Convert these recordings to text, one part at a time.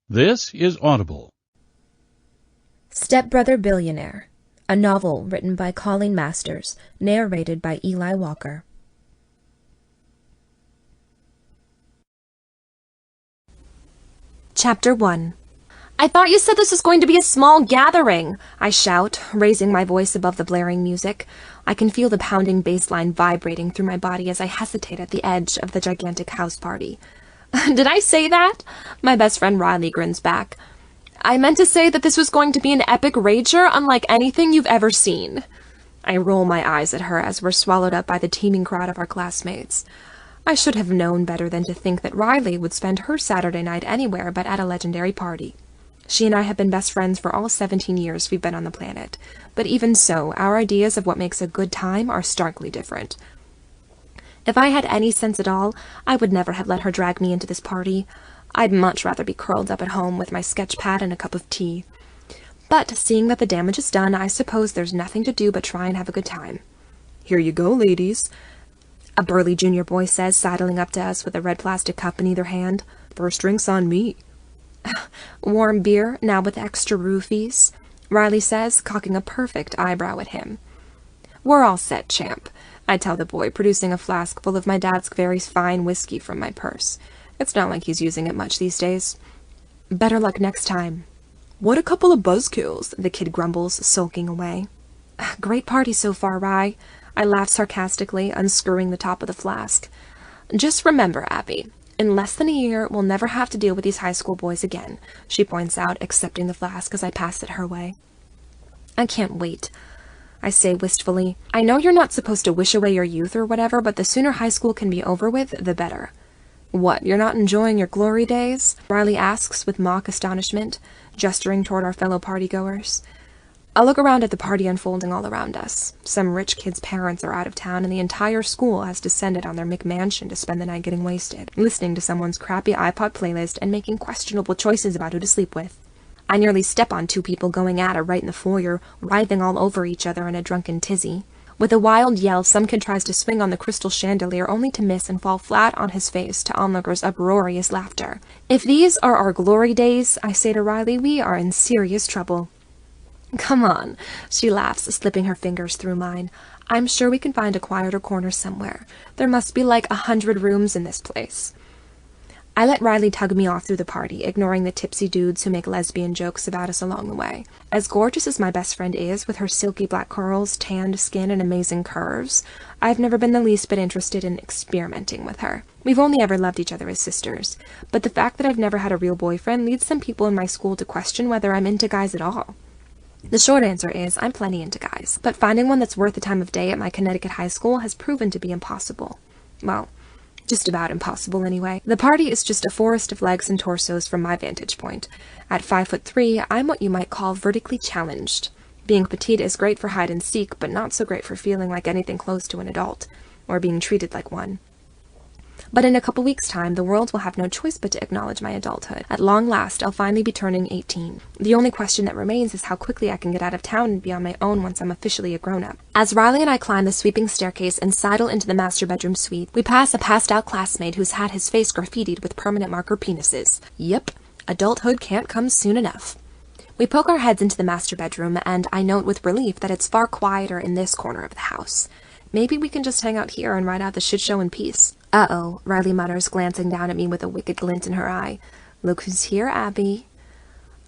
This is Audible. Stepbrother Billionaire, a novel written by Colleen Masters, narrated by Eli Walker. Chapter 1. "I thought you said this was going to be a small gathering," I shout, raising my voice above the blaring music. I can feel the pounding bass line vibrating through my body as I hesitate at the edge of the gigantic house party. "Did I say that?" My best friend Riley grins back. "I meant to say that this was going to be an epic rager unlike anything you've ever seen." I roll my eyes at her as we're swallowed up by the teeming crowd of our classmates. I should have known better than to think that Riley would spend her Saturday night anywhere but at a legendary party. She and I have been best friends for all 17 years we've been on the planet, but even so, our ideas of what makes a good time are starkly different. If I had any sense at all, I would never have let her drag me into this party. I'd much rather be curled up at home with my sketch pad and a cup of tea. But seeing that the damage is done, I suppose there's nothing to do but try and have a good time. "Here you go, ladies," a burly junior boy says, sidling up to us with a red plastic cup in either hand. "First drink's on me." "Warm beer, now with extra roofies," Riley says, cocking a perfect eyebrow at him. "We're all set, champ," I tell the boy, producing a flask full of my dad's very fine whiskey from my purse. It's not like he's using it much these days. "Better luck next time." "What a couple of buzzkills," the kid grumbles, sulking away. "Great party so far, Rye," I laugh sarcastically, unscrewing the top of the flask. "Just remember, Abby, in less than a year, we'll never have to deal with these high school boys again," she points out, accepting the flask as I pass it her way. "I can't wait," I say wistfully. "I know you're not supposed to wish away your youth or whatever, but the sooner high school can be over with, the better." "What, you're not enjoying your glory days?" Riley asks with mock astonishment, gesturing toward our fellow partygoers. I look around at the party unfolding all around us. Some rich kids' parents are out of town, and the entire school has descended on their McMansion to spend the night getting wasted, listening to someone's crappy iPod playlist and making questionable choices about who to sleep with. I nearly step on two people going at it right in the foyer, writhing all over each other in a drunken tizzy. With a wild yell, some kid tries to swing on the crystal chandelier only to miss and fall flat on his face to onlookers' uproarious laughter. "If these are our glory days," I say to Riley, "we are in serious trouble." "Come on," she laughs, slipping her fingers through mine. "I'm sure we can find a quieter corner somewhere. There must be like 100 rooms in this place." I let Riley tug me off through the party, ignoring the tipsy dudes who make lesbian jokes about us along the way. As gorgeous as my best friend is, with her silky black curls, tanned skin, and amazing curves, I've never been the least bit interested in experimenting with her. We've only ever loved each other as sisters, but the fact that I've never had a real boyfriend leads some people in my school to question whether I'm into guys at all. The short answer is I'm plenty into guys, but finding one that's worth the time of day at my Connecticut high school has proven to be impossible. Well, just about impossible anyway. The party is just a forest of legs and torsos from my vantage point. At 5'3", I'm what you might call vertically challenged. Being petite is great for hide and seek, but not so great for feeling like anything close to an adult, or being treated like one. But in a couple weeks' time, the world will have no choice but to acknowledge my adulthood. At long last, I'll finally be turning 18. The only question that remains is how quickly I can get out of town and be on my own once I'm officially a grown-up. As Riley and I climb the sweeping staircase and sidle into the master bedroom suite, we pass a passed-out classmate who's had his face graffitied with permanent marker penises. Yep, adulthood can't come soon enough. We poke our heads into the master bedroom, and I note with relief that it's far quieter in this corner of the house. Maybe we can just hang out here and ride out the shit show in peace. "Uh-oh," Riley mutters, glancing down at me with a wicked glint in her eye. "Look who's here, Abby."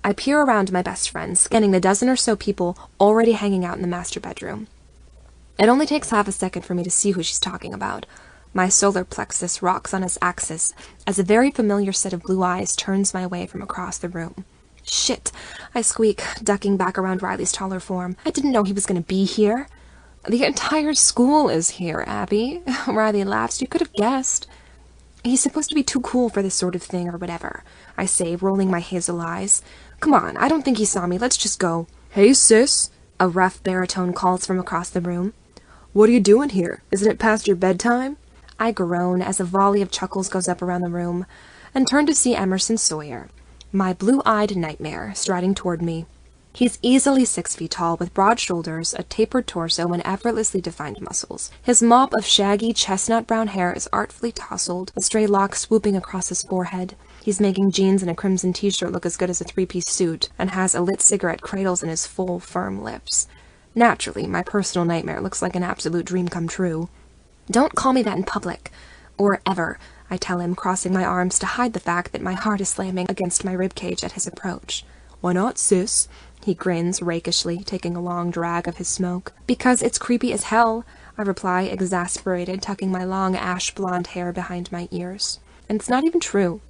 I peer around my best friend, scanning the dozen or so people already hanging out in the master bedroom. It only takes half a second for me to see who she's talking about. My solar plexus rocks on its axis as a very familiar set of blue eyes turns my way from across the room. "Shit," I squeak, ducking back around Riley's taller form. "I didn't know he was going to be here." "The entire school is here, Abby," Riley laughs. "You could have guessed." "He's supposed to be too cool for this sort of thing or whatever," I say, rolling my hazel eyes. "Come on, I don't think he saw me. Let's just go." "Hey, sis," a rough baritone calls from across the room. "What are you doing here? Isn't it past your bedtime?" I groan as a volley of chuckles goes up around the room, and turn to see Emerson Sawyer, my blue-eyed nightmare, striding toward me. He's easily 6 feet tall, with broad shoulders, a tapered torso, and effortlessly defined muscles. His mop of shaggy, chestnut brown hair is artfully tousled, a stray lock swooping across his forehead. He's making jeans and a crimson t-shirt look as good as a three-piece suit, and has a lit cigarette cradles in his full, firm lips. Naturally, my personal nightmare looks like an absolute dream come true. "Don't call me that in public. Or ever," I tell him, crossing my arms to hide the fact that my heart is slamming against my ribcage at his approach. "Why not, sis?" He grins rakishly, taking a long drag of his smoke. "Because it's creepy as hell," I reply, exasperated, tucking my long ash-blonde hair behind my ears. "And it's not even true."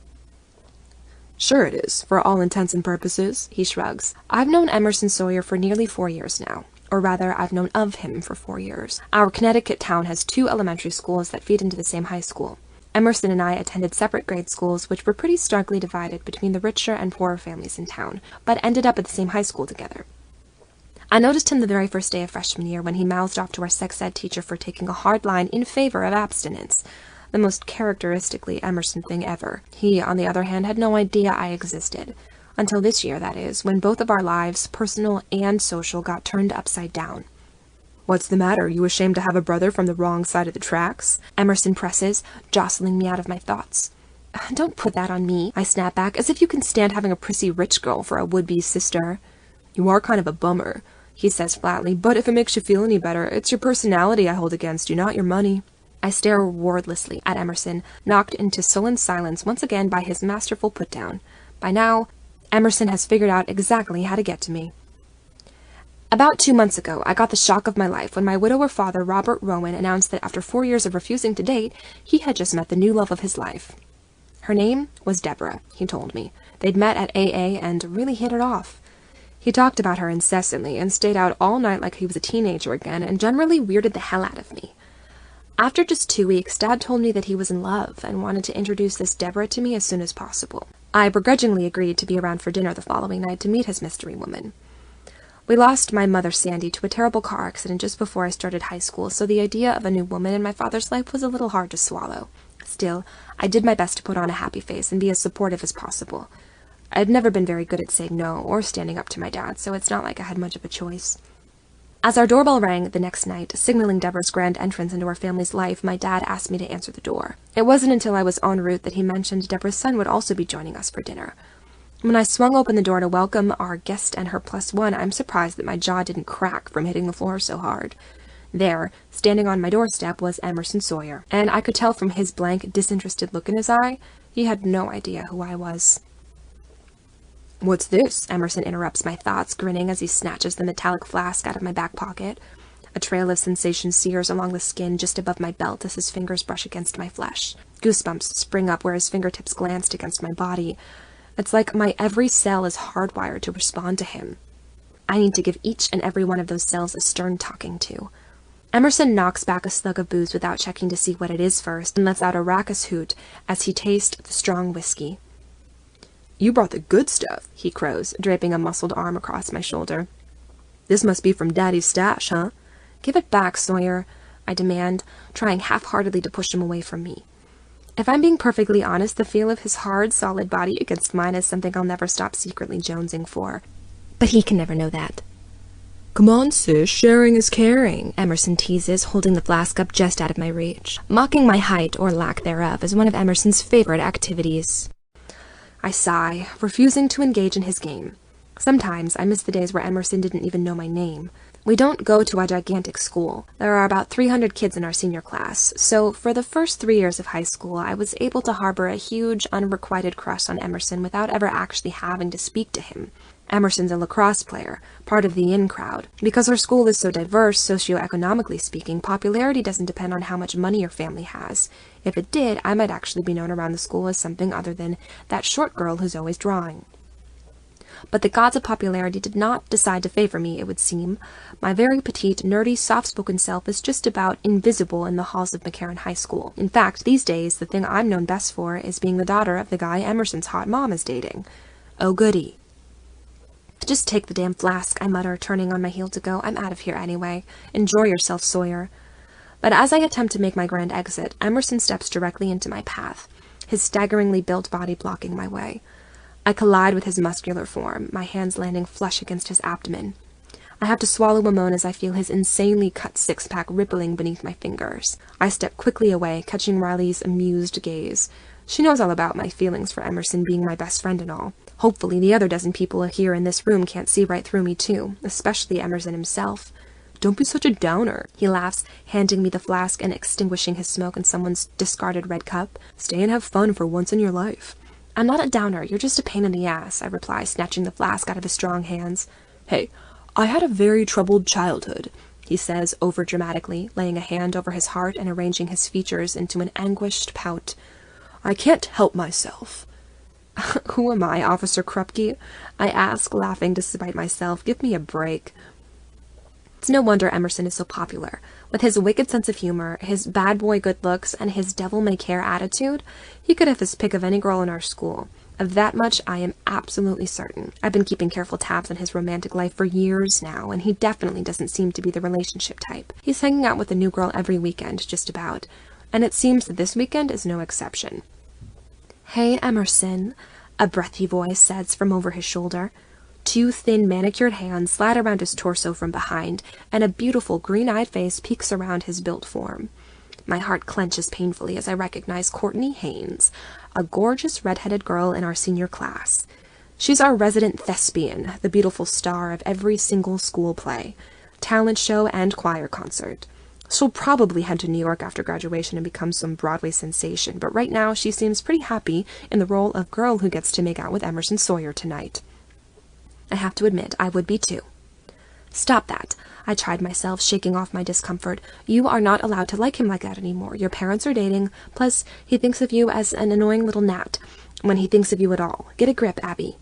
"Sure it is, for all intents and purposes," he shrugs. "I've known Emerson Sawyer for nearly 4 years now. Or rather, I've known of him for 4 years. Our Connecticut town has 2 elementary schools that feed into the same high school. Emerson and I attended separate grade schools, which were pretty starkly divided between the richer and poorer families in town, but ended up at the same high school together. I noticed him the very first day of freshman year when he mouthed off to our sex ed teacher for taking a hard line in favor of abstinence. The most characteristically Emerson thing ever. He, on the other hand, had no idea I existed. Until this year, that is, when both of our lives, personal and social, got turned upside down. "What's the matter? You ashamed to have a brother from the wrong side of the tracks?" Emerson presses, jostling me out of my thoughts. "Don't put that on me," I snap back, "as if you can stand having a prissy rich girl for a would-be sister." "You are kind of a bummer," he says flatly, "but if it makes you feel any better, it's your personality I hold against you, not your money." I stare wordlessly at Emerson, knocked into sullen silence once again by his masterful put-down. By now, Emerson has figured out exactly how to get to me. About 2 months ago, I got the shock of my life when my widower father, Robert Rowan, announced that after 4 years of refusing to date, he had just met the new love of his life. Her name was Deborah, he told me. They'd met at AA and really hit it off. He talked about her incessantly and stayed out all night like he was a teenager again and generally weirded the hell out of me. After just 2 weeks, Dad told me that he was in love and wanted to introduce this Deborah to me as soon as possible. I begrudgingly agreed to be around for dinner the following night to meet his mystery woman. We lost my mother, Sandy, to a terrible car accident just before I started high school, so the idea of a new woman in my father's life was a little hard to swallow. Still, I did my best to put on a happy face and be as supportive as possible. I'd never been very good at saying no or standing up to my dad, so it's not like I had much of a choice. As our doorbell rang the next night, signaling Deborah's grand entrance into our family's life, my dad asked me to answer the door. It wasn't until I was en route that he mentioned Deborah's son would also be joining us for dinner. When I swung open the door to welcome our guest and her +1, I'm surprised that my jaw didn't crack from hitting the floor so hard. There, standing on my doorstep, was Emerson Sawyer, and I could tell from his blank, disinterested look in his eye, he had no idea who I was. "What's this?" Emerson interrupts my thoughts, grinning as he snatches the metallic flask out of my back pocket. A trail of sensation sears along the skin just above my belt as his fingers brush against my flesh. Goosebumps spring up where his fingertips glanced against my body. It's like my every cell is hardwired to respond to him. I need to give each and every one of those cells a stern talking to. Emerson knocks back a slug of booze without checking to see what it is first, and lets out a raucous hoot as he tastes the strong whiskey. "You brought the good stuff," he crows, draping a muscled arm across my shoulder. "This must be from Daddy's stash, huh?" "Give it back, Sawyer," I demand, trying half-heartedly to push him away from me. If I'm being perfectly honest, the feel of his hard, solid body against mine is something I'll never stop secretly jonesing for. But he can never know that. "Come on, sis, sharing is caring," Emerson teases, holding the flask up just out of my reach. Mocking my height, or lack thereof, is one of Emerson's favorite activities. I sigh, refusing to engage in his game. Sometimes I miss the days where Emerson didn't even know my name. We don't go to a gigantic school. There are about 300 kids in our senior class, so for the first 3 years of high school, I was able to harbor a huge, unrequited crush on Emerson without ever actually having to speak to him. Emerson's a lacrosse player, part of the in crowd. Because our school is so diverse, socioeconomically speaking, popularity doesn't depend on how much money your family has. If it did, I might actually be known around the school as something other than that short girl who's always drawing. But the gods of popularity did not decide to favor me, it would seem. My very petite, nerdy, soft-spoken self is just about invisible in the halls of McCarran High School. In fact, these days, the thing I'm known best for is being the daughter of the guy Emerson's hot mom is dating. Oh, goody. "Just take the damn flask," I mutter, turning on my heel to go. "I'm out of here anyway. Enjoy yourself, Sawyer." But as I attempt to make my grand exit, Emerson steps directly into my path, his staggeringly built body blocking my way. I collide with his muscular form, my hands landing flush against his abdomen. I have to swallow a moan as I feel his insanely cut six-pack rippling beneath my fingers. I step quickly away, catching Riley's amused gaze. She knows all about my feelings for Emerson being my best friend and all. Hopefully the other dozen people here in this room can't see right through me too, especially Emerson himself. Don't be such a downer, he laughs, handing me the flask and extinguishing his smoke in someone's discarded red cup. Stay and have fun for once in your life. I'm not a downer, you're just a pain in the ass, I reply, snatching the flask out of his strong hands. Hey, I had a very troubled childhood, he says over-dramatically, laying a hand over his heart and arranging his features into an anguished pout. I can't help myself. Who am I, Officer Krupke? I ask, laughing despite myself. Give me a break. It's no wonder Emerson is so popular. With his wicked sense of humor, his bad boy good looks, and his devil-may-care attitude, he could have his pick of any girl in our school. Of that much I am absolutely certain. I've been keeping careful tabs on his romantic life for years now, and he definitely doesn't seem to be the relationship type. He's hanging out with a new girl every weekend, just about, and it seems that this weekend is no exception. Hey, Emerson, a breathy voice says from over his shoulder. Two thin, manicured hands slide around his torso from behind, and a beautiful green-eyed face peeks around his built form. My heart clenches painfully as I recognize Courtney Haynes, a gorgeous red-headed girl in our senior class. She's our resident thespian, the beautiful star of every single school play, talent show, and choir concert. She'll probably head to New York after graduation and become some Broadway sensation, but right now she seems pretty happy in the role of girl who gets to make out with Emerson Sawyer tonight. I have to admit, I would be too. Stop that. I chide myself, shaking off my discomfort. You are not allowed to like him like that anymore. Your parents are dating, plus he thinks of you as an annoying little gnat, when he thinks of you at all. Get a grip, Abby.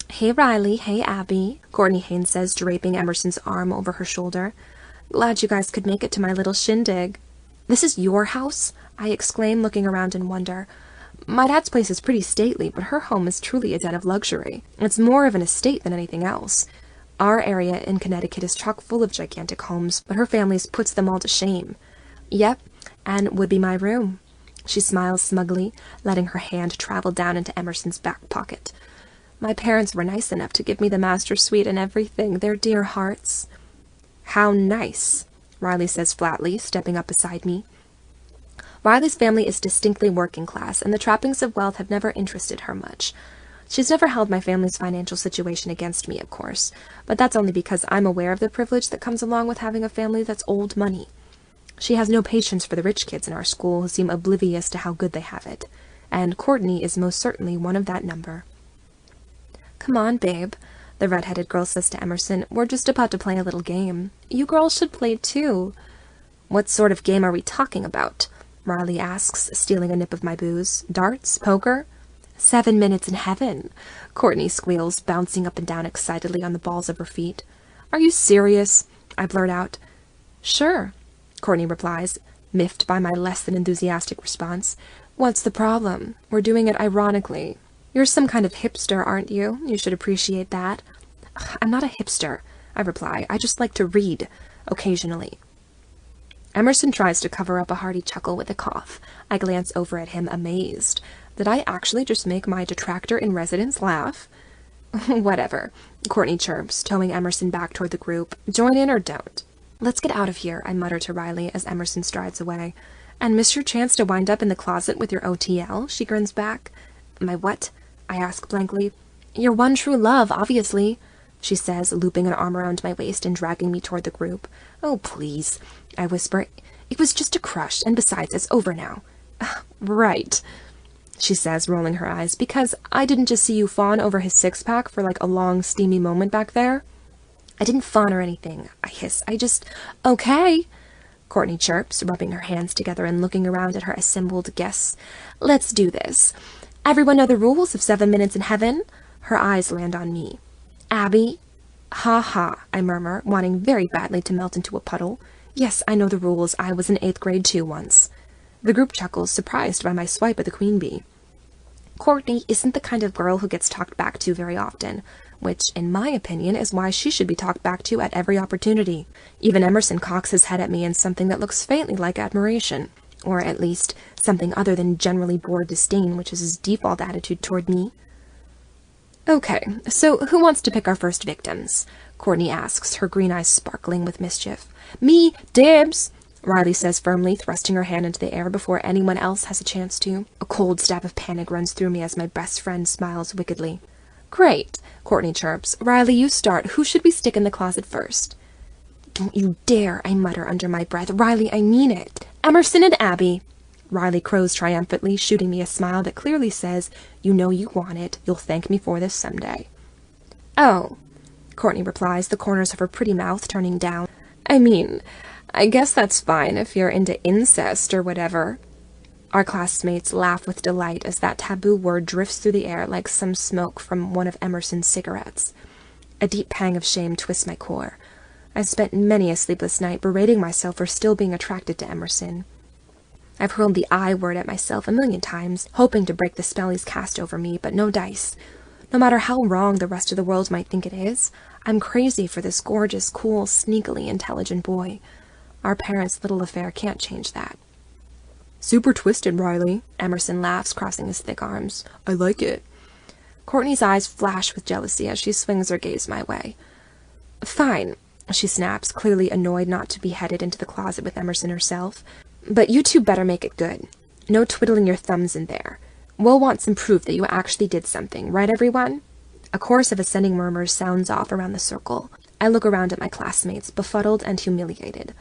Hey, Riley. Hey, Abby, Courtney Haynes says, draping Emerson's arm over her shoulder. Glad you guys could make it to my little shindig. This is your house? I exclaim, looking around in wonder. My dad's place is pretty stately, but her home is truly a den of luxury. It's more of an estate than anything else. Our area in Connecticut is chock full of gigantic homes, but her family puts them all to shame. Yep, and would be my room. She smiles smugly, letting her hand travel down into Emerson's back pocket. My parents were nice enough to give me the master suite and everything, their dear hearts. How nice, Riley says flatly, stepping up beside me. Riley's family is distinctly working class, and the trappings of wealth have never interested her much. She's never held my family's financial situation against me, of course, but that's only because I'm aware of the privilege that comes along with having a family that's old money. She has no patience for the rich kids in our school who seem oblivious to how good they have it, and Courtney is most certainly one of that number. Come on, babe, the red-headed girl says to Emerson. We're just about to play a little game. You girls should play too. What sort of game are we talking about? Riley asks, stealing a nip of my booze. Darts? Poker? 7 minutes in heaven, Courtney squeals, bouncing up and down excitedly on the balls of her feet. Are you serious? I blurt out. Sure, Courtney replies, miffed by my less than enthusiastic response. What's the problem? We're doing it ironically. You're some kind of hipster, aren't you? You should appreciate that. I'm not a hipster, I reply. I just like to read, occasionally. Emerson tries to cover up a hearty chuckle with a cough. I glance over at him, amazed. Did I actually just make my detractor in residence laugh? Whatever, Courtney chirps, towing Emerson back toward the group. Join in or don't. Let's get out of here, I mutter to Riley as Emerson strides away. And miss your chance to wind up in the closet with your OTL? She grins back. My what? I ask blankly. Your one true love, obviously, she says, looping an arm around my waist and dragging me toward the group. Oh, please, I whisper. It was just a crush, and besides, it's over now. Right, she says, rolling her eyes, because I didn't just see you fawn over his six-pack for like a long, steamy moment back there. I didn't fawn or anything, I hiss. I just... Okay, Courtney chirps, rubbing her hands together and looking around at her assembled guests. Let's do this. Everyone know the rules of 7 minutes in heaven? Her eyes land on me. Abby? Ha ha, I murmur, wanting very badly to melt into a puddle. Yes, I know the rules. I was in 8th grade too once. The group chuckles, surprised by my swipe at the queen bee. Courtney isn't the kind of girl who gets talked back to very often, which, in my opinion, is why she should be talked back to at every opportunity. Even Emerson cocks his head at me in something that looks faintly like admiration, or at least something other than generally bored disdain, which is his default attitude toward me. Okay, so who wants to pick our first victims? Courtney asks, her green eyes sparkling with mischief. Me, dibs! Riley says firmly, thrusting her hand into the air before anyone else has a chance to. A cold stab of panic runs through me as my best friend smiles wickedly. Great, Courtney chirps. Riley, you start. Who should we stick in the closet first? Don't you dare, I mutter under my breath. Riley, I mean it. Emerson and Abby. Riley crows triumphantly, shooting me a smile that clearly says, you know you want it. You'll thank me for this someday. Oh, Courtney replies, the corners of her pretty mouth turning down. I mean, I guess that's fine if you're into incest or whatever. Our classmates laugh with delight as that taboo word drifts through the air like some smoke from one of Emerson's cigarettes. A deep pang of shame twists my core. I've spent many a sleepless night berating myself for still being attracted to Emerson. I've hurled the I word at myself 1,000,000 times, hoping to break the spell he's cast over me, but no dice. No matter how wrong the rest of the world might think it is, I'm crazy for this gorgeous, cool, sneakily intelligent boy. Our parents' little affair can't change that. Super twisted, Riley, Emerson laughs, crossing his thick arms. I like it. Courtney's eyes flash with jealousy as she swings her gaze my way. Fine, she snaps, clearly annoyed not to be headed into the closet with Emerson herself. But you two better make it good. No twiddling your thumbs in there. We'll want some proof that you actually did something, right, everyone? A chorus of ascending murmurs sounds off around the circle. I look around at my classmates, befuddled and humiliated.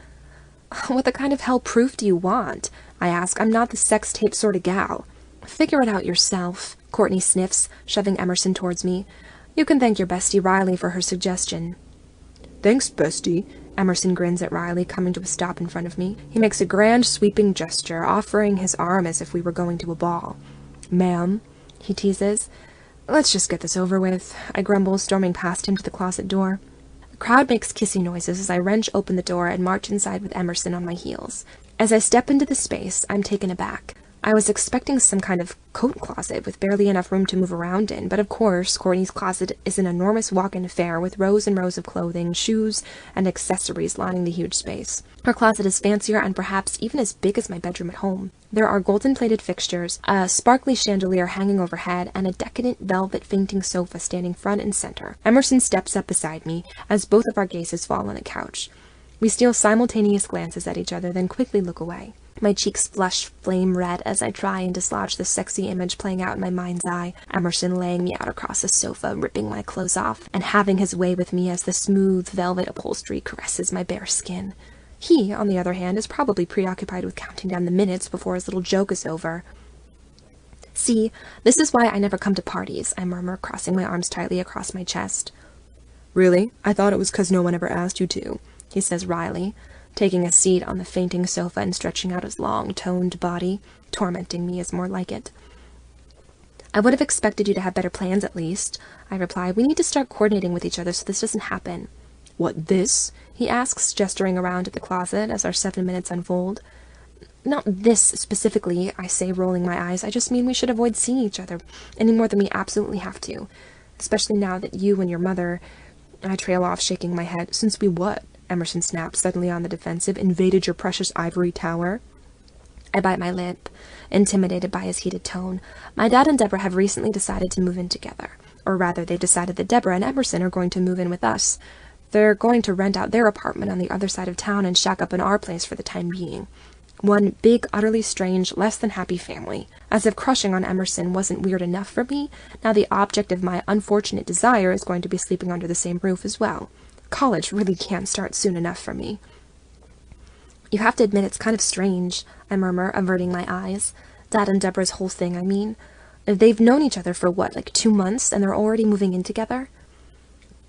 What the kind of hell proof do you want? I ask. I'm not the sex tape sort of gal. Figure it out yourself, Courtney sniffs, shoving Emerson towards me. You can thank your bestie Riley for her suggestion. Thanks, bestie. Emerson grins at Riley, coming to a stop in front of me. He makes a grand, sweeping gesture, offering his arm as if we were going to a ball. Ma'am, he teases. Let's just get this over with, I grumble, storming past him to the closet door. The crowd makes kissy noises as I wrench open the door and march inside with Emerson on my heels. As I step into the space, I'm taken aback. I was expecting some kind of coat closet with barely enough room to move around in, but of course, Courtney's closet is an enormous walk-in affair with rows and rows of clothing, shoes, and accessories lining the huge space. Her closet is fancier and perhaps even as big as my bedroom at home. There are golden-plated fixtures, a sparkly chandelier hanging overhead, and a decadent velvet fainting sofa standing front and center. Emerson steps up beside me as both of our gazes fall on the couch. We steal simultaneous glances at each other, then quickly look away. My cheeks flush flame red as I try and dislodge the sexy image playing out in my mind's eye. Emerson laying me out across the sofa, ripping my clothes off, and having his way with me as the smooth velvet upholstery caresses my bare skin. He, on the other hand, is probably preoccupied with counting down the minutes before his little joke is over. See, this is why I never come to parties, I murmur, crossing my arms tightly across my chest. Really? I thought it was 'cause no one ever asked you to, he says wryly, taking a seat on the fainting sofa and stretching out his long, toned body. Tormenting me is more like it. I would have expected you to have better plans, at least, I reply. We need to start coordinating with each other so this doesn't happen. What, this? He asks, gesturing around at the closet as our 7 minutes unfold. Not this specifically, I say, rolling my eyes. I just mean we should avoid seeing each other any more than we absolutely have to. Especially now that you and your mother... I trail off, shaking my head. Since we what? Emerson snaps, suddenly on the defensive. Invaded your precious ivory tower? I bite my lip, intimidated by his heated tone. My dad and Deborah have recently decided to move in together. Or rather, they've decided that Deborah and Emerson are going to move in with us. They're going to rent out their apartment on the other side of town and shack up in our place for the time being. One big, utterly strange, less than happy family. As if crushing on Emerson wasn't weird enough for me, now the object of my unfortunate desire is going to be sleeping under the same roof as well. College really can't start soon enough for me. You have to admit it's kind of strange, I murmur, averting my eyes. Dad and Deborah's whole thing, I mean. They've known each other for what, like 2 months, and they're already moving in together?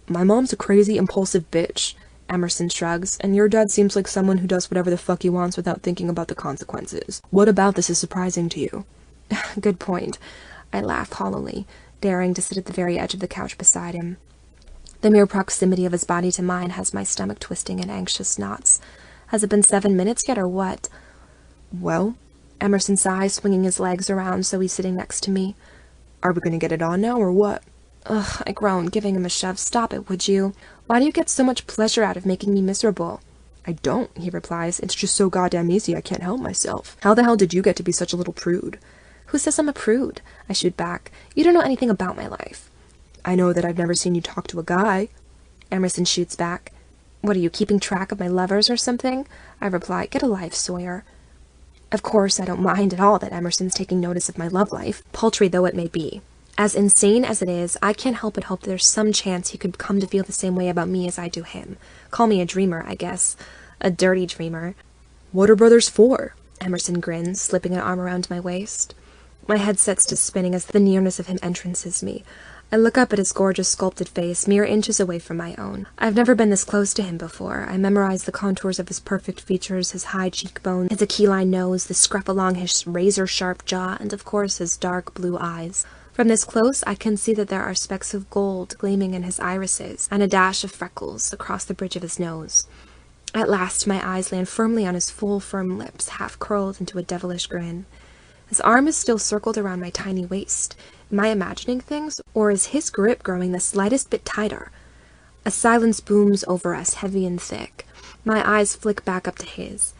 My mom's a crazy, impulsive bitch, Emerson shrugs, and your dad seems like someone who does whatever the fuck he wants without thinking about the consequences. What about this is surprising to you? Good point. I laugh hollowly, daring to sit at the very edge of the couch beside him. The mere proximity of his body to mine has my stomach twisting in anxious knots. Has it been 7 minutes yet, or what? Well, Emerson sighs, swinging his legs around so he's sitting next to me. Are we going to get it on now, or what? Ugh, I groan, giving him a shove. Stop it, would you? Why do you get so much pleasure out of making me miserable? I don't, he replies. It's just so goddamn easy I can't help myself. How the hell did you get to be such a little prude? Who says I'm a prude? I shoot back. You don't know anything about my life. I know that I've never seen you talk to a guy. Emerson shoots back. What are you, keeping track of my lovers or something? I reply, get a life, Sawyer. Of course, I don't mind at all that Emerson's taking notice of my love life, paltry though it may be. As insane as it is, I can't help but hope that there's some chance he could come to feel the same way about me as I do him. Call me a dreamer, I guess. A dirty dreamer. What are brothers for? Emerson grins, slipping an arm around my waist. My head sets to spinning as the nearness of him entrances me. I look up at his gorgeous sculpted face, mere inches away from my own. I've never been this close to him before. I memorize the contours of his perfect features, his high cheekbones, his aquiline nose, the scruff along his razor-sharp jaw, and of course his dark blue eyes. From this close, I can see that there are specks of gold gleaming in his irises, and a dash of freckles across the bridge of his nose. At last my eyes land firmly on his full, firm lips, half curled into a devilish grin. His arm is still circled around my tiny waist. Am I imagining things, or is his grip growing the slightest bit tighter? A silence booms over us, heavy and thick. My eyes flick back up to his.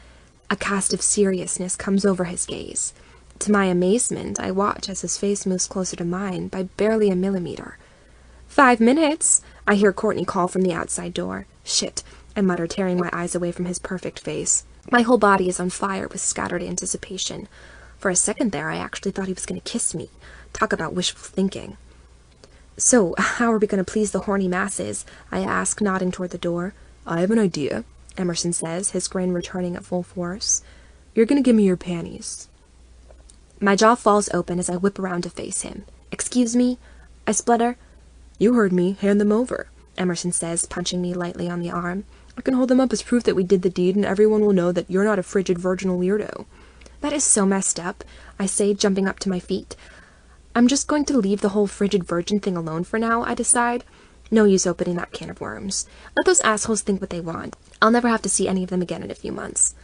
A cast of seriousness comes over his gaze. To my amazement, I watch as his face moves closer to mine by barely a millimeter. 5 minutes! I hear Courtney call from the outside door. Shit, I mutter, tearing my eyes away from his perfect face. My whole body is on fire with scattered anticipation. For a second there, I actually thought he was going to kiss me. Talk about wishful thinking. So, how are we going to please the horny masses? I ask, nodding toward the door. I have an idea, Emerson says, his grin returning at full force. You're going to give me your panties. My jaw falls open as I whip around to face him. Excuse me? I splutter. You heard me. Hand them over, Emerson says, punching me lightly on the arm. I can hold them up as proof that we did the deed, and everyone will know that you're not a frigid virginal weirdo. That is so messed up, I say, jumping up to my feet. I'm just going to leave the whole frigid virgin thing alone for now, I decide. No use opening that can of worms. Let those assholes think what they want. I'll never have to see any of them again in a few months.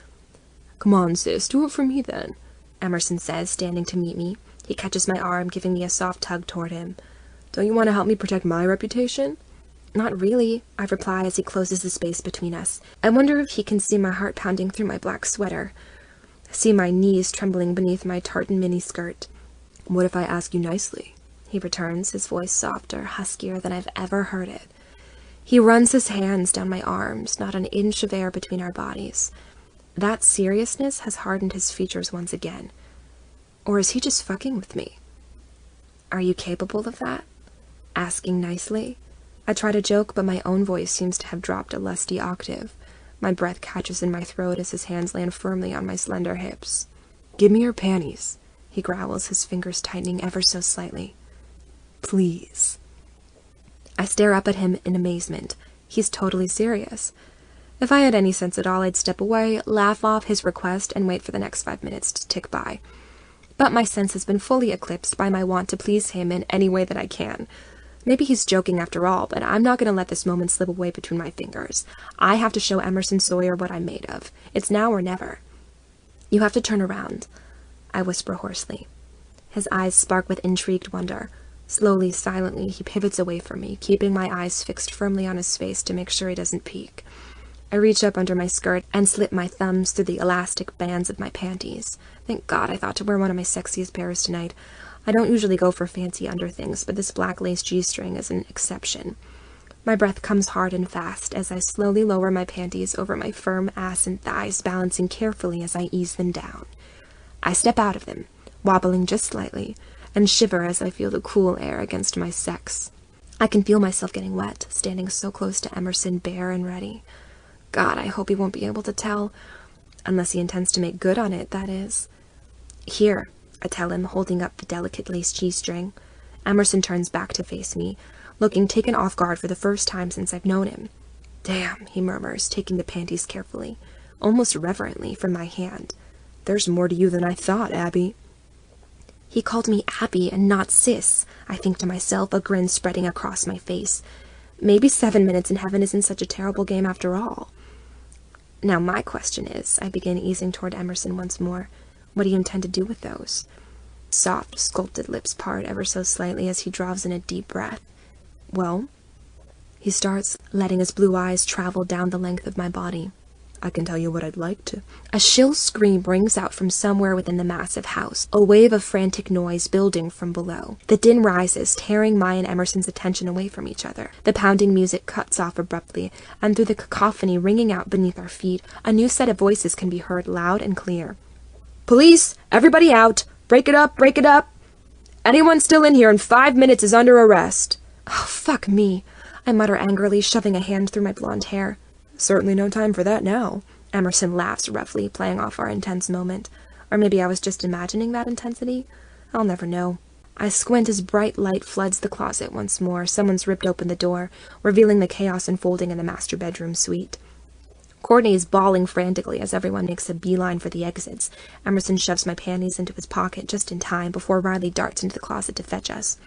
Come on, sis, do it for me then, Emerson says, standing to meet me. He catches my arm, giving me a soft tug toward him. Don't you want to help me protect my reputation? Not really, I reply as he closes the space between us. I wonder if he can see my heart pounding through my black sweater. I see my knees trembling beneath my tartan miniskirt. What if I ask you nicely? He returns, his voice softer, huskier than I've ever heard it. He runs his hands down my arms, not an inch of air between our bodies. That seriousness has hardened his features once again. Or is he just fucking with me? Are you capable of that? Asking nicely. I try to joke, but my own voice seems to have dropped a lusty octave. My breath catches in my throat as his hands land firmly on my slender hips. Give me your panties, he growls, his fingers tightening ever so slightly. Please. I stare up at him in amazement. He's totally serious. If I had any sense at all, I'd step away, laugh off his request, and wait for the next 5 minutes to tick by. But my sense has been fully eclipsed by my want to please him in any way that I can. Maybe he's joking after all, but I'm not going to let this moment slip away between my fingers. I have to show Emerson Sawyer what I'm made of. It's now or never. You have to turn around, I whisper hoarsely. His eyes spark with intrigued wonder. Slowly, silently, he pivots away from me, keeping my eyes fixed firmly on his face to make sure he doesn't peek. I reach up under my skirt and slip my thumbs through the elastic bands of my panties. Thank God, I thought to wear one of my sexiest pairs tonight. I don't usually go for fancy underthings, but this black lace G-string is an exception. My breath comes hard and fast as I slowly lower my panties over my firm ass and thighs, balancing carefully as I ease them down. I step out of them, wobbling just slightly, and shiver as I feel the cool air against my sex. I can feel myself getting wet, standing so close to Emerson, bare and ready. God, I hope he won't be able to tell. Unless he intends to make good on it, that is. Here, I tell him, holding up the delicate lace G-string. Emerson turns back to face me, looking taken off guard for the first time since I've known him. Damn, he murmurs, taking the panties carefully, almost reverently, from my hand. There's more to you than I thought, Abby. He called me Abby and not sis, I think to myself, a grin spreading across my face. Maybe 7 minutes in heaven isn't such a terrible game after all. Now my question is, I begin easing toward Emerson once more, what do you intend to do with those? Soft, sculpted lips part ever so slightly as he draws in a deep breath. Well, he starts, letting his blue eyes travel down the length of my body. I can tell you what I'd like to. A shrill scream rings out from somewhere within the massive house, a wave of frantic noise building from below. The din rises, tearing my and Emerson's attention away from each other. The pounding music cuts off abruptly, and through the cacophony ringing out beneath our feet, a new set of voices can be heard loud and clear. Police! Everybody out! Break it up! Break it up! Anyone still in here in 5 minutes is under arrest. Oh, fuck me, I mutter angrily, shoving a hand through my blonde hair. Certainly no time for that now. Emerson laughs roughly, playing off our intense moment. Or maybe I was just imagining that intensity? I'll never know. I squint as bright light floods the closet once more. Someone's ripped open the door, revealing the chaos unfolding in the master bedroom suite. Courtney is bawling frantically as everyone makes a beeline for the exits. Emerson shoves my panties into his pocket just in time before Riley darts into the closet to fetch us.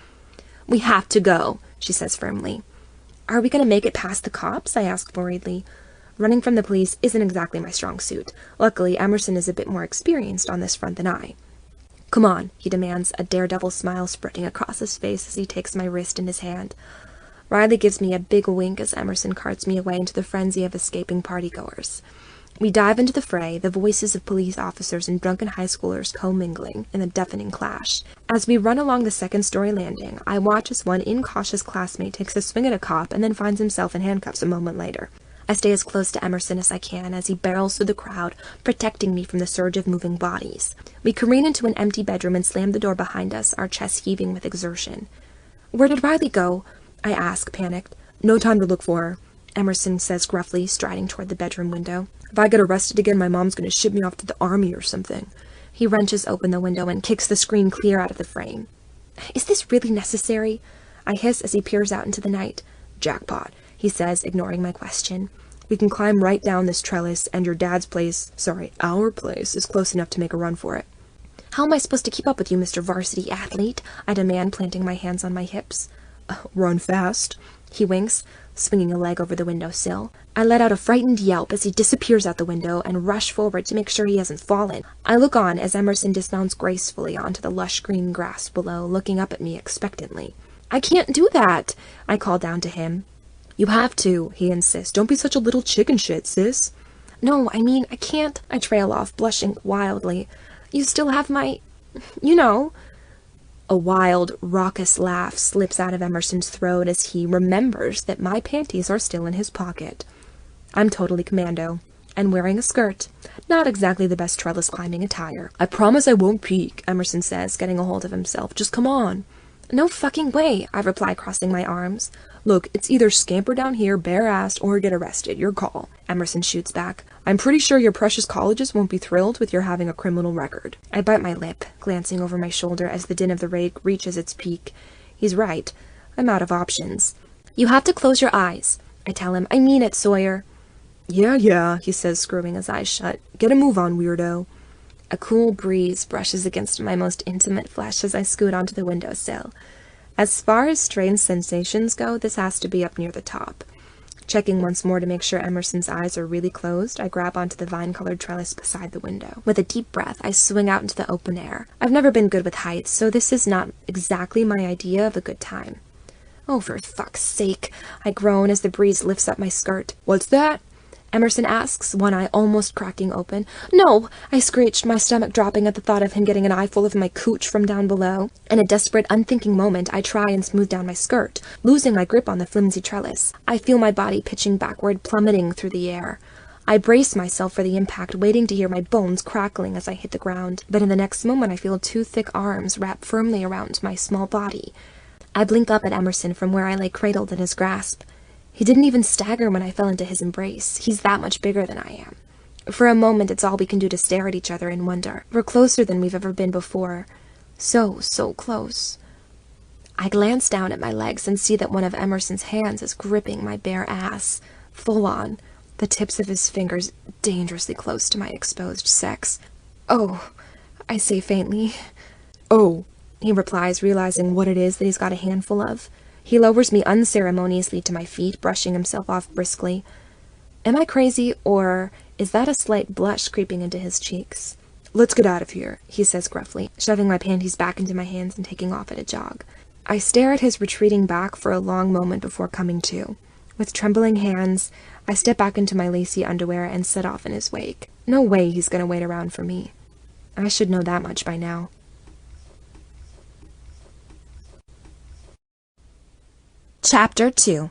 "We have to go," she says firmly. "Are we going to make it past the cops?" I ask worriedly. Running from the police isn't exactly my strong suit. Luckily, Emerson is a bit more experienced on this front than I. "Come on," he demands, a daredevil smile spreading across his face as he takes my wrist in his hand. Riley gives me a big wink as Emerson carts me away into the frenzy of escaping partygoers. We dive into the fray, the voices of police officers and drunken high schoolers commingling in a deafening clash. As we run along the second-story landing, I watch as one incautious classmate takes a swing at a cop and then finds himself in handcuffs a moment later. I stay as close to Emerson as I can as he barrels through the crowd, protecting me from the surge of moving bodies. We careen into an empty bedroom and slam the door behind us, our chests heaving with exertion. "Where did Riley go?" I ask, panicked. "No time to look for her," Emerson says gruffly, striding toward the bedroom window. "If I get arrested again, my mom's going to ship me off to the army or something." He wrenches open the window and kicks the screen clear out of the frame. "Is this really necessary?" I hiss as he peers out into the night. "Jackpot," he says, ignoring my question. "We can climb right down this trellis, and your dad's place, our place, is close enough to make a run for it." "How am I supposed to keep up with you, Mr. Varsity Athlete?" I demand, planting my hands on my hips. "Run fast," he winks, swinging a leg over the windowsill. I let out a frightened yelp as he disappears out the window and rush forward to make sure he hasn't fallen. I look on as Emerson dismounts gracefully onto the lush green grass below, looking up at me expectantly. "I can't do that," I call down to him. "You have to," he insists. "Don't be such a little chicken shit, sis." "No, I mean, I can't," I trail off, blushing wildly. "You still have my... you know." A wild, raucous laugh slips out of Emerson's throat as he remembers that my panties are still in his pocket. I'm totally commando, and wearing a skirt. Not exactly the best trellis climbing attire. "I promise I won't peek," Emerson says, getting a hold of himself. "Just come on." "No fucking way," I reply, crossing my arms. "Look, it's either scamper down here bare-assed or get arrested. Your call," Emerson shoots back. "I'm pretty sure your precious colleges won't be thrilled with your having a criminal record." I bite my lip, glancing over my shoulder as the din of the raid reaches its peak. He's right. I'm out of options. "You have to close your eyes," I tell him. "I mean it, Sawyer." Yeah, he says, screwing his eyes shut. "Get a move on, weirdo." A cool breeze brushes against my most intimate flesh as I scoot onto the windowsill. As far as strange sensations go, this has to be up near the top. Checking once more to make sure Emerson's eyes are really closed, I grab onto the vine-colored trellis beside the window. With a deep breath, I swing out into the open air. I've never been good with heights, so this is not exactly my idea of a good time. "Oh, for fuck's sake," I groan as the breeze lifts up my skirt. "What's that?" Emerson asks, one eye almost cracking open. "No!" I screeched, my stomach dropping at the thought of him getting an eyeful of my cooch from down below. In a desperate, unthinking moment, I try and smooth down my skirt, losing my grip on the flimsy trellis. I feel my body pitching backward, plummeting through the air. I brace myself for the impact, waiting to hear my bones crackling as I hit the ground. But in the next moment, I feel two thick arms wrap firmly around my small body. I blink up at Emerson from where I lay cradled in his grasp. He didn't even stagger when I fell into his embrace. He's that much bigger than I am. For a moment, it's all we can do to stare at each other in wonder. We're closer than we've ever been before. So close. I glance down at my legs and see that one of Emerson's hands is gripping my bare ass, full on, the tips of his fingers dangerously close to my exposed sex. "Oh," I say faintly. "Oh," he replies, realizing what it is that he's got a handful of. He lowers me unceremoniously to my feet, brushing himself off briskly. Am I crazy, or is that a slight blush creeping into his cheeks? "Let's get out of here," he says gruffly, shoving my panties back into my hands and taking off at a jog. I stare at his retreating back for a long moment before coming to. With trembling hands, I step back into my lacy underwear and set off in his wake. No way he's gonna wait around for me. I should know that much by now. Chapter 2.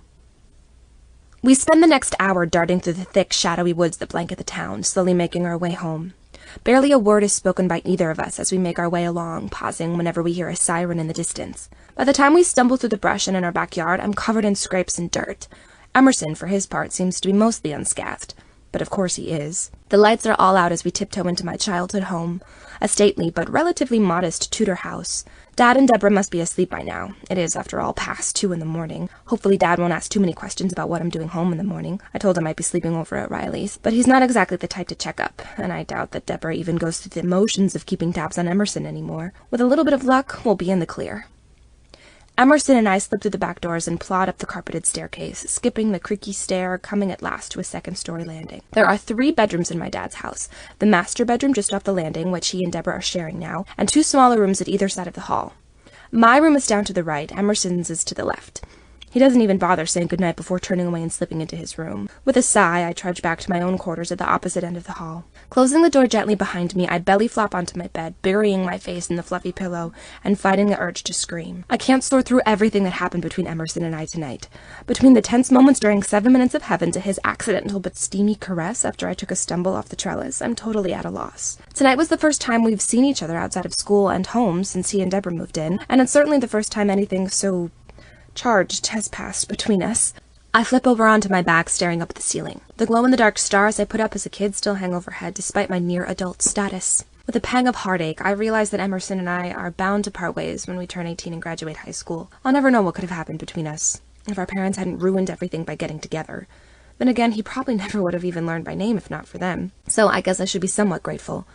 We spend the next hour darting through the thick, shadowy woods that blanket the town, slowly making our way home. Barely a word is spoken by either of us as we make our way along, pausing whenever we hear a siren in the distance. By the time we stumble through the brush and in our backyard, I'm covered in scrapes and dirt. Emerson, for his part, seems to be mostly unscathed. But of course he is. The lights are all out as we tiptoe into my childhood home, a stately but relatively modest Tudor house. Dad and Deborah must be asleep by now. It is, after all, past 2 in the morning. Hopefully Dad won't ask too many questions about what I'm doing home in the morning. I told him I'd be sleeping over at Riley's, but he's not exactly the type to check up, and I doubt that Deborah even goes through the motions of keeping tabs on Emerson anymore. With a little bit of luck, we'll be in the clear. Emerson and I slip through the back doors and plod up the carpeted staircase, skipping the creaky stair, coming at last to a second-story landing. There are 3 bedrooms in my dad's house, the master bedroom just off the landing, which he and Deborah are sharing now, and 2 smaller rooms at either side of the hall. My room is down to the right, Emerson's is to the left. He doesn't even bother saying goodnight before turning away and slipping into his room. With a sigh, I trudge back to my own quarters at the opposite end of the hall. Closing the door gently behind me, I belly flop onto my bed, burying my face in the fluffy pillow and fighting the urge to scream. I can't sort through everything that happened between Emerson and I tonight. Between the tense moments during 7 Minutes of Heaven to his accidental but steamy caress after I took a stumble off the trellis, I'm totally at a loss. Tonight was the first time we've seen each other outside of school and home since he and Deborah moved in, and it's certainly the first time anything so charged has passed between us. I flip over onto my back, staring up at the ceiling. The glow-in-the-dark stars I put up as a kid still hang overhead, despite my near-adult status. With a pang of heartache, I realize that Emerson and I are bound to part ways when we turn 18 and graduate high school. I'll never know what could have happened between us, if our parents hadn't ruined everything by getting together. Then again, he probably never would have even learned my name if not for them. So I guess I should be somewhat grateful.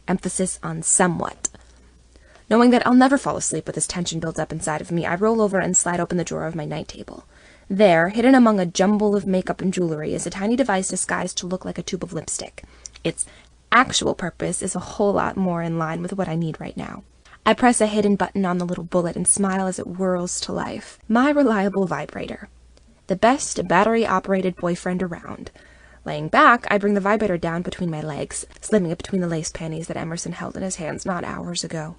Emphasis on somewhat. Knowing that I'll never fall asleep with this tension built up inside of me, I roll over and slide open the drawer of my night table. There, hidden among a jumble of makeup and jewelry, is a tiny device disguised to look like a tube of lipstick. Its actual purpose is a whole lot more in line with what I need right now. I press a hidden button on the little bullet and smile as it whirls to life. My reliable vibrator. The best battery-operated boyfriend around. Laying back, I bring the vibrator down between my legs, slipping it between the lace panties that Emerson held in his hands not hours ago.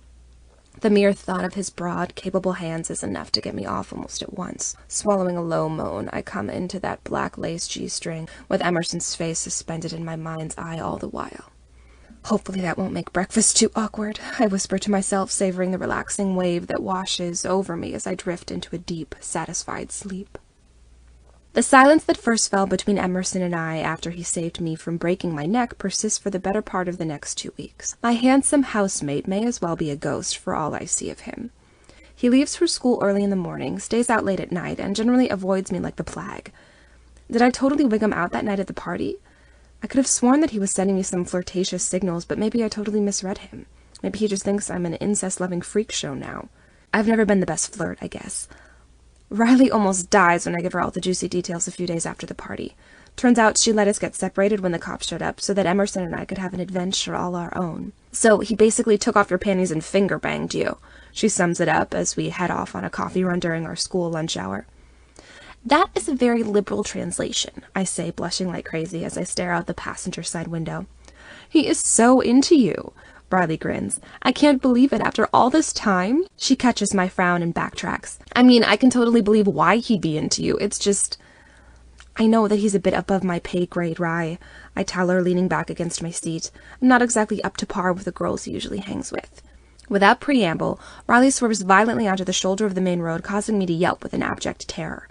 The mere thought of his broad, capable hands is enough to get me off almost at once. Swallowing a low moan, I come into that black lace G-string, with Emerson's face suspended in my mind's eye all the while. Hopefully that won't make breakfast too awkward, I whisper to myself, savoring the relaxing wave that washes over me as I drift into a deep, satisfied sleep. The silence that first fell between Emerson and I after he saved me from breaking my neck persists for the better part of the next 2 weeks. My handsome housemate may as well be a ghost for all I see of him. He leaves for school early in the morning, stays out late at night, and generally avoids me like the plague. Did I totally wig him out that night at the party? I could have sworn that he was sending me some flirtatious signals, but maybe I totally misread him. Maybe he just thinks I'm an incest-loving freak show now. I've never been the best flirt, I guess. Riley almost dies when I give her all the juicy details a few days after the party. Turns out she let us get separated when the cops showed up so that Emerson and I could have an adventure all our own. So he basically took off your panties and finger-banged you. She sums it up as we head off on a coffee run during our school lunch hour. That is a very liberal translation, I say, blushing like crazy as I stare out the passenger side window. He is so into you. Riley grins. I can't believe it after all this time. She catches my frown and backtracks. I mean, I can totally believe why he'd be into you. It's just, I know that he's a bit above my pay grade, Rye. I tell her, leaning back against my seat. I'm not exactly up to par with the girls he usually hangs with. Without preamble, Riley swerves violently onto the shoulder of the main road, causing me to yelp with an abject terror.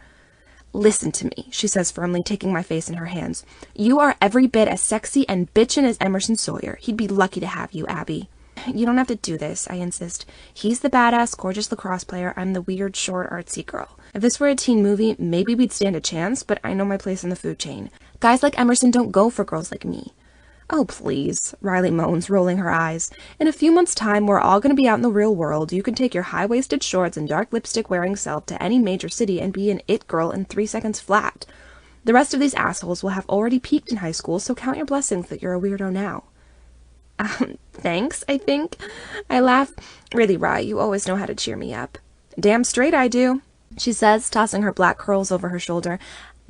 Listen to me, she says firmly, taking my face in her hands. You are every bit as sexy and bitchin' as Emerson Sawyer. He'd be lucky to have you, Abby. You don't have to do this, I insist. He's the badass, gorgeous lacrosse player. I'm the weird, short, artsy girl. If this were a teen movie, maybe we'd stand a chance, but I know my place in the food chain. Guys like Emerson don't go for girls like me. Oh, please, Riley moans, rolling her eyes. In a few months' time, we're all going to be out in the real world. You can take your high-waisted shorts and dark lipstick-wearing self to any major city and be an it girl in 3 seconds flat. The rest of these assholes will have already peaked in high school, so count your blessings that you're a weirdo now. Thanks, I think. I laugh. Really, Rye, you always know how to cheer me up. Damn straight I do, she says, tossing her black curls over her shoulder.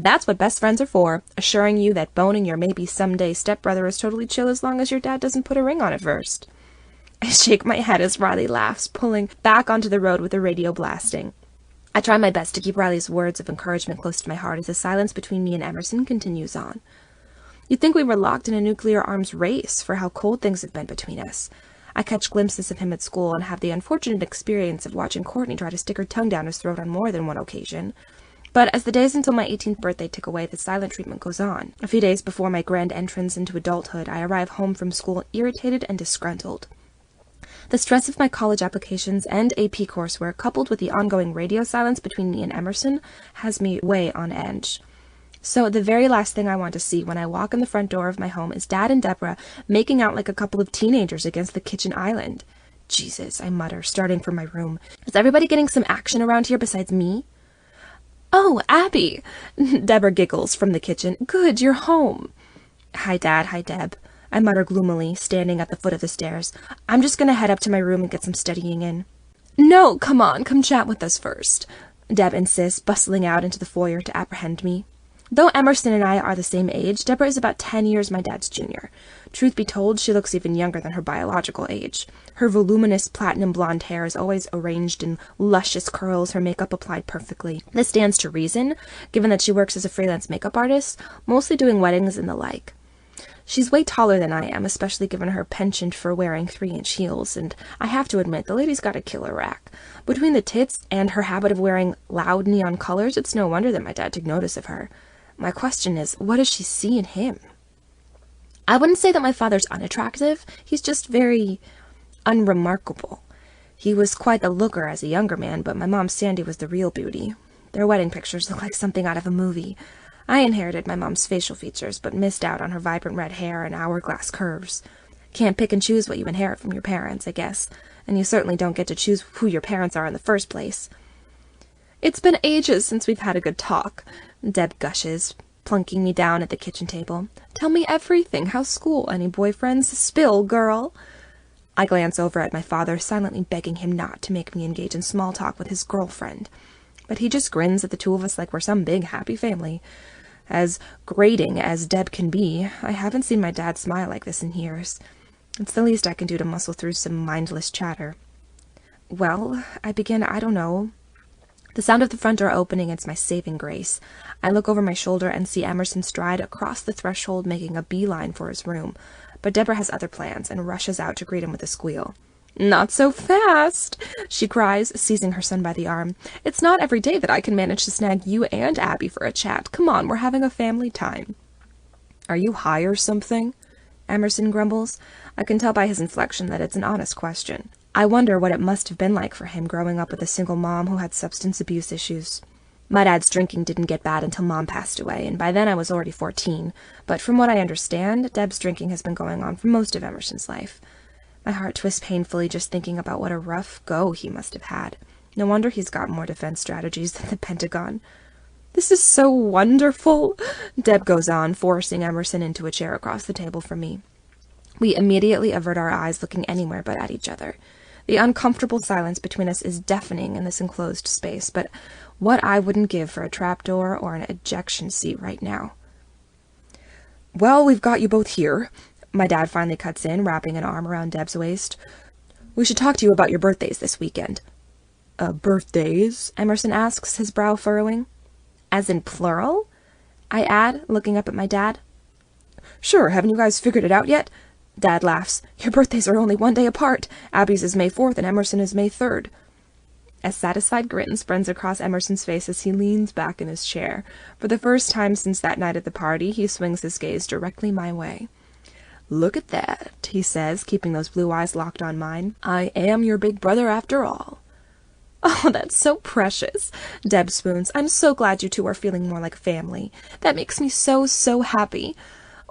That's what best friends are for, assuring you that boning your maybe someday stepbrother is totally chill as long as your dad doesn't put a ring on it first. I shake my head as Riley laughs, pulling back onto the road with the radio blasting. I try my best to keep Riley's words of encouragement close to my heart as the silence between me and Emerson continues on. You'd think we were locked in a nuclear arms race for how cold things have been between us. I catch glimpses of him at school and have the unfortunate experience of watching Courtney try to stick her tongue down his throat on more than one occasion. But as the days until my 18th birthday tick away, the silent treatment goes on. A few days before my grand entrance into adulthood, I arrive home from school irritated and disgruntled. The stress of my college applications and AP coursework, coupled with the ongoing radio silence between me and Emerson, has me way on edge. So the very last thing I want to see when I walk in the front door of my home is Dad and Deborah making out like a couple of teenagers against the kitchen island. Jesus, I mutter, starting for my room. Is everybody getting some action around here besides me? Oh, Abby! Deborah giggles from the kitchen. Good, you're home. Hi, Dad. Hi, Deb. I mutter gloomily, standing at the foot of the stairs. I'm just gonna head up to my room and get some studying in. No, come on, come chat with us first, Deb insists, bustling out into the foyer to apprehend me. Though Emerson and I are the same age, Deborah is about 10 years my dad's junior. Truth be told, she looks even younger than her biological age. Her voluminous platinum blonde hair is always arranged in luscious curls, her makeup applied perfectly. This stands to reason, given that she works as a freelance makeup artist, mostly doing weddings and the like. She's way taller than I am, especially given her penchant for wearing 3-inch heels, and I have to admit, the lady's got a killer rack. Between the tits and her habit of wearing loud neon colors, it's no wonder that my dad took notice of her. My question is, what does she see in him? I wouldn't say that my father's unattractive. He's just very unremarkable. He was quite the looker as a younger man, but my mom Sandy was the real beauty. Their wedding pictures look like something out of a movie. I inherited my mom's facial features, but missed out on her vibrant red hair and hourglass curves. Can't pick and choose what you inherit from your parents, I guess, and you certainly don't get to choose who your parents are in the first place. It's been ages since we've had a good talk, Deb gushes, plunking me down at the kitchen table. Tell me everything. How's school? Any boyfriends? Spill, girl. I glance over at my father, silently begging him not to make me engage in small talk with his girlfriend. But he just grins at the two of us like we're some big, happy family. As grating as Deb can be, I haven't seen my dad smile like this in years. It's the least I can do to muscle through some mindless chatter. Well, I begin, I don't know. The sound of the front door opening is my saving grace. I look over my shoulder and see Emerson stride across the threshold, making a beeline for his room. But Deborah has other plans and rushes out to greet him with a squeal. Not so fast, she cries, seizing her son by the arm. It's not every day that I can manage to snag you and Abby for a chat. Come on, we're having a family time. Are you high or something? Emerson grumbles. I can tell by his inflection that it's an honest question. I wonder what it must have been like for him growing up with a single mom who had substance abuse issues. My dad's drinking didn't get bad until Mom passed away, and by then I was already 14. But from what I understand, Deb's drinking has been going on for most of Emerson's life. My heart twists painfully just thinking about what a rough go he must have had. No wonder he's got more defense strategies than the Pentagon. This is so wonderful, Deb goes on, forcing Emerson into a chair across the table from me. We immediately avert our eyes, looking anywhere but at each other. The uncomfortable silence between us is deafening in this enclosed space, but what I wouldn't give for a trapdoor or an ejection seat right now. Well, we've got you both here, my dad finally cuts in, wrapping an arm around Deb's waist. We should talk to you about your birthdays this weekend. Birthdays? Emerson asks, his brow furrowing. As in plural? I add, looking up at my dad. Sure, haven't you guys figured it out yet? Dad laughs. Your birthdays are only 1 day apart. Abby's is May 4th and Emerson is May 3rd. A satisfied grin spreads across Emerson's face as he leans back in his chair. For the first time since that night at the party, he swings his gaze directly my way. Look at that, he says, keeping those blue eyes locked on mine. I am your big brother after all. Oh, that's so precious, Deb swoons. I'm so glad you two are feeling more like family. That makes me so, so happy.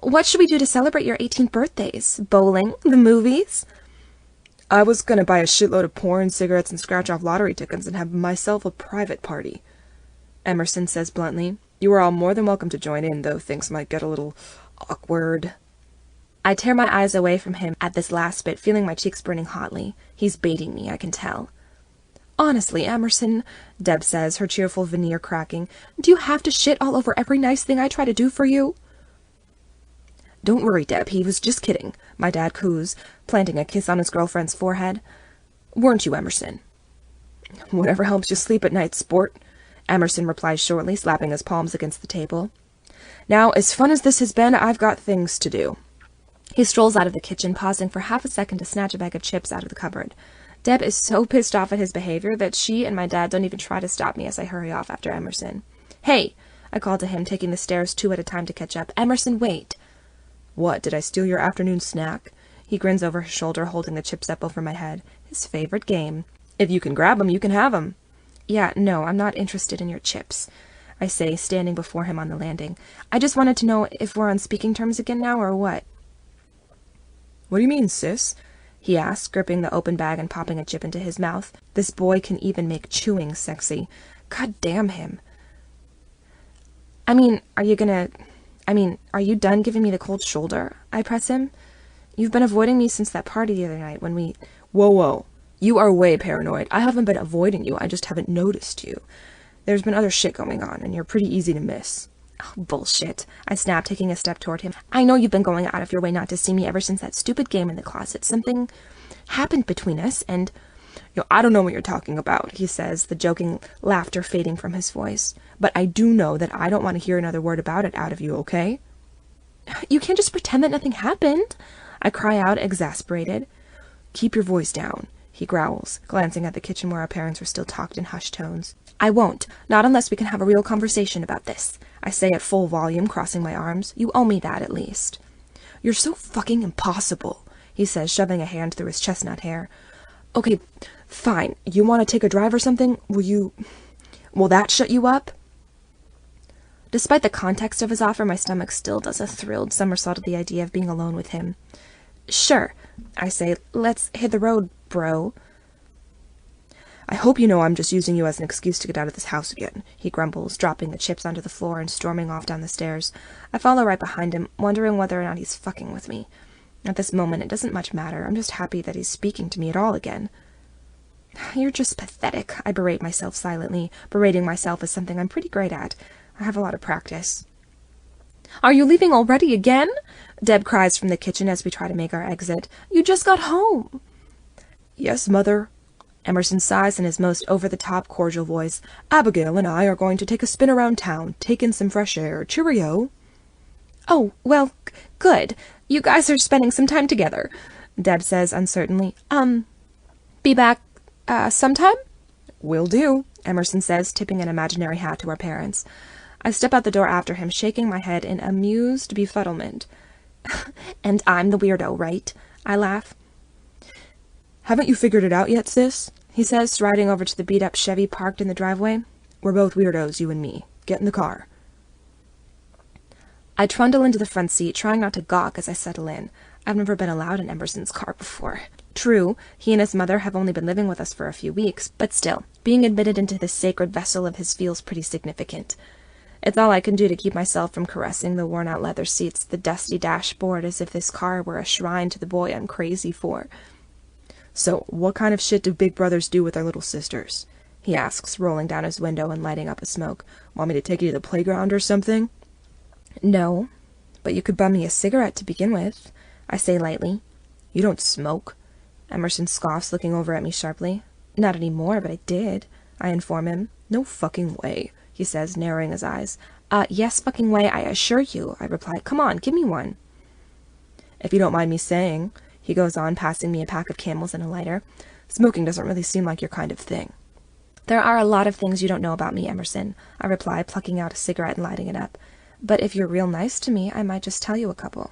What should we do to celebrate your 18th birthdays? Bowling? The movies? I was gonna buy a shitload of porn, cigarettes, and scratch-off lottery tickets and have myself a private party. Emerson says bluntly. You are all more than welcome to join in, though things might get a little awkward. I tear my eyes away from him at this last bit, feeling my cheeks burning hotly. He's baiting me, I can tell. Honestly, Emerson, Deb says, her cheerful veneer cracking, do you have to shit all over every nice thing I try to do for you? Don't worry, Deb, he was just kidding, my dad coos, planting a kiss on his girlfriend's forehead. Weren't you, Emerson? Whatever helps you sleep at night, sport, Emerson replies shortly, slapping his palms against the table. Now, as fun as this has been, I've got things to do. He strolls out of the kitchen, pausing for half a second to snatch a bag of chips out of the cupboard. Deb is so pissed off at his behavior that she and my dad don't even try to stop me as I hurry off after Emerson. Hey, I call to him, taking the stairs 2 at a time to catch up. Emerson, wait. What, did I steal your afternoon snack? He grins over his shoulder, holding the chips up over my head. His favorite game. If you can grab 'em, you can have 'em. Yeah, no, I'm not interested in your chips, I say, standing before him on the landing. I just wanted to know if we're on speaking terms again now, or what? What do you mean, sis? He asks, gripping the open bag and popping a chip into his mouth. This boy can even make chewing sexy. God damn him. Are you done giving me the cold shoulder? I press him. You've been avoiding me since that party the other night when we... Whoa. You are way paranoid. I haven't been avoiding you, I just haven't noticed you. There's been other shit going on, and you're pretty easy to miss. Oh, bullshit, I snap, taking a step toward him. I know you've been going out of your way not to see me ever since that stupid game in the closet. Something happened between us, and... I don't know what you're talking about, he says, the joking laughter fading from his voice. But I do know that I don't want to hear another word about it out of you, okay? You can't just pretend that nothing happened, I cry out, exasperated. Keep your voice down, he growls, glancing at the kitchen where our parents were still talked in hushed tones. I won't, not unless we can have a real conversation about this, I say at full volume, crossing my arms. You owe me that, at least. You're so fucking impossible, he says, shoving a hand through his chestnut hair. Okay, fine. You want to take a drive or something? Will that shut you up? Despite the context of his offer, my stomach still does a thrilled somersault at the idea of being alone with him. Sure, I say. Let's hit the road, bro. I hope you know I'm just using you as an excuse to get out of this house again, he grumbles, dropping the chips onto the floor and storming off down the stairs. I follow right behind him, wondering whether or not he's fucking with me. At this moment, it doesn't much matter. I'm just happy that he's speaking to me at all again. You're just pathetic, I berate myself silently. Berating myself is something I'm pretty great at. I have a lot of practice. Are you leaving already again? Deb cries from the kitchen as we try to make our exit. You just got home. Yes, Mother. Emerson sighs in his most over-the-top cordial voice. Abigail and I are going to take a spin around town, take in some fresh air. Cheerio. Oh, well, good. You guys are spending some time together, Deb says uncertainly. Be back, sometime? Will do, Emerson says, tipping an imaginary hat to our parents. I step out the door after him, shaking my head in amused befuddlement. And I'm the weirdo, right? I laugh. Haven't you figured it out yet, sis? He says, striding over to the beat-up Chevy parked in the driveway. We're both weirdos, you and me. Get in the car. I trundle into the front seat, trying not to gawk as I settle in. I've never been allowed in Emerson's car before. True, he and his mother have only been living with us for a few weeks, but still, being admitted into this sacred vessel of his feels pretty significant. It's all I can do to keep myself from caressing the worn-out leather seats, the dusty dashboard, as if this car were a shrine to the boy I'm crazy for. So, what kind of shit do big brothers do with their little sisters? He asks, rolling down his window and lighting up a smoke. Want me to take you to the playground or something? No, but you could bum me a cigarette to begin with, I say lightly. You don't smoke. Emerson scoffs, looking over at me sharply. Not anymore, but I did, I inform him. No fucking way, he says, narrowing his eyes. Yes fucking way, I assure you, I reply. Come on, give me one. If you don't mind me saying, he goes on, passing me a pack of Camels and a lighter, smoking doesn't really seem like your kind of thing. There are a lot of things you don't know about me, Emerson, I reply, plucking out a cigarette and lighting it up. But if you're real nice to me, I might just tell you a couple.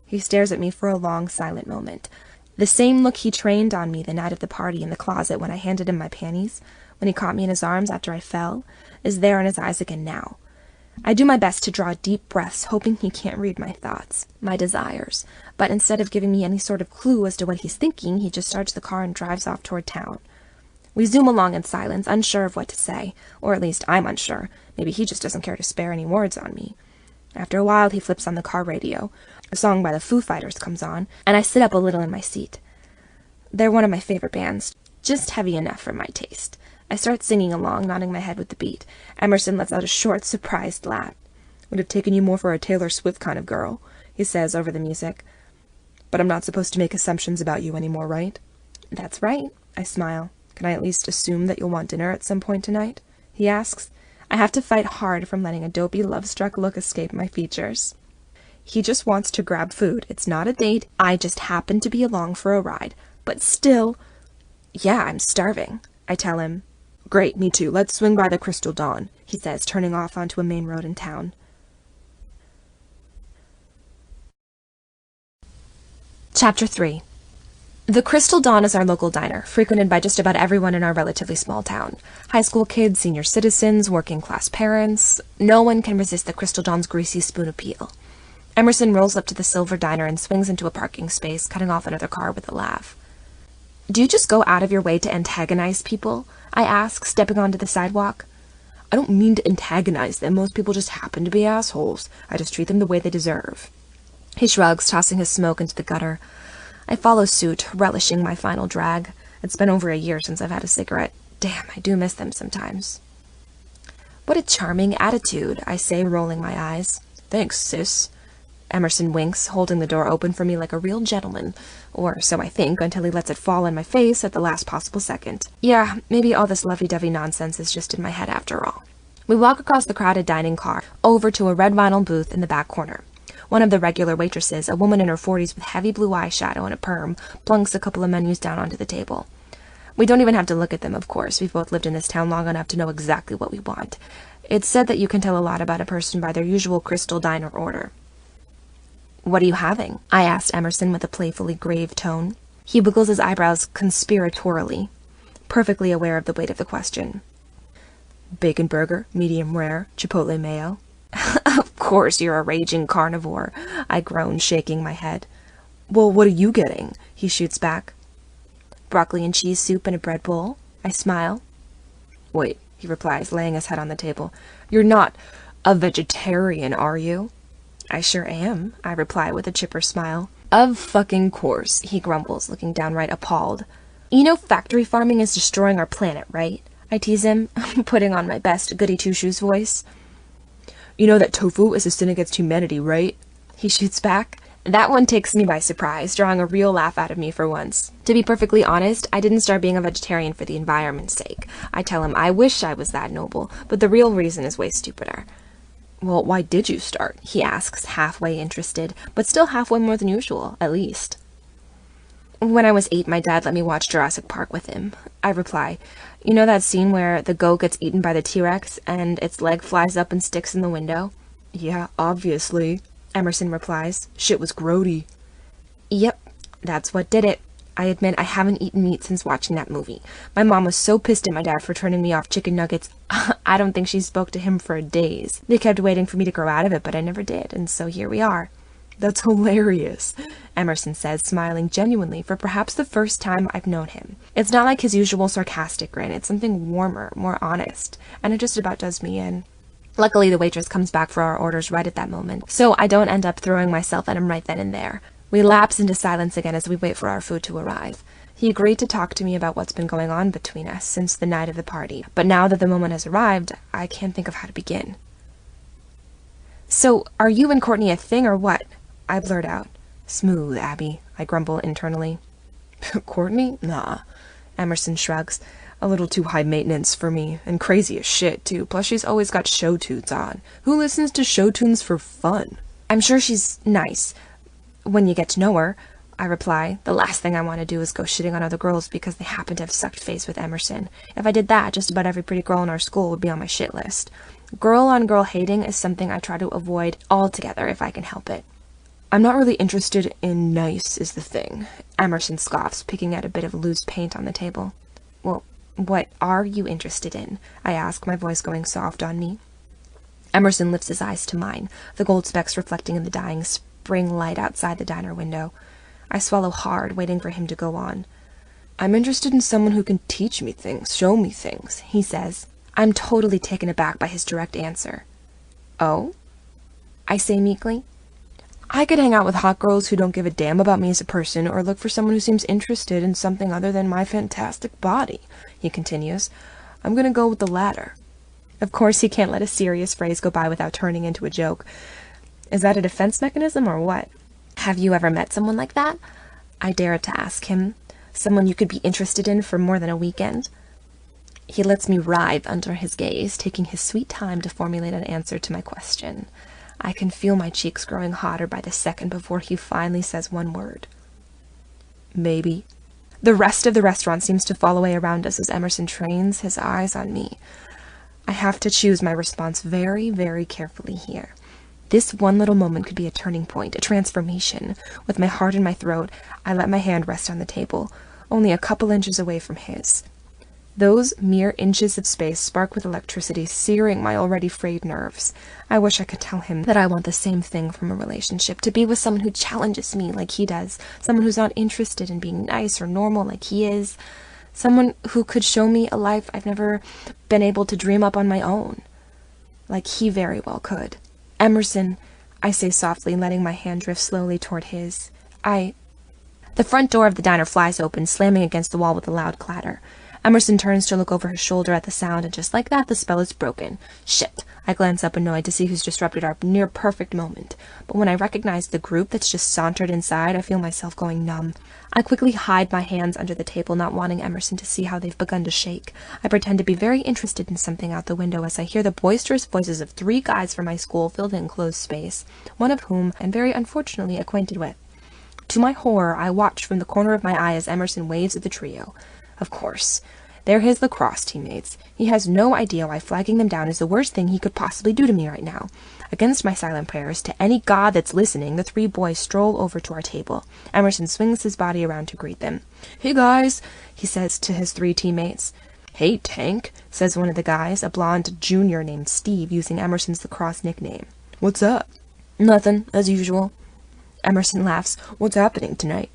He stares at me for a long, silent moment. The same look he trained on me the night of the party in the closet when I handed him my panties, when he caught me in his arms after I fell, is there in his eyes again now. I do my best to draw deep breaths, hoping he can't read my thoughts, my desires, but instead of giving me any sort of clue as to what he's thinking, he just starts the car and drives off toward town. We zoom along in silence, unsure of what to say, or at least I'm unsure. Maybe he just doesn't care to spare any words on me. After a while, he flips on the car radio. A song by the Foo Fighters comes on, and I sit up a little in my seat. They're one of my favorite bands. Just heavy enough for my taste. I start singing along, nodding my head with the beat. Emerson lets out a short, surprised laugh. Would have taken you more for a Taylor Swift kind of girl, he says over the music. But I'm not supposed to make assumptions about you anymore, right? That's right, I smile. Can I at least assume that you'll want dinner at some point tonight? He asks. I have to fight hard from letting a dopey, love-struck look escape my features. He just wants to grab food. It's not a date. I just happen to be along for a ride. But still... Yeah, I'm starving, I tell him. Great, me too. Let's swing by the Crystal Dawn, he says, turning off onto a main road in town. Chapter 3. The Crystal Dawn is our local diner, frequented by just about everyone in our relatively small town. High school kids, senior citizens, working-class parents. No one can resist the Crystal Dawn's greasy spoon appeal. Emerson rolls up to the silver diner and swings into a parking space, cutting off another car with a laugh. Do you just go out of your way to antagonize people? I ask, stepping onto the sidewalk. I don't mean to antagonize them. Most people just happen to be assholes. I just treat them the way they deserve. He shrugs, tossing his smoke into the gutter. I follow suit, relishing my final drag. It's been over a year since I've had a cigarette. Damn, I do miss them sometimes. What a charming attitude, I say, rolling my eyes. Thanks, sis. Emerson winks, holding the door open for me like a real gentleman. Or so I think, until he lets it fall in my face at the last possible second. Yeah, maybe all this lovey-dovey nonsense is just in my head after all. We walk across the crowded dining car, over to a red vinyl booth in the back corner. One of the regular waitresses, a woman in her 40s with heavy blue eyeshadow and a perm, plunks a couple of menus down onto the table. We don't even have to look at them, of course. We've both lived in this town long enough to know exactly what we want. It's said that you can tell a lot about a person by their usual Crystal Diner order. What are you having? I asked Emerson with a playfully grave tone. He wiggles his eyebrows conspiratorially, perfectly aware of the weight of the question. Bacon burger, medium rare, chipotle mayo. Of course you're a raging carnivore, I groan, shaking my head. Well, what are you getting? He shoots back. Broccoli and cheese soup and a bread bowl. I smile. Wait, he replies, laying his head on the table. You're not a vegetarian, are you? I sure am, I reply with a chipper smile. Of fucking course, he grumbles, looking downright appalled. You know factory farming is destroying our planet, right? I tease him, putting on my best goody-two-shoes voice. You know that tofu is a sin against humanity, right? He shoots back. That one takes me by surprise, drawing a real laugh out of me for once. To be perfectly honest, I didn't start being a vegetarian for the environment's sake. I tell him I wish I was that noble, but the real reason is way stupider. Well, why did you start? He asks, halfway interested, but still halfway more than usual, at least. When I was 8, my dad let me watch Jurassic Park with him. I reply, you know that scene where the goat gets eaten by the T-Rex and its leg flies up and sticks in the window? Yeah, obviously, Emerson replies. Shit was grody. Yep, that's what did it. I admit I haven't eaten meat since watching that movie. My mom was so pissed at my dad for turning me off chicken nuggets, I don't think she spoke to him for days. They kept waiting for me to grow out of it, but I never did, and so here we are. That's hilarious, Emerson says, smiling genuinely for perhaps the first time I've known him. It's not like his usual sarcastic grin. It's something warmer, more honest, and it just about does me in. Luckily, the waitress comes back for our orders right at that moment, so I don't end up throwing myself at him right then and there. We lapse into silence again as we wait for our food to arrive. He agreed to talk to me about what's been going on between us since the night of the party, but now that the moment has arrived, I can't think of how to begin. So, are you and Courtney a thing or what? I blurt out. Smooth, Abby, I grumble internally. Courtney? Nah. Emerson shrugs. A little too high maintenance for me, and crazy as shit, too. Plus she's always got show tunes on. Who listens to show tunes for fun? I'm sure she's nice. When you get to know her, I reply. The last thing I want to do is go shitting on other girls because they happen to have sucked face with Emerson. If I did that, just about every pretty girl in our school would be on my shit list. Girl-on-girl hating is something I try to avoid altogether if I can help it. I'm not really interested in nice is the thing, Emerson scoffs, picking at a bit of loose paint on the table. Well, what are you interested in? I ask, my voice going soft on me. Emerson lifts his eyes to mine, the gold specks reflecting in the dying spring light outside the diner window. I swallow hard, waiting for him to go on. I'm interested in someone who can teach me things, show me things, he says. I'm totally taken aback by his direct answer. Oh? I say meekly. I could hang out with hot girls who don't give a damn about me as a person, or look for someone who seems interested in something other than my fantastic body, he continues. I'm gonna go with the latter. Of course, he can't let a serious phrase go by without turning into a joke. Is that a defense mechanism or what? Have you ever met someone like that? I dare to ask him. Someone you could be interested in for more than a weekend? He lets me writhe under his gaze, taking his sweet time to formulate an answer to my question. I can feel my cheeks growing hotter by the second before he finally says one word. Maybe. The rest of the restaurant seems to fall away around us as Emerson trains his eyes on me. I have to choose my response very, very carefully here. This one little moment could be a turning point, a transformation. With my heart in my throat, I let my hand rest on the table, only a couple inches away from his. Those mere inches of space spark with electricity, searing my already frayed nerves. I wish I could tell him that I want the same thing from a relationship, to be with someone who challenges me like he does, someone who's not interested in being nice or normal like he is, someone who could show me a life I've never been able to dream up on my own, like he very well could. Emerson, I say softly, letting my hand drift slowly toward his. The front door of the diner flies open, slamming against the wall with a loud clatter. Emerson turns to look over his shoulder at the sound, and just like that, the spell is broken. Shit! I glance up annoyed to see who's disrupted our near-perfect moment. But when I recognize the group that's just sauntered inside, I feel myself going numb. I quickly hide my hands under the table, not wanting Emerson to see how they've begun to shake. I pretend to be very interested in something out the window as I hear the boisterous voices of 3 guys from my school fill the enclosed space, one of whom I'm very unfortunately acquainted with. To my horror, I watch from the corner of my eye as Emerson waves at the trio. Of course. They're his lacrosse teammates. He has no idea why flagging them down is the worst thing he could possibly do to me right now. Against my silent prayers, to any god that's listening, the 3 boys stroll over to our table. Emerson swings his body around to greet them. "Hey, guys," he says to his 3 teammates. "Hey, Tank," says one of the guys, a blonde junior named Steve, using Emerson's lacrosse nickname. "What's up?" "Nothing, as usual." Emerson laughs. "What's happening tonight?"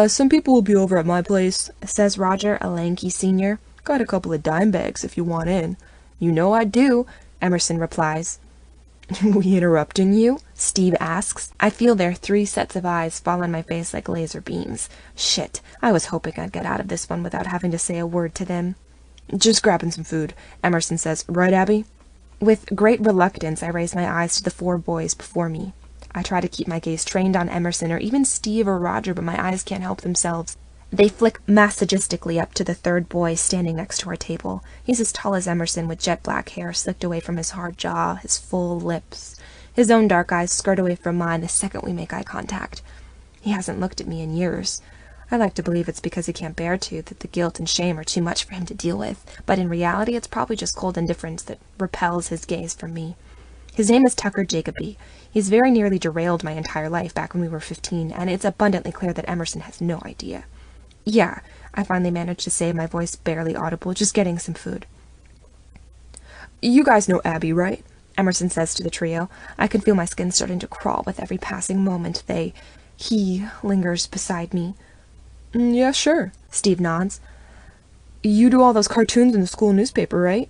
Some people will be over at my place," says Roger, a lanky senior. "Got a couple of dime bags if you want in." "You know I do," Emerson replies. "We interrupting you?" Steve asks. I feel their 3 sets of eyes fall on my face like laser beams. Shit, I was hoping I'd get out of this one without having to say a word to them. "Just grabbing some food," Emerson says. "Right, Abby?" With great reluctance, I raise my eyes to the 4 boys before me. I try to keep my gaze trained on Emerson or even Steve or Roger, but my eyes can't help themselves. They flick masochistically up to the 3rd boy standing next to our table. He's as tall as Emerson, with jet black hair slicked away from his hard jaw, his full lips. His own dark eyes skirt away from mine the second we make eye contact. He hasn't looked at me in years. I like to believe it's because he can't bear to, that the guilt and shame are too much for him to deal with, but in reality it's probably just cold indifference that repels his gaze from me. His name is Tucker Jacoby. He's very nearly derailed my entire life back when we were 15, and it's abundantly clear that Emerson has no idea. "Yeah," I finally managed to say, my voice barely audible, "just getting some food." "You guys know Abby, right?" Emerson says to the trio. I can feel my skin starting to crawl with every passing moment he lingers beside me. "Yeah, sure," Steve nods. "You do all those cartoons in the school newspaper, right?"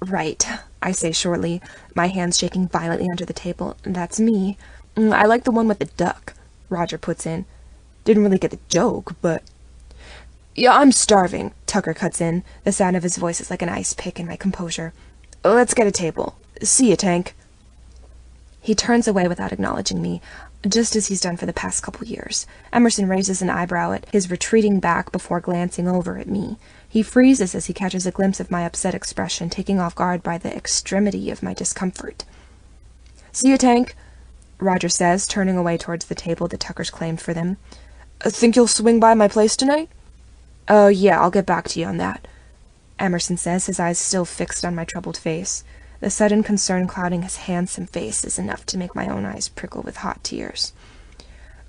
Right," I say shortly, my hands shaking violently under the table. "That's me." "I like the one with the duck," Roger puts in. "Didn't really get the joke, but—" "Yeah, I'm starving," Tucker cuts in. The sound of his voice is like an ice pick in my composure. "Let's get a table. See ya, Tank." He turns away without acknowledging me, just as he's done for the past couple years. Emerson raises an eyebrow at his retreating back before glancing over at me. He freezes as he catches a glimpse of my upset expression, taking off guard by the extremity of my discomfort. "See ya, Tank," Roger says, turning away towards the table that Tucker's claimed for them. "Think you'll swing by my place tonight?" "Oh, yeah, I'll get back to you on that," Emerson says, his eyes still fixed on my troubled face. The sudden concern clouding his handsome face is enough to make my own eyes prickle with hot tears.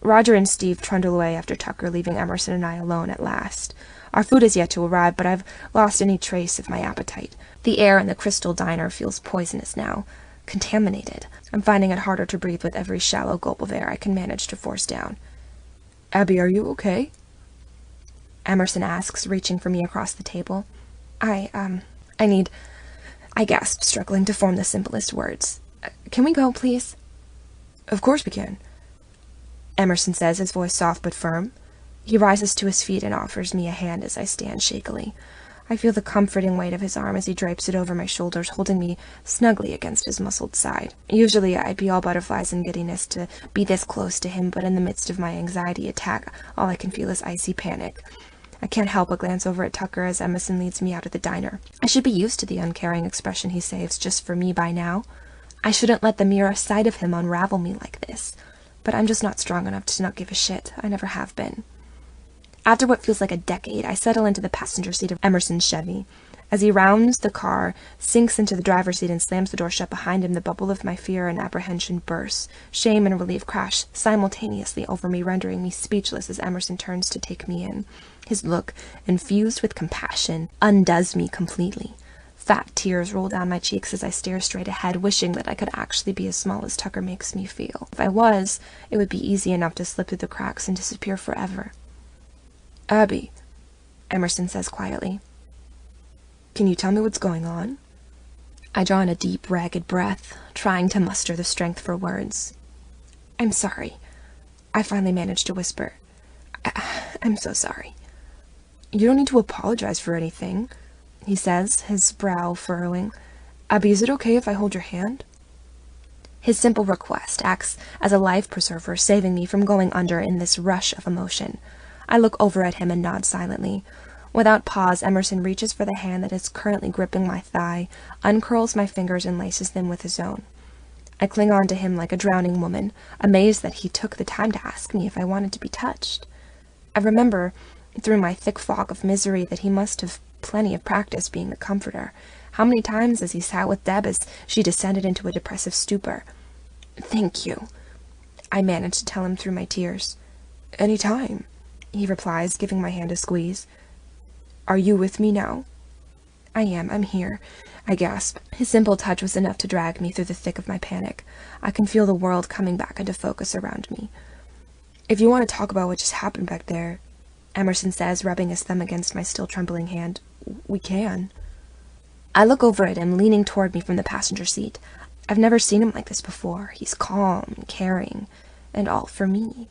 Roger and Steve trundle away after Tucker, leaving Emerson and I alone at last. Our food is yet to arrive, but I've lost any trace of my appetite. The air in the Crystal Diner feels poisonous now, contaminated. I'm finding it harder to breathe with every shallow gulp of air I can manage to force down. "Abby, are you okay?" Emerson asks, reaching for me across the table. I gasp, struggling to form the simplest words. "Can we go, please?" Of course we can, Emerson says, his voice soft but firm. He rises to his feet and offers me a hand as I stand shakily. I feel the comforting weight of his arm as he drapes it over my shoulders, holding me snugly against his muscled side. Usually I'd be all butterflies and giddiness to be this close to him, but in the midst of my anxiety attack, all I can feel is icy panic. I can't help but glance over at Tucker as Emerson leads me out of the diner. I should be used to the uncaring expression he saves just for me by now. I shouldn't let the mere sight of him unravel me like this. But I'm just not strong enough to not give a shit. I never have been. After what feels like a decade, I settle into the passenger seat of Emerson's Chevy. As he rounds the car, sinks into the driver's seat, and slams the door shut behind him, the bubble of my fear and apprehension bursts. Shame and relief crash simultaneously over me, rendering me speechless as Emerson turns to take me in. His look, infused with compassion, undoes me completely. Fat tears roll down my cheeks as I stare straight ahead, wishing that I could actually be as small as Tucker makes me feel. If I was, it would be easy enough to slip through the cracks and disappear forever. Abby, Emerson says quietly. Can you tell me what's going on? I draw in a deep, ragged breath, trying to muster the strength for words. I'm sorry. I finally managed to whisper. I'm so sorry. You don't need to apologize for anything, he says, his brow furrowing. Abby, is it okay if I hold your hand? His simple request acts as a life preserver, saving me from going under in this rush of emotion. I look over at him and nod silently. Without pause, Emerson reaches for the hand that is currently gripping my thigh, uncurls my fingers, and laces them with his own. I cling on to him like a drowning woman, amazed that he took the time to ask me if I wanted to be touched. I remember, through my thick fog of misery, that he must have plenty of practice being the comforter. How many times has he sat with Deb as she descended into a depressive stupor? Thank you, I managed to tell him through my tears. Any time, he replies, giving my hand a squeeze. Are you with me now? I am. I'm here, I gasp. His simple touch was enough to drag me through the thick of my panic. I can feel the world coming back into focus around me. If you want to talk about what just happened back there, Emerson says, rubbing his thumb against my still trembling hand, we can. I look over at him, leaning toward me from the passenger seat. I've never seen him like this before. He's calm and caring, and all for me.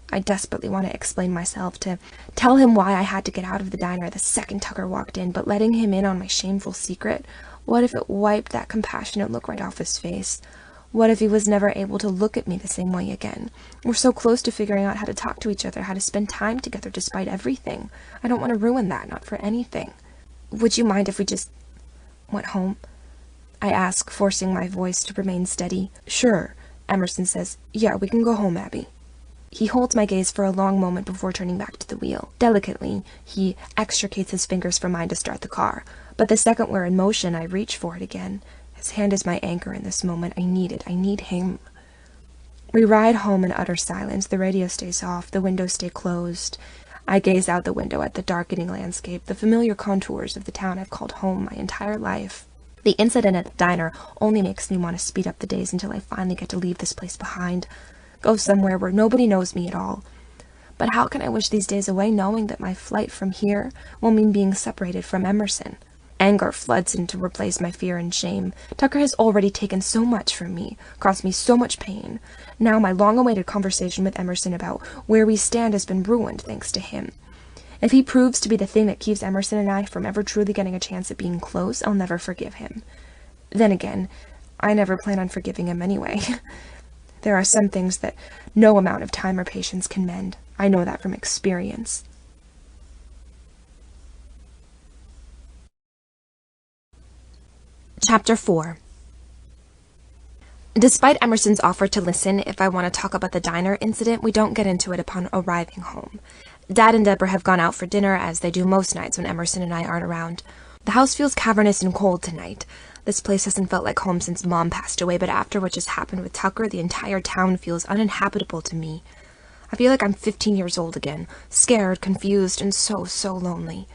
I desperately want to explain myself, to tell him why I had to get out of the diner the second Tucker walked in, but letting him in on my shameful secret, what if it wiped that compassionate look right off his face? What if he was never able to look at me the same way again? We're so close to figuring out how to talk to each other, how to spend time together despite everything. I don't want to ruin that, not for anything. Would you mind if we just went home? I ask, forcing my voice to remain steady. Sure, Emerson says. Yeah, we can go home, Abby. He holds my gaze for a long moment before turning back to the wheel. Delicately, he extricates his fingers from mine to start the car, but the second we're in motion, I reach for it again. His hand is my anchor in this moment. I need it. I need him. We ride home in utter silence. The radio stays off. The windows stay closed. I gaze out the window at the darkening landscape, the familiar contours of the town I've called home my entire life. The incident at the diner only makes me want to speed up the days until I finally get to leave this place behind, go somewhere where nobody knows me at all. But how can I wish these days away, knowing that my flight from here will mean being separated from Emerson? Anger floods in to replace my fear and shame. Tucker has already taken so much from me, caused me so much pain. Now my long-awaited conversation with Emerson about where we stand has been ruined thanks to him. If he proves to be the thing that keeps Emerson and I from ever truly getting a chance at being close, I'll never forgive him. Then again, I never plan on forgiving him anyway. There are some things that no amount of time or patience can mend. I know that from experience. Chapter 4. Despite Emerson's offer to listen if I want to talk about the diner incident, we don't get into it upon arriving home. Dad and Deborah have gone out for dinner, as they do most nights when Emerson and I aren't around. The house feels cavernous and cold tonight. This place hasn't felt like home since Mom passed away, but after what just happened with Tucker, the entire town feels uninhabitable to me. I feel like I'm 15 years old again, scared, confused, and so lonely.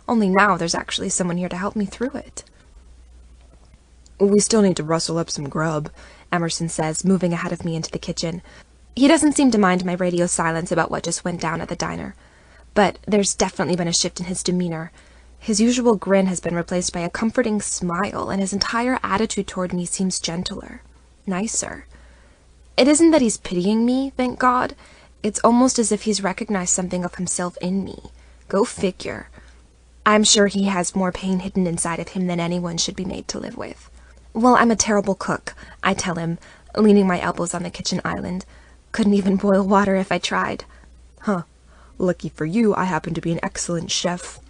Only now there's actually someone here to help me through it. We still need to rustle up some grub, Emerson says, moving ahead of me into the kitchen. He doesn't seem to mind my radio silence about what just went down at the diner. But there's definitely been a shift in his demeanor. His usual grin has been replaced by a comforting smile, and his entire attitude toward me seems gentler, nicer. It isn't that he's pitying me, thank God. It's almost as if he's recognized something of himself in me. Go figure. I'm sure he has more pain hidden inside of him than anyone should be made to live with. Well, I'm a terrible cook, I tell him, leaning my elbows on the kitchen island. Couldn't even boil water if I tried. Huh. Lucky for you, I happen to be an excellent chef,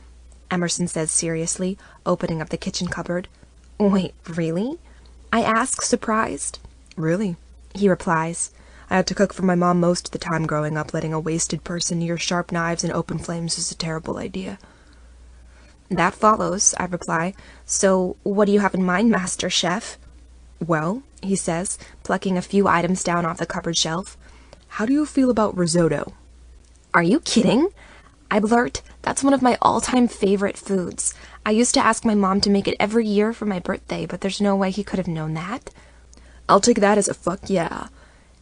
Emerson says seriously, opening up the kitchen cupboard. Wait, really? I ask, surprised. Really, he replies. I had to cook for my mom most of the time growing up. Letting a wasted person near sharp knives and open flames is a terrible idea. That follows, I reply. So, what do you have in mind, Master Chef? Well, he says, plucking a few items down off the cupboard shelf. How do you feel about risotto? Are you kidding? I blurt. That's one of my all-time favorite foods. I used to ask my mom to make it every year for my birthday, but there's no way he could have known that. I'll take that as a fuck yeah.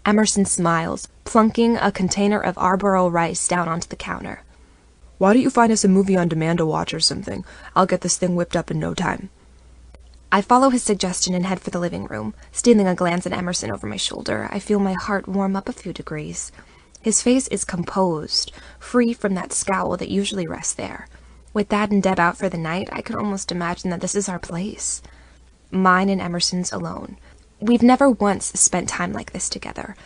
Emerson smiles, plunking a container of arboro rice down onto the counter. Why don't you find us a movie on demand to watch or something? I'll get this thing whipped up in no time. I follow his suggestion and head for the living room. Stealing a glance at Emerson over my shoulder, I feel my heart warm up a few degrees. His face is composed, free from that scowl that usually rests there. With Dad and Deb out for the night, I could almost imagine that this is our place. Mine and Emerson's alone. We've never once spent time like this together.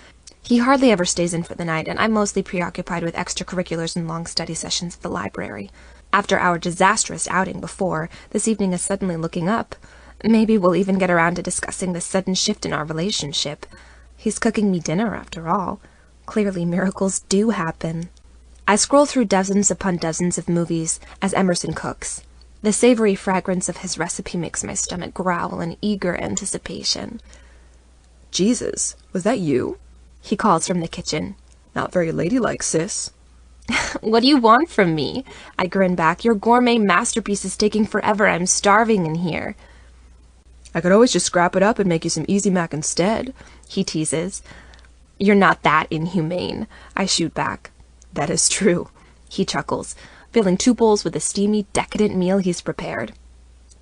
He hardly ever stays in for the night, and I'm mostly preoccupied with extracurriculars and long study sessions at the library. After our disastrous outing before, this evening is suddenly looking up. Maybe we'll even get around to discussing this sudden shift in our relationship. He's cooking me dinner, after all. Clearly, miracles do happen. I scroll through dozens upon dozens of movies as Emerson cooks. The savory fragrance of his recipe makes my stomach growl in eager anticipation. Jesus, was that you? He calls from the kitchen. Not very ladylike, sis. What do you want from me? I grin back. Your gourmet masterpiece is taking forever. I'm starving in here. I could always just scrap it up and make you some easy mac instead, he teases. You're not that inhumane, I shoot back. That is true, he chuckles, filling 2 bowls with the steamy, decadent meal he's prepared.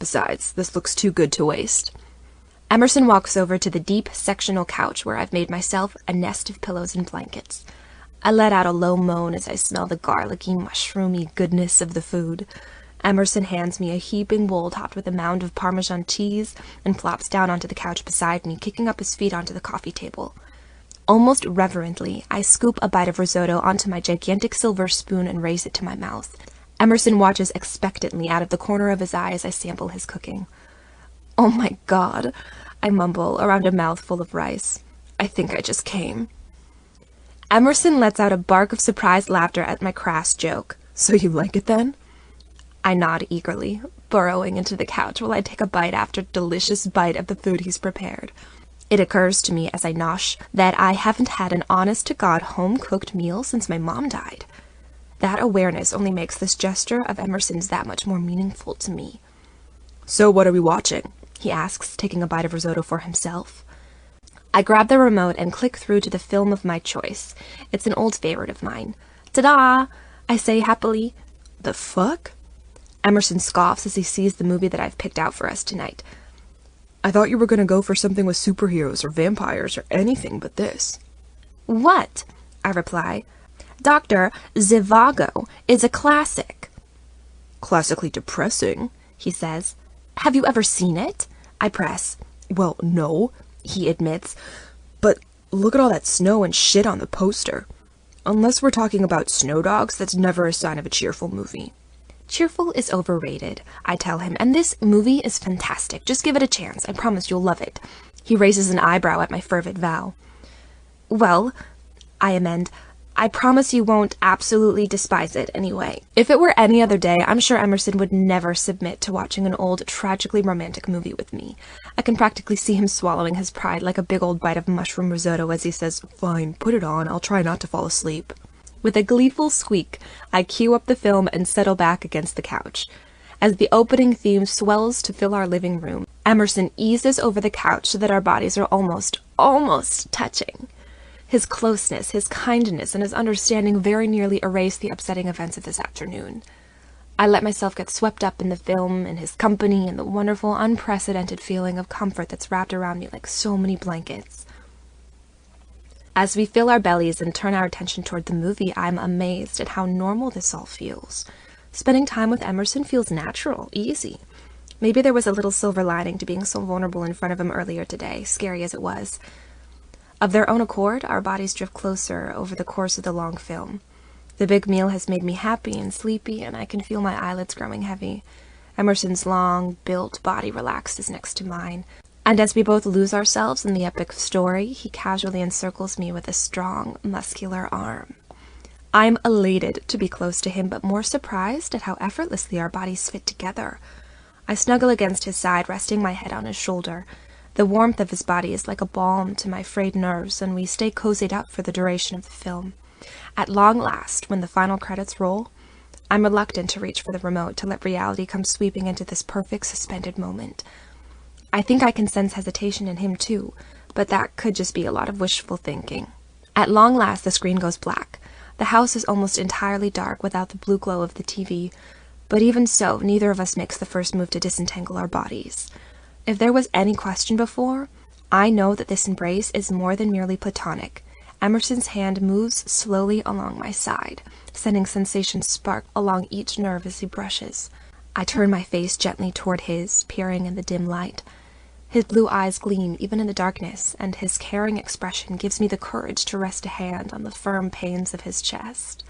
Besides, this looks too good to waste. Emerson walks over to the deep sectional couch where I've made myself a nest of pillows and blankets. I let out a low moan as I smell the garlicky, mushroomy goodness of the food. Emerson hands me a heaping bowl topped with a mound of Parmesan cheese and plops down onto the couch beside me, kicking up his feet onto the coffee table. Almost reverently, I scoop a bite of risotto onto my gigantic silver spoon and raise it to my mouth. Emerson watches expectantly out of the corner of his eye as I sample his cooking. Oh my God, I mumble around a mouthful of rice. I think I just came. Emerson lets out a bark of surprised laughter at my crass joke. So you like it then? I nod eagerly, burrowing into the couch while I take a bite after delicious bite of the food he's prepared. It occurs to me as I nosh that I haven't had an honest-to-God home-cooked meal since my mom died. That awareness only makes this gesture of Emerson's that much more meaningful to me. So what are we watching? He asks, taking a bite of risotto for himself. I grab the remote and click through to the film of my choice. It's an old favorite of mine. Ta-da! I say happily. The fuck? Emerson scoffs as he sees the movie that I've picked out for us tonight. I thought you were going to go for something with superheroes or vampires or anything but this. What? I reply. Dr. Zhivago is a classic. Classically depressing, he says. Have you ever seen it? I press. Well, no, he admits. But look at all that snow and shit on the poster. Unless we're talking about snow dogs, that's never a sign of a cheerful movie. Cheerful is overrated, I tell him, and this movie is fantastic. Just give it a chance. I promise you'll love it. He raises an eyebrow at my fervid vow. Well, I amend, I promise you won't absolutely despise it anyway. If it were any other day, I'm sure Emerson would never submit to watching an old, tragically romantic movie with me. I can practically see him swallowing his pride like a big old bite of mushroom risotto as he says, Fine, put it on. I'll try not to fall asleep. With a gleeful squeak, I cue up the film and settle back against the couch. As the opening theme swells to fill our living room, Emerson eases over the couch so that our bodies are almost touching. His closeness, his kindness, and his understanding very nearly erase the upsetting events of this afternoon. I let myself get swept up in the film, in his company, and the wonderful, unprecedented feeling of comfort that's wrapped around me like so many blankets. As we fill our bellies and turn our attention toward the movie, I'm amazed at how normal this all feels. Spending time with Emerson feels natural, easy. Maybe there was a little silver lining to being so vulnerable in front of him earlier today, scary as it was. Of their own accord, our bodies drift closer over the course of the long film. The big meal has made me happy and sleepy, and I can feel my eyelids growing heavy. Emerson's long, built body relaxes next to mine, and as we both lose ourselves in the epic story, he casually encircles me with a strong, muscular arm. I'm elated to be close to him, but more surprised at how effortlessly our bodies fit together. I snuggle against his side, resting my head on his shoulder. The warmth of his body is like a balm to my frayed nerves, and we stay cozied up for the duration of the film. At long last, when the final credits roll, I'm reluctant to reach for the remote to let reality come sweeping into this perfect suspended moment. I think I can sense hesitation in him too, but that could just be a lot of wishful thinking. At long last, the screen goes black. The house is almost entirely dark without the blue glow of the TV, but even so, neither of us makes the first move to disentangle our bodies. If there was any question before, I know that this embrace is more than merely platonic. Emerson's hand moves slowly along my side, sending sensations spark along each nerve as he brushes. I turn my face gently toward his, peering in the dim light. His blue eyes gleam even in the darkness, and his caring expression gives me the courage to rest a hand on the firm panes of his chest.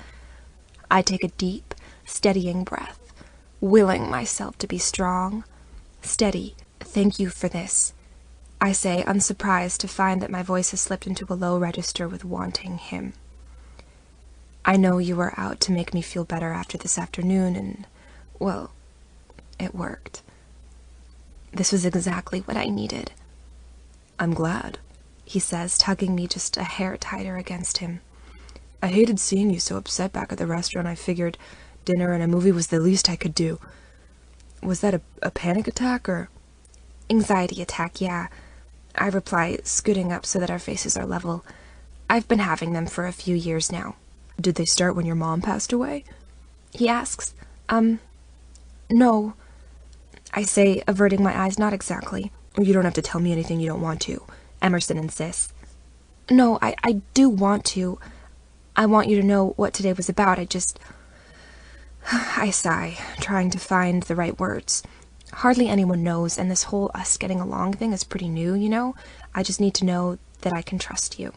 I take a deep, steadying breath, willing myself to be strong, steady. Thank you for this, I say, unsurprised to find that my voice has slipped into a low register with wanting him. I know you were out to make me feel better after this afternoon, and, well, it worked. This was exactly what I needed. I'm glad, he says, tugging me just a hair tighter against him. I hated seeing you so upset back at the restaurant. I figured dinner and a movie was the least I could do. Was that a panic attack, or... Anxiety attack, yeah, I reply, scooting up so that our faces are level. I've been having them for a few years now. Did they start when your mom passed away? He asks. No. I say, averting my eyes, not exactly. You don't have to tell me anything you don't want to, Emerson insists. No, I do want to. I want you to know what today was about. I sigh, trying to find the right words. Hardly anyone knows, and this whole us getting along thing is pretty new, you know? I just need to know that I can trust you.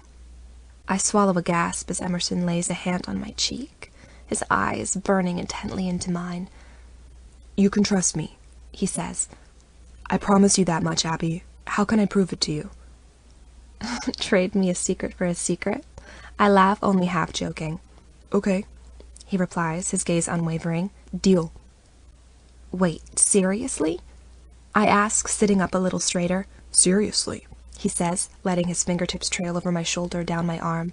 I swallow a gasp as Emerson lays a hand on my cheek, his eyes burning intently into mine. You can trust me, he says. I promise you that much, Abby. How can I prove it to you? Trade me a secret for a secret? I laugh, only half joking. Okay, he replies, his gaze unwavering. Deal. Wait, seriously? I ask, sitting up a little straighter. Seriously, he says, letting his fingertips trail over my shoulder, down my arm.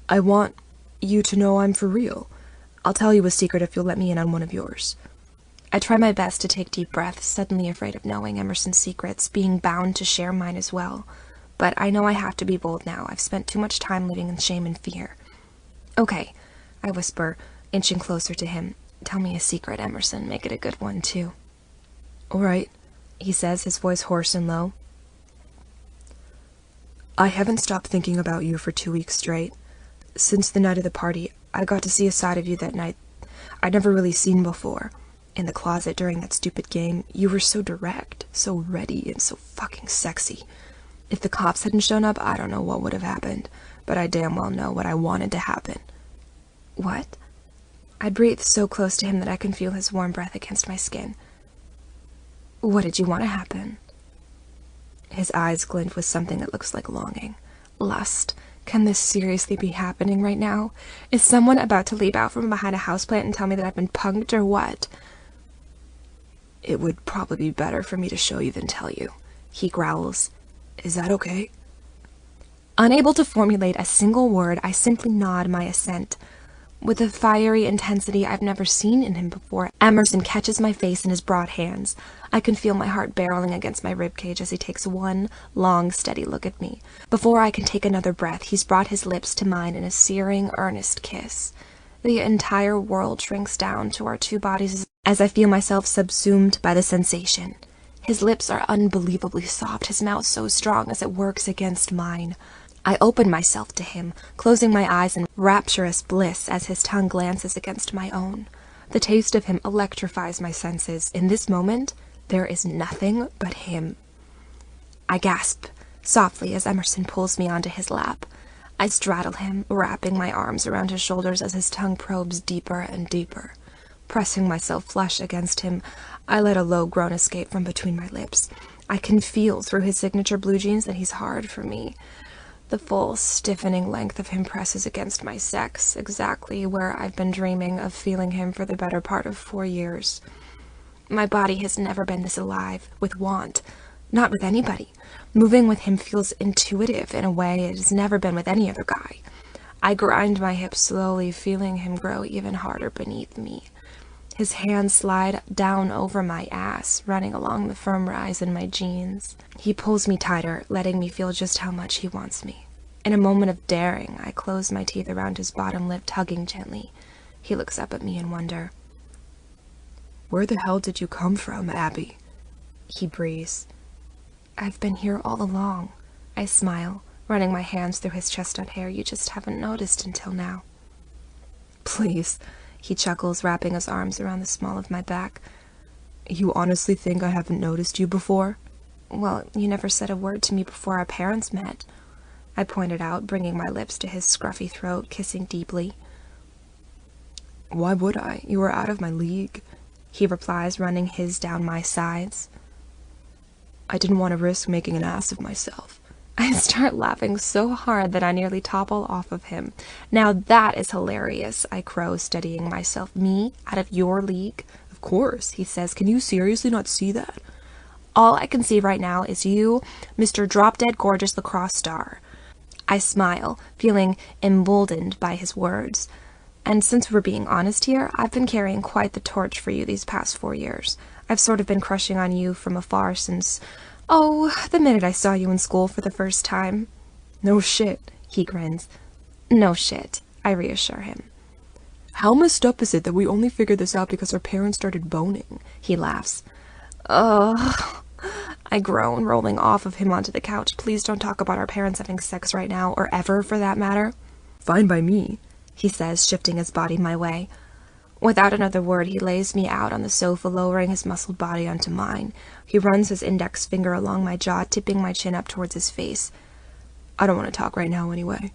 I want you to know I'm for real. I'll tell you a secret if you'll let me in on one of yours. I try my best to take deep breaths, suddenly afraid of knowing Emerson's secrets, being bound to share mine as well. But I know I have to be bold now. I've spent too much time living in shame and fear. Okay, I whisper, inching closer to him. Tell me a secret, Emerson. Make it a good one, too. All right, he says, his voice hoarse and low. I haven't stopped thinking about you for 2 weeks straight. Since the night of the party, I got to see a side of you that night I'd never really seen before. In the closet during that stupid game, you were so direct, so ready, and so fucking sexy. If the cops hadn't shown up, I don't know what would have happened, but I damn well know what I wanted to happen. What? I breathe so close to him that I can feel his warm breath against my skin. What did you want to happen? His eyes glint with something that looks like longing. Lust. Can this seriously be happening right now? Is someone about to leap out from behind a houseplant and tell me that I've been punked or what? It would probably be better for me to show you than tell you, he growls. Is that okay? Unable to formulate a single word, I simply nod my assent. With a fiery intensity I've never seen in him before, Emerson catches my face in his broad hands. I can feel my heart barreling against my ribcage as he takes one long, steady look at me. Before I can take another breath, he's brought his lips to mine in a searing, earnest kiss. The entire world shrinks down to our two bodies as I feel myself subsumed by the sensation. His lips are unbelievably soft, his mouth so strong as it works against mine. I open myself to him, closing my eyes in rapturous bliss as his tongue glances against my own. The taste of him electrifies my senses. In this moment, there is nothing but him. I gasp softly as Emerson pulls me onto his lap. I straddle him, wrapping my arms around his shoulders as his tongue probes deeper and deeper. Pressing myself flush against him, I let a low groan escape from between my lips. I can feel through his signature blue jeans that he's hard for me. The full, stiffening length of him presses against my sex, exactly where I've been dreaming of feeling him for the better part of 4 years. My body has never been this alive, with want. Not with anybody. Moving with him feels intuitive in a way it has never been with any other guy. I grind my hips slowly, feeling him grow even harder beneath me. His hands slide down over my ass, running along the firm rise in my jeans. He pulls me tighter, letting me feel just how much he wants me. In a moment of daring, I close my teeth around his bottom lip, tugging gently. He looks up at me in wonder. "Where the hell did you come from, Abby?" He breathes. "I've been here all along." I smile, running my hands through his chestnut hair. "You just haven't noticed until now." "Please," he chuckles, wrapping his arms around the small of my back. "You honestly think I haven't noticed you before?" "Well, you never said a word to me before our parents met," I pointed out, bringing my lips to his scruffy throat, kissing deeply. "Why would I? You were out of my league," he replies, running his down my sides. "I didn't want to risk making an ass of myself." I start laughing so hard that I nearly topple off of him. "Now that is hilarious," I crow, steadying myself. "Me? Out of your league?" "Of course," he says. "Can you seriously not see that?" "All I can see right now is you, Mr. Drop-Dead Gorgeous Lacrosse Star." I smile, feeling emboldened by his words. "And since we're being honest here, I've been carrying quite the torch for you these past 4 years. I've sort of been crushing on you from afar since, the minute I saw you in school for the first time." "No shit," he grins. "No shit," I reassure him. "How messed up is it that we only figured this out because our parents started boning?" He laughs. "Ugh," I groan, rolling off of him onto the couch. "Please don't talk about our parents having sex right now, or ever for that matter." "Fine by me," he says, shifting his body my way. Without another word, he lays me out on the sofa, lowering his muscled body onto mine. He runs his index finger along my jaw, tipping my chin up towards his face. "I don't want to talk right now anyway."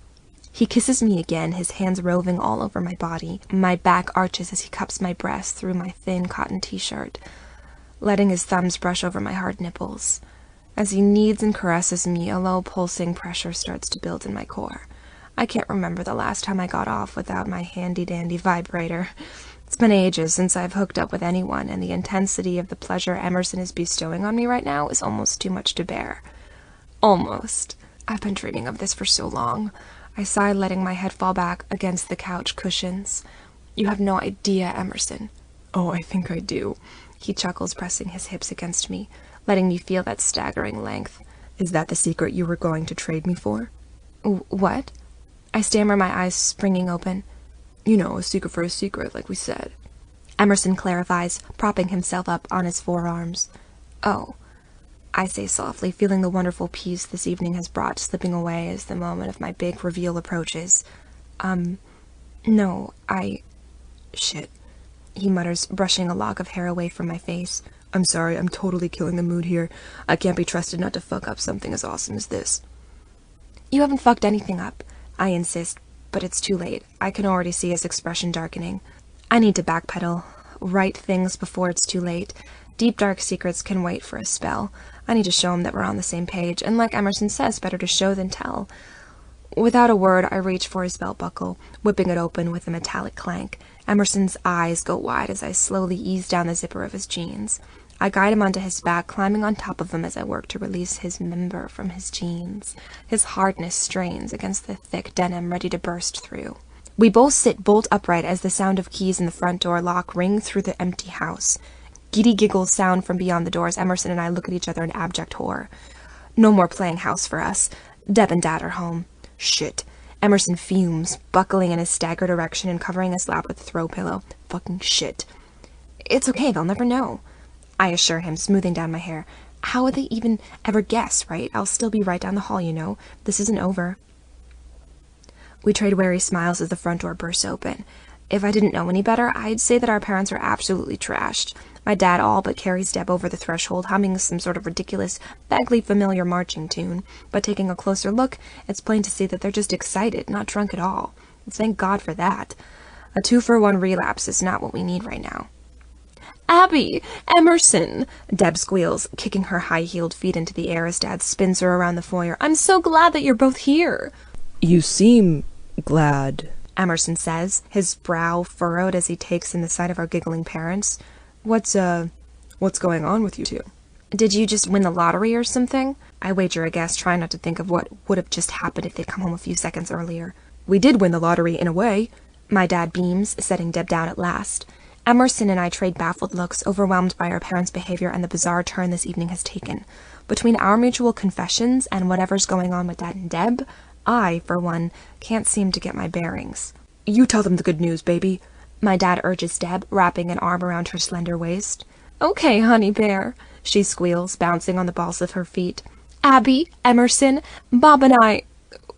He kisses me again, his hands roving all over my body. My back arches as he cups my breast through my thin cotton t-shirt, letting his thumbs brush over my hard nipples. As he kneads and caresses me, a low pulsing pressure starts to build in my core. I can't remember the last time I got off without my handy-dandy vibrator. It's been ages since I've hooked up with anyone, and the intensity of the pleasure Emerson is bestowing on me right now is almost too much to bear. Almost. I've been dreaming of this for so long. I sigh, letting my head fall back against the couch cushions. "You have no idea, Emerson." "Oh, I think I do." He chuckles, pressing his hips against me, letting me feel that staggering length. "Is that the secret you were going to trade me for?" "What?" I stammer, my eyes springing open. "You know, a secret for a secret, like we said." Emerson clarifies, propping himself up on his forearms. "Oh," I say softly, feeling the wonderful peace this evening has brought slipping away as the moment of my big reveal approaches. No, Shit," he mutters, brushing a lock of hair away from my face. "I'm sorry, I'm totally killing the mood here. I can't be trusted not to fuck up something as awesome as this." "You haven't fucked anything up," I insist, but it's too late. I can already see his expression darkening. I need to backpedal, write things before it's too late. Deep, dark secrets can wait for a spell. I need to show him that we're on the same page, and like Emerson says, better to show than tell. Without a word, I reach for his belt buckle, whipping it open with a metallic clank. Emerson's eyes go wide as I slowly ease down the zipper of his jeans. I guide him onto his back, climbing on top of him as I work to release his member from his jeans. His hardness strains against the thick denim, ready to burst through. We both sit bolt upright as the sound of keys in the front door lock ring through the empty house. Giddy giggles sound from beyond the door as Emerson and I look at each other in abject horror. No more playing house for us. Deb and Dad are home. Shit. Emerson fumes, buckling in his staggered erection and covering his lap with a throw pillow. Fucking shit. "It's okay, they'll never know," I assure him, smoothing down my hair. "How would they even ever guess, right? I'll still be right down the hall, you know. This isn't over." We trade wary smiles as the front door bursts open. If I didn't know any better, I'd say that our parents are absolutely trashed. My dad all but carries Deb over the threshold, humming some sort of ridiculous, vaguely familiar marching tune. But taking a closer look, it's plain to see that they're just excited, not drunk at all. Thank God for that. A 2-for-1 relapse is not what we need right now. Abby! Emerson! Deb squeals, kicking her high-heeled feet into the air as Dad spins her around the foyer. I'm so glad that you're both here. You seem glad, Emerson says, his brow furrowed as he takes in the sight of our giggling parents. What's going on with you two? Did you just win the lottery or something? I wager a guess, trying not to think of what would have just happened if they'd come home a few seconds earlier. We did win the lottery in a way. My dad beams, setting Deb down at last. Emerson and I trade baffled looks, overwhelmed by our parents' behavior and the bizarre turn this evening has taken. Between our mutual confessions and whatever's going on with Dad and Deb, I, for one, can't seem to get my bearings. You tell them the good news, baby. My dad urges Deb, wrapping an arm around her slender waist. Okay, honey bear, she squeals, bouncing on the balls of her feet. Abby, Emerson, Bob and I...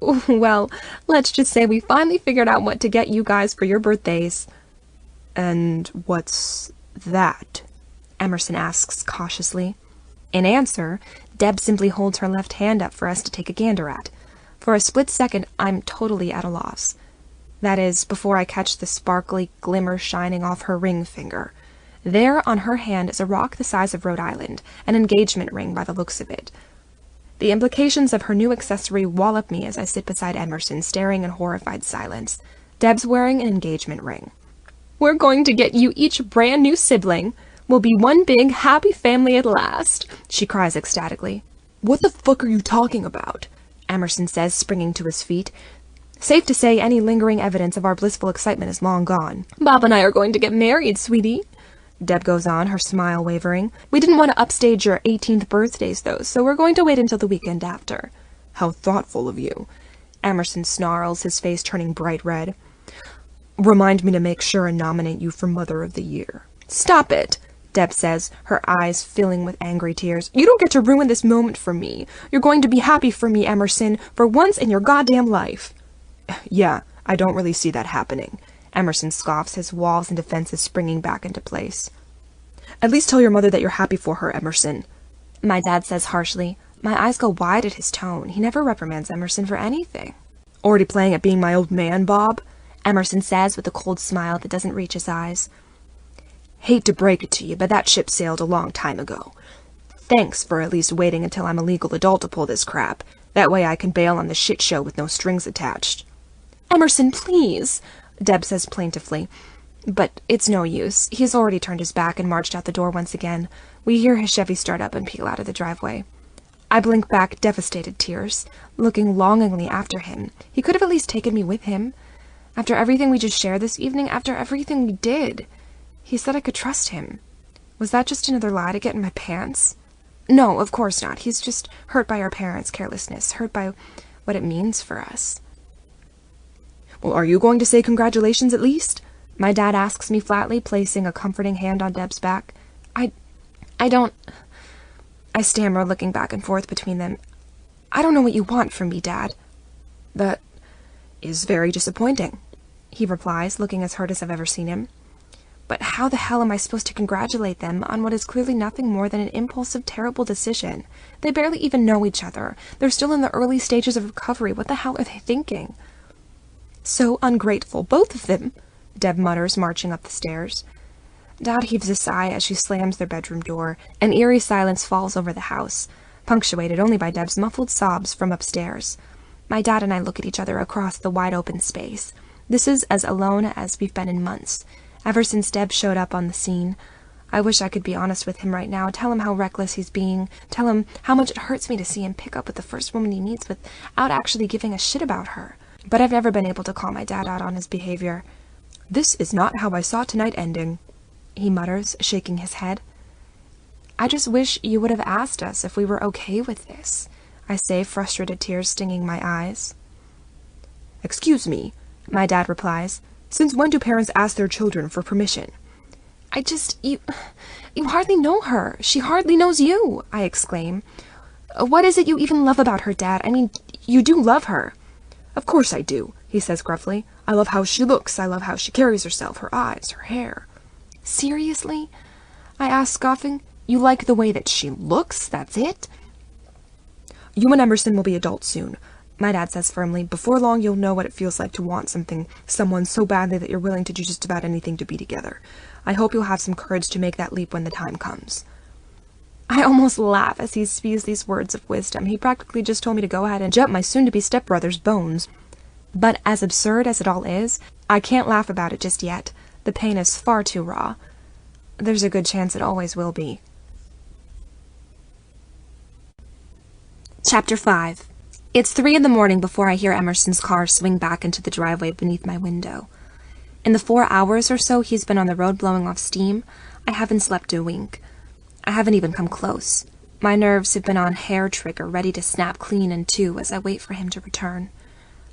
Well, let's just say we finally figured out what to get you guys for your birthdays. And what's that? Emerson asks cautiously. In answer, Deb simply holds her left hand up for us to take a gander at. For a split second, I'm totally at a loss. That is, before I catch the sparkly glimmer shining off her ring finger. There on her hand is a rock the size of Rhode Island, an engagement ring by the looks of it. The implications of her new accessory wallop me as I sit beside Emerson, staring in horrified silence. Deb's wearing an engagement ring. We're going to get you each a brand new sibling. We'll be one big, happy family at last, she cries ecstatically. What the fuck are you talking about? Emerson says, springing to his feet. Safe to say any lingering evidence of our blissful excitement is long gone. Bob and I are going to get married, sweetie. Deb goes on, her smile wavering. We didn't want to upstage your 18th birthdays, though, so we're going to wait until the weekend after. How thoughtful of you. Emerson snarls, his face turning bright red. Remind me to make sure and nominate you for Mother of the Year. Stop it, Deb says, her eyes filling with angry tears. You don't get to ruin this moment for me. You're going to be happy for me, Emerson, for once in your goddamn life. Yeah, I don't really see that happening. Emerson scoffs, his walls and defenses springing back into place. At least tell your mother that you're happy for her, Emerson. My dad says harshly. My eyes go wide at his tone. He never reprimands Emerson for anything. Already playing at being my old man, Bob? Emerson says with a cold smile that doesn't reach his eyes. Hate to break it to you, but that ship sailed a long time ago. Thanks for at least waiting until I'm a legal adult to pull this crap. That way I can bail on the shit show with no strings attached. Emerson, please, Deb says plaintively. But it's no use. He's already turned his back and marched out the door once again. We hear his Chevy start up and peel out of the driveway. I blink back devastated tears, looking longingly after him. He could have at least taken me with him. After everything we just shared this evening, after everything we did. He said I could trust him. Was that just another lie to get in my pants? No, of course not. He's just hurt by our parents' carelessness, hurt by what it means for us. Well, are you going to say congratulations at least? My dad asks me flatly, placing a comforting hand on Deb's back. I don't... I stammer, looking back and forth between them. I don't know what you want from me, Dad. That is very disappointing, he replies, looking as hurt as I've ever seen him. But how the hell am I supposed to congratulate them on what is clearly nothing more than an impulsive, terrible decision? They barely even know each other. They're still in the early stages of recovery. What the hell are they thinking? So ungrateful, both of them, Deb mutters, marching up the stairs. Dad heaves a sigh as she slams their bedroom door. An eerie silence falls over the house, punctuated only by Deb's muffled sobs from upstairs. My dad and I look at each other across the wide-open space. This is as alone as we've been in months. Ever since Deb showed up on the scene. I wish I could be honest with him right now, tell him how reckless he's being, tell him how much it hurts me to see him pick up with the first woman he meets without actually giving a shit about her. But I've never been able to call my dad out on his behavior. This is not how I saw tonight ending, he mutters, shaking his head. I just wish you would have asked us if we were okay with this, I say, frustrated tears stinging my eyes. Excuse me, my dad replies. Since when do parents ask their children for permission? You hardly know her. She hardly knows you, I exclaim. What is it you even love about her, Dad? I mean, you do love her. Of course I do. he says gruffly. I love how she looks. I love how she carries herself, her eyes, her hair. Seriously? I asked, scoffing. You like the way that she looks, that's it? You and Emerson will be adults soon, my dad says firmly. Before long, you'll know what it feels like to want someone so badly that you're willing to do just about anything to be together. I hope you'll have some courage to make that leap when the time comes. I almost laugh as he spews these words of wisdom. He practically just told me to go ahead and jump my soon-to-be stepbrother's bones. But as absurd as it all is, I can't laugh about it just yet. The pain is far too raw. There's a good chance it always will be. Chapter 5. It's 3 in the morning before I hear Emerson's car swing back into the driveway beneath my window. In the 4 hours or so he's been on the road blowing off steam, I haven't slept a wink. I haven't even come close. My nerves have been on hair trigger, ready to snap clean in two as I wait for him to return.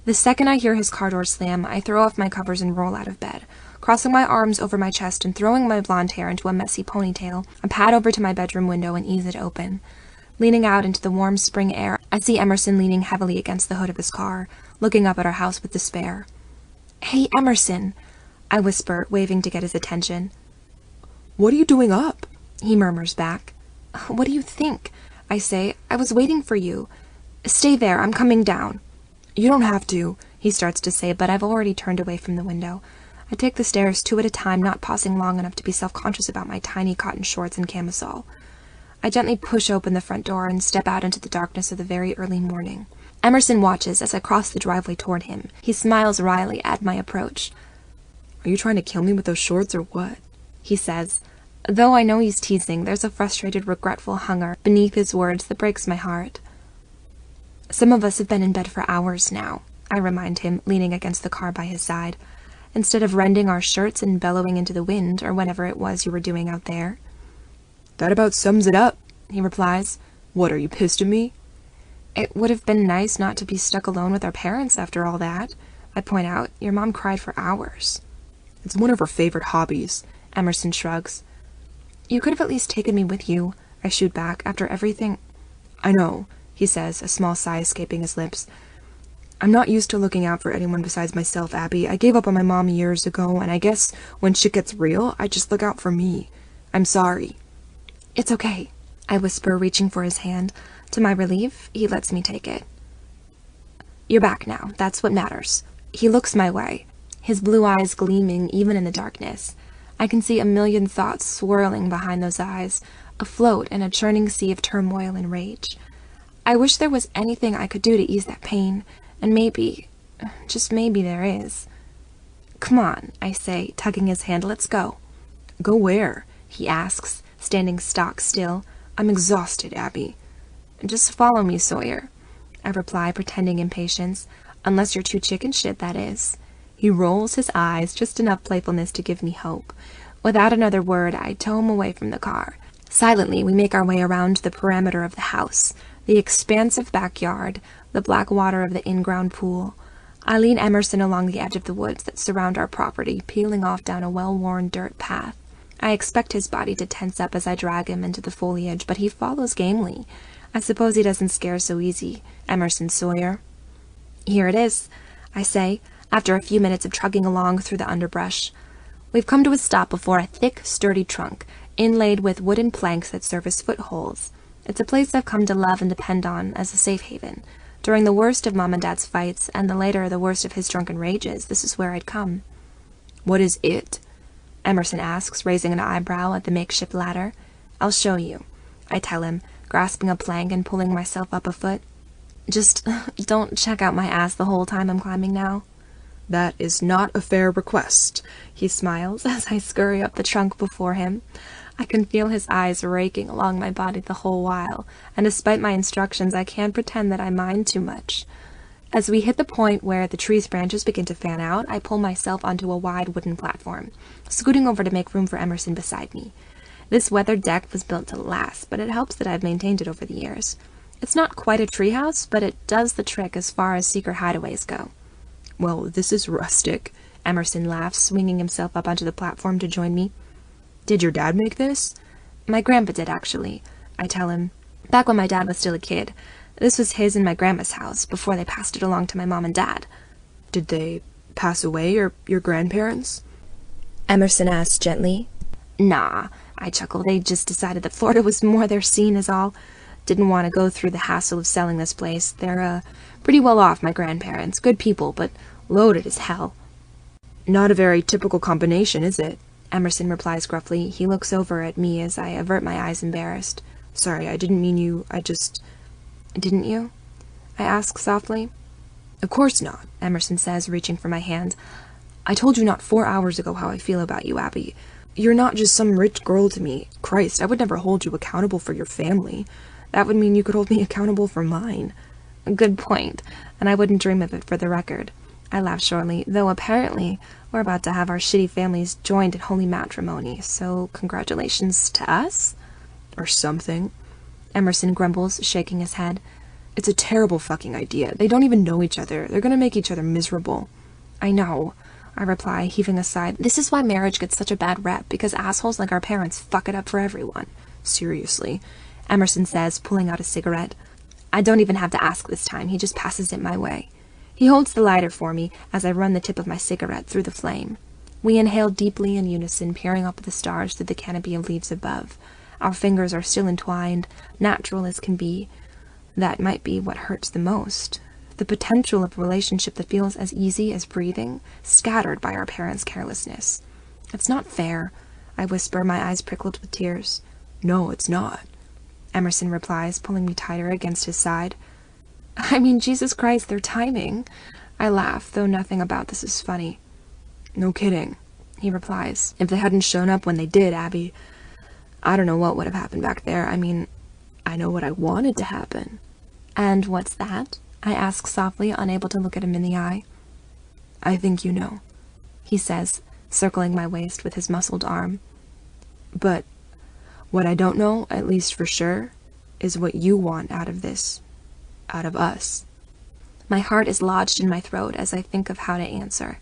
The second I hear his car door slam, I throw off my covers and roll out of bed, crossing my arms over my chest and throwing my blonde hair into a messy ponytail. I pad over to my bedroom window and ease it open. Leaning out into the warm spring air, I see Emerson leaning heavily against the hood of his car, looking up at our house with despair. "Hey, Emerson," I whisper, waving to get his attention. "What are you doing up?" he murmurs back. "What do you think?" I say. "I was waiting for you. Stay there, I'm coming down." "You don't have to," he starts to say, but I've already turned away from the window. I take the stairs 2 at a time, not pausing long enough to be self-conscious about my tiny cotton shorts and camisole. I gently push open the front door and step out into the darkness of the very early morning. Emerson watches as I cross the driveway toward him. He smiles wryly at my approach. "Are you trying to kill me with those shorts or what?" he says. Though I know he's teasing, there's a frustrated, regretful hunger beneath his words that breaks my heart. "Some of us have been in bed for hours now," I remind him, leaning against the car by his side, "instead of rending our shirts and bellowing into the wind, or whatever it was you were doing out there." "That about sums it up," he replies. "What, are you pissed at me?" "It would have been nice not to be stuck alone with our parents after all that," I point out. "Your mom cried for hours." "It's one of her favorite hobbies," Emerson shrugs. "You could have at least taken me with you," I shoot back, "after everything." "I know," he says, a small sigh escaping his lips. "I'm not used to looking out for anyone besides myself, Abby. I gave up on my mom years ago, and I guess when shit gets real, I just look out for me. I'm sorry." "It's okay," I whisper, reaching for his hand. To my relief, he lets me take it. "You're back now. That's what matters." He looks my way, his blue eyes gleaming even in the darkness. I can see a million thoughts swirling behind those eyes, afloat in a churning sea of turmoil and rage. I wish there was anything I could do to ease that pain, and maybe, just maybe there is. "Come on," I say, tugging his hand. "Let's go." "Go where?" he asks, standing stock still. "I'm exhausted, Abby." "Just follow me, Sawyer," I reply, pretending impatience. "Unless you're too chicken shit, that is." He rolls his eyes, just enough playfulness to give me hope. Without another word, I tow him away from the car. Silently, we make our way around the perimeter of the house, the expansive backyard, the black water of the in-ground pool. I lead Emerson along the edge of the woods that surround our property, peeling off down a well-worn dirt path. I expect his body to tense up as I drag him into the foliage, but he follows gamely. I suppose he doesn't scare so easy, Emerson Sawyer. "Here it is," I say, after a few minutes of trudging along through the underbrush. We've come to a stop before a thick, sturdy trunk, inlaid with wooden planks that serve as footholds. It's a place I've come to love and depend on as a safe haven. During the worst of Mom and Dad's fights, and the later the worst of his drunken rages, this is where I'd come. "What is it?" Emerson asks, raising an eyebrow at the makeshift ladder. "I'll show you," I tell him, grasping a plank and pulling myself up a foot. "Just don't check out my ass the whole time I'm climbing now." "That is not a fair request," he smiles as I scurry up the trunk before him. I can feel his eyes raking along my body the whole while, and despite my instructions, I can't pretend that I mind too much. As we hit the point where the tree's branches begin to fan out, I pull myself onto a wide wooden platform, scooting over to make room for Emerson beside me. This weathered deck was built to last, but it helps that I've maintained it over the years. It's not quite a treehouse, but it does the trick as far as secret hideaways go. "Well, this is rustic," Emerson laughs, swinging himself up onto the platform to join me. "Did your dad make this?" "My grandpa did, actually," I tell him. "Back when my dad was still a kid. This was his and my grandma's house, before they passed it along to my mom and dad." Did they pass away, your grandparents? Emerson asked gently. Nah, I chuckled. They just decided that Florida was more their scene is all. Didn't want to go through the hassle of selling this place. They're, pretty well off, my grandparents. Good people, but loaded as hell. Not a very typical combination, is it? Emerson replies gruffly. He looks over at me as I avert my eyes embarrassed. Sorry, I didn't mean you. Didn't you? I ask softly. Of course not, Emerson says, reaching for my hand. I told you not 4 hours ago how I feel about you, Abby. You're not just some rich girl to me. Christ, I would never hold you accountable for your family. That would mean you could hold me accountable for mine. Good point, and I wouldn't dream of it for the record. I laughed shortly, though apparently we're about to have our shitty families joined in holy matrimony, so congratulations to us? Or something. Emerson grumbles, shaking his head. It's a terrible fucking idea. They don't even know each other. They're gonna make each other miserable. I know, I reply, heaving a sigh. This is why marriage gets such a bad rep, because assholes like our parents fuck it up for everyone. Seriously, Emerson says, pulling out a cigarette. I don't even have to ask this time. He just passes it my way. He holds the lighter for me as I run the tip of my cigarette through the flame. We inhale deeply in unison, peering up at the stars through the canopy of leaves above. Our fingers are still entwined, natural as can be. That might be what hurts the most. The potential of a relationship that feels as easy as breathing, scattered by our parents' carelessness. It's not fair, I whisper, my eyes prickled with tears. No, it's not, Emerson replies, pulling me tighter against his side. I mean, Jesus Christ, their timing. I laugh, though nothing about this is funny. No kidding, he replies. If they hadn't shown up when they did, Abby, I don't know what would have happened back there. I mean, I know what I wanted to happen. And what's that? I ask softly, unable to look at him in the eye. I think you know, he says, circling my waist with his muscled arm. But what I don't know, at least for sure, is what you want out of this. Out of us. My heart is lodged in my throat as I think of how to answer.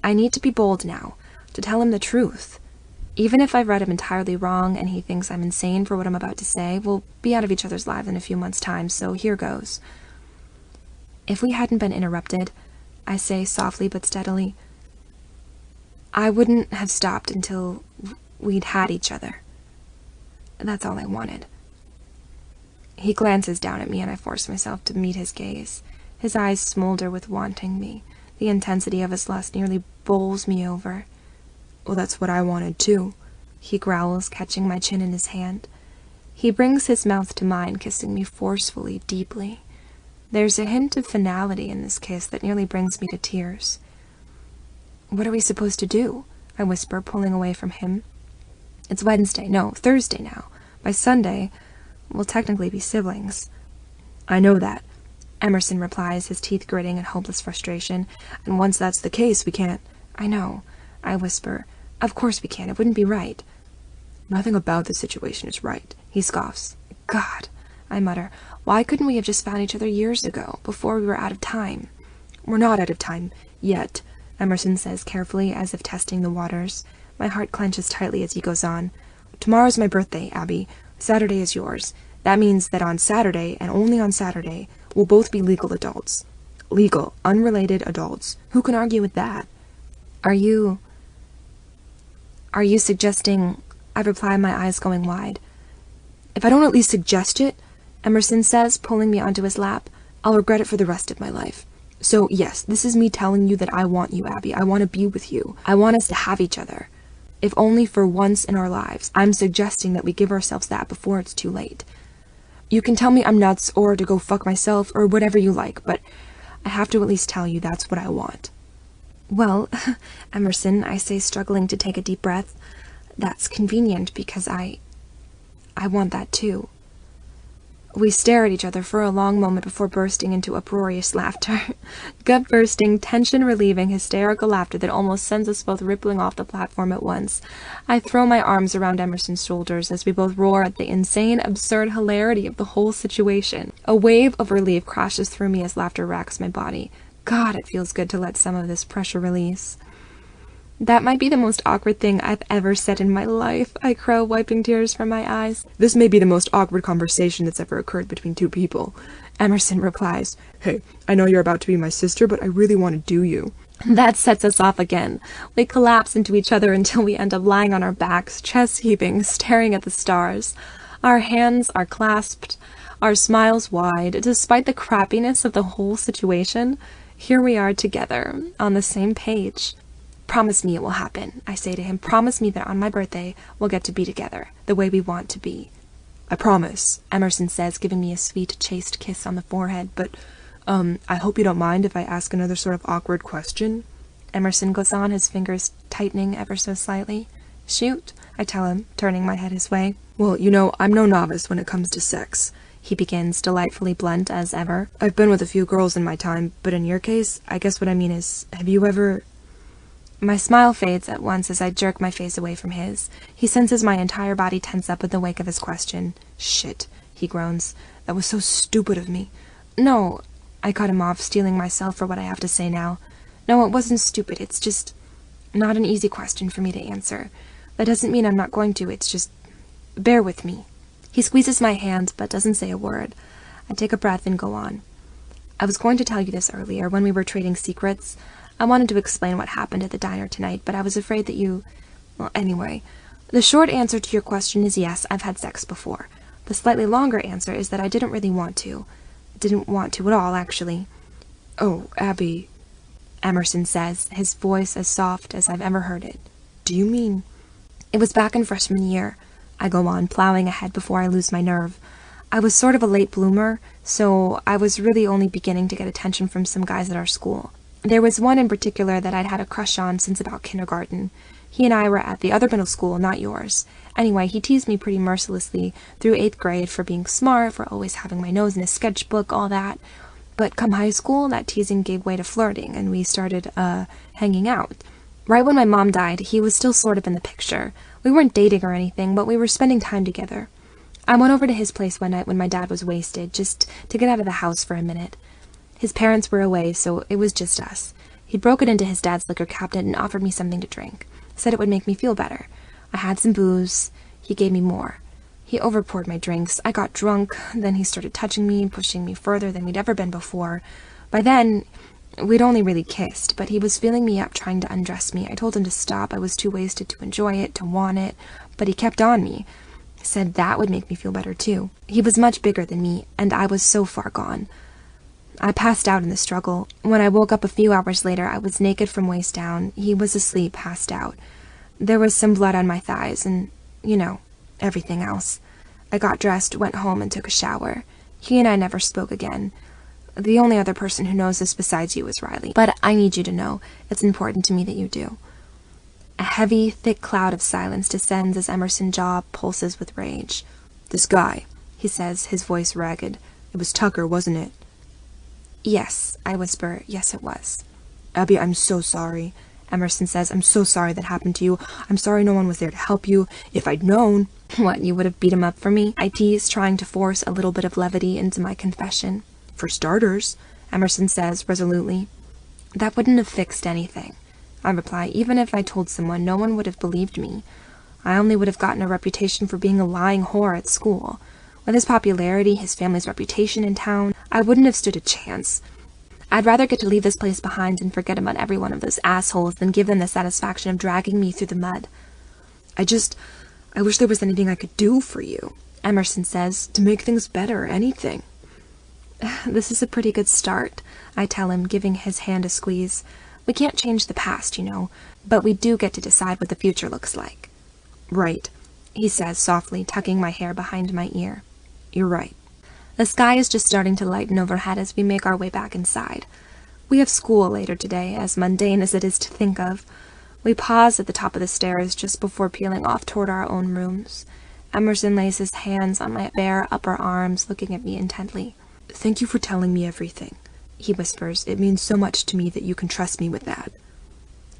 I need to be bold now, to tell him the truth. Even if I've read him entirely wrong and he thinks I'm insane for what I'm about to say, we'll be out of each other's lives in a few months' time, so here goes. If we hadn't been interrupted, I say softly but steadily, I wouldn't have stopped until we'd had each other. That's all I wanted. He glances down at me and I force myself to meet his gaze. His eyes smolder with wanting me. The intensity of his lust nearly bowls me over. Well, that's what I wanted too, he growls, catching my chin in his hand. He brings his mouth to mine, kissing me forcefully, deeply. There's a hint of finality in this kiss that nearly brings me to tears. What are we supposed to do? I whisper, pulling away from him. It's Thursday now. By Sunday, we'll technically be siblings. I know that, Emerson replies, his teeth gritting in hopeless frustration. And once that's the case, we can't. I know, I whisper. Of course we can. It wouldn't be right. Nothing about the situation is right, he scoffs. God, I mutter. Why couldn't we have just found each other years ago, before we were out of time? We're not out of time yet, Emerson says carefully, as if testing the waters. My heart clenches tightly as he goes on. Tomorrow's my birthday, Abby. Saturday is yours. That means that on Saturday, and only on Saturday, we'll both be legal adults. Legal, unrelated adults. Who can argue with that? Are you suggesting... I reply, my eyes going wide. If I don't at least suggest it, Emerson says, pulling me onto his lap, I'll regret it for the rest of my life. So, yes, this is me telling you that I want you, Abby. I want to be with you. I want us to have each other. If only for once in our lives. I'm suggesting that we give ourselves that before it's too late. You can tell me I'm nuts, or to go fuck myself, or whatever you like, but I have to at least tell you that's what I want. Well, Emerson, I say, struggling to take a deep breath, that's convenient because I want that too. We stare at each other for a long moment before bursting into uproarious laughter. Gut-bursting, tension-relieving, hysterical laughter that almost sends us both rippling off the platform at once. I throw my arms around Emerson's shoulders as we both roar at the insane, absurd hilarity of the whole situation. A wave of relief crashes through me as laughter racks my body. God, it feels good to let some of this pressure release. That might be the most awkward thing I've ever said in my life, I crow, wiping tears from my eyes. This may be the most awkward conversation that's ever occurred between two people. Emerson replies, "Hey, I know you're about to be my sister, but I really want to do you." That sets us off again. We collapse into each other until we end up lying on our backs, chest heaving, staring at the stars. Our hands are clasped, our smiles wide. Despite the crappiness of the whole situation, here we are together, on the same page. "Promise me it will happen," I say to him. "Promise me that on my birthday we'll get to be together, the way we want to be." "I promise," Emerson says, giving me a sweet, chaste kiss on the forehead, "but, I hope you don't mind if I ask another sort of awkward question?" Emerson goes on, his fingers tightening ever so slightly. "Shoot," I tell him, turning my head his way. "Well, you know, I'm no novice when it comes to sex," he begins, delightfully blunt as ever. "I've been with a few girls in my time, but in your case, I guess what I mean is, have you ever—" My smile fades at once as I jerk my face away from his. He senses my entire body tense up in the wake of his question. "Shit," he groans. "That was so stupid of me." "No," I cut him off, steeling myself for what I have to say now. "No, it wasn't stupid. It's just not an easy question for me to answer. That doesn't mean I'm not going to. It's just... bear with me." He squeezes my hand, but doesn't say a word. I take a breath and go on. "I was going to tell you this earlier, when we were trading secrets. I wanted to explain what happened at the diner tonight, but I was afraid that you... Well, anyway, the short answer to your question is yes, I've had sex before. The slightly longer answer is that I didn't really want to. Didn't want to at all, actually." "Oh, Abby," Emerson says, his voice as soft as I've ever heard it. "Do you mean—" "It was back in freshman year," I go on, plowing ahead before I lose my nerve. "I was sort of a late bloomer, so I was really only beginning to get attention from some guys at our school. There was one in particular that I'd had a crush on since about kindergarten. He and I were at the other middle school, not yours. Anyway, he teased me pretty mercilessly through 8th grade for being smart, for always having my nose in his sketchbook, all that. But come high school, that teasing gave way to flirting, and we started, hanging out. Right when my mom died, he was still sort of in the picture. We weren't dating or anything, but we were spending time together. I went over to his place one night when my dad was wasted, just to get out of the house for a minute. His parents were away, so it was just us. He'd broken into his dad's liquor cabinet and offered me something to drink. Said it would make me feel better. I had some booze. He gave me more. He overpoured my drinks. I got drunk. Then he started touching me, pushing me further than we'd ever been before. By then, we'd only really kissed, but he was feeling me up, trying to undress me. I told him to stop. I was too wasted to enjoy it, to want it, but he kept on me. Said that would make me feel better, too. He was much bigger than me, and I was so far gone. I passed out in the struggle. When I woke up a few hours later, I was naked from waist down. He was asleep, passed out. There was some blood on my thighs and, you know, everything else. I got dressed, went home, and took a shower. He and I never spoke again. The only other person who knows this besides you is Riley. But I need you to know. It's important to me that you do." A heavy, thick cloud of silence descends as Emerson's jaw pulses with rage. "This guy," he says, his voice ragged. "It was Tucker, wasn't it?" "Yes," I whisper. "Yes, it was." "Abby, I'm so sorry," Emerson says. "I'm so sorry that happened to you. I'm sorry no one was there to help you. If I'd known—" "What, you would have beat him up for me?" I tease, trying to force a little bit of levity into my confession. "For starters," Emerson says resolutely. "That wouldn't have fixed anything," I reply. "Even if I told someone, no one would have believed me. I only would have gotten a reputation for being a lying whore at school. With his popularity, his family's reputation in town, I wouldn't have stood a chance. I'd rather get to leave this place behind and forget about every one of those assholes than give them the satisfaction of dragging me through the mud." I wish there was anything I could do for you," Emerson says, "to make things better, anything." "This is a pretty good start," I tell him, giving his hand a squeeze. "We can't change the past, you know, but we do get to decide what the future looks like." "Right," he says softly, tucking my hair behind my ear. "You're right." The sky is just starting to lighten overhead as we make our way back inside. We have school later today, as mundane as it is to think of. We pause at the top of the stairs just before peeling off toward our own rooms. Emerson lays his hands on my bare upper arms, looking at me intently. "Thank you for telling me everything," he whispers. "It means so much to me that you can trust me with that."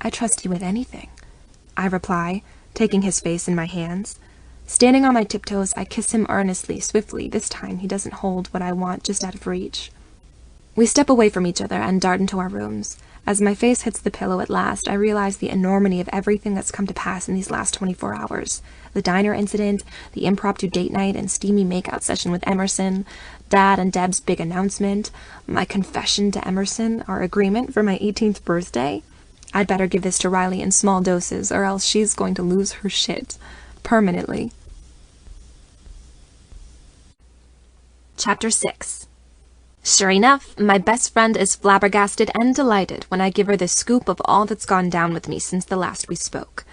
"I trust you with anything," I reply, taking his face in my hands. Standing on my tiptoes, I kiss him earnestly, swiftly. This time he doesn't hold what I want just out of reach. We step away from each other and dart into our rooms. As my face hits the pillow at last, I realize the enormity of everything that's come to pass in these last 24 hours. The diner incident, the impromptu date night and steamy makeout session with Emerson, Dad and Deb's big announcement, my confession to Emerson, our agreement for my 18th birthday. I'd better give this to Riley in small doses, or else she's going to lose her shit. Permanently. Chapter 6. Sure enough, my best friend is flabbergasted and delighted when I give her the scoop of all that's gone down with me since the last we spoke.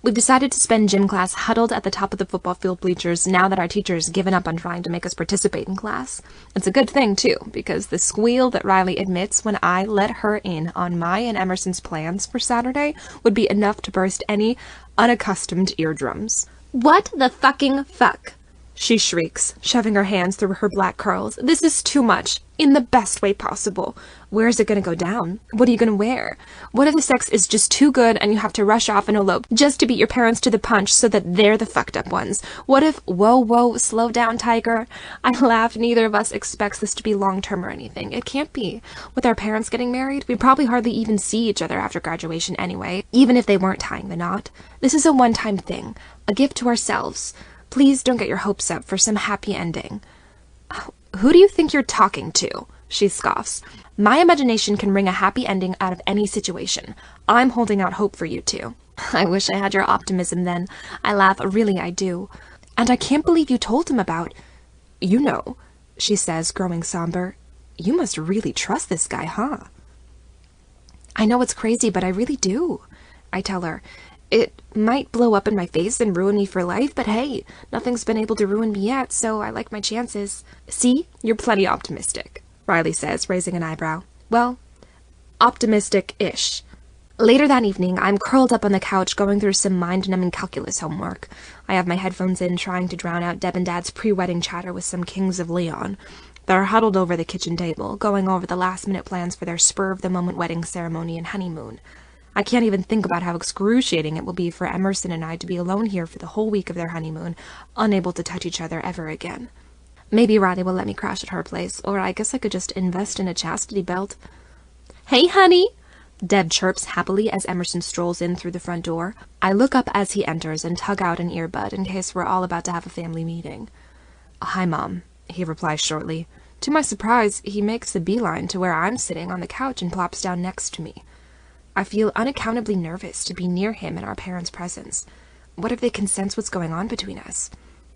We've decided to spend gym class huddled at the top of the football field bleachers now that our teacher has given up on trying to make us participate in class. It's a good thing, too, because the squeal that Riley admits when I let her in on my and Emerson's plans for Saturday would be enough to burst any unaccustomed eardrums. "What the fucking fuck?" she shrieks, shoving her hands through her black curls. "This is too much, in the best way possible. Where is it going to go down? What are you going to wear? What if the sex is just too good and you have to rush off and elope just to beat your parents to the punch so that they're the fucked up ones? What if, whoa, slow down, tiger?" I laugh. Neither of us expects this to be long-term or anything. It can't be. With our parents getting married, we'd probably hardly even see each other after graduation anyway, even if they weren't tying the knot. This is a one-time thing, a gift to ourselves. Please don't get your hopes up for some happy ending. "Who do you think you're talking to?" she scoffs. "My imagination can wring a happy ending out of any situation. I'm holding out hope for you two." I wish I had your optimism then. I laugh. Really, I do. "And I can't believe you told him about—" "You know," she says, growing somber. "You must really trust this guy, huh?" "I know it's crazy, but I really do," I tell her. "It might blow up in my face and ruin me for life, but hey, nothing's been able to ruin me yet, so I like my chances." "See, you're plenty optimistic," Riley says, raising an eyebrow. "Well, optimistic-ish." Later that evening, I'm curled up on the couch going through some mind-numbing calculus homework. I have my headphones in, trying to drown out Deb and Dad's pre-wedding chatter with some Kings of Leon. They're huddled over the kitchen table, going over the last-minute plans for their spur-of-the-moment wedding ceremony and honeymoon. I can't even think about how excruciating it will be for Emerson and I to be alone here for the whole week of their honeymoon, unable to touch each other ever again. Maybe Riley will let me crash at her place, or I guess I could just invest in a chastity belt. "Hey, honey!" Deb chirps happily as Emerson strolls in through the front door. I look up as he enters and tug out an earbud in case we're all about to have a family meeting. "Hi, Mom," he replies shortly. To my surprise, he makes a beeline to where I'm sitting on the couch and plops down next to me. I feel unaccountably nervous to be near him in our parents' presence. What if they can sense what's going on between us?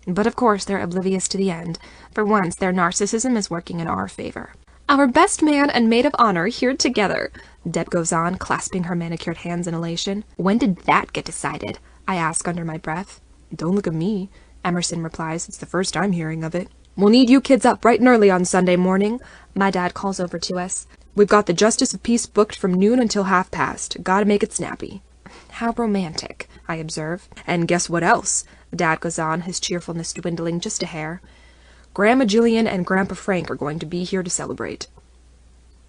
But of course they're oblivious to the end. For once, their narcissism is working in our favor. "Our best man and maid of honor here together," Deb goes on, clasping her manicured hands in elation. "When did that get decided?" I ask under my breath. "Don't look at me," Emerson replies. "It's the first I'm hearing of it." "We'll need you kids up bright and early on Sunday morning," my dad calls over to us. "We've got the Justice of Peace booked from noon until 1:30. Gotta make it snappy." "How romantic," I observe. "And guess what else?" Dad goes on, his cheerfulness dwindling just a hair. "Grandma Jillian and Grandpa Frank are going to be here to celebrate."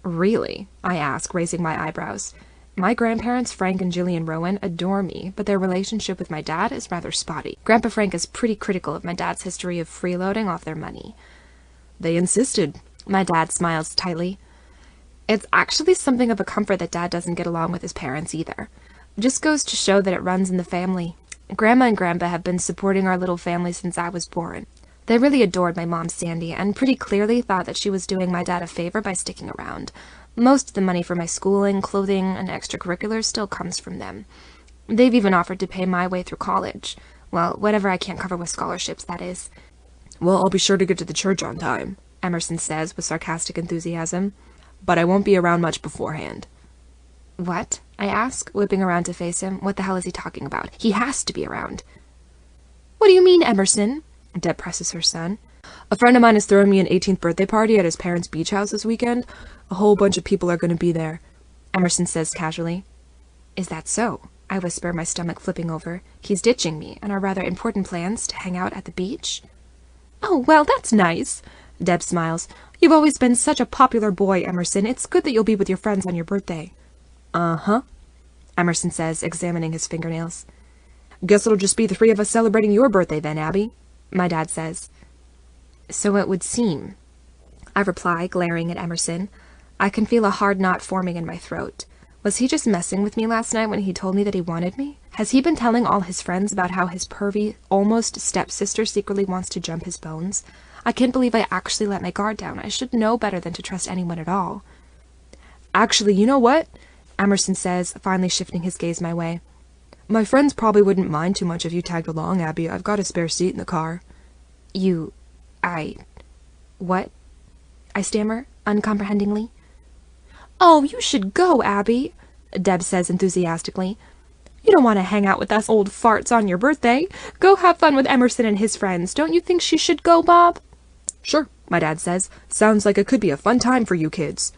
"Really?" I ask, raising my eyebrows. My grandparents, Frank and Jillian Rowan, adore me, but their relationship with my dad is rather spotty. Grandpa Frank is pretty critical of my dad's history of freeloading off their money. "They insisted." My dad smiles tightly. It's actually something of a comfort that Dad doesn't get along with his parents either. It just goes to show that it runs in the family. Grandma and Grandpa have been supporting our little family since I was born. They really adored my mom, Sandy, and pretty clearly thought that she was doing my dad a favor by sticking around. Most of the money for my schooling, clothing, and extracurriculars still comes from them. They've even offered to pay my way through college. Well, whatever I can't cover with scholarships, that is. "Well, I'll be sure to get to the church on time," Emerson says with sarcastic enthusiasm. "But I won't be around much beforehand." "What?" I ask, whipping around to face him. What the hell is he talking about? He has to be around. "What do you mean, Emerson?" Deb presses her son. "A friend of mine is throwing me an 18th birthday party at his parents' beach house this weekend. A whole bunch of people are going to be there," Emerson says casually. "Is that so?" I whisper, my stomach flipping over. He's ditching me and our rather important plans to hang out at the beach. "Oh, well, that's nice." Deb smiles. "You've always been such a popular boy, Emerson. It's good that you'll be with your friends on your birthday." "Uh-huh," Emerson says, examining his fingernails. "Guess it'll just be the three of us celebrating your birthday then, Abby," my dad says. "So it would seem," I reply, glaring at Emerson. I can feel a hard knot forming in my throat. Was he just messing with me last night when he told me that he wanted me? Has he been telling all his friends about how his pervy, almost stepsister secretly wants to jump his bones? I can't believe I actually let my guard down. I should know better than to trust anyone at all. Actually, you know what? Emerson says, finally shifting his gaze my way. My friends probably wouldn't mind too much if you tagged along, Abby. I've got a spare seat in the car. What? I stammer, uncomprehendingly. Oh, you should go, Abby, Deb says enthusiastically. You don't want to hang out with us old farts on your birthday. Go have fun with Emerson and his friends. Don't you think she should go, Bob? Sure, my dad says. Sounds like it could be a fun time for you kids.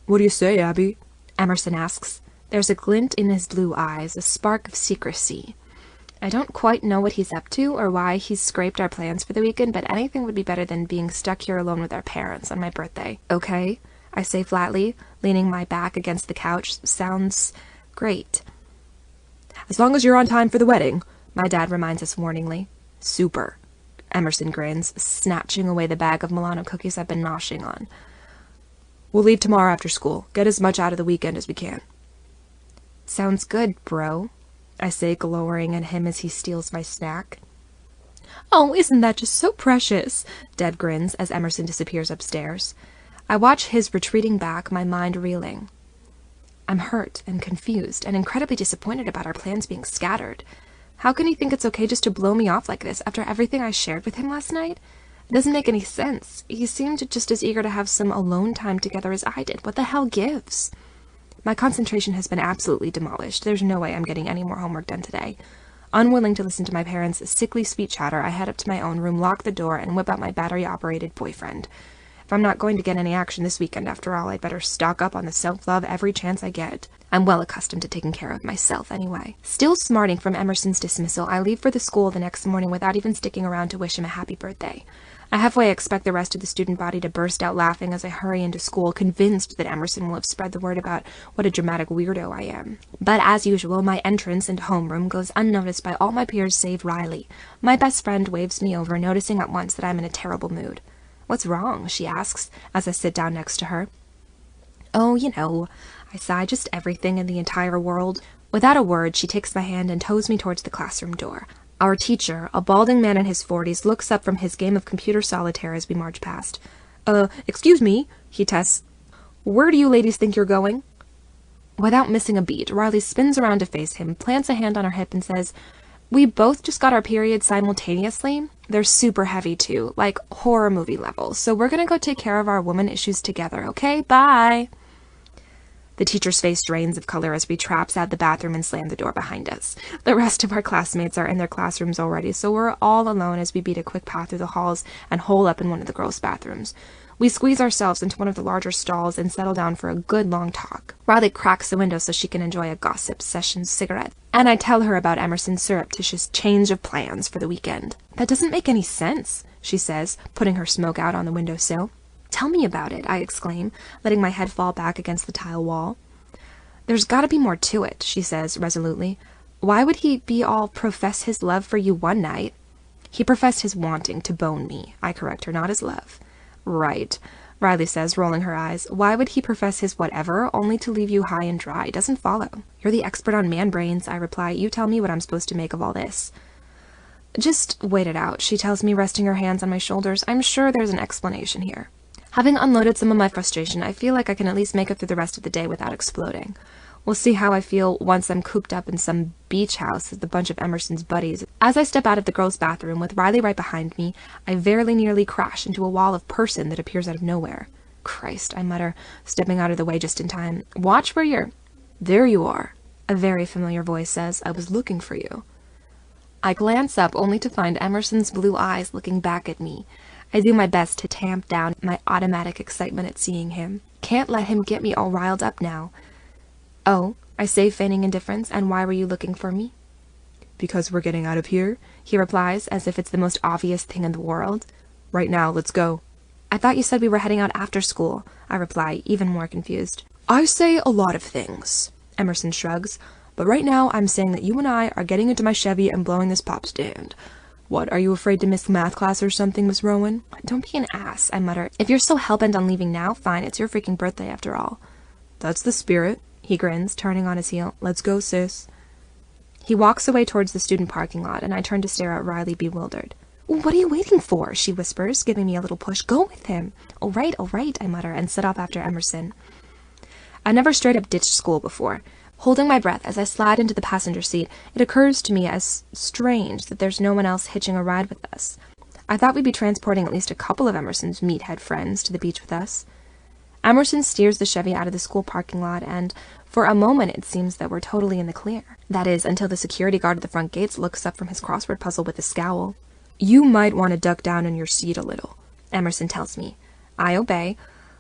What do you say, Abby? Emerson asks. There's a glint in his blue eyes, a spark of secrecy. I don't quite know what he's up to or why he's scraped our plans for the weekend, but anything would be better than being stuck here alone with our parents on my birthday. Okay, I say flatly, leaning my back against the couch. Sounds great. As long as you're on time for the wedding, my dad reminds us warningly. Super. Emerson grins, snatching away the bag of Milano cookies I've been noshing on. We'll leave tomorrow after school. Get as much out of the weekend as we can. Sounds good, bro, I say, glowering at him as he steals my snack. Oh, isn't that just so precious? Deb grins as Emerson disappears upstairs. I watch his retreating back, my mind reeling. I'm hurt and confused and incredibly disappointed about our plans being scattered. How can he think it's okay just to blow me off like this after everything I shared with him last night? It doesn't make any sense. He seemed just as eager to have some alone time together as I did. What the hell gives? My concentration has been absolutely demolished. There's no way I'm getting any more homework done today. Unwilling to listen to my parents' sickly sweet chatter, I head up to my own room, lock the door, and whip out my battery-operated boyfriend. If I'm not going to get any action this weekend, after all, I'd better stock up on the self-love every chance I get. I'm well accustomed to taking care of myself anyway. Still smarting from Emerson's dismissal, I leave for the school the next morning without even sticking around to wish him a happy birthday. I halfway expect the rest of the student body to burst out laughing as I hurry into school, convinced that Emerson will have spread the word about what a dramatic weirdo I am. But as usual, my entrance into homeroom goes unnoticed by all my peers save Riley. My best friend waves me over, noticing at once that I'm in a terrible mood. What's wrong? She asks, as I sit down next to her. Oh, you know, I sigh, just everything in the entire world. Without a word, she takes my hand and tows me towards the classroom door. Our teacher, a balding man in his 40s, looks up from his game of computer solitaire as we march past. Excuse me, he tests. Where do you ladies think you're going? Without missing a beat, Riley spins around to face him, plants a hand on her hip, and says, We both just got our periods simultaneously. They're super heavy, too, like horror movie level, so we're gonna go take care of our woman issues together, okay? Bye! The teacher's face drains of color as we traps out the bathroom and slam the door behind us. The rest of our classmates are in their classrooms already, so we're all alone as we beat a quick path through the halls and hole up in one of the girls' bathrooms. We squeeze ourselves into one of the larger stalls and settle down for a good long talk. Riley cracks the window so she can enjoy a gossip session cigarette, and I tell her about Emerson's surreptitious change of plans for the weekend. That doesn't make any sense, she says, putting her smoke out on the windowsill. Tell me about it, I exclaim, letting my head fall back against the tile wall. There's got to be more to it, she says resolutely. Why would he be all profess his love for you one night? He professed his wanting to bone me, I correct her, not his love. Right, Riley says, rolling her eyes. Why would he profess his whatever, only to leave you high and dry? Doesn't follow. You're the expert on man brains, I reply. You tell me what I'm supposed to make of all this. Just wait it out, she tells me, resting her hands on my shoulders. I'm sure there's an explanation here. Having unloaded some of my frustration, I feel like I can at least make it through the rest of the day without exploding. We'll see how I feel once I'm cooped up in some beach house with a bunch of Emerson's buddies. As I step out of the girls' bathroom with Riley right behind me, I very nearly crash into a wall of person that appears out of nowhere. Christ, I mutter, stepping out of the way just in time. Watch where you're... There you are, a very familiar voice says. I was looking for you. I glance up only to find Emerson's blue eyes looking back at me. I do my best to tamp down my automatic excitement at seeing him. Can't let him get me all riled up now. Oh, I say, feigning indifference, and why were you looking for me? Because we're getting out of here, he replies, as if it's the most obvious thing in the world. Right now, let's go. I thought you said we were heading out after school, I reply, even more confused. I say a lot of things, Emerson shrugs, but right now I'm saying that you and I are getting into my Chevy and blowing this pop stand. What, are you afraid to miss math class or something, Miss Rowan? Don't be an ass, I mutter. If you're so hell-bent on leaving now, fine, it's your freaking birthday after all. That's the spirit, he grins, turning on his heel. Let's go, sis. He walks away towards the student parking lot, and I turn to stare at Riley bewildered. What are you waiting for? She whispers, giving me a little push. Go with him. All right, I mutter, and set off after Emerson. I never straight up ditched school before. Holding my breath as I slide into the passenger seat, it occurs to me as strange that there's no one else hitching a ride with us. I thought we'd be transporting at least a couple of Emerson's meathead friends to the beach with us. Emerson steers the Chevy out of the school parking lot, and for a moment it seems that we're totally in the clear. That is, until the security guard at the front gates looks up from his crossword puzzle with a scowl. You might want to duck down in your seat a little, Emerson tells me. I obey,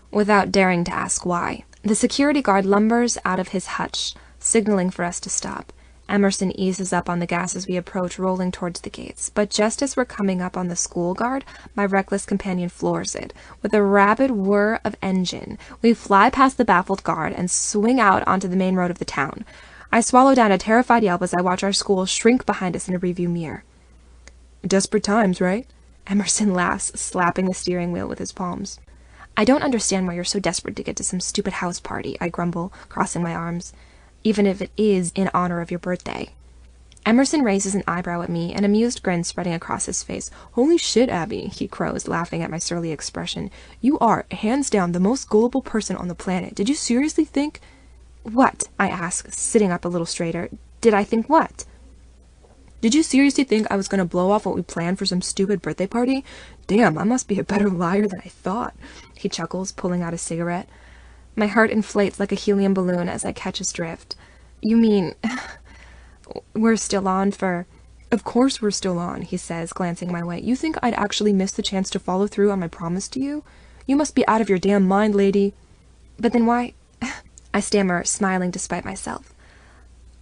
without daring to ask why. The security guard lumbers out of his hutch, signaling for us to stop. Emerson eases up on the gas as we approach, rolling towards the gates. But just as we're coming up on the school guard, my reckless companion floors it. With a rapid whir of engine, we fly past the baffled guard and swing out onto the main road of the town. I swallow down a terrified yelp as I watch our school shrink behind us in a review mirror. Desperate times, right? Emerson laughs, slapping the steering wheel with his palms. I don't understand why you're so desperate to get to some stupid house party, I grumble, crossing my arms. Even if it is in honor of your birthday. Emerson raises an eyebrow at me, an amused grin spreading across his face. Holy shit, Abby, he crows, laughing at my surly expression. You are, hands down, the most gullible person on the planet. Did you seriously think... What? I ask, sitting up a little straighter. Did I think what? Did you seriously think I was going to blow off what we planned for some stupid birthday party? Damn, I must be a better liar than I thought. He chuckles, pulling out a cigarette. My heart inflates like a helium balloon as I catch his drift. You mean... we're still on for... Of course we're still on, he says, glancing my way. You think I'd actually miss the chance to follow through on my promise to you? You must be out of your damn mind, lady. But then why... I stammer, smiling despite myself.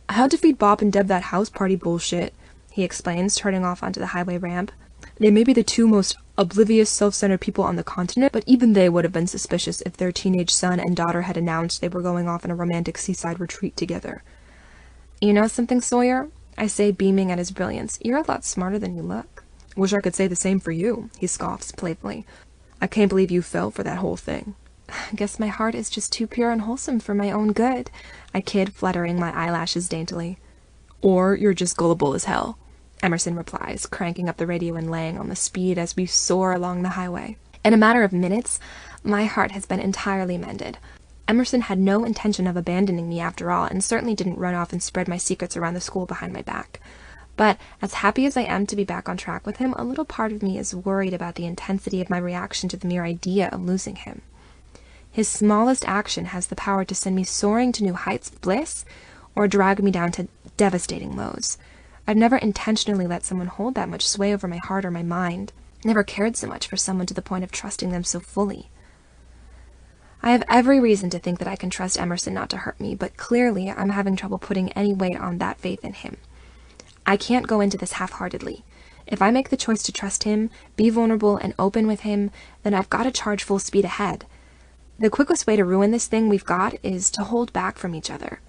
I had to feed Bob and Deb that house party bullshit, he explains, turning off onto the highway ramp. They may be the two most oblivious, self-centered people on the continent, but even they would have been suspicious if their teenage son and daughter had announced they were going off on a romantic seaside retreat together. You know something, Sawyer? I say, beaming at his brilliance. You're a lot smarter than you look. Wish I could say the same for you, he scoffs playfully. I can't believe you fell for that whole thing. Guess my heart is just too pure and wholesome for my own good, I kid, fluttering my eyelashes daintily. Or you're just gullible as hell, Emerson replies, cranking up the radio and laying on the speed as we soar along the highway. In a matter of minutes, my heart has been entirely mended. Emerson had no intention of abandoning me after all, and certainly didn't run off and spread my secrets around the school behind my back. But as happy as I am to be back on track with him, a little part of me is worried about the intensity of my reaction to the mere idea of losing him. His smallest action has the power to send me soaring to new heights of bliss, or drag me down to devastating lows. I've never intentionally let someone hold that much sway over my heart or my mind. Never cared so much for someone to the point of trusting them so fully. I have every reason to think that I can trust Emerson not to hurt me, but clearly I'm having trouble putting any weight on that faith in him. I can't go into this half-heartedly. If I make the choice to trust him, be vulnerable and open with him, then I've got to charge full speed ahead. The quickest way to ruin this thing we've got is to hold back from each other.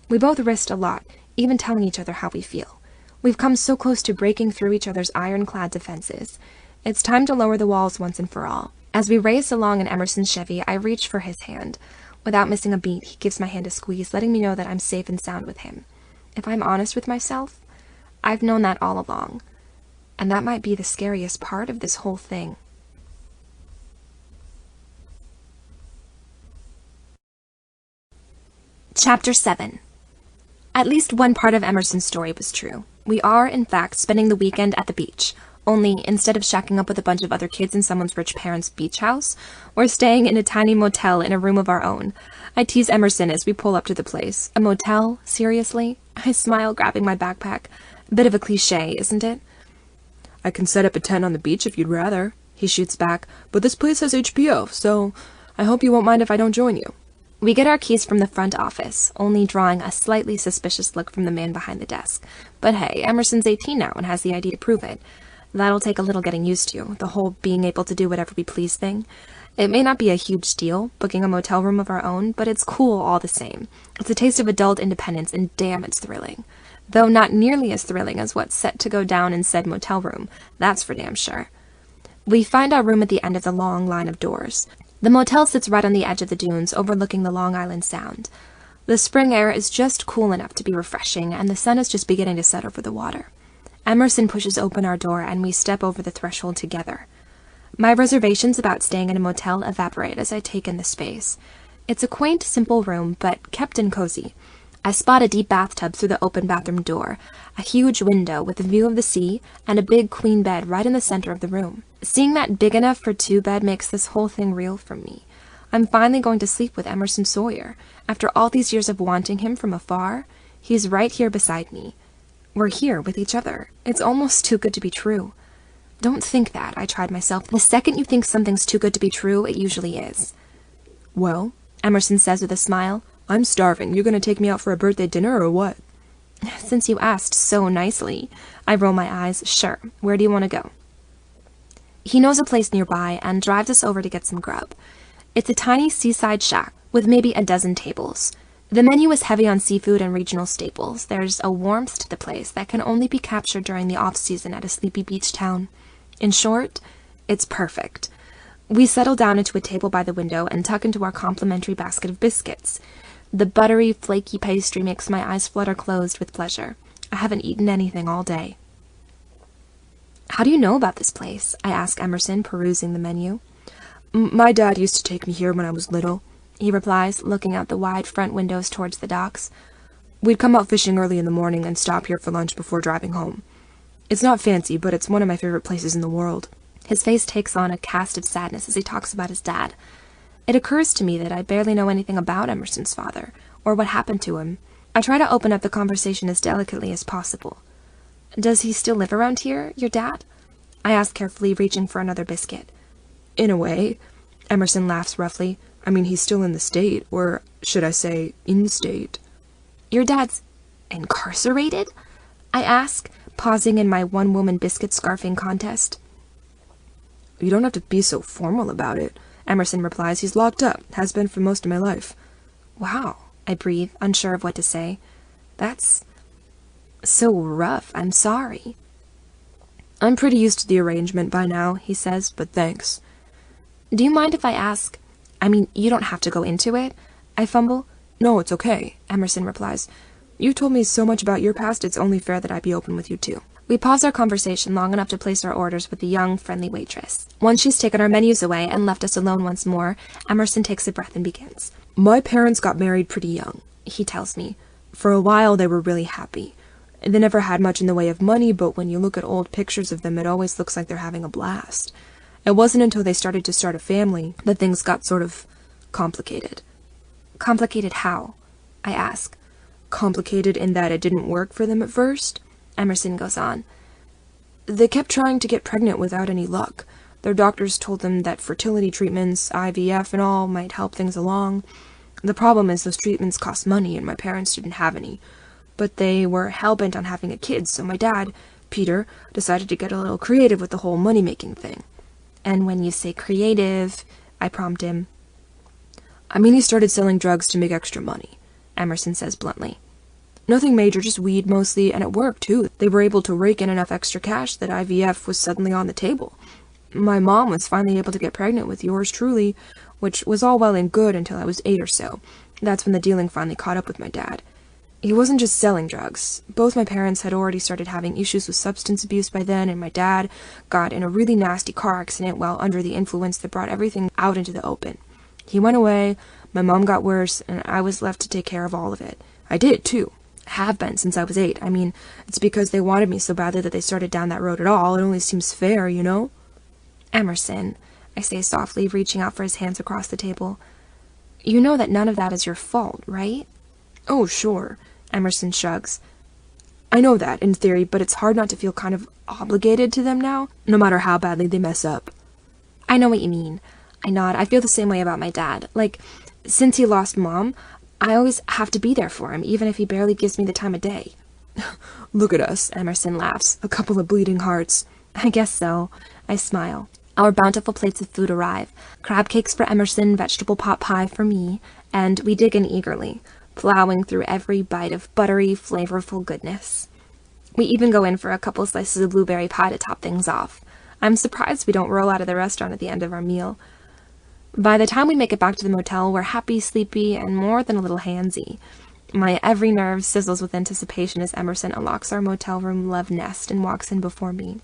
We both risked a lot, even telling each other how we feel. We've come so close to breaking through each other's ironclad defenses. It's time to lower the walls once and for all. As we race along in Emerson's Chevy, I reach for his hand. Without missing a beat, he gives my hand a squeeze, letting me know that I'm safe and sound with him. If I'm honest with myself, I've known that all along. And that might be the scariest part of this whole thing. Chapter 7. At least one part of Emerson's story was true. We are, in fact, spending the weekend at the beach. Only, instead of shacking up with a bunch of other kids in someone's rich parents' beach house, we're staying in a tiny motel in a room of our own. I tease Emerson as we pull up to the place. A motel? Seriously? I smile, grabbing my backpack. A bit of a cliché, isn't it? I can set up a tent on the beach if you'd rather, he shoots back, but this place has HBO, so I hope you won't mind if I don't join you. We get our keys from the front office, only drawing a slightly suspicious look from the man behind the desk. But hey, Emerson's 18 now and has the ID to prove it. That'll take a little getting used to, the whole being able to do whatever we please thing. It may not be a huge deal, booking a motel room of our own, but it's cool all the same. It's a taste of adult independence, and damn, it's thrilling. though not nearly as thrilling as what's set to go down in said motel room, that's for damn sure. We find our room at the end of the long line of doors. The motel sits right on the edge of the dunes, overlooking the Long Island Sound. The spring air is just cool enough to be refreshing, and the sun is just beginning to set over the water. Emerson pushes open our door, and we step over the threshold together. My reservations about staying in a motel evaporate as I take in the space. It's a quaint, simple room, but kept and cozy. I spot a deep bathtub through the open bathroom door, a huge window with a view of the sea, and a big queen bed right in the center of the room. Seeing that big enough for two bed makes this whole thing real for me. I'm finally going to sleep with Emerson Sawyer. After all these years of wanting him from afar, he's right here beside me. We're here with each other. It's almost too good to be true. Don't think that, I tried myself. The second you think something's too good to be true, it usually is. Well, Emerson says with a smile, I'm starving. You gonna take me out for a birthday dinner or what? Since you asked so nicely. I roll my eyes. Sure. Where do you want to go? He knows a place nearby and drives us over to get some grub. It's a tiny seaside shack with maybe a dozen tables. The menu is heavy on seafood and regional staples. There's a warmth to the place that can only be captured during the off-season at a sleepy beach town. In short, it's perfect. We settle down into a table by the window and tuck into our complimentary basket of biscuits. The buttery, flaky pastry makes my eyes flutter closed with pleasure. I haven't eaten anything all day. How do you know about this place? I ask Emerson, perusing the menu. My dad used to take me here when I was little, he replies, looking out the wide front windows towards the docks. We'd come out fishing early in the morning and stop here for lunch before driving home. It's not fancy, but it's one of my favorite places in the world. His face takes on a cast of sadness as he talks about his dad. It occurs to me that I barely know anything about Emerson's father, or what happened to him. I try to open up the conversation as delicately as possible. Does he still live around here, your dad? I ask carefully, reaching for another biscuit. In a way, Emerson laughs roughly. I mean, he's still in the state, or should I say, in-state. Your dad's incarcerated? I ask, pausing in my one-woman biscuit scarfing contest. You don't have to be so formal about it, Emerson replies. He's locked up, has been for most of my life. Wow, I breathe, unsure of what to say. That's so rough. I'm sorry. I'm pretty used to the arrangement by now, he says, but thanks. Do you mind if I ask? I mean, you don't have to go into it. I fumble. No, it's okay, Emerson replies. You told me so much about your past, it's only fair that I be open with you too. We pause our conversation long enough to place our orders with the young, friendly waitress. Once she's taken our menus away and left us alone once more, Emerson takes a breath and begins. My parents got married pretty young, he tells me. For a while, they were really happy. They never had much in the way of money, but when you look at old pictures of them, it always looks like they're having a blast. It wasn't until they started to start a family that things got sort of complicated. Complicated how? I ask. Complicated in that it didn't work for them at first, Emerson goes on. They kept trying to get pregnant without any luck. Their doctors told them that fertility treatments, IVF and all, might help things along. The problem is those treatments cost money, and my parents didn't have any. But they were hell-bent on having a kid, so my dad, Peter, decided to get a little creative with the whole money-making thing. And when you say creative, I prompt him. I mean, he started selling drugs to make extra money, Emerson says bluntly. Nothing major, just weed mostly, and it worked, too. They were able to rake in enough extra cash that IVF was suddenly on the table. My mom was finally able to get pregnant with yours truly, which was all well and good until I was 8 or so. That's when the dealing finally caught up with my dad. He wasn't just selling drugs. Both my parents had already started having issues with substance abuse by then, and my dad got in a really nasty car accident while under the influence that brought everything out into the open. He went away, my mom got worse, and I was left to take care of all of it. I did, too. Have been since I was 8. I mean, it's because they wanted me so badly that they started down that road at all. It only seems fair, you know? Emerson, I say softly, reaching out for his hands across the table. You know that none of that is your fault, right? Oh, sure. Emerson shrugs. I know that, in theory, but it's hard not to feel kind of obligated to them now, no matter how badly they mess up. I know what you mean. I nod. I feel the same way about my dad. Like, since he lost Mom, I always have to be there for him, even if he barely gives me the time of day. Look at us, Emerson laughs. A couple of bleeding hearts. I guess so. I smile. Our bountiful plates of food arrive. Crab cakes for Emerson, vegetable pot pie for me, and we dig in eagerly. plowing through every bite of buttery, flavorful goodness. We even go in for a couple slices of blueberry pie to top things off. I'm surprised we don't roll out of the restaurant at the end of our meal. By the time we make it back to the motel, we're happy, sleepy, and more than a little handsy. My every nerve sizzles with anticipation as Emerson unlocks our motel room love nest and walks in before me.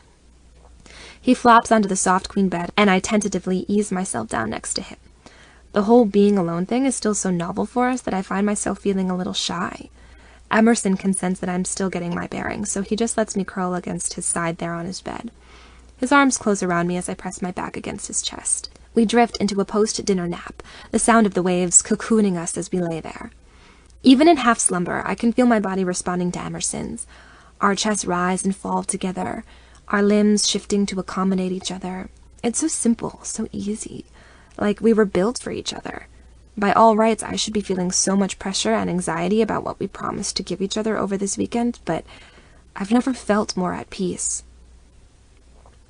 He flops onto the soft queen bed, and I tentatively ease myself down next to him. The whole being alone thing is still so novel for us that I find myself feeling a little shy. Emerson can sense that I'm still getting my bearings, so he just lets me curl against his side there on his bed. His arms close around me as I press my back against his chest. We drift into a post-dinner nap, the sound of the waves cocooning us as we lay there. Even in half-slumber, I can feel my body responding to Emerson's. Our chests rise and fall together, our limbs shifting to accommodate each other. It's so simple, so easy, like we were built for each other. By all rights, I should be feeling so much pressure and anxiety about what we promised to give each other over this weekend, but I've never felt more at peace.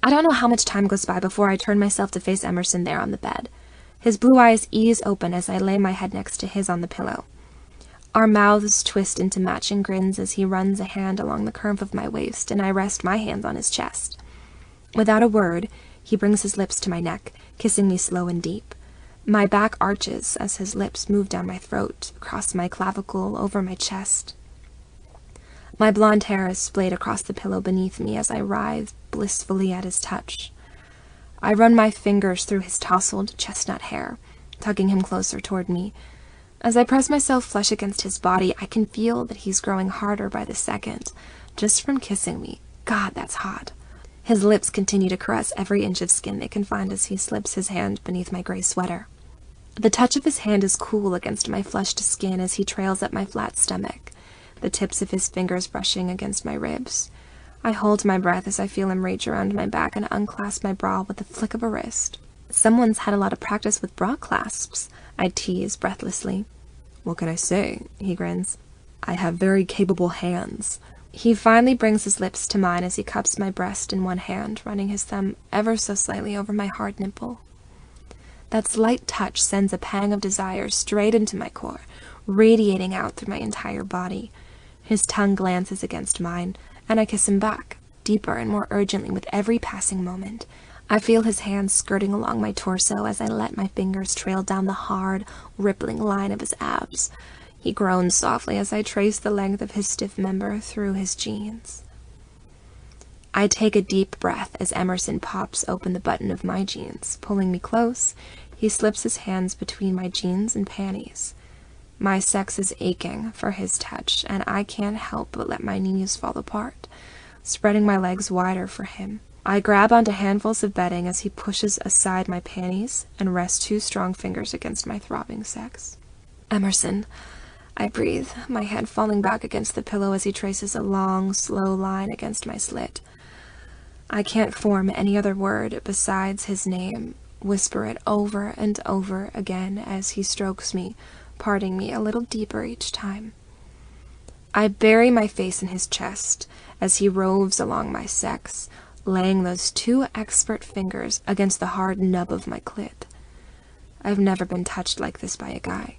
I don't know how much time goes by before I turn myself to face Emerson there on the bed. His blue eyes ease open as I lay my head next to his on the pillow. Our mouths twist into matching grins as he runs a hand along the curve of my waist, and I rest my hands on his chest. Without a word, he brings his lips to my neck, kissing me slow and deep. My back arches as his lips move down my throat, across my clavicle, over my chest. My blonde hair is splayed across the pillow beneath me as I writhe blissfully at his touch. I run my fingers through his tousled chestnut hair, tugging him closer toward me. As I press myself flush against his body, I can feel that he's growing harder by the second, just from kissing me. God, that's hot. His lips continue to caress every inch of skin they can find as he slips his hand beneath my gray sweater. The touch of his hand is cool against my flushed skin as he trails up my flat stomach, the tips of his fingers brushing against my ribs. I hold my breath as I feel him reach around my back and unclasp my bra with a flick of a wrist. Someone's had a lot of practice with bra clasps, I tease breathlessly. What can I say? He grins. I have very capable hands. He finally brings his lips to mine as he cups my breast in one hand, running his thumb ever so slightly over my hard nipple. That slight touch sends a pang of desire straight into my core, radiating out through my entire body. His tongue glances against mine, and I kiss him back, deeper and more urgently with every passing moment. I feel his hands skirting along my torso as I let my fingers trail down the hard, rippling line of his abs. He groans softly as I trace the length of his stiff member through his jeans. I take a deep breath as Emerson pops open the button of my jeans. Pulling me close, he slips his hands between my jeans and panties. My sex is aching for his touch, and I can't help but let my knees fall apart, spreading my legs wider for him. I grab onto handfuls of bedding as he pushes aside my panties and rests 2 strong fingers against my throbbing sex. Emerson, I breathe, my head falling back against the pillow as he traces a long, slow line against my slit. I can't form any other word besides his name, whisper it over and over again as he strokes me, parting me a little deeper each time. I bury my face in his chest as he roves along my sex, laying those 2 expert fingers against the hard nub of my clit. I've never been touched like this by a guy.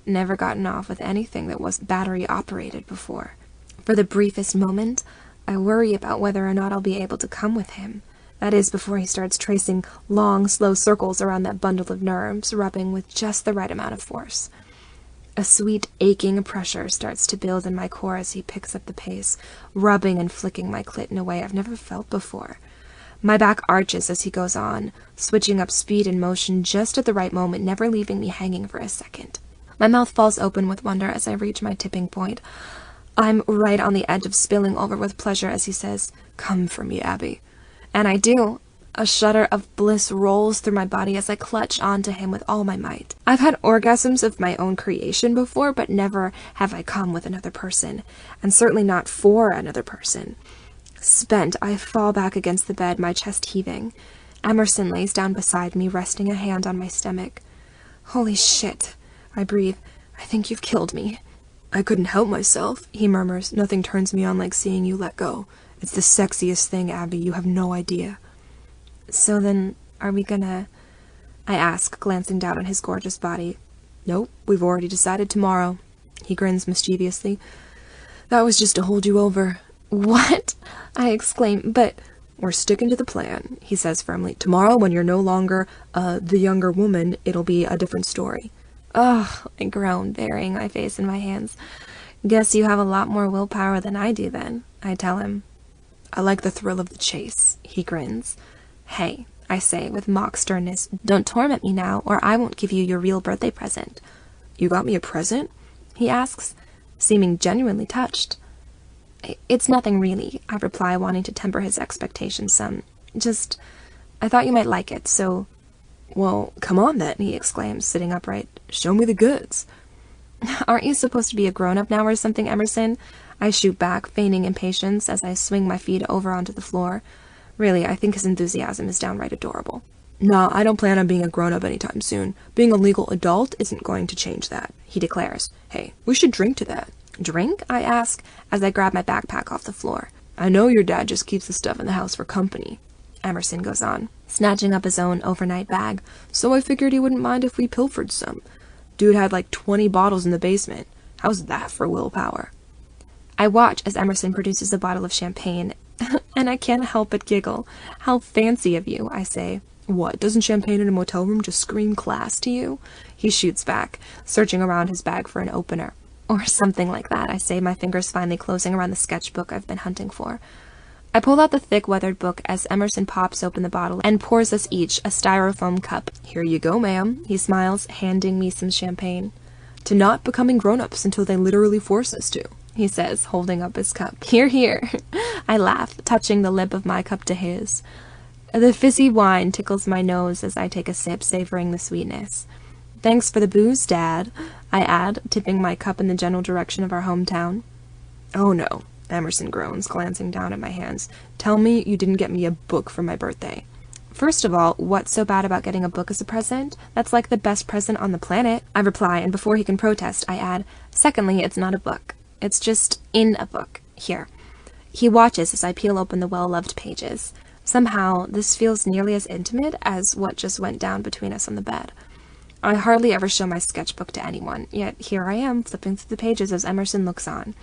Never gotten off with anything that was battery-operated before. For the briefest moment, I worry about whether or not I'll be able to come with him. That is, before he starts tracing long, slow circles around that bundle of nerves, rubbing with just the right amount of force. A sweet, aching pressure starts to build in my core as he picks up the pace, rubbing and flicking my clit in a way I've never felt before. My back arches as he goes on, switching up speed and motion just at the right moment, never leaving me hanging for a second. My mouth falls open with wonder as I reach my tipping point. I'm right on the edge of spilling over with pleasure as he says, "Come for me, Abby." And I do. A shudder of bliss rolls through my body as I clutch onto him with all my might. I've had orgasms of my own creation before, but never have I come with another person, and certainly not for another person. Spent, I fall back against the bed, my chest heaving. Emerson lays down beside me, resting a hand on my stomach. "Holy shit," I breathe. "I think you've killed me." "I couldn't help myself," he murmurs. "Nothing turns me on like seeing you let go. It's the sexiest thing, Abby. You have no idea." "So then, are we gonna—" I ask, glancing down on his gorgeous body. "Nope, we've already decided tomorrow." He grins mischievously. That was just to hold you over. What? I exclaim, but we're sticking to the plan, he says firmly. Tomorrow, when you're no longer, the younger woman, it'll be a different story. Ugh, I groan, burying my face in my hands. Guess you have a lot more willpower than I do then, I tell him. I like the thrill of the chase, he grins. Hey, I say with mock sternness, don't torment me now, or I won't give you your real birthday present. You got me a present? He asks, seeming genuinely touched. It's nothing really, I reply, wanting to temper his expectations some. Just, I thought you might like it, so... Well, come on then, he exclaims, sitting upright. Show me the goods. Aren't you supposed to be a grown-up now or something, Emerson? I shoot back, feigning impatience as I swing my feet over onto the floor. Really, I think his enthusiasm is downright adorable. Nah, I don't plan on being a grown-up anytime soon. Being a legal adult isn't going to change that, he declares. Hey, we should drink to that. Drink? I ask, as I grab my backpack off the floor. I know your dad just keeps the stuff in the house for company, Emerson goes on, snatching up his own overnight bag. So I figured he wouldn't mind if we pilfered some. Dude had like 20 bottles in the basement. How's that for willpower? I watch as Emerson produces a bottle of champagne, and I can't help but giggle. How fancy of you, I say. What, doesn't champagne in a motel room just scream class to you? He shoots back, searching around his bag for an opener. Or something like that, I say, my fingers finally closing around the sketchbook I've been hunting for. I pull out the thick, weathered book as Emerson pops open the bottle and pours us each a styrofoam cup. Here you go, ma'am, he smiles, handing me some champagne. To not becoming grown-ups until they literally force us to, he says, holding up his cup. Hear, hear. I laugh, touching the lip of my cup to his. The fizzy wine tickles my nose as I take a sip, savoring the sweetness. Thanks for the booze, Dad, I add, tipping my cup in the general direction of our hometown. Oh no, Emerson groans, glancing down at my hands. Tell me you didn't get me a book for my birthday. First of all, what's so bad about getting a book as a present? That's like the best present on the planet, I reply, and before he can protest, I add, secondly, it's not a book. It's just in a book. Here. He watches as I peel open the well-loved pages. Somehow, this feels nearly as intimate as what just went down between us on the bed. I hardly ever show my sketchbook to anyone, yet here I am, flipping through the pages as Emerson looks on.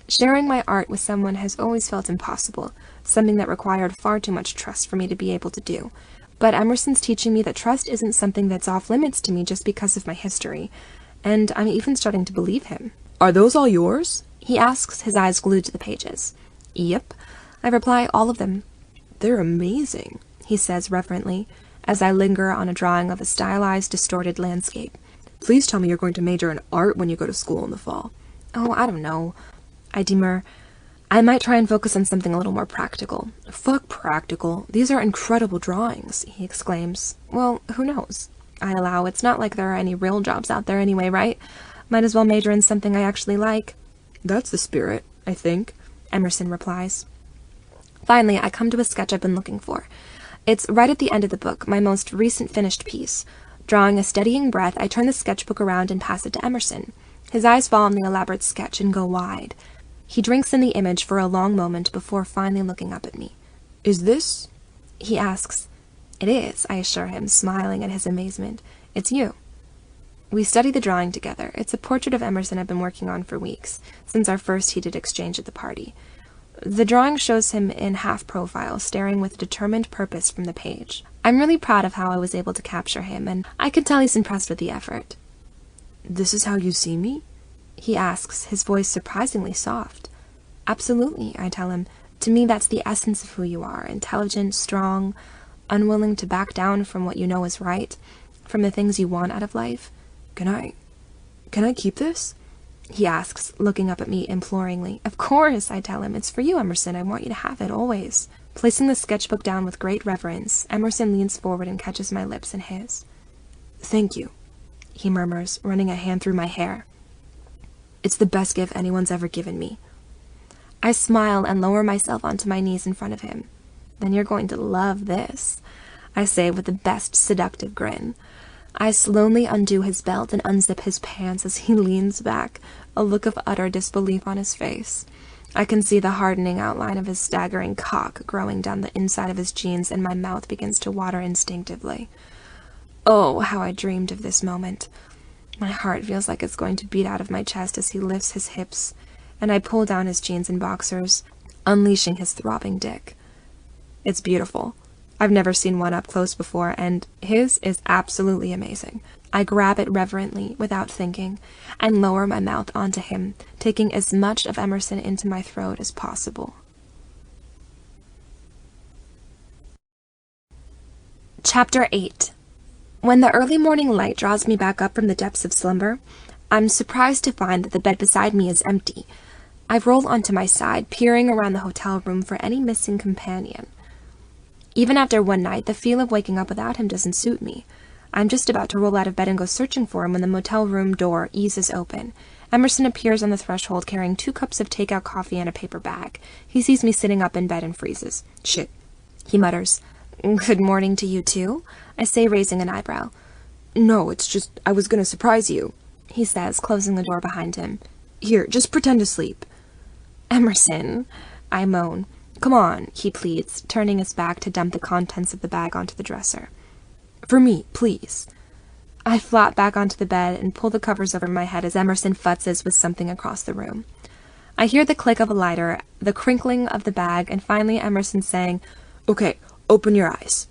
Sharing my art with someone has always felt impossible, something that required far too much trust for me to be able to do. But Emerson's teaching me that trust isn't something that's off limits to me just because of my history, and I'm even starting to believe him. Are those all yours? He asks, his eyes glued to the pages. Yep, I reply, all of them. They're amazing, he says reverently, as I linger on a drawing of a stylized, distorted landscape. Please tell me you're going to major in art when you go to school in the fall. Oh, I don't know. I demur. I might try and focus on something a little more practical. Fuck practical. These are incredible drawings, he exclaims. Well, who knows? I allow. It's not like there are any real jobs out there anyway, right? Might as well major in something I actually like. That's the spirit, I think, Emerson replies. Finally, I come to a sketch I've been looking for. It's right at the end of the book, my most recent finished piece. Drawing a steadying breath, I turn the sketchbook around and pass it to Emerson. His eyes fall on the elaborate sketch and go wide. He drinks in the image for a long moment before finally looking up at me. Is this? He asks. It is, I assure him, smiling at his amazement. It's you. We study the drawing together. It's a portrait of Emerson I've been working on for weeks, since our first heated exchange at the party. The drawing shows him in half-profile, staring with determined purpose from the page. I'm really proud of how I was able to capture him, and I can tell he's impressed with the effort. This is how you see me? He asks, his voice surprisingly soft. Absolutely, I tell him. To me, that's the essence of who you are, intelligent, strong, unwilling to back down from what you know is right, from the things you want out of life. Can I keep this? He asks, looking up at me imploringly. Of course, I tell him. It's for you, Emerson. I want you to have it, always. Placing the sketchbook down with great reverence, Emerson leans forward and catches my lips in his. Thank you, he murmurs, running a hand through my hair. It's the best gift anyone's ever given me. I smile and lower myself onto my knees in front of him. Then you're going to love this, I say with the best seductive grin. I slowly undo his belt and unzip his pants as he leans back, a look of utter disbelief on his face. I can see the hardening outline of his staggering cock growing down the inside of his jeans, and my mouth begins to water instinctively. Oh, how I dreamed of this moment. My heart feels like it's going to beat out of my chest as he lifts his hips, and I pull down his jeans and boxers, unleashing his throbbing dick. It's beautiful. I've never seen one up close before, and his is absolutely amazing. I grab it reverently, without thinking, and lower my mouth onto him, taking as much of Emerson into my throat as possible. Chapter 8. When the early morning light draws me back up from the depths of slumber, I'm surprised to find that the bed beside me is empty. I roll onto my side, peering around the hotel room for any missing companion. Even after one night, the feel of waking up without him doesn't suit me. I'm just about to roll out of bed and go searching for him when the motel room door eases open. Emerson appears on the threshold carrying 2 cups of takeout coffee and a paper bag. He sees me sitting up in bed and freezes. "Shit," he mutters. "Good morning to you, too?" I say, raising an eyebrow. "No, it's just I was gonna surprise you," he says, closing the door behind him. "Here, just pretend to sleep." "Emerson," I moan. "Come on," he pleads, turning his back to dump the contents of the bag onto the dresser. "For me, please." I flop back onto the bed and pull the covers over my head as Emerson futzes with something across the room. I hear the click of a lighter, the crinkling of the bag, and finally Emerson saying, "Okay, open your eyes."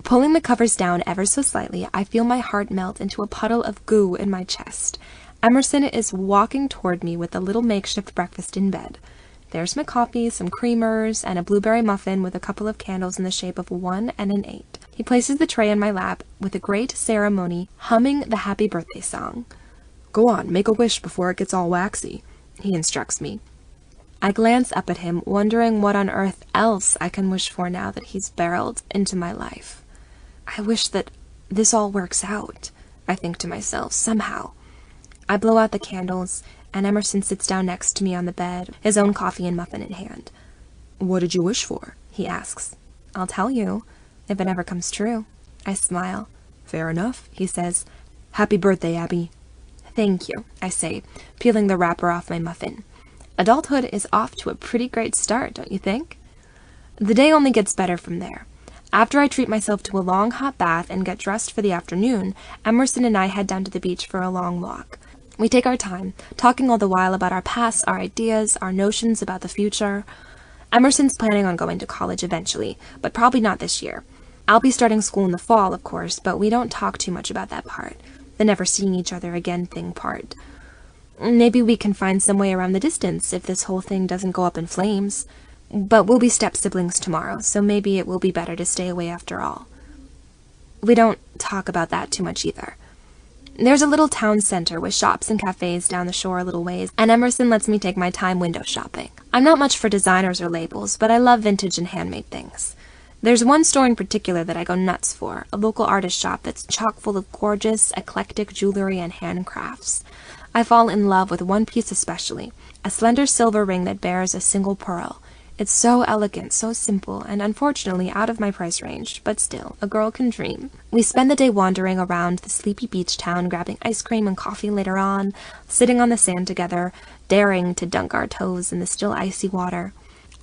Pulling the covers down ever so slightly, I feel my heart melt into a puddle of goo in my chest. Emerson is walking toward me with a little makeshift breakfast in bed. There's my coffee, some creamers, and a blueberry muffin with a couple of candles in the shape of a 1 and an 8. He places the tray in my lap with a great ceremony, humming the happy birthday song. "Go on, make a wish before it gets all waxy," he instructs me. I glance up at him, wondering what on earth else I can wish for now that he's barreled into my life. I wish that this all works out, I think to myself, somehow. I blow out the candles, and Emerson sits down next to me on the bed, his own coffee and muffin in hand. "What did you wish for?" he asks. "I'll tell you, if it ever comes true." I smile. "Fair enough," he says. "Happy birthday, Abby." "Thank you," I say, peeling the wrapper off my muffin. Adulthood is off to a pretty great start, don't you think? The day only gets better from there. After I treat myself to a long hot bath and get dressed for the afternoon, Emerson and I head down to the beach for a long walk. We take our time, talking all the while about our past, our ideas, our notions about the future. Emerson's planning on going to college eventually, but probably not this year. I'll be starting school in the fall, of course, but we don't talk too much about that part, the never seeing each other again thing part. Maybe we can find some way around the distance if this whole thing doesn't go up in flames. But we'll be step-siblings tomorrow, so maybe it will be better to stay away after all. We don't talk about that too much either. There's a little town center with shops and cafes down the shore a little ways, and Emerson lets me take my time window shopping. I'm not much for designers or labels, but I love vintage and handmade things. There's one store in particular that I go nuts for, a local artist shop that's chock full of gorgeous, eclectic jewelry and handcrafts. I fall in love with one piece especially, a slender silver ring that bears a single pearl. It's so elegant, so simple, and unfortunately out of my price range, but still, a girl can dream. We spend the day wandering around the sleepy beach town, grabbing ice cream and coffee later on, sitting on the sand together, daring to dunk our toes in the still icy water.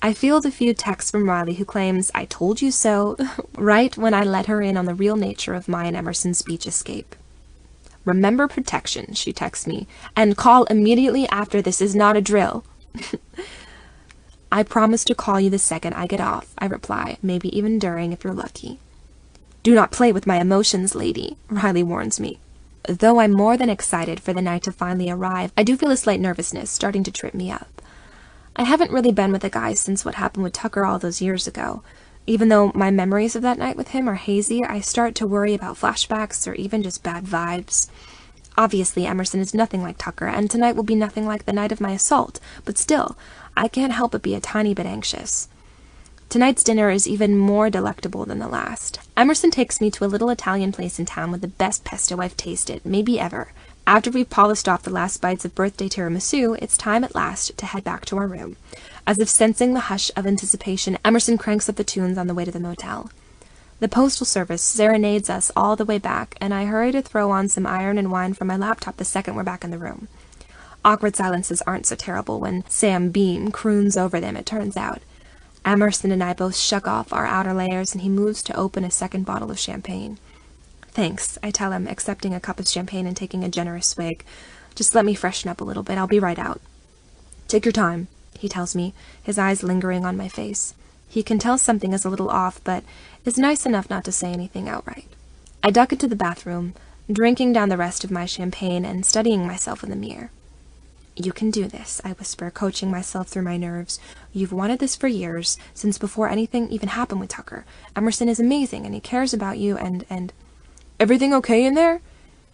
I field a few texts from Riley who claims, "I told you so," right when I let her in on the real nature of my and Emerson's beach escape. "Remember protection," she texts me, "and call immediately after this is not a drill." "I promise to call you the second I get off," I reply, maybe even during if you're lucky. "Do not play with my emotions, lady," Riley warns me. Though I'm more than excited for the night to finally arrive, I do feel a slight nervousness starting to trip me up. I haven't really been with a guy since what happened with Tucker all those years ago. Even though my memories of that night with him are hazy, I start to worry about flashbacks or even just bad vibes. Obviously, Emerson is nothing like Tucker, and tonight will be nothing like the night of my assault, but still, I can't help but be a tiny bit anxious. Tonight's dinner is even more delectable than the last. Emerson takes me to a little Italian place in town with the best pesto I've tasted, maybe ever. After we've polished off the last bites of birthday tiramisu, it's time at last to head back to our room. As if sensing the hush of anticipation, Emerson cranks up the tunes on the way to the motel. The postal service serenades us all the way back, and I hurry to throw on some iron and wine from my laptop the second we're back in the room. Awkward silences aren't so terrible when Sam Beam croons over them, it turns out. Emerson and I both shuck off our outer layers, and he moves to open a second bottle of champagne. Thanks, I tell him, accepting a cup of champagne and taking a generous swig. Just let me freshen up a little bit. I'll be right out. Take your time, he tells me, his eyes lingering on my face. He can tell something is a little off, but is nice enough not to say anything outright. I duck into the bathroom, drinking down the rest of my champagne and studying myself in the mirror. You can do this, I whisper, coaching myself through my nerves. You've wanted this for years, since before anything even happened with Tucker. Emerson is amazing, and he cares about you, and... Everything okay in there?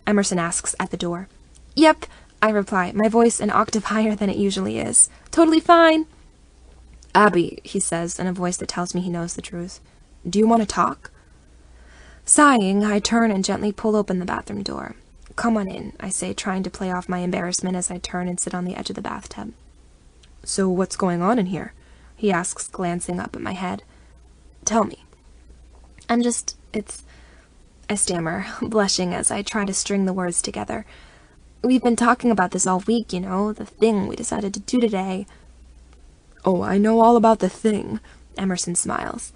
Emerson asks at the door. Yep, I reply, my voice an octave higher than it usually is. Totally fine. Abby, he says, in a voice that tells me he knows the truth. Do you want to talk? Sighing, I turn and gently pull open the bathroom door. Come on in, I say, trying to play off my embarrassment as I turn and sit on the edge of the bathtub. So what's going on in here? He asks, glancing up at my head. Tell me. I stammer, blushing as I try to string the words together. We've been talking about this all week, you know, the thing we decided to do today. Oh, I know all about the thing, Emerson smiles.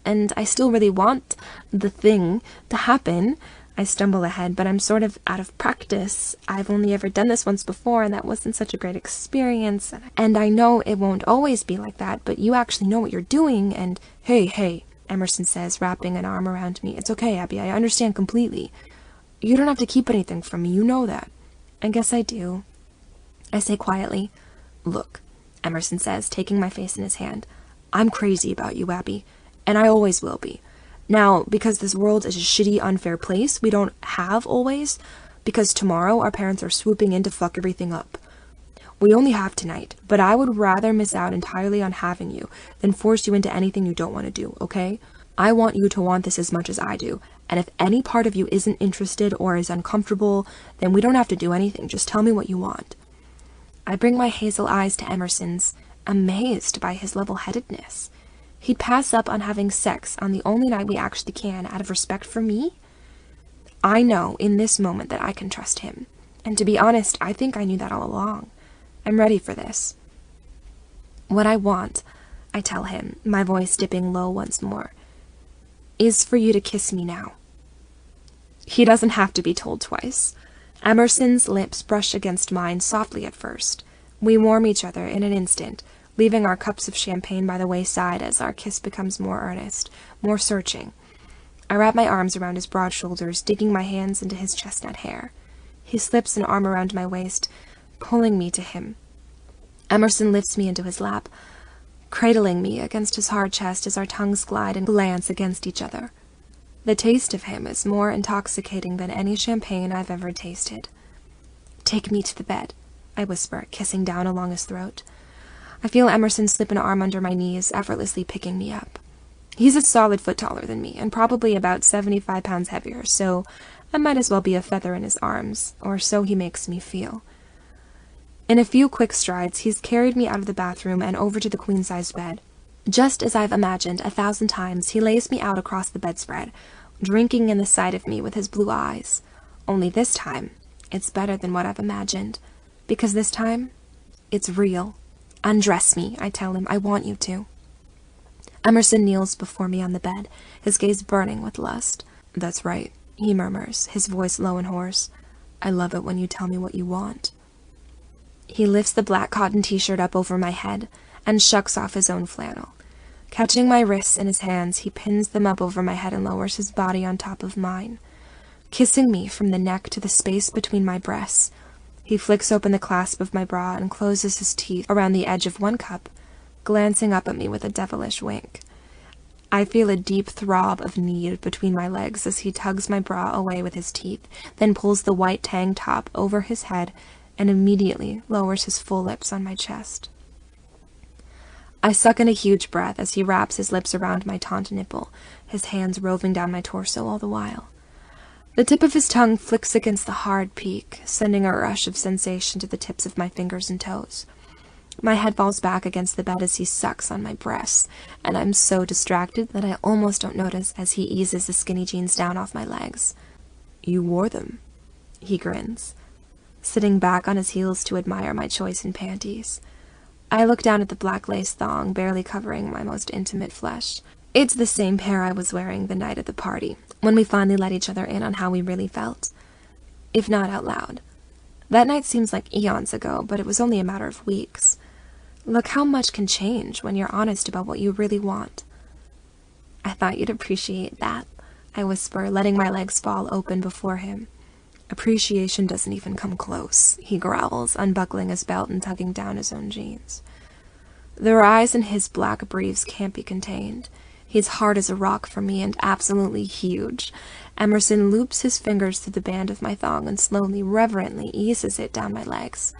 And I still really want the thing to happen. I stumble ahead, but I'm sort of out of practice. I've only ever done this once before, and that wasn't such a great experience. And I know it won't always be like that, but you actually know what you're doing, and... Hey, Emerson says, wrapping an arm around me. It's okay, Abby, I understand completely. You don't have to keep anything from me, you know that. I guess I do. I say quietly. Look, Emerson says, taking my face in his hand. I'm crazy about you, Abby, and I always will be. Now, because this world is a shitty, unfair place, we don't have always, because tomorrow our parents are swooping in to fuck everything up. We only have tonight, but I would rather miss out entirely on having you than force you into anything you don't want to do, okay? I want you to want this as much as I do, and if any part of you isn't interested or is uncomfortable, then we don't have to do anything. Just tell me what you want. I bring my hazel eyes to Emerson's, amazed by his level-headedness. He'd pass up on having sex on the only night we actually can out of respect for me? I know in this moment that I can trust him. And to be honest, I think I knew that all along. I'm ready for this. What I want, I tell him, my voice dipping low once more, is for you to kiss me now. He doesn't have to be told twice. Emerson's lips brush against mine softly at first. We warm each other in an instant, leaving our cups of champagne by the wayside as our kiss becomes more earnest, more searching. I wrap my arms around his broad shoulders, digging my hands into his chestnut hair. He slips an arm around my waist, pulling me to him. Emerson lifts me into his lap, cradling me against his hard chest as our tongues glide and glance against each other. The taste of him is more intoxicating than any champagne I've ever tasted. Take me to the bed, I whisper, kissing down along his throat. I feel Emerson slip an arm under my knees, effortlessly picking me up. He's a solid foot taller than me, and probably about 75 pounds heavier, so I might as well be a feather in his arms, or so he makes me feel. In a few quick strides, he's carried me out of the bathroom and over to the queen-sized bed. Just as I've imagined 1,000 times, he lays me out across the bedspread, drinking in the sight of me with his blue eyes. Only this time, it's better than what I've imagined, because this time, it's real. Undress me, I tell him. I want you to. Emerson kneels before me on the bed, his gaze burning with lust. That's right, he murmurs, his voice low and hoarse. I love it when you tell me what you want. He lifts the black cotton t-shirt up over my head and shucks off his own flannel. Catching my wrists in his hands, he pins them up over my head and lowers his body on top of mine. Kissing me from the neck to the space between my breasts, he flicks open the clasp of my bra and closes his teeth around the edge of one cup, glancing up at me with a devilish wink. I feel a deep throb of need between my legs as he tugs my bra away with his teeth, then pulls the white tang top over his head and immediately lowers his full lips on my chest. I suck in a huge breath as he wraps his lips around my taut nipple, his hands roving down my torso all the while. The tip of his tongue flicks against the hard peak, sending a rush of sensation to the tips of my fingers and toes. My head falls back against the bed as he sucks on my breasts, and I'm so distracted that I almost don't notice as he eases the skinny jeans down off my legs. You wore them, he grins, sitting back on his heels to admire my choice in panties. I look down at the black lace thong barely covering my most intimate flesh. It's the same pair I was wearing the night at the party. when we finally let each other in on how we really felt, if not out loud. That night seems like eons ago, but it was only a matter of weeks. Look how much can change when you're honest about what you really want. I thought you'd appreciate that, I whisper, letting my legs fall open before him. Appreciation doesn't even come close, he growls, unbuckling his belt and tugging down his own jeans. The rise in his black briefs can't be contained. He's hard as a rock for me and absolutely huge. Emerson loops his fingers through the band of my thong and slowly, reverently eases it down my legs.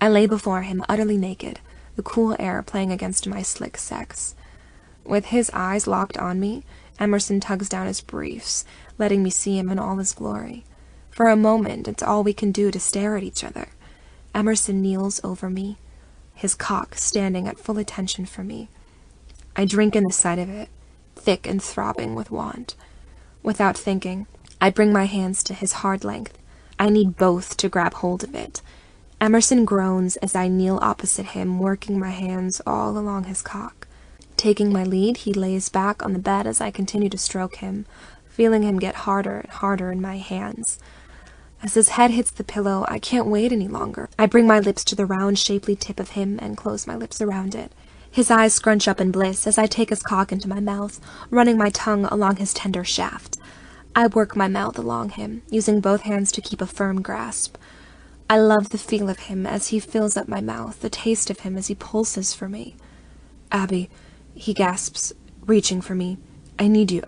I lay before him, utterly naked, the cool air playing against my slick sex. With his eyes locked on me, Emerson tugs down his briefs, letting me see him in all his glory. For a moment, it's all we can do to stare at each other. Emerson kneels over me, his cock standing at full attention for me. I drink in the sight of it, thick and throbbing with want. Without thinking, I bring my hands to his hard length. I need both to grab hold of it. Emerson groans as I kneel opposite him, working my hands all along his cock. Taking my lead, he lays back on the bed as I continue to stroke him, feeling him get harder and harder in my hands. As his head hits the pillow, I can't wait any longer. I bring my lips to the round, shapely tip of him and close my lips around it. His eyes scrunch up in bliss as I take his cock into my mouth, running my tongue along his tender shaft. I work my mouth along him, using both hands to keep a firm grasp. I love the feel of him as he fills up my mouth, the taste of him as he pulses for me. Abby, he gasps, reaching for me. I need you.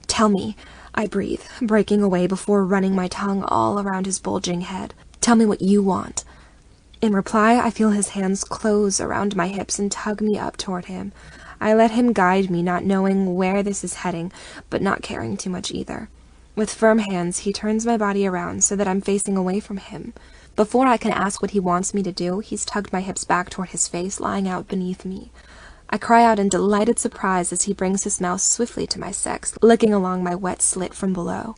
Tell me, I breathe, breaking away before running my tongue all around his bulging head. Tell me what you want. In reply, I feel his hands close around my hips and tug me up toward him. I let him guide me, not knowing where this is heading, but not caring too much either. With firm hands, he turns my body around so that I'm facing away from him. Before I can ask what he wants me to do, he's tugged my hips back toward his face, lying out beneath me. I cry out in delighted surprise as he brings his mouth swiftly to my sex, licking along my wet slit from below.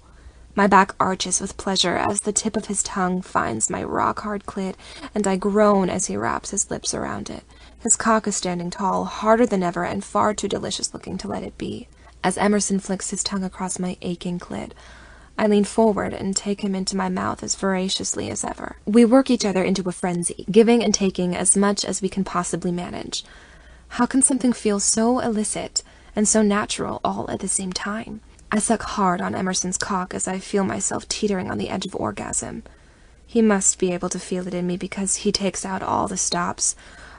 My back arches with pleasure as the tip of his tongue finds my rock-hard clit, and I groan as he wraps his lips around it. His cock is standing tall, harder than ever, and far too delicious-looking to let it be. As Emerson flicks his tongue across my aching clit, I lean forward and take him into my mouth as voraciously as ever. We work each other into a frenzy, giving and taking as much as we can possibly manage. How can something feel so illicit and so natural all at the same time? I suck hard on Emerson's cock as I feel myself teetering on the edge of orgasm. He must be able to feel it in me because he takes out all the stops.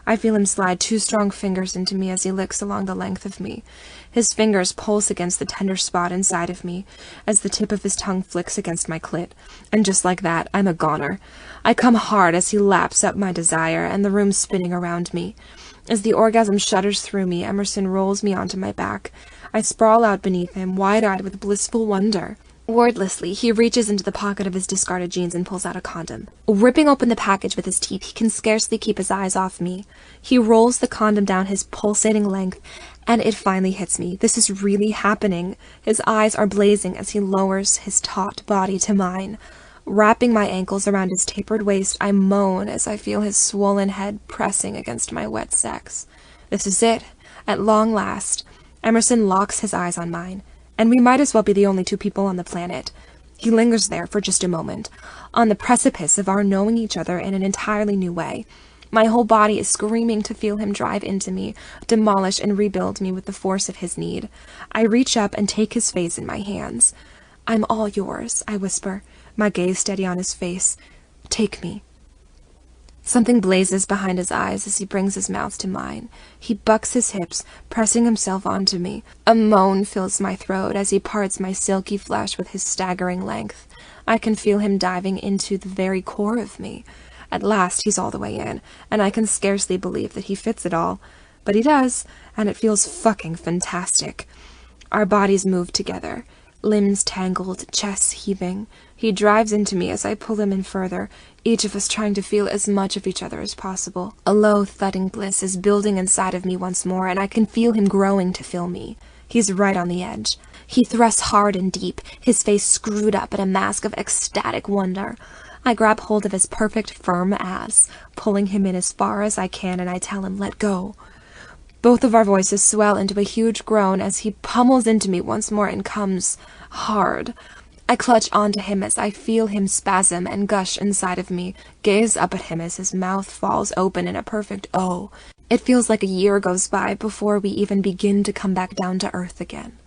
I feel him slide 2 strong fingers into me as he licks along the length of me. His fingers pulse against the tender spot inside of me as the tip of his tongue flicks against my clit. And just like that, I'm a goner. I come hard as he laps up my desire and the room spinning around me. As the orgasm shudders through me, Emerson rolls me onto my back. I sprawl out beneath him, wide-eyed with blissful wonder. Wordlessly, he reaches into the pocket of his discarded jeans and pulls out a condom. Ripping open the package with his teeth, he can scarcely keep his eyes off me. He rolls the condom down his pulsating length, and it finally hits me. This is really happening. His eyes are blazing as he lowers his taut body to mine. Wrapping my ankles around his tapered waist, I moan as I feel his swollen head pressing against my wet sex. This is it. At long last. Emerson locks his eyes on mine, and we might as well be the only 2 people on the planet. He lingers there for just a moment, on the precipice of our knowing each other in an entirely new way. My whole body is screaming to feel him drive into me, demolish and rebuild me with the force of his need. I reach up and take his face in my hands. I'm all yours, I whisper, my gaze steady on his face. Take me. Something blazes behind his eyes as he brings his mouth to mine. He bucks his hips, pressing himself onto me. A moan fills my throat as he parts my silky flesh with his staggering length. I can feel him diving into the very core of me. At last he's all the way in, and I can scarcely believe that he fits it all. But he does, and it feels fucking fantastic. Our bodies move together, limbs tangled, chests heaving. He drives into me as I pull him in further, each of us trying to feel as much of each other as possible. A low, thudding bliss is building inside of me once more, and I can feel him growing to fill me. He's right on the edge. He thrusts hard and deep, his face screwed up in a mask of ecstatic wonder. I grab hold of his perfect, firm ass, pulling him in as far as I can, and I tell him, let go. Both of our voices swell into a huge groan as he pummels into me once more and comes hard. I clutch onto him as I feel him spasm and gush inside of me, gaze up at him as his mouth falls open in a perfect O. It feels like a year goes by before we even begin to come back down to earth again.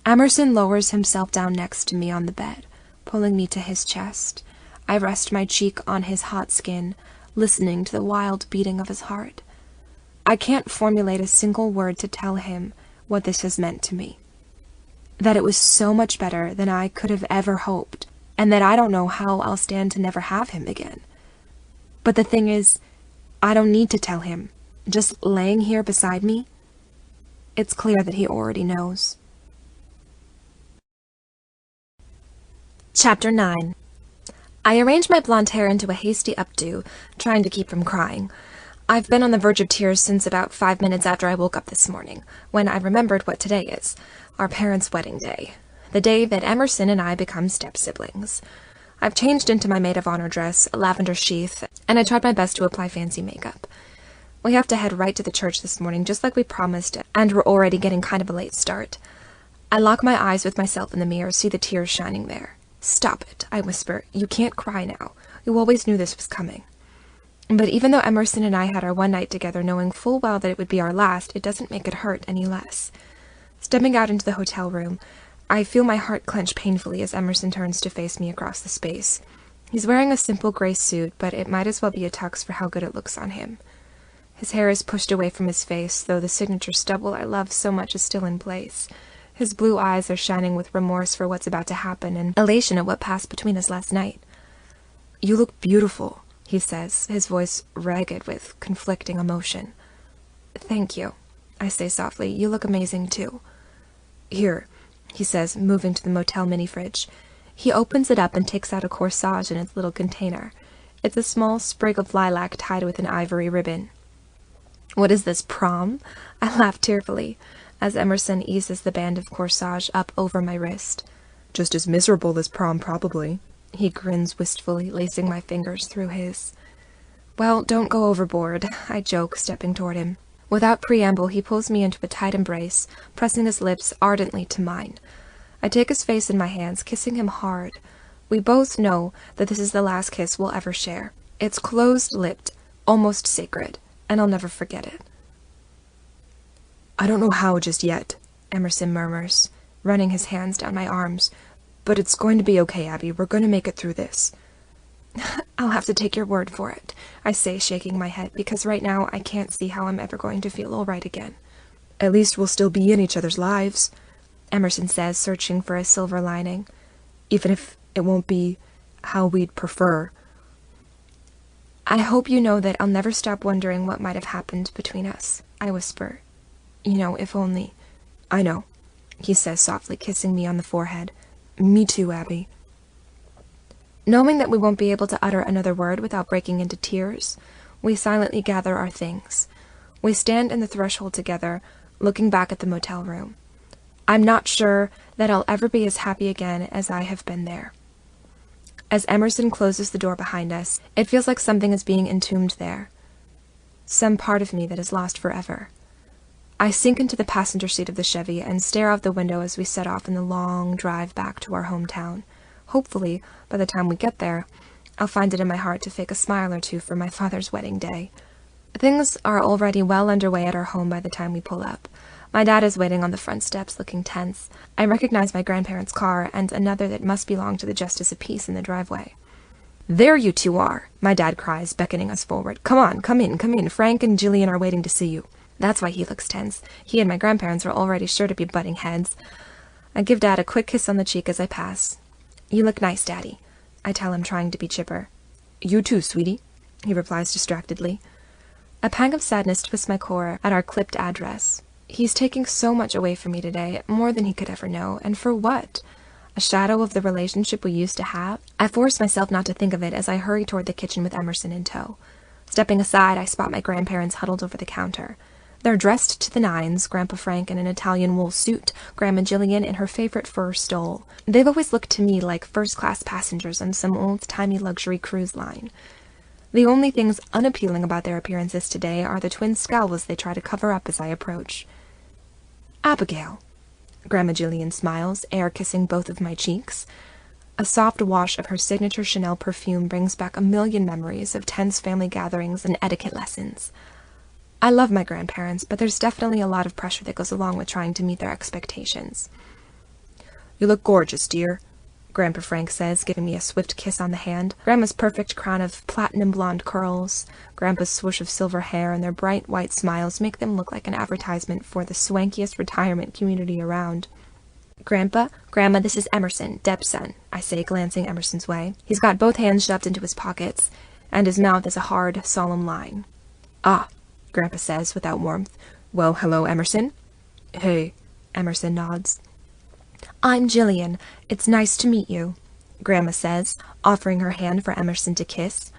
Emerson lowers himself down next to me on the bed, pulling me to his chest. I rest my cheek on his hot skin, listening to the wild beating of his heart. I can't formulate a single word to tell him what this has meant to me. That it was so much better than I could have ever hoped, and that I don't know how I'll stand to never have him again. But the thing is, I don't need to tell him. Just laying here beside me, it's clear that he already knows. Chapter 9. I arrange my blonde hair into a hasty updo, trying to keep from crying. I've been on the verge of tears since about 5 minutes after I woke up this morning, when I remembered what today is. Our parents' wedding day. The day that Emerson and I become step-siblings. I've changed into my maid of honor dress, a lavender sheath, and I tried my best to apply fancy makeup. We have to head right to the church this morning, just like we promised, and we're already getting kind of a late start. I lock my eyes with myself in the mirror, see the tears shining there. "Stop it," I whisper. "You can't cry now. You always knew this was coming." But even though Emerson and I had our one night together, knowing full well that it would be our last, it doesn't make it hurt any less. Stepping out into the hotel room, I feel my heart clench painfully as Emerson turns to face me across the space. He's wearing a simple gray suit, but it might as well be a tux for how good it looks on him. His hair is pushed away from his face, though the signature stubble I love so much is still in place. His blue eyes are shining with remorse for what's about to happen and elation at what passed between us last night. "You look beautiful," he says, his voice ragged with conflicting emotion. "Thank you," I say softly. "You look amazing, too." "Here," he says, moving to the motel mini-fridge. He opens it up and takes out a corsage in its little container. It's a small sprig of lilac tied with an ivory ribbon. "What is this, prom?" I laugh tearfully, as Emerson eases the band of corsage up over my wrist. "Just as miserable as prom, probably." He grins wistfully, lacing my fingers through his. "Well, don't go overboard," I joke, stepping toward him. Without preamble, he pulls me into a tight embrace, pressing his lips ardently to mine. I take his face in my hands, kissing him hard. We both know that this is the last kiss we'll ever share. It's closed-lipped, almost sacred, and I'll never forget it. "I don't know how just yet," Emerson murmurs, running his hands down my arms. "But it's going to be okay, Abby. We're going to make it through this." "I'll have to take your word for it," I say, shaking my head, because right now I can't see how I'm ever going to feel all right again. "At least we'll still be in each other's lives," Emerson says, searching for a silver lining. "Even if it won't be how we'd prefer." "I hope you know that I'll never stop wondering what might have happened between us," I whisper. "You know, if only—" "I know," he says softly, kissing me on the forehead. "Me too, Abby." Knowing that we won't be able to utter another word without breaking into tears, we silently gather our things. We stand in the threshold together, looking back at the motel room. I'm not sure that I'll ever be as happy again as I have been there. As Emerson closes the door behind us, it feels like something is being entombed there. Some part of me that is lost forever. I sink into the passenger seat of the Chevy and stare out the window as we set off in the long drive back to our hometown. Hopefully, by the time we get there, I'll find it in my heart to fake a smile or two for my father's wedding day. Things are already well underway at our home by the time we pull up. My dad is waiting on the front steps, looking tense. I recognize my grandparents' car and another that must belong to the Justice of Peace in the driveway. "There you two are," my dad cries, beckoning us forward. "Come on, come in. Frank and Jillian are waiting to see you." That's why he looks tense. He and my grandparents are already sure to be butting heads. I give Dad a quick kiss on the cheek as I pass. "You look nice, Daddy," I tell him, trying to be chipper. "You too, sweetie," he replies distractedly. A pang of sadness twists my core at our clipped address. He's taking so much away from me today, more than he could ever know, and for what? A shadow of the relationship we used to have? I force myself not to think of it as I hurry toward the kitchen with Emerson in tow. Stepping aside, I spot my grandparents huddled over the counter. They're dressed to the nines, Grandpa Frank in an Italian wool suit, Grandma Jillian in her favorite fur stole. They've always looked to me like first-class passengers on some old-timey luxury cruise line. The only things unappealing about their appearances today are the twin scowls they try to cover up as I approach. Abigail. Grandma Jillian smiles, air-kissing both of my cheeks. A soft wash of her signature Chanel perfume brings back a million memories of tense family gatherings and etiquette lessons. I love my grandparents, but there's definitely a lot of pressure that goes along with trying to meet their expectations. You look gorgeous, dear, Grandpa Frank says, giving me a swift kiss on the hand. Grandma's perfect crown of platinum blonde curls, Grandpa's swoosh of silver hair, and their bright white smiles make them look like an advertisement for the swankiest retirement community around. Grandpa, Grandma, this is Emerson, Deb's son, I say, glancing Emerson's way. He's got both hands shoved into his pockets, and his mouth is a hard, solemn line. Ah, Grandpa says, without warmth. Well, hello, Emerson. Hey, Emerson nods. I'm Jillian. It's nice to meet you, Grandma says, offering her hand for Emerson to kiss.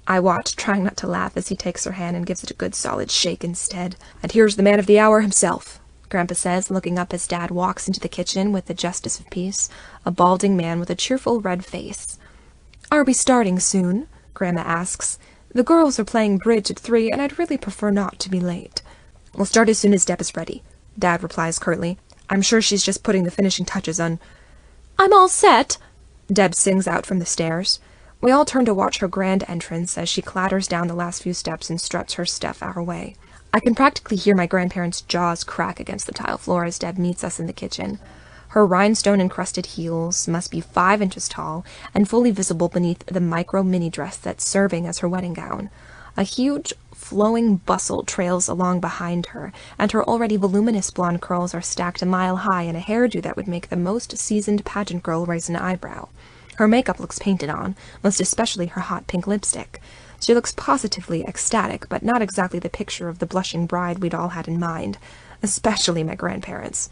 I watch, trying not to laugh as he takes her hand and gives it a good solid shake instead. And here's the man of the hour himself, Grandpa says, looking up as Dad walks into the kitchen with the Justice of Peace, a balding man with a cheerful red face. Are we starting soon? Grandma asks. The girls are playing bridge at 3, and I'd really prefer not to be late. We'll start as soon as Deb is ready, Dad replies curtly. I'm sure she's just putting the finishing touches on. I'm all set, Deb sings out from the stairs. We all turn to watch her grand entrance as she clatters down the last few steps and struts her stuff our way. I can practically hear my grandparents' jaws crack against the tile floor as Deb meets us in the kitchen. Her rhinestone-encrusted heels must be 5 inches tall and fully visible beneath the micro-mini dress that's serving as her wedding gown. A huge, flowing bustle trails along behind her, and her already voluminous blonde curls are stacked a mile high in a hairdo that would make the most seasoned pageant girl raise an eyebrow. Her makeup looks painted on, most especially her hot pink lipstick. She looks positively ecstatic, but not exactly the picture of the blushing bride we'd all had in mind, especially my grandparents.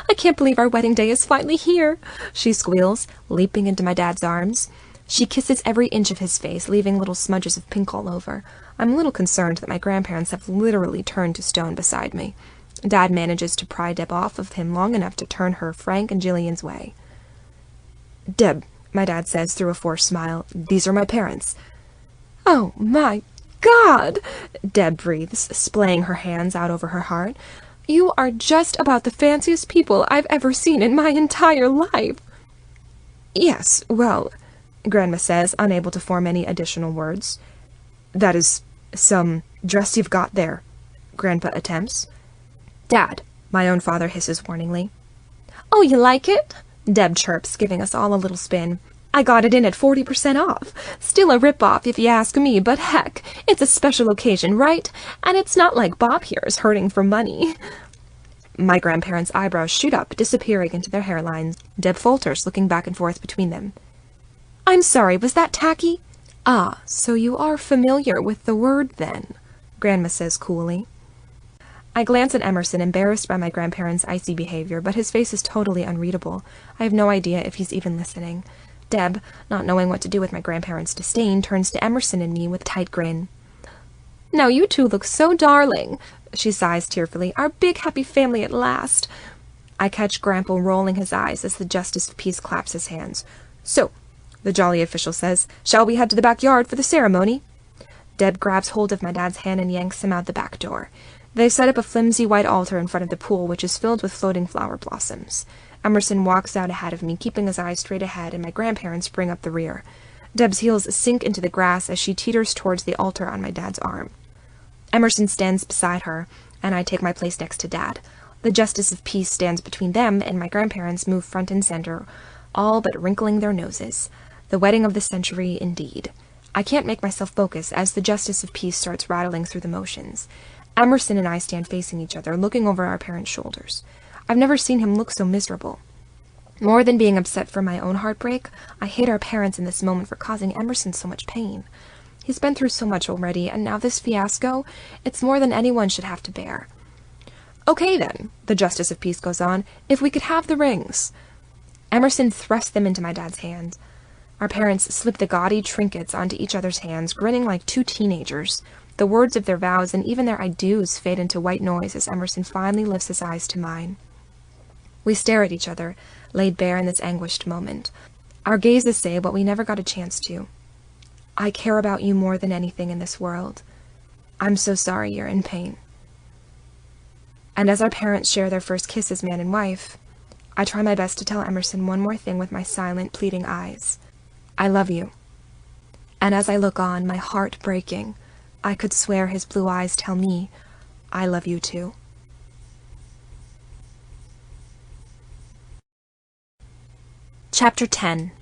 I can't believe our wedding day is finally here, she squeals, leaping into my dad's arms. She kisses every inch of his face, leaving little smudges of pink all over. I'm a little concerned that my grandparents have literally turned to stone beside me. Dad manages to pry Deb off of him long enough to turn her Frank and Jillian's way. Deb, my dad says through a forced smile, these are my parents. Oh, my God, Deb breathes, splaying her hands out over her heart. You are just about the fanciest people I've ever seen in my entire life. Yes, well, Grandma says, unable to form any additional words. That is some dress you've got there, Grandpa attempts. Dad, my own father hisses warningly. Oh, you like it? Deb chirps, giving us all a little spin. I got it in at 40% off. Still a rip-off if you ask me, but heck, it's a special occasion, right? And it's not like Bob here is hurting for money. My grandparents' eyebrows shoot up, disappearing into their hairlines. Deb falters, looking back and forth between them. I'm sorry, was that tacky? Ah, so you are familiar with the word, then, Grandma says coolly. I glance at Emerson, embarrassed by my grandparents' icy behavior, but his face is totally unreadable. I have no idea if he's even listening. Deb, not knowing what to do with my grandparents' disdain, turns to Emerson and me with a tight grin. Now you two look so darling, she sighs tearfully. Our big happy family at last. I catch Grandpa rolling his eyes as the Justice of Peace claps his hands. So, the jolly official says, shall we head to the backyard for the ceremony? Deb grabs hold of my dad's hand and yanks him out the back door. They set up a flimsy white altar in front of the pool, which is filled with floating flower blossoms. Emerson walks out ahead of me, keeping his eyes straight ahead, and my grandparents bring up the rear. Deb's heels sink into the grass as she teeters towards the altar on my dad's arm. Emerson stands beside her, and I take my place next to Dad. The Justice of Peace stands between them, and my grandparents move front and center, all but wrinkling their noses. The wedding of the century, indeed. I can't make myself focus as the Justice of Peace starts rattling through the motions. Emerson and I stand facing each other, looking over our parents' shoulders. I've never seen him look so miserable. More than being upset for my own heartbreak, I hate our parents in this moment for causing Emerson so much pain. He's been through so much already, and now this fiasco, it's more than anyone should have to bear. Okay then, the Justice of Peace goes on, if we could have the rings. Emerson thrusts them into my dad's hand. Our parents slip the gaudy trinkets onto each other's hands, grinning like two teenagers. The words of their vows and even their I do's fade into white noise as Emerson finally lifts his eyes to mine. We stare at each other, laid bare in this anguished moment. Our gazes say what we never got a chance to. I care about you more than anything in this world. I'm so sorry you're in pain. And as our parents share their first kiss as man and wife, I try my best to tell Emerson one more thing with my silent, pleading eyes. I love you. And as I look on, my heart breaking, I could swear his blue eyes tell me, I love you too. Chapter 10.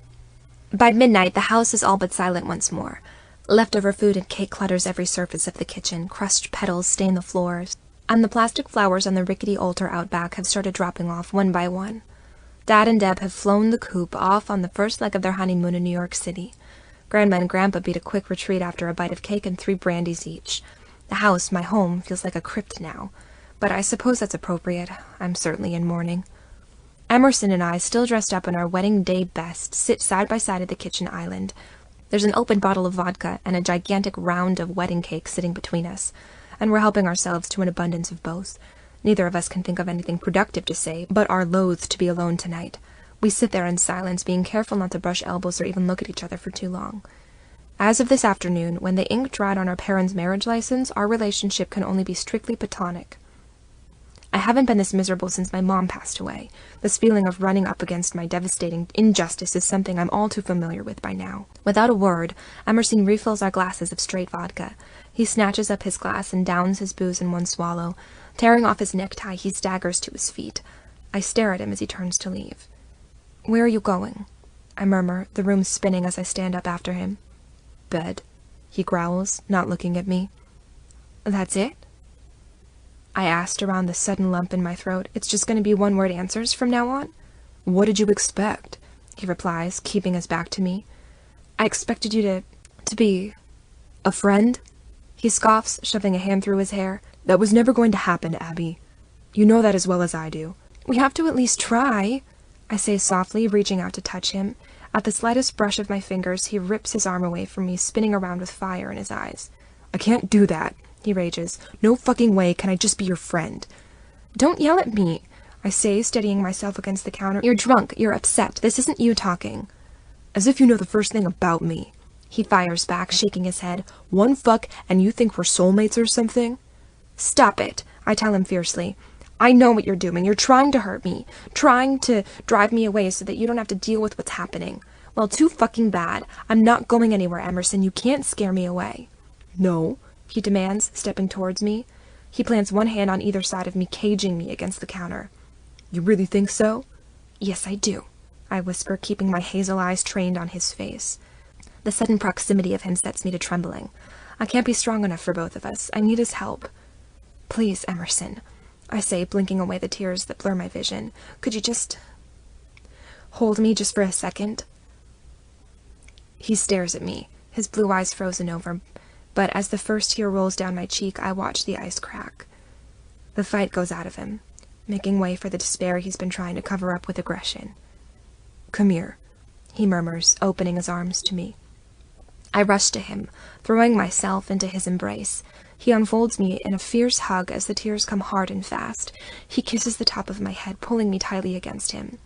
By midnight, the house is all but silent once more. Leftover food and cake clutters every surface of the kitchen, crushed petals stain the floors, and the plastic flowers on the rickety altar out back have started dropping off one by one. Dad and Deb have flown the coop off on the first leg of their honeymoon in New York City. Grandma and Grandpa beat a quick retreat after a bite of cake and 3 brandies each. The house, my home, feels like a crypt now, but I suppose that's appropriate. I'm certainly in mourning. Emerson and I, still dressed up in our wedding day best, sit side by side at the kitchen island. There's an open bottle of vodka and a gigantic round of wedding cake sitting between us, and we're helping ourselves to an abundance of both. Neither of us can think of anything productive to say, but are loath to be alone tonight. We sit there in silence, being careful not to brush elbows or even look at each other for too long. As of this afternoon, when the ink dried on our parents' marriage license, our relationship can only be strictly platonic. I haven't been this miserable since my mom passed away. This feeling of running up against my devastating injustice is something I'm all too familiar with by now. Without a word, Emerson refills our glasses of straight vodka. He snatches up his glass and downs his booze in one swallow. Tearing off his necktie, he staggers to his feet. I stare at him as he turns to leave. "Where are you going?" I murmur, the room spinning as I stand up after him. "Bed," he growls, not looking at me. "That's it?" I asked around the sudden lump in my throat. "It's just going to be one-word answers from now on?" "What did you expect?" he replies, keeping his back to me. "I expected you to be a friend," he scoffs, shoving a hand through his hair. "That was never going to happen, Abby. You know that as well as I do." "We have to at least try," I say softly, reaching out to touch him. At the slightest brush of my fingers, he rips his arm away from me, spinning around with fire in his eyes. "I can't do that," he rages. "No fucking way can I just be your friend." "Don't yell at me," I say, steadying myself against the counter. "You're drunk. You're upset. This isn't you talking." "As if you know the first thing about me," he fires back, shaking his head. "One fuck and you think we're soulmates or something?" "Stop it," I tell him fiercely. "I know what you're doing. You're trying to hurt me. Trying to drive me away so that you don't have to deal with what's happening. Well, too fucking bad. I'm not going anywhere, Emerson. You can't scare me away." "No?" he demands, stepping towards me. He plants one hand on either side of me, caging me against the counter. "You really think so?" "Yes, I do," I whisper, keeping my hazel eyes trained on his face. The sudden proximity of him sets me to trembling. I can't be strong enough for both of us. I need his help. "Please, Emerson," I say, blinking away the tears that blur my vision. "Could you just hold me just for a second?" He stares at me, his blue eyes frozen over, but as the first tear rolls down my cheek, I watch the ice crack. The fight goes out of him, making way for the despair he's been trying to cover up with aggression. "Come here," he murmurs, opening his arms to me. I rush to him, throwing myself into his embrace. He unfolds me in a fierce hug as the tears come hard and fast. He kisses the top of my head, pulling me tightly against him.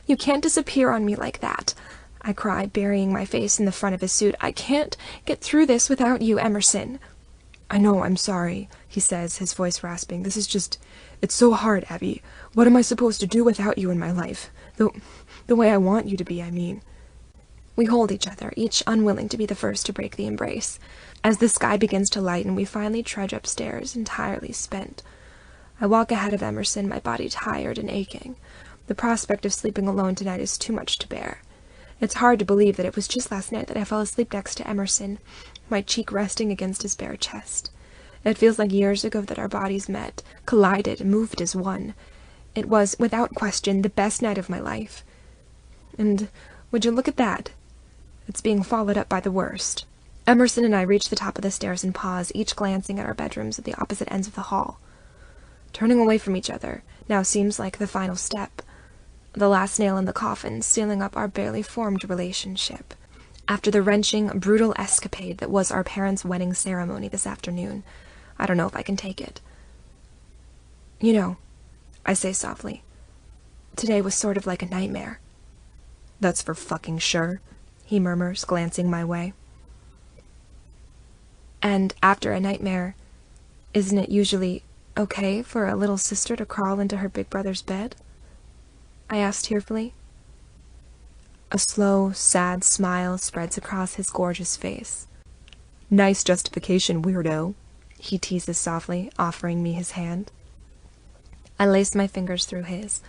"You can't disappear on me like that," I cry, burying my face in the front of his suit. "I can't get through this without you, Emerson." "I know, I'm sorry," he says, his voice rasping. It's so hard, Abby. What am I supposed to do without you in my life? The way I want you to be, I mean." We hold each other, each unwilling to be the first to break the embrace. As the sky begins to lighten, we finally trudge upstairs, entirely spent. I walk ahead of Emerson, my body tired and aching. The prospect of sleeping alone tonight is too much to bear. It's hard to believe that it was just last night that I fell asleep next to Emerson, my cheek resting against his bare chest. It feels like years ago that our bodies met, collided, moved as one. It was, without question, the best night of my life. And would you look at that? It's being followed up by the worst. Emerson and I reach the top of the stairs and pause, each glancing at our bedrooms at the opposite ends of the hall. Turning away from each other now seems like the final step, the last nail in the coffin, sealing up our barely formed relationship. After the wrenching, brutal escapade that was our parents' wedding ceremony this afternoon, I don't know if I can take it. "You know," I say softly, "today was sort of like a nightmare." "That's for fucking sure," he murmurs, glancing my way. And after a nightmare, isn't it usually okay for a little sister to crawl into her big brother's bed? I asked tearfully. A slow, sad smile spreads across his gorgeous face. Nice justification, weirdo, he teases softly, offering me his hand. I lace my fingers through his.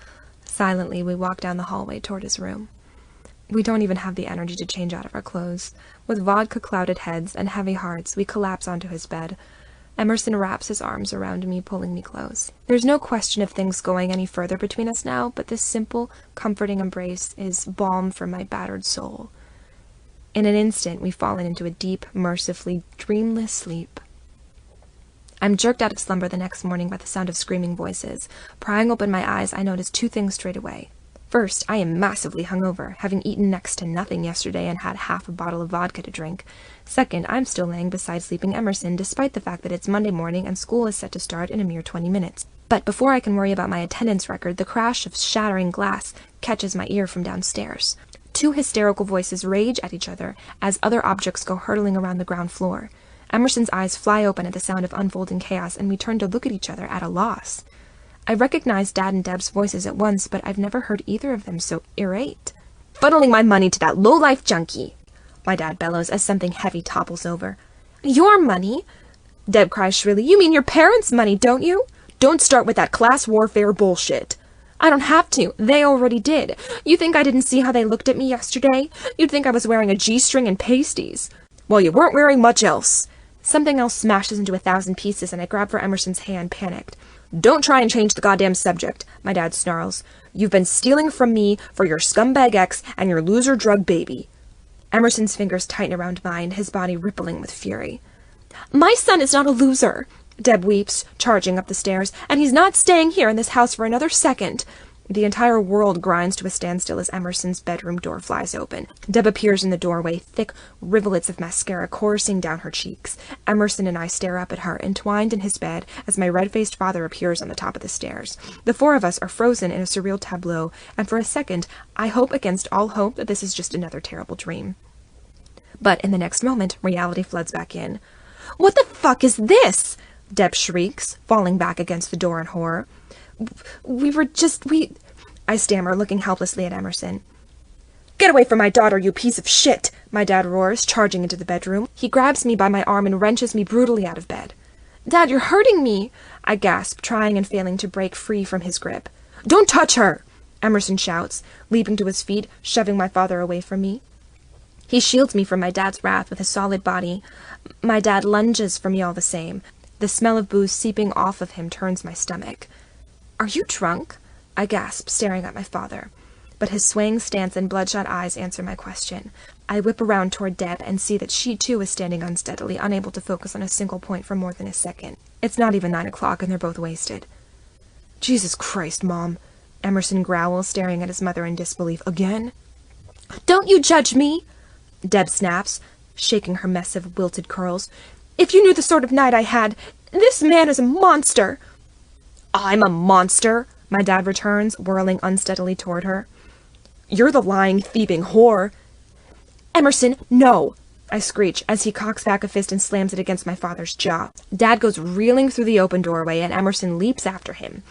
Silently, we walk down the hallway toward his room. We don't even have the energy to change out of our clothes. With vodka-clouded heads and heavy hearts, we collapse onto his bed. Emerson wraps his arms around me, pulling me close. There's no question of things going any further between us now, but this simple, comforting embrace is balm for my battered soul. In an instant, we've fallen into a deep, mercifully dreamless sleep. I'm jerked out of slumber the next morning by the sound of screaming voices. Prying open my eyes, I notice two things straight away. First, I am massively hungover, having eaten next to nothing yesterday and had half a bottle of vodka to drink. Second, I'm still laying beside sleeping Emerson, despite the fact that it's Monday morning and school is set to start in a mere 20 minutes. But before I can worry about my attendance record, the crash of shattering glass catches my ear from downstairs. Two hysterical voices rage at each other as other objects go hurtling around the ground floor. Emerson's eyes fly open at the sound of unfolding chaos, and we turn to look at each other at a loss. I recognize Dad and Deb's voices at once, but I've never heard either of them so irate. Funneling my money to that low-life junkie, my dad bellows as something heavy topples over. Your money? Deb cries shrilly. You mean your parents' money, don't you? Don't start with that class warfare bullshit. I don't have to. They already did. You think I didn't see how they looked at me yesterday? You'd think I was wearing a G-string and pasties. Well, you weren't wearing much else. Something else smashes into 1,000 pieces, and I grab for Emerson's hand, panicked. Don't try and change the goddamn subject, my dad snarls. You've been stealing from me for your scumbag ex and your loser drug baby. Emerson's fingers tighten around mine, his body rippling with fury. My son is not a loser, Deb weeps, charging up the stairs, and he's not staying here in this house for another second. The entire world grinds to a standstill as Emerson's bedroom door flies open. Deb appears in the doorway, thick rivulets of mascara coursing down her cheeks. Emerson and I stare up at her, entwined in his bed, as my red-faced father appears on the top of the stairs. The four of us are frozen in a surreal tableau, and for a second, I hope against all hope that this is just another terrible dream. But in the next moment, reality floods back in. What the fuck is this? Deb shrieks, falling back against the door in horror. I stammer, looking helplessly at Emerson. Get away from my daughter, you piece of shit, my dad roars, charging into the bedroom. He grabs me by my arm and wrenches me brutally out of bed. Dad, you're hurting me, I gasp, trying and failing to break free from his grip. Don't touch her, Emerson shouts, leaping to his feet, shoving my father away from me. He shields me from my dad's wrath with his solid body. My dad lunges for me all the same. The smell of booze seeping off of him turns my stomach. Are you drunk? I gasp, staring at my father. But his swaying stance and bloodshot eyes answer my question. I whip around toward Deb and see that she too is standing unsteadily, unable to focus on a single point for more than a second. It's not even 9 o'clock and they're both wasted. Jesus Christ, Mom, Emerson growls, staring at his mother in disbelief. Again? Don't you judge me, Deb snaps, shaking her mess of wilted curls. If you knew the sort of night I had, this man is a monster. I'm a monster, my dad returns, whirling unsteadily toward her. You're the lying, thieving whore. Emerson, no, I screech as he cocks back a fist and slams it against my father's jaw. Dad goes reeling through the open doorway, and Emerson leaps after him.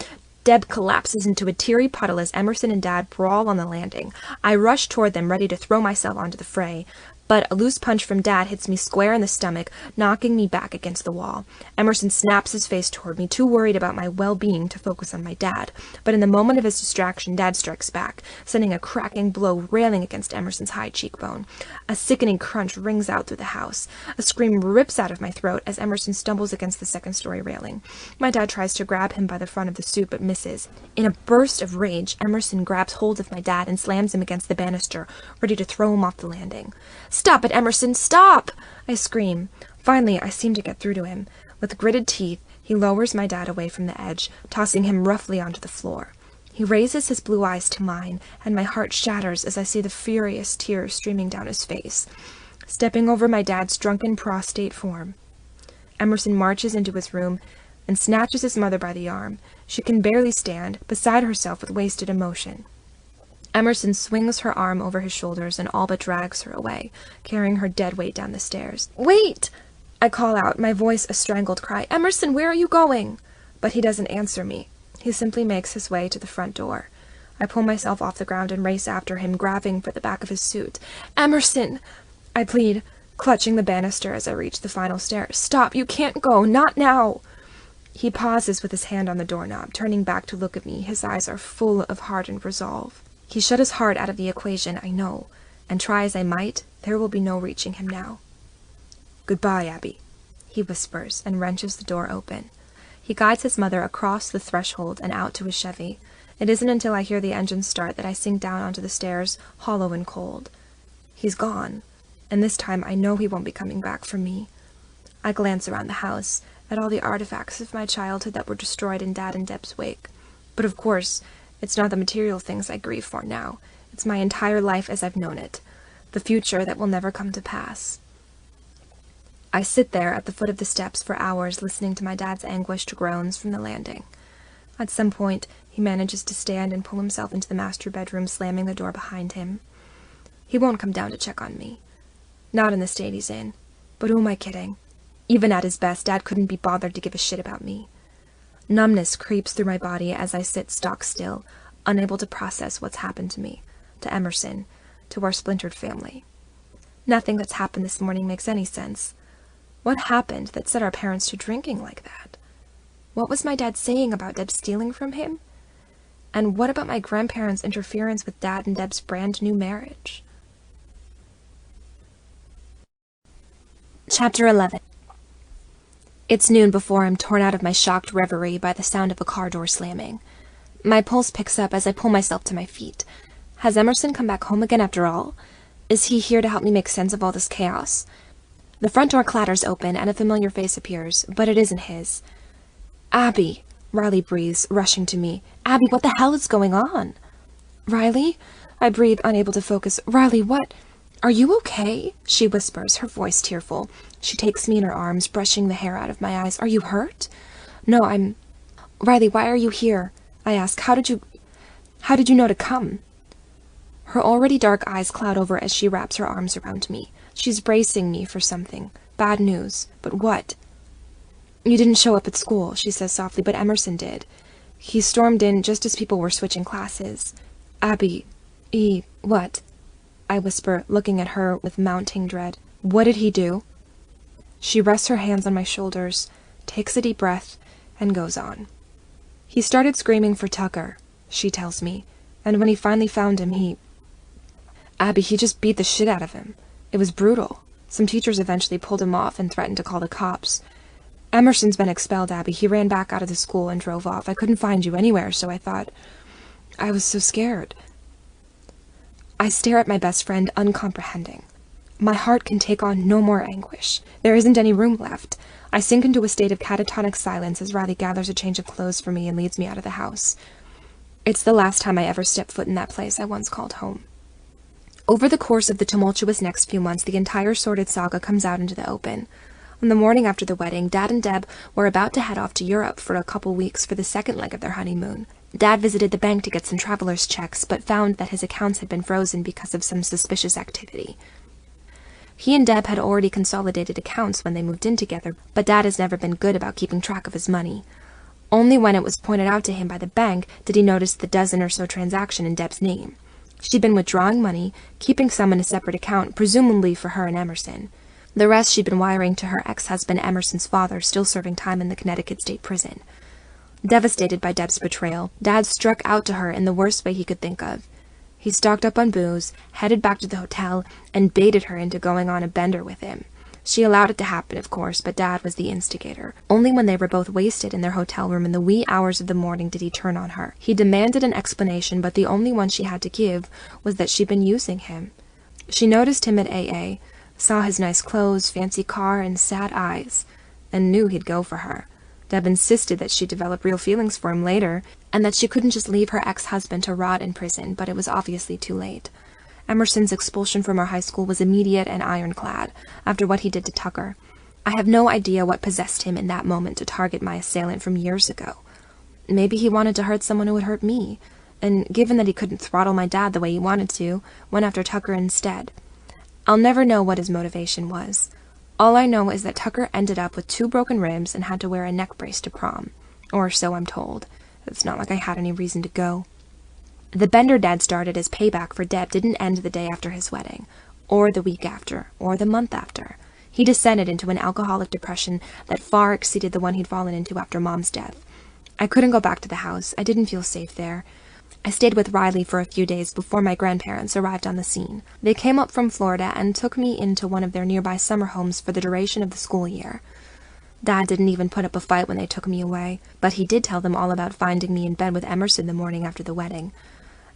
Deb collapses into a teary puddle as Emerson and Dad brawl on the landing. I rush toward them, ready to throw myself onto the fray. But a loose punch from Dad hits me square in the stomach, knocking me back against the wall. Emerson snaps his face toward me, too worried about my well-being to focus on my dad. But in the moment of his distraction, Dad strikes back, sending a cracking blow railing against Emerson's high cheekbone. A sickening crunch rings out through the house. A scream rips out of my throat as Emerson stumbles against the second-story railing. My dad tries to grab him by the front of the suit, but misses. In a burst of rage, Emerson grabs hold of my dad and slams him against the banister, ready to throw him off the landing. Stop it, Emerson, stop! I scream. Finally, I seem to get through to him. With gritted teeth, he lowers my dad away from the edge, tossing him roughly onto the floor. He raises his blue eyes to mine, and my heart shatters as I see the furious tears streaming down his face. Stepping over my dad's drunken, prostrate form, Emerson marches into his room and snatches his mother by the arm. She can barely stand, beside herself with wasted emotion. Emerson swings her arm over his shoulders and all but drags her away, carrying her dead weight down the stairs. Wait! I call out, my voice a strangled cry, "Emerson, where are you going?" But he doesn't answer me. He simply makes his way to the front door. I pull myself off the ground and race after him, grabbing for the back of his suit. "Emerson!" I plead, clutching the banister as I reach the final stair. "Stop! You can't go! Not now!" He pauses with his hand on the doorknob, turning back to look at me. His eyes are full of hardened resolve. He shut his heart out of the equation, I know, and try as I might, there will be no reaching him now. "Goodbye, Abby," he whispers, and wrenches the door open. He guides his mother across the threshold and out to his Chevy. It isn't until I hear the engine start that I sink down onto the stairs, hollow and cold. He's gone, and this time I know he won't be coming back for me. I glance around the house, at all the artifacts of my childhood that were destroyed in Dad and Deb's wake. But of course, it's not the material things I grieve for now. It's my entire life as I've known it, the future that will never come to pass. I sit there at the foot of the steps for hours listening to my dad's anguished groans from the landing. At some point, he manages to stand and pull himself into the master bedroom, slamming the door behind him. He won't come down to check on me. Not in the state he's in. But who am I kidding? Even at his best, Dad couldn't be bothered to give a shit about me. Numbness creeps through my body as I sit stock still, unable to process what's happened to me, to Emerson, to our splintered family. Nothing that's happened this morning makes any sense. What happened that set our parents to drinking like that? What was my dad saying about Deb stealing from him? And what about my grandparents' interference with Dad and Deb's brand new marriage? Chapter 11. It's noon before I'm torn out of my shocked reverie by the sound of a car door slamming. My pulse picks up as I pull myself to my feet. Has Emerson come back home again after all? Is he here to help me make sense of all this chaos? The front door clatters open and a familiar face appears, but it isn't his. "Abby," Riley breathes, rushing to me. "Abby, what the hell is going on?" "Riley?" I breathe, unable to focus. "Riley, what? Are you okay?" she whispers, her voice tearful. She takes me in her arms, brushing the hair out of my eyes. "Are you hurt?" "No, I'm—" "Riley, why are you here?" I ask. How did you know to come?" Her already dark eyes cloud over as she wraps her arms around me. She's bracing me for something. Bad news. But what? "You didn't show up at school," she says softly, "but Emerson did. He stormed in just as people were switching classes. Abby, what?" I whisper, looking at her with mounting dread. "What did he do?" She rests her hands on my shoulders, takes a deep breath, and goes on. "He started screaming for Tucker," she tells me, "and when he finally found him, Abby, he just beat the shit out of him. It was brutal. Some teachers eventually pulled him off and threatened to call the cops. Emerson's been expelled, Abby. He ran back out of the school and drove off. I couldn't find you anywhere, so I was so scared." I stare at my best friend, uncomprehending. My heart can take on no more anguish. There isn't any room left. I sink into a state of catatonic silence as Riley gathers a change of clothes for me and leads me out of the house. It's the last time I ever stepped foot in that place I once called home. Over the course of the tumultuous next few months, the entire sordid saga comes out into the open. On the morning after the wedding, Dad and Deb were about to head off to Europe for a couple weeks for the second leg of their honeymoon. Dad visited the bank to get some traveler's checks, but found that his accounts had been frozen because of some suspicious activity. He and Deb had already consolidated accounts when they moved in together, but Dad has never been good about keeping track of his money. Only when it was pointed out to him by the bank did he notice the dozen or so transaction in Deb's name. She'd been withdrawing money, keeping some in a separate account, presumably for her and Emerson. The rest she'd been wiring to her ex-husband Emerson's father, still serving time in the Connecticut State Prison. Devastated by Deb's betrayal, Dad struck out to her in the worst way he could think of. He stocked up on booze, headed back to the hotel, and baited her into going on a bender with him. She allowed it to happen, of course, but Dad was the instigator. Only when they were both wasted in their hotel room in the wee hours of the morning did he turn on her. He demanded an explanation, but the only one she had to give was that she'd been using him. She noticed him at AA, saw his nice clothes, fancy car, and sad eyes, and knew he'd go for her. Deb insisted that she develop real feelings for him later, and that she couldn't just leave her ex-husband to rot in prison, but it was obviously too late. Emerson's expulsion from our high school was immediate and ironclad, after what he did to Tucker. I have no idea what possessed him in that moment to target my assailant from years ago. Maybe he wanted to hurt someone who would hurt me, and given that he couldn't throttle my dad the way he wanted to, went after Tucker instead. I'll never know what his motivation was. All I know is that Tucker ended up with 2 broken ribs and had to wear a neck brace to prom. Or so I'm told. It's not like I had any reason to go. The bender Dad started as payback for Deb didn't end the day after his wedding, or the week after, or the month after. He descended into an alcoholic depression that far exceeded the one he'd fallen into after Mom's death. I couldn't go back to the house. I didn't feel safe there. I stayed with Riley for a few days before my grandparents arrived on the scene. They came up from Florida and took me into one of their nearby summer homes for the duration of the school year. Dad didn't even put up a fight when they took me away, but he did tell them all about finding me in bed with Emerson the morning after the wedding.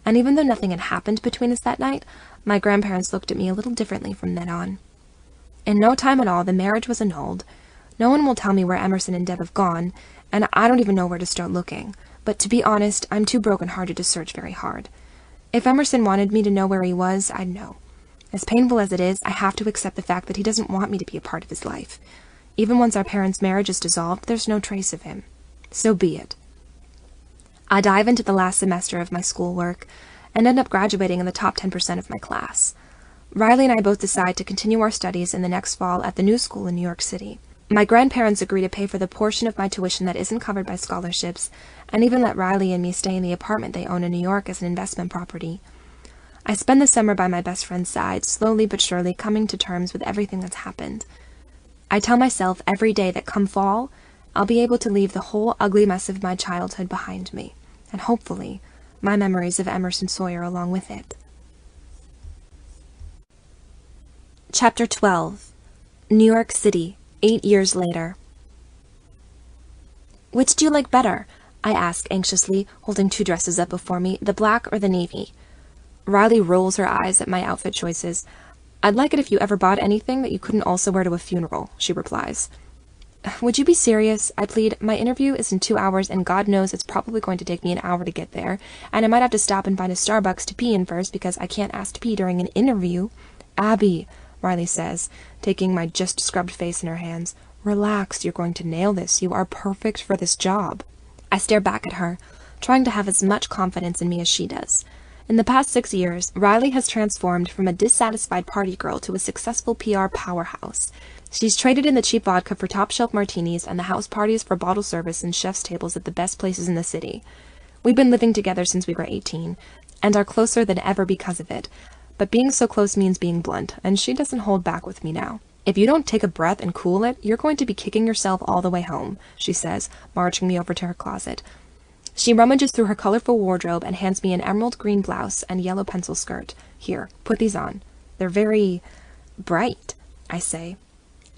And even though nothing had happened between us that night, my grandparents looked at me a little differently from then on. In no time at all, the marriage was annulled. No one will tell me where Emerson and Deb have gone, and I don't even know where to start looking. But to be honest, I'm too broken-hearted to search very hard. If Emerson wanted me to know where he was, I'd know. As painful as it is, I have to accept the fact that he doesn't want me to be a part of his life. Even once our parents' marriage is dissolved, there's no trace of him. So be it. I dive into the last semester of my schoolwork and end up graduating in the top 10% of my class. Riley and I both decide to continue our studies in the next fall at the new school in New York City. My grandparents agree to pay for the portion of my tuition that isn't covered by scholarships, and even let Riley and me stay in the apartment they own in New York as an investment property. I spend the summer by my best friend's side, slowly but surely coming to terms with everything that's happened. I tell myself every day that come fall, I'll be able to leave the whole ugly mess of my childhood behind me, and hopefully, my memories of Emerson Sawyer along with it. Chapter 12. New York City, 8 years later. Which do you like better? I ask anxiously, holding 2 dresses up before me, the black or the navy. Riley rolls her eyes at my outfit choices. I'd like it if you ever bought anything that you couldn't also wear to a funeral, she replies. Would you be serious? I plead. My interview is in 2 hours, and God knows it's probably going to take me an hour to get there, and I might have to stop and find a Starbucks to pee in first because I can't ask to pee during an interview. Abby, Riley says, taking my just-scrubbed face in her hands. Relax, you're going to nail this. You are perfect for this job. I stare back at her, trying to have as much confidence in me as she does. In the past 6 years, Riley has transformed from a dissatisfied party girl to a successful PR powerhouse. She's traded in the cheap vodka for top-shelf martinis and the house parties for bottle service and chef's tables at the best places in the city. We've been living together since we were 18, and are closer than ever because of it. But being so close means being blunt, and she doesn't hold back with me now. If you don't take a breath and cool it, you're going to be kicking yourself all the way home, she says, marching me over to her closet. She rummages through her colorful wardrobe and hands me an emerald green blouse and yellow pencil skirt. Here, put these on. They're very bright, I say.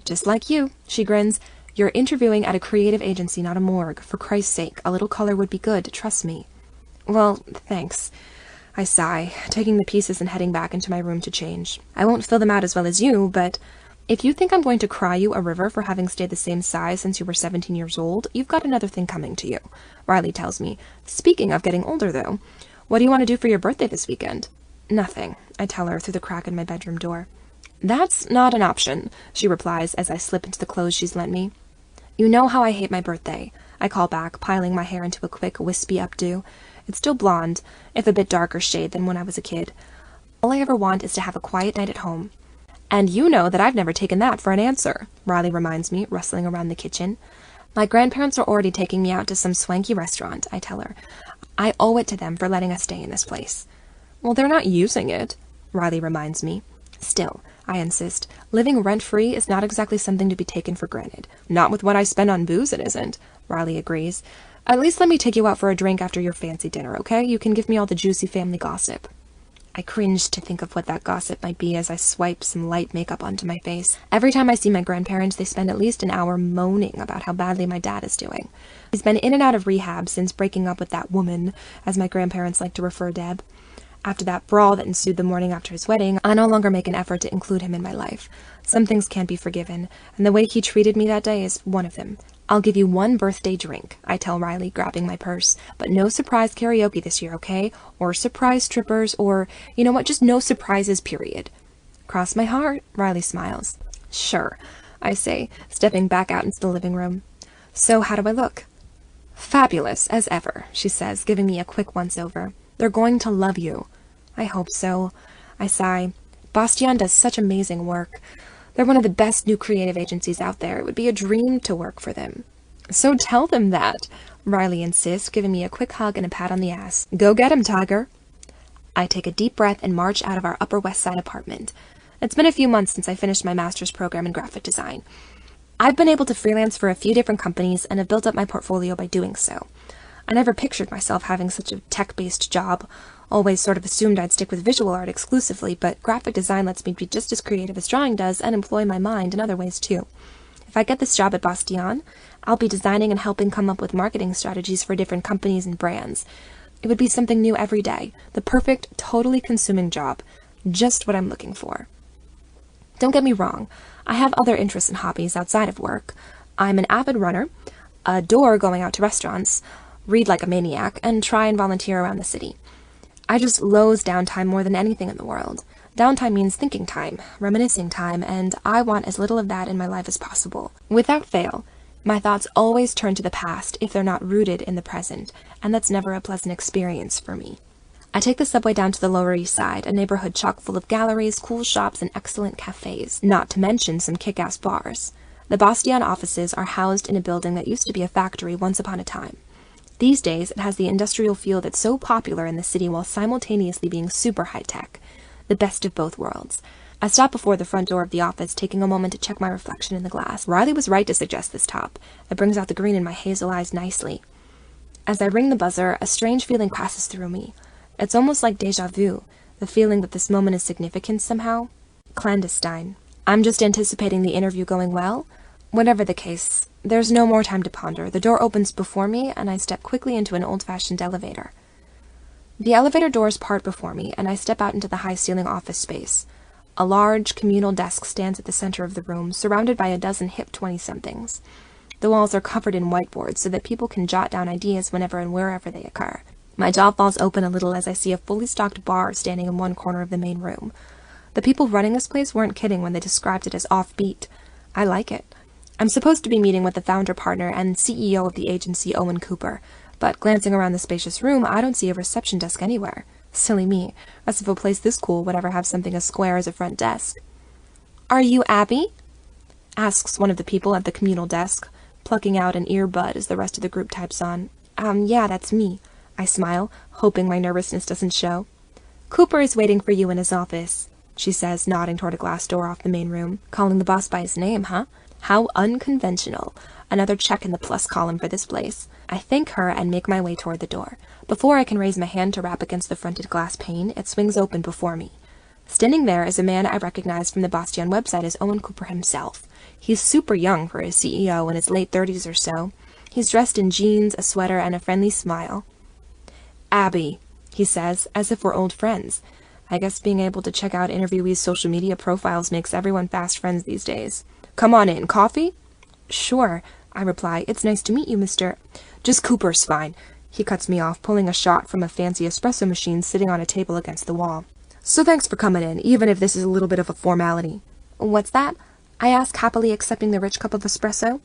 Just like you, she grins. You're interviewing at a creative agency, not a morgue. For Christ's sake, a little color would be good, trust me. Well, thanks. I sigh, taking the pieces and heading back into my room to change. I won't fill them out as well as you, but if you think I'm going to cry you a river for having stayed the same size since you were 17 years old, you've got another thing coming to you, Riley tells me. Speaking of getting older, though, what do you want to do for your birthday this weekend? Nothing, I tell her through the crack in my bedroom door. That's not an option, she replies as I slip into the clothes she's lent me. You know how I hate my birthday, I call back, piling my hair into a quick, wispy updo. It's still blonde, if a bit darker shade than when I was a kid. All I ever want is to have a quiet night at home. And you know that I've never taken that for an answer, Riley reminds me, rustling around the kitchen. My grandparents are already taking me out to some swanky restaurant, I tell her. I owe it to them for letting us stay in this place. Well, they're not using it, Riley reminds me. Still, I insist, living rent-free is not exactly something to be taken for granted. Not with what I spend on booze, it isn't, Riley agrees. At least let me take you out for a drink after your fancy dinner, okay? You can give me all the juicy family gossip. I cringe to think of what that gossip might be as I swipe some light makeup onto my face. Every time I see my grandparents, they spend at least an hour moaning about how badly my dad is doing. He's been in and out of rehab since breaking up with that woman, as my grandparents like to refer Deb. After that brawl that ensued the morning after his wedding, I no longer make an effort to include him in my life. Some things can't be forgiven, and the way he treated me that day is one of them. I'll give you one birthday drink, I tell Riley, grabbing my purse. But no surprise karaoke this year, okay? Or surprise strippers, or, you know what, just no surprises, period. Cross my heart, Riley smiles. Sure, I say, stepping back out into the living room. So how do I look? Fabulous, as ever, she says, giving me a quick once-over. They're going to love you. I hope so. I sigh. Bastian does such amazing work. They're one of the best new creative agencies out there. It would be a dream to work for them. So tell them that, Riley insists, giving me a quick hug and a pat on the ass. Go get 'em, Tiger. I take a deep breath and march out of our Upper West Side apartment. It's been a few months since I finished my master's program in graphic design. I've been able to freelance for a few different companies and have built up my portfolio by doing so. I never pictured myself having such a tech-based job. Always sort of assumed I'd stick with visual art exclusively, but graphic design lets me be just as creative as drawing does and employ my mind in other ways too. If I get this job at Bastien, I'll be designing and helping come up with marketing strategies for different companies and brands. It would be something new every day. The perfect, totally consuming job. Just what I'm looking for. Don't get me wrong. I have other interests and hobbies outside of work. I'm an avid runner, adore going out to restaurants, read like a maniac, and try and volunteer around the city. I just loathe downtime more than anything in the world. Downtime means thinking time, reminiscing time, and I want as little of that in my life as possible. Without fail, my thoughts always turn to the past if they're not rooted in the present, and that's never a pleasant experience for me. I take the subway down to the Lower East Side, a neighborhood chock full of galleries, cool shops, and excellent cafes, not to mention some kick-ass bars. The Bastien offices are housed in a building that used to be a factory once upon a time. These days, it has the industrial feel that's so popular in the city while simultaneously being super high-tech. The best of both worlds. I stop before the front door of the office, taking a moment to check my reflection in the glass. Riley was right to suggest this top. It brings out the green in my hazel eyes nicely. As I ring the buzzer, a strange feeling passes through me. It's almost like déjà vu, the feeling that this moment is significant somehow. Clandestine. I'm just anticipating the interview going well. Whatever the case, there's no more time to ponder. The door opens before me, and I step quickly into an old-fashioned elevator. The elevator doors part before me, and I step out into the high-ceiling office space. A large, communal desk stands at the center of the room, surrounded by a dozen hip 20-somethings. The walls are covered in whiteboards so that people can jot down ideas whenever and wherever they occur. My jaw falls open a little as I see a fully stocked bar standing in one corner of the main room. The people running this place weren't kidding when they described it as offbeat. I like it. I'm supposed to be meeting with the founder partner and CEO of the agency, Owen Cooper, but glancing around the spacious room, I don't see a reception desk anywhere. Silly me, as if a place this cool would ever have something as square as a front desk. "Are you Abby?" asks one of the people at the communal desk, plucking out an earbud as the rest of the group types on. Yeah, that's me," I smile, hoping my nervousness doesn't show. "Cooper is waiting for you in his office," she says, nodding toward a glass door off the main room. Calling the boss by his name, huh? How unconventional. Another check in the plus column for this place. I thank her and make my way toward the door. Before I can raise my hand to rap against the fronted glass pane, it swings open before me. Standing there is a man I recognize from the Bastien website as Owen Cooper himself. He's super young for a CEO, in his late 30s or so. He's dressed in jeans, a sweater, and a friendly smile. "Abby," he says, as if we're old friends. I guess being able to check out interviewees' social media profiles makes everyone fast friends these days. "Come on in. Coffee?" "Sure," I reply. "It's nice to meet you, Mr. "Just Cooper's fine." He cuts me off, pulling a shot from a fancy espresso machine sitting on a table against the wall. "So thanks for coming in, even if this is a little bit of a formality." "What's that?" I ask, happily accepting the rich cup of espresso.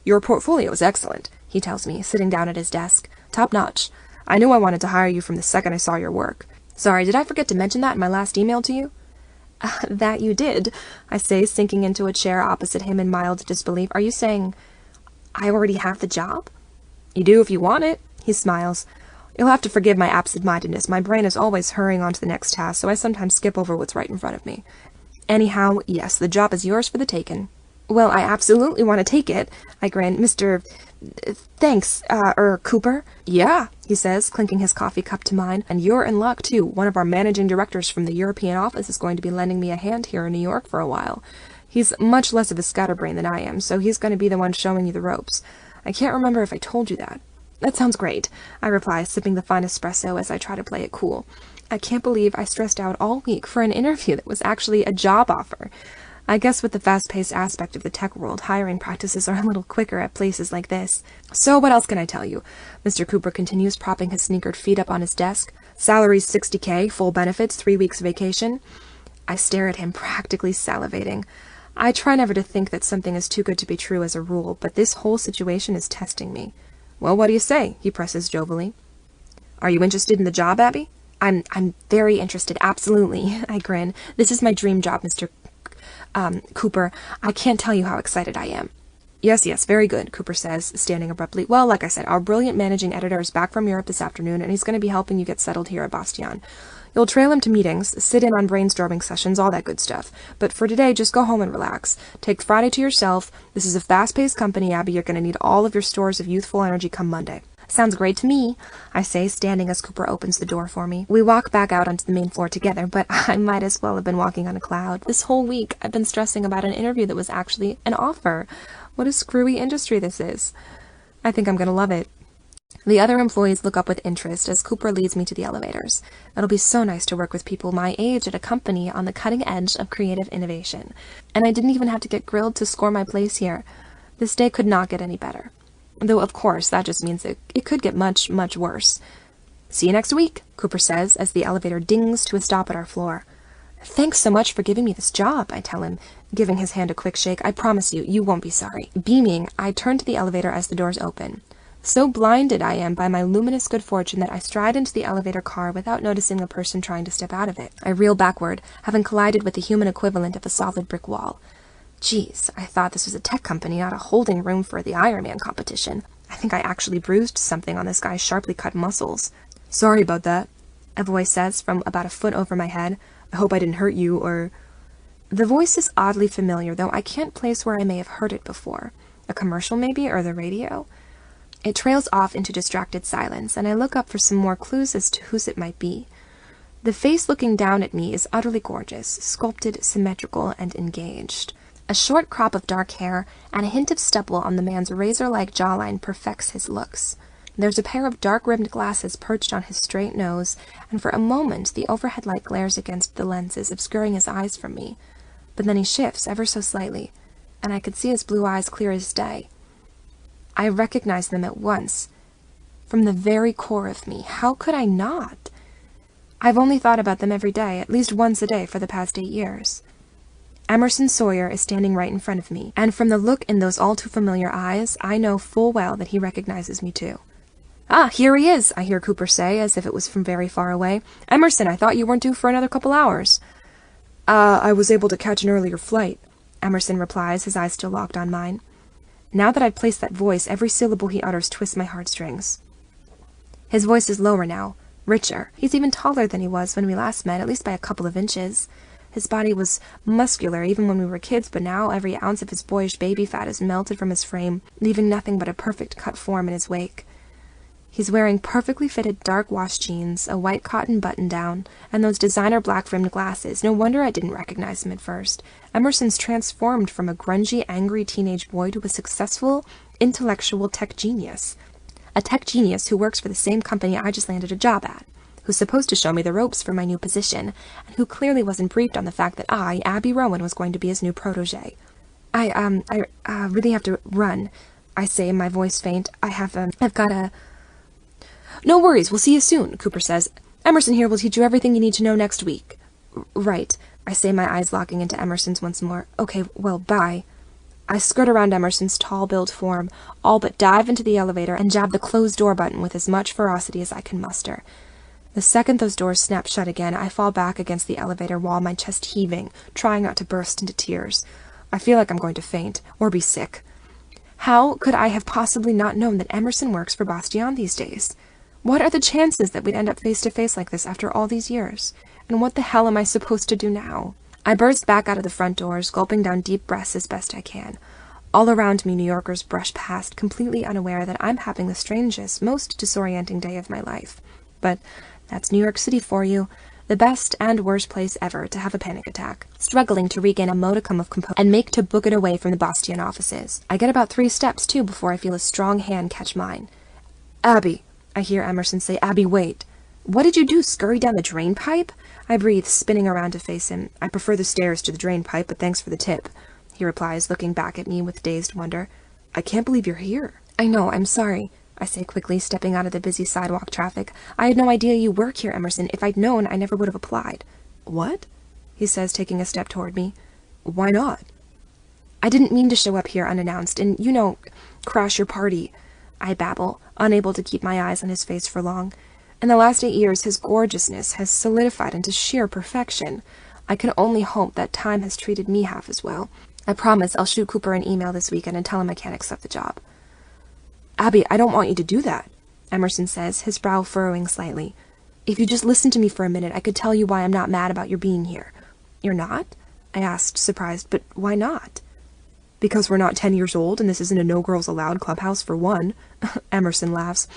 "Your portfolio is excellent," he tells me, sitting down at his desk. "Top notch. I knew I wanted to hire you from the second I saw your work. Sorry, did I forget to mention that in my last email to you?" That you did," I say, sinking into a chair opposite him in mild disbelief. "Are you saying I already have the job?" "You do if you want it," he smiles. "You'll have to forgive my absent-mindedness. My brain is always hurrying on to the next task, so I sometimes skip over what's right in front of me. Anyhow, yes, the job is yours for the taking." "Well, I absolutely want to take it," I grin. "Mr. Thanks, Cooper." "Yeah," he says, clinking his coffee cup to mine. "And you're in luck, too. One of our managing directors from the European office is going to be lending me a hand here in New York for a while. He's much less of a scatterbrain than I am, so he's going to be the one showing you the ropes. I can't remember if I told you that." "That sounds great," I reply, sipping the fine espresso as I try to play it cool. I can't believe I stressed out all week for an interview that was actually a job offer. I guess with the fast-paced aspect of the tech world, hiring practices are a little quicker at places like this. "So what else can I tell you?" Mr. Cooper continues, propping his sneakered feet up on his desk. "Salary's $60K, full benefits, 3 weeks vacation." I stare at him, practically salivating. I try never to think that something is too good to be true as a rule, but this whole situation is testing me. "Well, what do you say?" he presses jovially. "Are you interested in the job, Abby?" I'm very interested, absolutely," I grin. "This is my dream job, Mr. Cooper, I can't tell you how excited I am." Yes, very good," Cooper says, standing abruptly. "Well, like I said, our brilliant managing editor is back from Europe this afternoon, and he's going to be helping you get settled here at Bastion. You'll trail him to meetings, sit in on brainstorming sessions, all that good stuff. But for today, just go home and relax. Take Friday to yourself. This is a fast-paced company, Abby. You're going to need all of your stores of youthful energy come Monday." "Sounds great to me," I say, standing as Cooper opens the door for me. We walk back out onto the main floor together, but I might as well have been walking on a cloud. This whole week, I've been stressing about an interview that was actually an offer. What a screwy industry this is. I think I'm going to love it. The other employees look up with interest as Cooper leads me to the elevators. It'll be so nice to work with people my age at a company on the cutting edge of creative innovation. And I didn't even have to get grilled to score my place here. This day could not get any better. Though, of course, that just means it could get much, much worse. "See you next week," Cooper says as the elevator dings to a stop at our floor. "Thanks so much for giving me this job," I tell him, giving his hand a quick shake. "I promise you won't be sorry." Beaming, I turn to the elevator as the doors open. So blinded I am by my luminous good fortune that I stride into the elevator car without noticing the person trying to step out of it. I reel backward, having collided with the human equivalent of a solid brick wall. Geez, I thought this was a tech company, not a holding room for the Ironman competition. I think I actually bruised something on this guy's sharply cut muscles. "Sorry about that," a voice says from about a foot over my head. "I hope I didn't hurt you, or—" The voice is oddly familiar, though I can't place where I may have heard it before. A commercial, maybe, or the radio? It trails off into distracted silence, and I look up for some more clues as to whose it might be. The face looking down at me is utterly gorgeous, sculpted, symmetrical, and engaged. A short crop of dark hair and a hint of stubble on the man's razor-like jawline perfects his looks. There's a pair of dark-rimmed glasses perched on his straight nose, and for a moment the overhead light glares against the lenses, obscuring his eyes from me. But then he shifts ever so slightly, and I could see his blue eyes clear as day. I recognized them at once. From the very core of me. How could I not? I've only thought about them every day, at least once a day for the past 8 years. Emerson Sawyer is standing right in front of me, and from the look in those all-too-familiar eyes, I know full well that he recognizes me too. "Ah, here he is," I hear Cooper say, as if it was from very far away. "Emerson, I thought you weren't due for another couple hours." I was able to catch an earlier flight," Emerson replies, his eyes still locked on mine. Now that I've placed that voice, every syllable he utters twists my heartstrings. His voice is lower now, richer. He's even taller than he was when we last met, at least by a couple of inches. His body was muscular even when we were kids, but now every ounce of his boyish baby fat is melted from his frame, leaving nothing but a perfect cut form in his wake. He's wearing perfectly fitted dark wash jeans, a white cotton button-down, and those designer black-rimmed glasses. No wonder I didn't recognize him at first. Emerson's transformed from a grungy, angry teenage boy to a successful, intellectual tech genius. A tech genius who works for the same company I just landed a job at, who's supposed to show me the ropes for my new position, and who clearly wasn't briefed on the fact that I, Abby Rowan, was going to be his new protege. I really have to run," I say, my voice faint. I've got a... "No worries, we'll see you soon," Cooper says. "Emerson here will teach you everything you need to know next week." "Right," I say, my eyes locking into Emerson's once more. "Okay, well, bye." I skirt around Emerson's tall-built form, all but dive into the elevator and jab the closed-door button with as much ferocity as I can muster. The second those doors snap shut again, I fall back against the elevator wall, my chest heaving, trying not to burst into tears. I feel like I'm going to faint, or be sick. How could I have possibly not known that Emerson works for Bastion these days? What are the chances that we'd end up face-to-face like this after all these years? And what the hell am I supposed to do now? I burst back out of the front doors, gulping down deep breaths as best I can. All around me, New Yorkers brush past, completely unaware that I'm having the strangest, most disorienting day of my life. But that's New York City for you. The best and worst place ever to have a panic attack. Struggling to regain a modicum of composure and make to book it away from the Bastion offices. I get about 3 steps, too, before I feel a strong hand catch mine. "Abby," I hear Emerson say. "Abby, wait." "What did you do, scurry down the drain pipe?" I breathe, spinning around to face him. "I prefer the stairs to the drain pipe, but thanks for the tip," he replies, looking back at me with dazed wonder. "I can't believe you're here." "I know, I'm sorry," I say quickly, stepping out of the busy sidewalk traffic. "I had no idea you work here, Emerson. If I'd known, I never would have applied." "What?" he says, taking a step toward me. "Why not?" "I didn't mean to show up here unannounced and, crash your party," I babble, unable to keep my eyes on his face for long. In the last 8 years, his gorgeousness has solidified into sheer perfection. I can only hope that time has treated me half as well. I promise I'll shoot Cooper an email this weekend and tell him I can't accept the job. Abby, I don't want you to do that, Emerson says, his brow furrowing slightly. If you just listen to me for a minute, I could tell you why I'm not mad about your being here. You're not? I asked, surprised, but why not? Because we're not 10 years old and this isn't a no girls allowed clubhouse for one. Emerson laughs.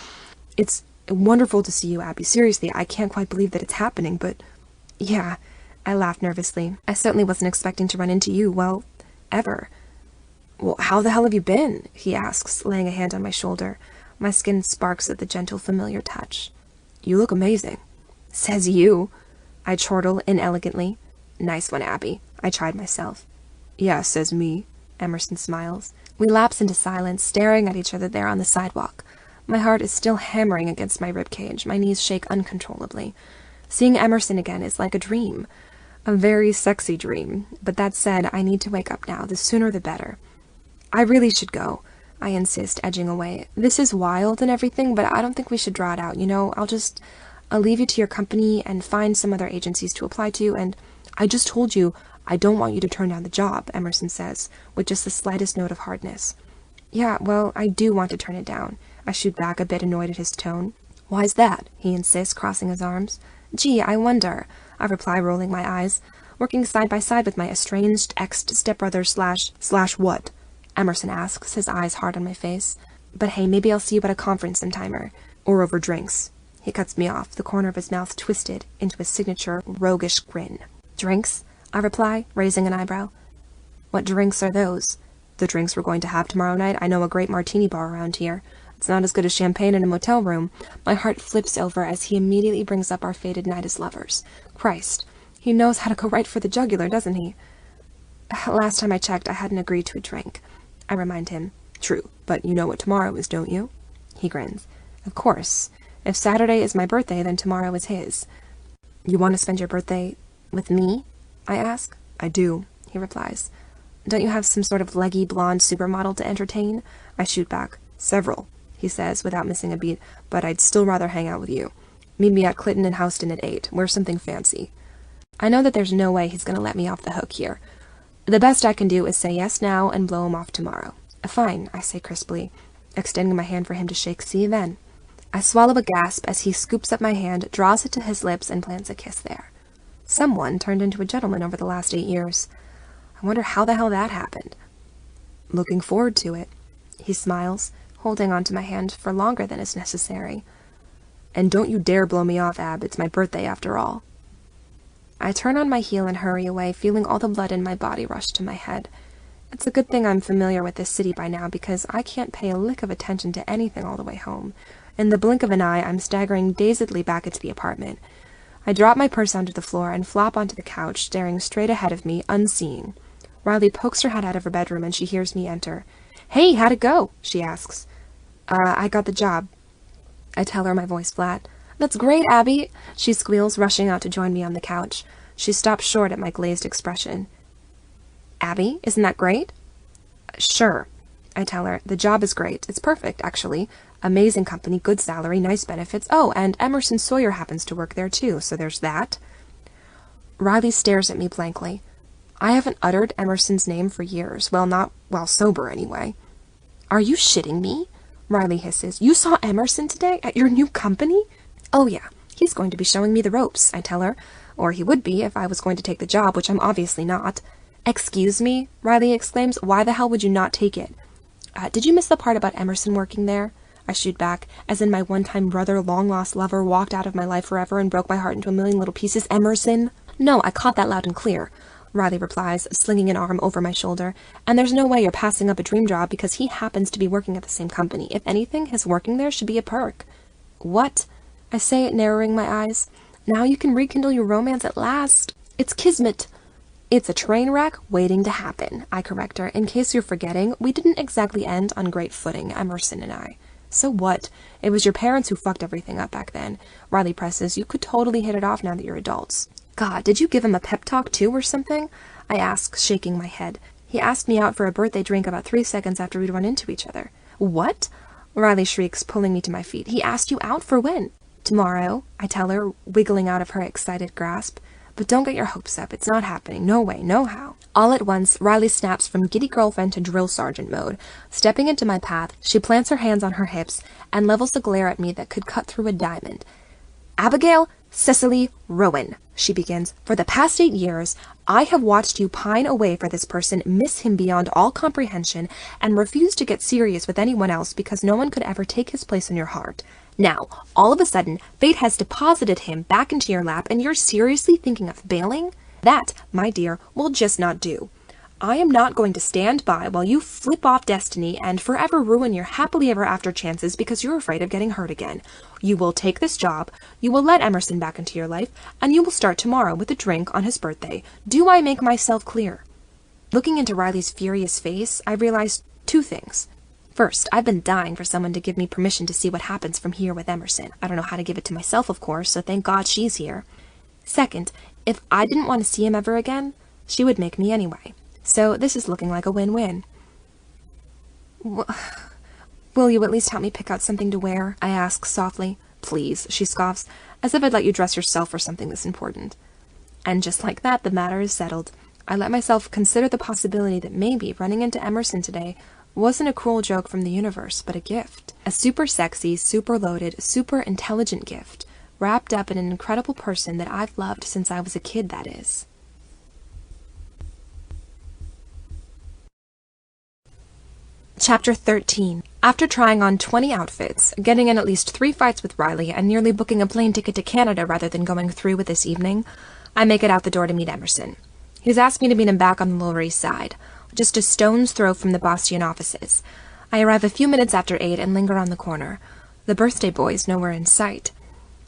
It's wonderful to see you, Abby. Seriously, I can't quite believe that it's happening, but yeah, I laughed nervously. I certainly wasn't expecting to run into you, well, ever. Well, how the hell have you been? He asks, laying a hand on my shoulder. My skin sparks at the gentle, familiar touch. You look amazing. Says you. I chortle inelegantly. Nice one, Abby. I chide myself. Yeah, says me. Emerson smiles. We lapse into silence, staring at each other there on the sidewalk. My heart is still hammering against my ribcage. My knees shake uncontrollably. Seeing Emerson again is like a dream. A very sexy dream. But that said, I need to wake up now. The sooner the better. I really should go, I insist, edging away. This is wild and everything, but I don't think we should draw it out, you know? I'll leave you to your company and find some other agencies to apply to, and I just told you I don't want you to turn down the job, Emerson says, with just the slightest note of hardness. Yeah, well, I do want to turn it down. I shoot back, a bit annoyed at his tone. Why's that? He insists, crossing his arms. Gee, I wonder, I reply, rolling my eyes, working side by side with my estranged ex-stepbrother slash what? Emerson asks, his eyes hard on my face. But hey, maybe I'll see you at a conference sometime, or over drinks. He cuts me off, the corner of his mouth twisted into a signature roguish grin. Drinks? I reply, raising an eyebrow. What drinks are those? The drinks we're going to have tomorrow night. I know a great martini bar around here. It's not as good as champagne in a motel room. My heart flips over as he immediately brings up our fated night as lovers. Christ, he knows how to go right for the jugular, doesn't he? Last time I checked, I hadn't agreed to a drink. I remind him. True, but you know what tomorrow is, don't you? He grins. Of course. If Saturday is my birthday, then tomorrow is his. You want to spend your birthday with me? I ask. I do, he replies. Don't you have some sort of leggy blonde supermodel to entertain? I shoot back. Several, he says, without missing a beat, but I'd still rather hang out with you. Meet me at Clinton and Houston at 8. Wear something fancy. I know that there's no way he's going to let me off the hook here. The best I can do is say yes now and blow him off tomorrow. Fine, I say crisply, extending my hand for him to shake. See you then. I swallow a gasp as he scoops up my hand, draws it to his lips, and plants a kiss there. Someone turned into a gentleman over the last 8 years. I wonder how the hell that happened. Looking forward to it. He smiles, holding onto my hand for longer than is necessary. And don't you dare blow me off, Ab. It's my birthday after all. I turn on my heel and hurry away, feeling all the blood in my body rush to my head. It's a good thing I'm familiar with this city by now, because I can't pay a lick of attention to anything all the way home. In the blink of an eye, I'm staggering dazedly back into the apartment. I drop my purse onto the floor and flop onto the couch, staring straight ahead of me, unseeing. Riley pokes her head out of her bedroom and she hears me enter. Hey, how'd it go? She asks. I got the job. I tell her, my voice flat. That's great, Abby, she squeals, rushing out to join me on the couch. She stops short at my glazed expression. Abby, isn't that great? Sure, I tell her. The job is great. It's perfect, actually. Amazing company, good salary, nice benefits. Oh, and Emerson Sawyer happens to work there too, so there's that. Riley stares at me blankly. I haven't uttered Emerson's name for years. Well, not while sober, anyway. Are you shitting me? Riley hisses. You saw Emerson today at your new company? Oh, yeah. He's going to be showing me the ropes, I tell her. Or he would be if I was going to take the job, which I'm obviously not. Excuse me? Riley exclaims. Why the hell would you not take it? Did you miss the part about Emerson working there? I shoot back, as in my one-time brother, long-lost lover, walked out of my life forever and broke my heart into a million little pieces. Emerson? No, I caught that loud and clear, Riley replies, slinging an arm over my shoulder. And there's no way you're passing up a dream job because he happens to be working at the same company. If anything, his working there should be a perk. What? I say, narrowing my eyes. Now you can rekindle your romance at last. It's kismet. It's a train wreck waiting to happen, I correct her. In case you're forgetting, we didn't exactly end on great footing, Emerson and I. So what? It was your parents who fucked everything up back then. Riley presses. You could totally hit it off now that you're adults. God, did you give him a pep talk too or something? I ask, shaking my head. He asked me out for a birthday drink about 3 seconds after we'd run into each other. What? Riley shrieks, pulling me to my feet. He asked you out for when? Tomorrow, I tell her, wiggling out of her excited grasp. But don't get your hopes up. It's not happening. No way, no how. All at once, Riley snaps from giddy girlfriend to drill sergeant mode. Stepping into my path, she plants her hands on her hips and levels a glare at me that could cut through a diamond. Abigail Cecily Rowan, she begins. For the past 8 years, I have watched you pine away for this person, miss him beyond all comprehension, and refuse to get serious with anyone else because no one could ever take his place in your heart. Now, all of a sudden, fate has deposited him back into your lap, and you're seriously thinking of bailing? That, my dear, will just not do. I am not going to stand by while you flip off destiny and forever ruin your happily ever after chances because you're afraid of getting hurt again. You will take this job, you will let Emerson back into your life, and you will start tomorrow with a drink on his birthday. Do I make myself clear? Looking into Riley's furious face, I realized 2 things. First, I've been dying for someone to give me permission to see what happens from here with Emerson. I don't know how to give it to myself, of course, so thank God she's here. Second, if I didn't want to see him ever again, she would make me anyway. So this is looking like a win-win. Will you at least help me pick out something to wear? I ask softly. Please, she scoffs, as if I'd let you dress yourself for something this important. And just like that, the matter is settled. I let myself consider the possibility that maybe running into Emerson today wasn't a cruel joke from the universe, but a gift. A super sexy, super loaded, super intelligent gift, wrapped up in an incredible person that I've loved since I was a kid, that is. Chapter 13. After trying on 20 outfits, getting in at least 3 fights with Riley, and nearly booking a plane ticket to Canada rather than going through with this evening, I make it out the door to meet Emerson. He's asked me to meet him back on the Lower East Side, just a stone's throw from the Boston offices. I arrive a few minutes after 8 and linger on the corner. The birthday boy is nowhere in sight.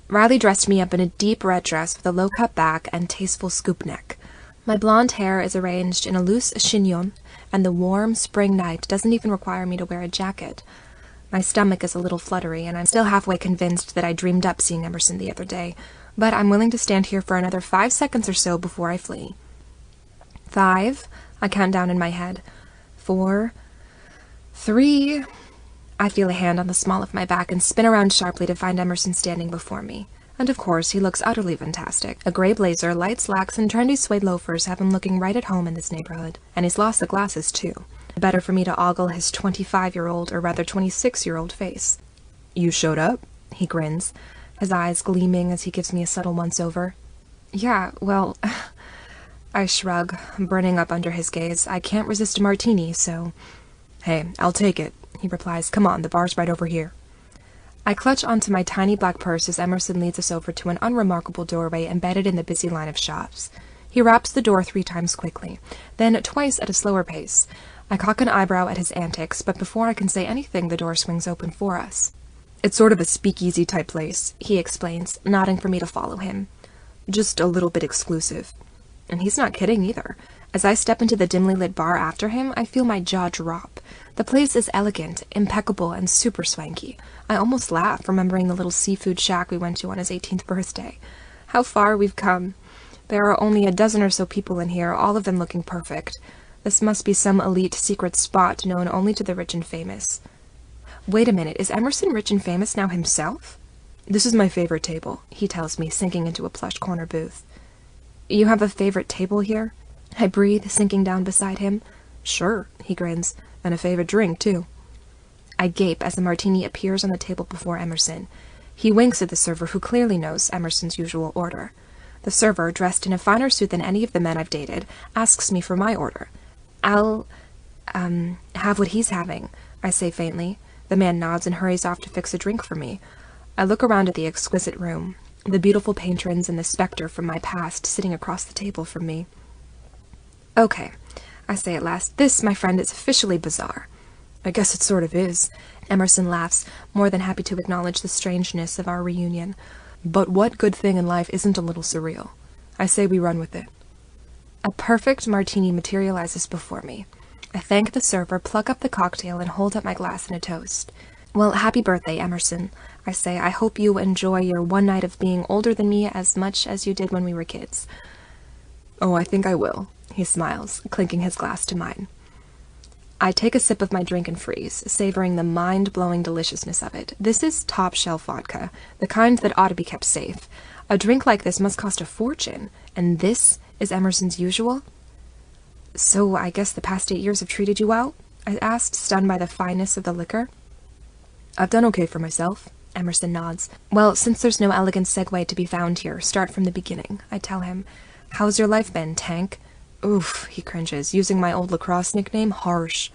Riley dressed me up in a deep red dress with a low-cut back and tasteful scoop neck. My blonde hair is arranged in a loose chignon, and the warm spring night doesn't even require me to wear a jacket. My stomach is a little fluttery, and I'm still halfway convinced that I dreamed up seeing Emerson the other day, but I'm willing to stand here for another 5 seconds or so before I flee. 5, I count down in my head. 4, 3... I feel a hand on the small of my back and spin around sharply to find Emerson standing before me. And of course, he looks utterly fantastic. A gray blazer, light slacks, and trendy suede loafers have him looking right at home in this neighborhood. And he's lost the glasses, too. Better for me to ogle his 25-year-old, or rather 26-year-old face. You showed up? He grins, his eyes gleaming as he gives me a subtle once-over. Yeah, well... I shrug, burning up under his gaze. I can't resist a martini, so... Hey, I'll take it, he replies. Come on, the bar's right over here. I clutch onto my tiny black purse as Emerson leads us over to an unremarkable doorway embedded in the busy line of shops. He raps the door 3 times quickly, then twice at a slower pace. I cock an eyebrow at his antics, but before I can say anything, the door swings open for us. It's sort of a speakeasy type place, he explains, nodding for me to follow him. Just a little bit exclusive. And he's not kidding either. As I step into the dimly lit bar after him, I feel my jaw drop. The place is elegant, impeccable, and super swanky. I almost laugh, remembering the little seafood shack we went to on his 18th birthday. How far we've come. There are only a dozen or so people in here, all of them looking perfect. This must be some elite secret spot known only to the rich and famous. Wait a minute, is Emerson rich and famous now himself? This is my favorite table, he tells me, sinking into a plush corner booth. You have a favorite table here? I breathe, sinking down beside him. Sure, he grins, and a favorite drink, too. I gape as the martini appears on the table before Emerson. He winks at the server, who clearly knows Emerson's usual order. The server, dressed in a finer suit than any of the men I've dated, asks me for my order. I'll, have what he's having, I say faintly. The man nods and hurries off to fix a drink for me. I look around at the exquisite room, the beautiful patrons and the specter from my past sitting across the table from me. Okay, I say at last, this, my friend, is officially bizarre. I guess it sort of is. Emerson laughs, more than happy to acknowledge the strangeness of our reunion. But what good thing in life isn't a little surreal? I say we run with it. A perfect martini materializes before me. I thank the server, pluck up the cocktail, and hold up my glass in a toast. Well, happy birthday, Emerson. I say, I hope you enjoy your one night of being older than me as much as you did when we were kids. Oh, I think I will. He smiles, clinking his glass to mine. I take a sip of my drink and freeze, savoring the mind-blowing deliciousness of it. This is top-shelf vodka, the kind that ought to be kept safe. A drink like this must cost a fortune, and this is Emerson's usual? So I guess the past 8 years have treated you well? I asked, stunned by the fineness of the liquor. I've done okay for myself. Emerson nods. Well, since there's no elegant segue to be found here, start from the beginning, I tell him. How's your life been, Tank? Oof, he cringes, using my old lacrosse nickname, Harsh.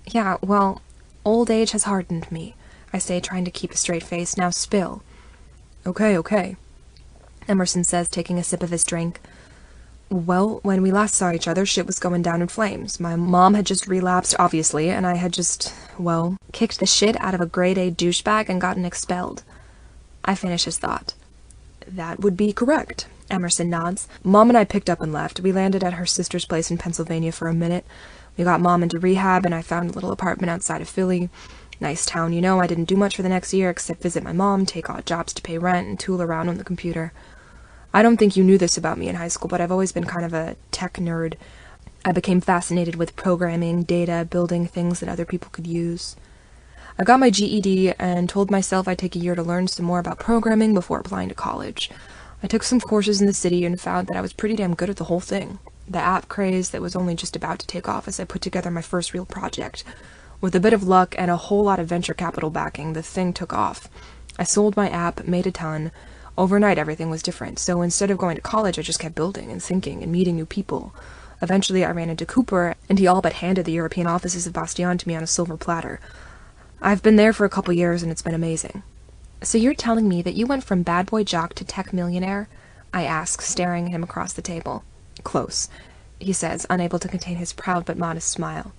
Yeah, well, old age has hardened me, I say, trying to keep a straight face. Now spill. Okay, Emerson says, taking a sip of his drink. Well, when we last saw each other, shit was going down in flames. My mom had just relapsed, obviously, and I had just, well, kicked the shit out of a grade-A douchebag and gotten expelled. I finish his thought. That would be correct. Emerson nods. Mom and I picked up and left. We landed at her sister's place in Pennsylvania for a minute. We got Mom into rehab, and I found a little apartment outside of Philly. Nice town, you know. I didn't do much for the next year except visit my mom, take odd jobs to pay rent, and tool around on the computer. I don't think you knew this about me in high school, but I've always been kind of a tech nerd. I became fascinated with programming, data, building things that other people could use. I got my GED and told myself I'd take a year to learn some more about programming before applying to college. I took some courses in the city and found that I was pretty damn good at the whole thing. The app craze that was only just about to take off as I put together my first real project. With a bit of luck and a whole lot of venture capital backing, the thing took off. I sold my app, made a ton. Overnight, everything was different, so instead of going to college, I just kept building and thinking and meeting new people. Eventually, I ran into Cooper, and he all but handed the European offices of Bastion to me on a silver platter. I've been there for a couple years, and it's been amazing. So you're telling me that you went from bad boy jock to tech millionaire? I ask, staring at him across the table. Close, he says, unable to contain his proud but modest smile.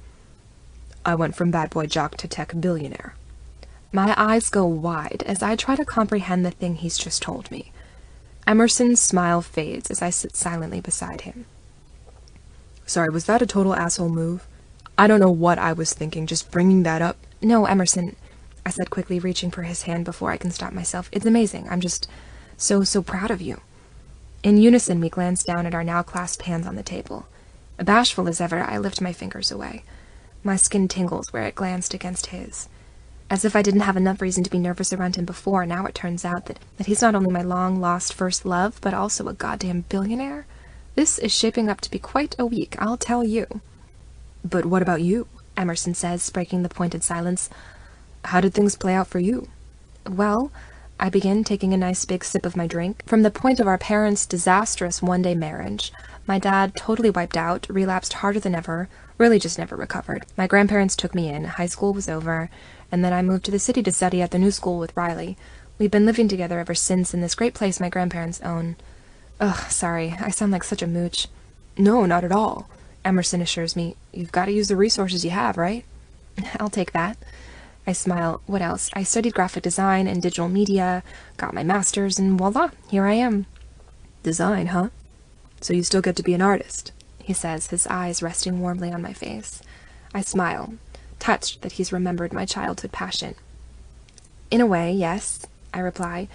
I went from bad boy jock to tech billionaire. My eyes go wide as I try to comprehend the thing he's just told me. Emerson's smile fades as I sit silently beside him. Sorry, was that a total asshole move? I don't know what I was thinking, just bringing that up. No, Emerson, I said quickly, reaching for his hand before I can stop myself. It's amazing. I'm just so proud of you. In unison, we glance down at our now clasped hands on the table. Bashful as ever, I lift my fingers away. My skin tingles where it glanced against his. As if I didn't have enough reason to be nervous around him before, now it turns out that he's not only my long-lost first love, but also a goddamn billionaire. This is shaping up to be quite a week, I'll tell you. But what about you? Emerson says, breaking the pointed silence. How did things play out for you? Well, I begin, taking a nice big sip of my drink. From the point of our parents' disastrous one-day marriage, my dad totally wiped out, relapsed harder than ever, really just never recovered. My grandparents took me in, high school was over, and then I moved to the city to study at the new school with Riley. We've been living together ever since in this great place my grandparents own. Ugh, sorry, I sound like such a mooch. No, not at all, Emerson assures me. You've got to use the resources you have, right? I'll take that. I smile. What else? I studied graphic design and digital media, got my master's, and voila, here I am. Design, huh? So you still get to be an artist, he says, his eyes resting warmly on my face. I smile, touched that he's remembered my childhood passion. In a way, yes, I reply,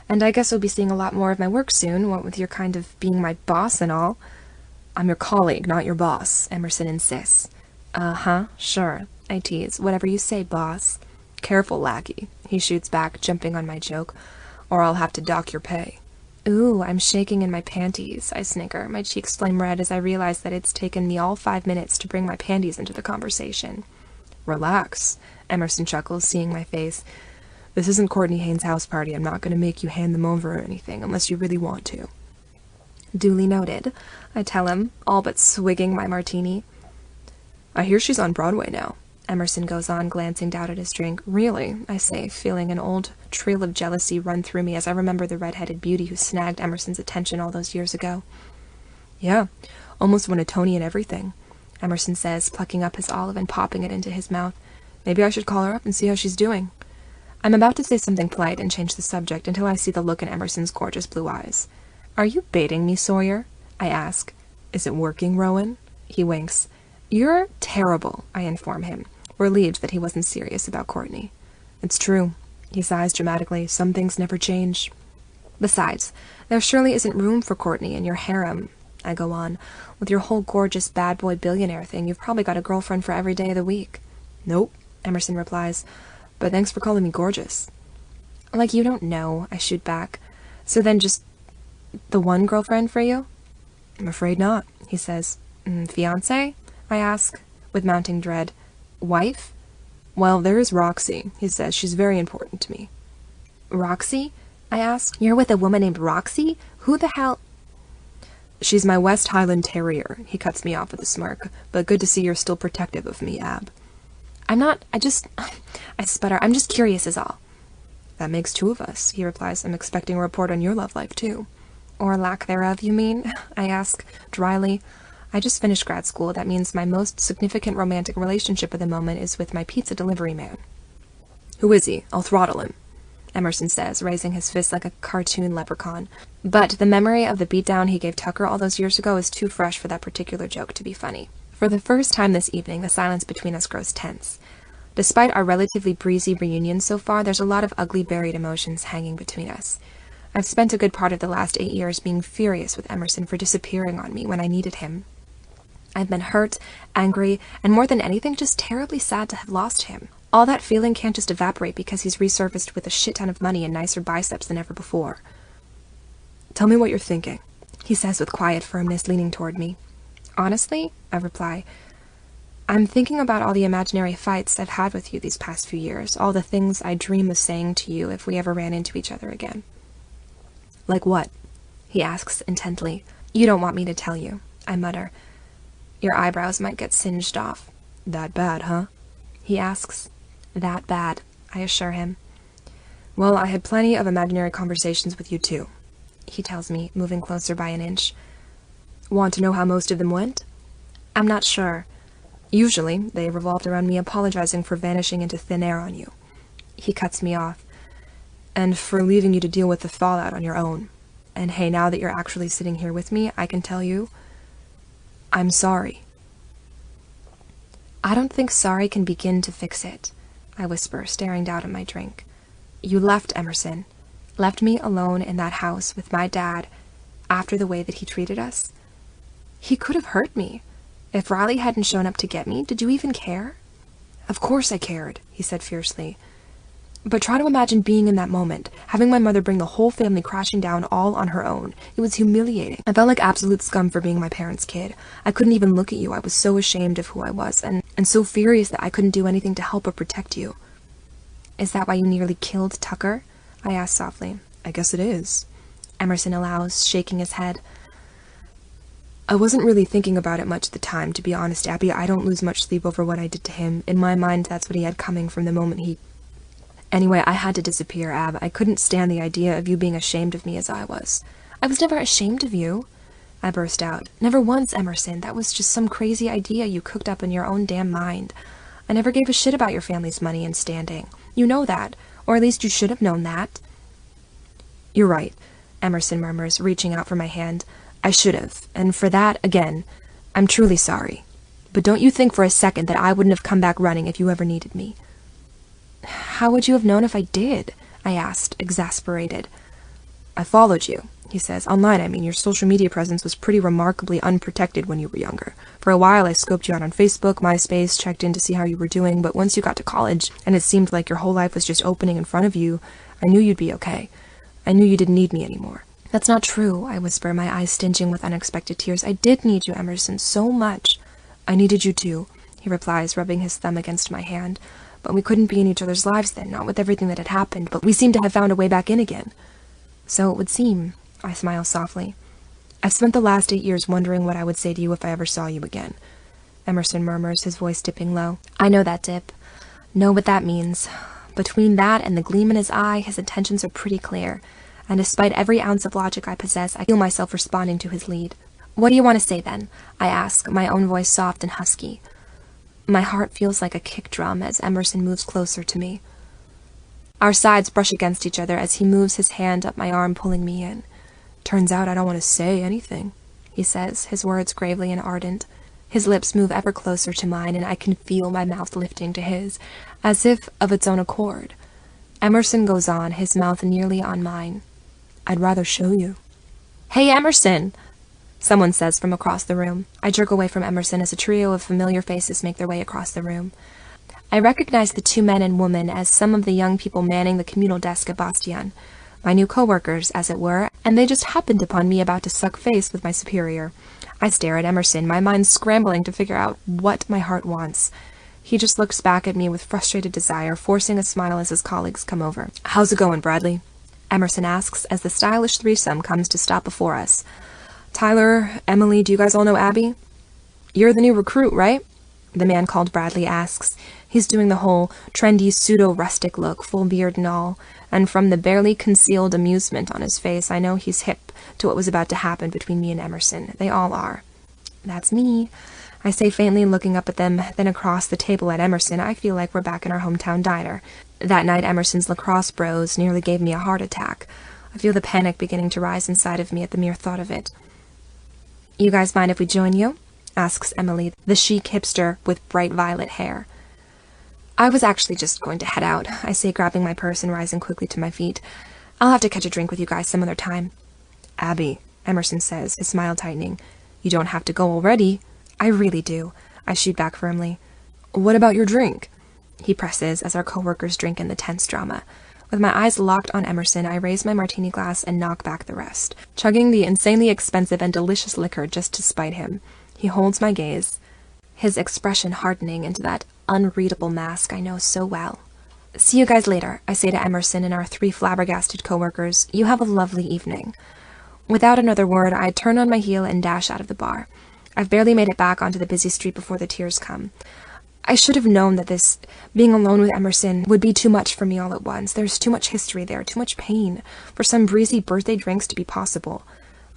and I guess we'll be seeing a lot more of my work soon, what with your kind of being my boss and all. I'm your colleague, not your boss, Emerson insists. Uh-huh, sure, I tease. Whatever you say, boss. Careful, lackey, he shoots back, jumping on my joke, or I'll have to dock your pay. Ooh, I'm shaking in my panties, I snicker. My cheeks flame red as I realize that it's taken me all 5 minutes to bring my panties into the conversation. Relax, Emerson chuckles, seeing my face. This isn't Courtney Haynes' house party. I'm not going to make you hand them over or anything, unless you really want to. Duly noted, I tell him, all but swigging my martini. I hear she's on Broadway now, Emerson goes on, glancing down at his drink. Really, I say, feeling an old trail of jealousy run through me as I remember the red-headed beauty who snagged Emerson's attention all those years ago. Yeah, almost won a Tony and everything, Emerson says, plucking up his olive and popping it into his mouth. Maybe I should call her up and see how she's doing. I'm about to say something polite and change the subject until I see the look in Emerson's gorgeous blue eyes. Are you baiting me, Sawyer? I ask. Is it working, Rowan? He winks. You're terrible, I inform him, relieved that he wasn't serious about Courtney. It's true. He sighs dramatically. Some things never change. Besides, there surely isn't room for Courtney in your harem, I go on. With your whole gorgeous bad boy billionaire thing, you've probably got a girlfriend for every day of the week. Nope, Emerson replies. But thanks for calling me gorgeous. Like you don't know, I shoot back. So then just The one girlfriend for you? I'm afraid not, He says. Fiancé? I ask, with mounting dread. Wife? Well, there is Roxy, he says. She's very important to me. Roxy? I ask. You're with a woman named Roxy? Who the hell? She's my West Highland Terrier, he cuts me off with a smirk. But good to see you're still protective of me, Ab. I sputter. I'm just curious is all. That makes two of us, he replies. I'm expecting a report on your love life, too. Or lack thereof, you mean? I ask, dryly. I just finished grad school. That means my most significant romantic relationship at the moment is with my pizza delivery man. Who is he? I'll throttle him, Emerson says, raising his fist like a cartoon leprechaun. But the memory of the beatdown he gave Tucker all those years ago is too fresh for that particular joke to be funny. For the first time this evening, the silence between us grows tense. Despite our relatively breezy reunion so far, there's a lot of ugly buried emotions hanging between us. I've spent a good part of the last 8 years being furious with Emerson for disappearing on me when I needed him. I've been hurt, angry, and more than anything, just terribly sad to have lost him. All that feeling can't just evaporate because he's resurfaced with a shit ton of money and nicer biceps than ever before. Tell me what you're thinking, he says with quiet firmness, leaning toward me. Honestly, I reply, I'm thinking about all the imaginary fights I've had with you these past few years, all the things I dream of saying to you if we ever ran into each other again. Like what? He asks intently. You don't want me to tell you, I mutter. Your eyebrows might get singed off. That bad, huh? He asks. That bad, I assure him. Well, I had plenty of imaginary conversations with you too, he tells me, moving closer by an inch. Want to know how most of them went? I'm not sure. Usually, they revolved around me apologizing for vanishing into thin air on you. He cuts me off. And for leaving you to deal with the fallout on your own. And hey, now that you're actually sitting here with me, I can tell you, I'm sorry. I don't think sorry can begin to fix it, I whisper, staring down at my drink. You left, Emerson. Left me alone in that house with my dad after the way that he treated us. He could have hurt me. If Riley hadn't shown up to get me, did you even care? Of course I cared, he said fiercely. But try to imagine being in that moment, having my mother bring the whole family crashing down all on her own. It was humiliating. I felt like absolute scum for being my parents' kid. I couldn't even look at you. I was so ashamed of who I was, and so furious that I couldn't do anything to help or protect you. Is that why you nearly killed Tucker? I asked softly. I guess it is, Emerson allows, shaking his head. I wasn't really thinking about it much at the time, to be honest, Abby. I don't lose much sleep over what I did to him. In my mind, that's what he had coming from the moment he... Anyway, I had to disappear, Ab. I couldn't stand the idea of you being ashamed of me as I was. I was never ashamed of you, I burst out. Never once, Emerson. That was just some crazy idea you cooked up in your own damn mind. I never gave a shit about your family's money and standing. You know that, or at least you should have known that. You're right, Emerson murmurs, reaching out for my hand. I should have, and for that, again, I'm truly sorry. But don't you think for a second that I wouldn't have come back running if you ever needed me. How would you have known if I did? I asked, exasperated. I followed you, he says. Online, I mean. Your social media presence was pretty remarkably unprotected when you were younger. For a while, I scoped you out on Facebook, MySpace, checked in to see how you were doing, but once you got to college, and it seemed like your whole life was just opening in front of you, I knew you'd be okay. I knew you didn't need me anymore. That's not true, I whisper, my eyes stinging with unexpected tears. I did need you, Emerson, so much. I needed you too, he replies, rubbing his thumb against my hand. But we couldn't be in each other's lives then, not with everything that had happened, but we seemed to have found a way back in again. So it would seem, I smile softly. I've spent the last 8 years wondering what I would say to you if I ever saw you again. Emerson murmurs, his voice dipping low. I know that, Dip. Know what that means. Between that and the gleam in his eye, his intentions are pretty clear. And despite every ounce of logic I possess, I feel myself responding to his lead. What do you want to say, then? I ask, my own voice soft and husky. My heart feels like a kick drum as Emerson moves closer to me. Our sides brush against each other as he moves his hand up my arm, pulling me in. Turns out I don't want to say anything, he says, his words gravely and ardent. His lips move ever closer to mine, and I can feel my mouth lifting to his, as if of its own accord. Emerson goes on, his mouth nearly on mine. I'd rather show you. Hey, Emerson! Someone says from across the room. I jerk away from Emerson as a trio of familiar faces make their way across the room. I recognize the 2 men and woman as some of the young people manning the communal desk at Bastion. My new coworkers, as it were, and they just happened upon me about to suck face with my superior. I stare at Emerson, my mind scrambling to figure out what my heart wants. He just looks back at me with frustrated desire, forcing a smile as his colleagues come over. "How's it going, Bradley?" Emerson asks as the stylish threesome comes to stop before us. "Tyler, Emily, do you guys all know Abby?" "You're the new recruit, right?" the man called Bradley asks. He's doing the whole trendy pseudo-rustic look, full beard and all, and from the barely concealed amusement on his face, I know he's hip to what was about to happen between me and Emerson. They all are. "That's me," I say faintly, looking up at them, then across the table at Emerson. I feel like we're back in our hometown diner. That night, Emerson's lacrosse bros nearly gave me a heart attack. I feel the panic beginning to rise inside of me at the mere thought of it. "You guys mind if we join you?" asks Emily, the chic hipster with bright violet hair. "I was actually just going to head out," I say, grabbing my purse and rising quickly to my feet. "I'll have to catch a drink with you guys some other time." "Abby," Emerson says, his smile tightening, "you don't have to go already." "I really do," I shoot back firmly. "What about your drink?" he presses as our coworkers drink in the tense drama. With my eyes locked on Emerson, I raise my martini glass and knock back the rest, chugging the insanely expensive and delicious liquor just to spite him. He holds my gaze, his expression hardening into that unreadable mask I know so well. "See you guys later," I say to Emerson and our 3 flabbergasted coworkers. "You have a lovely evening." Without another word, I turn on my heel and dash out of the bar. I've barely made it back onto the busy street before the tears come. I should have known that this being alone with Emerson would be too much for me all at once. There's too much history there, too much pain, for some breezy birthday drinks to be possible.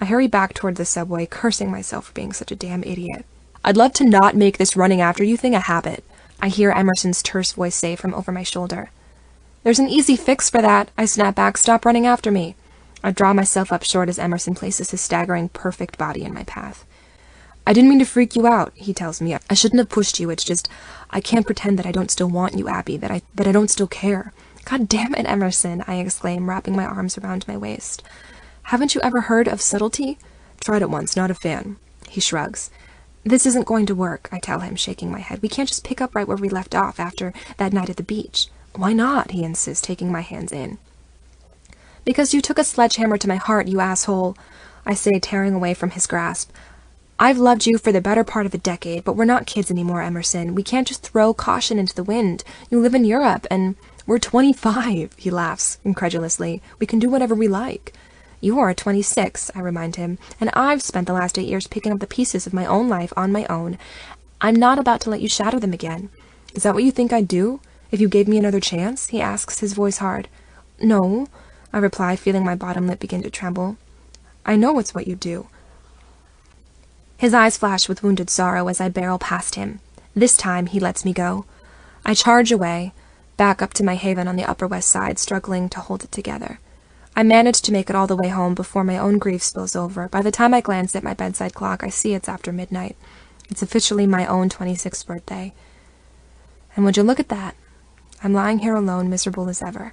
I hurry back toward the subway, cursing myself for being such a damn idiot. "I'd love to not make this running after you thing a habit," I hear Emerson's terse voice say from over my shoulder. "There's an easy fix for that," I snap back. "Stop running after me." I draw myself up short as Emerson places his staggering, perfect body in my path. "I didn't mean to freak you out," he tells me. "I shouldn't have pushed you. It's just, I can't pretend that I don't still want you, Abby, that I don't still care." "God damn it, Emerson," I exclaim, wrapping my arms around my waist. "Haven't you ever heard of subtlety?" "Tried it once, not a fan." He shrugs. "This isn't going to work," I tell him, shaking my head. "We can't just pick up right where we left off after that night at the beach." "Why not?" he insists, taking my hands in. "Because you took a sledgehammer to my heart, you asshole," I say, tearing away from his grasp. "I've loved you for the better part of a decade, but we're not kids anymore, Emerson. We can't just throw caution into the wind. You live in Europe, and we're 25, he laughs incredulously. "We can do whatever we like." "You're 26, I remind him, "and I've spent the last 8 years picking up the pieces of my own life on my own. I'm not about to let you shatter them again." "Is that what you think I'd do, if you gave me another chance?" he asks, his voice hard. "No," I reply, feeling my bottom lip begin to tremble. "I know it's what you do." His eyes flash with wounded sorrow as I barrel past him. This time, he lets me go. I charge away, back up to my haven on the Upper West Side, struggling to hold it together. I manage to make it all the way home before my own grief spills over. By the time I glance at my bedside clock, I see it's after midnight. It's officially my own 26th birthday. And would you look at that? I'm lying here alone, miserable as ever.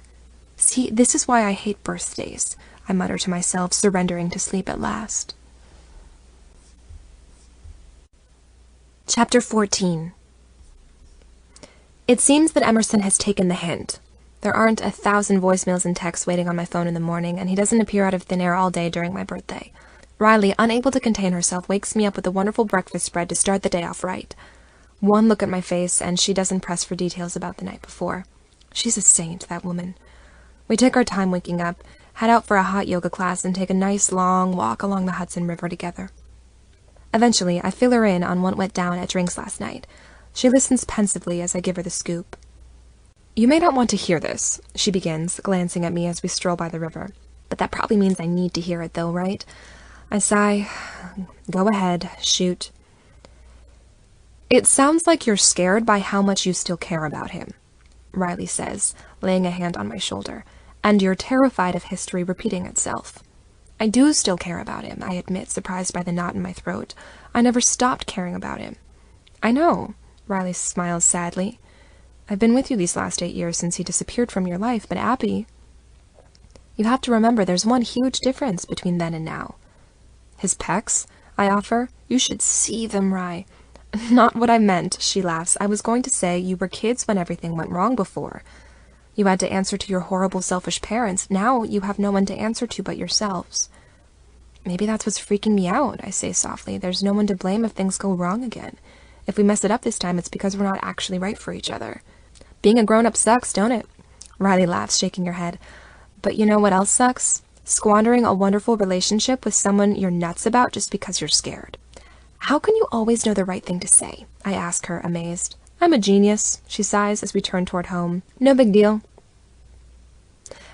"See, this is why I hate birthdays," I mutter to myself, surrendering to sleep at last. Chapter 14. It seems that Emerson has taken the hint. There aren't 1,000 voicemails and texts waiting on my phone in the morning, and he doesn't appear out of thin air all day during my birthday. Riley, unable to contain herself, wakes me up with a wonderful breakfast spread to start the day off right. One look at my face, and she doesn't press for details about the night before. She's a saint, that woman. We take our time waking up, head out for a hot yoga class, and take a nice long walk along the Hudson River together. Eventually, I fill her in on what went down at drinks last night. She listens pensively as I give her the scoop. "You may not want to hear this," she begins, glancing at me as we stroll by the river. "But that probably means I need to hear it, though, right?" I sigh. "Go ahead, shoot." "It sounds like you're scared by how much you still care about him," Riley says, laying a hand on my shoulder, "and you're terrified of history repeating itself." "I do still care about him," I admit, surprised by the knot in my throat. "I never stopped caring about him." "I know," Riley smiles sadly. "I've been with you these last 8 years since he disappeared from your life, but Abby, you have to remember there's one huge difference between then and now." "His pecs?" I offer. "You should see them, Rye." "Not what I meant," she laughs. "I was going to say you were kids when everything went wrong before." You had to answer to your horrible, selfish parents. Now you have no one to answer to but yourselves. Maybe that's what's freaking me out, I say softly. There's no one to blame if things go wrong again. If we mess it up this time, it's because we're not actually right for each other. Being a grown-up sucks, don't it? Riley laughs, shaking her head. But you know what else sucks? Squandering a wonderful relationship with someone you're nuts about just because you're scared. How can you always know the right thing to say? I ask her, amazed. I'm a genius, she sighs as we turn toward home. No big deal.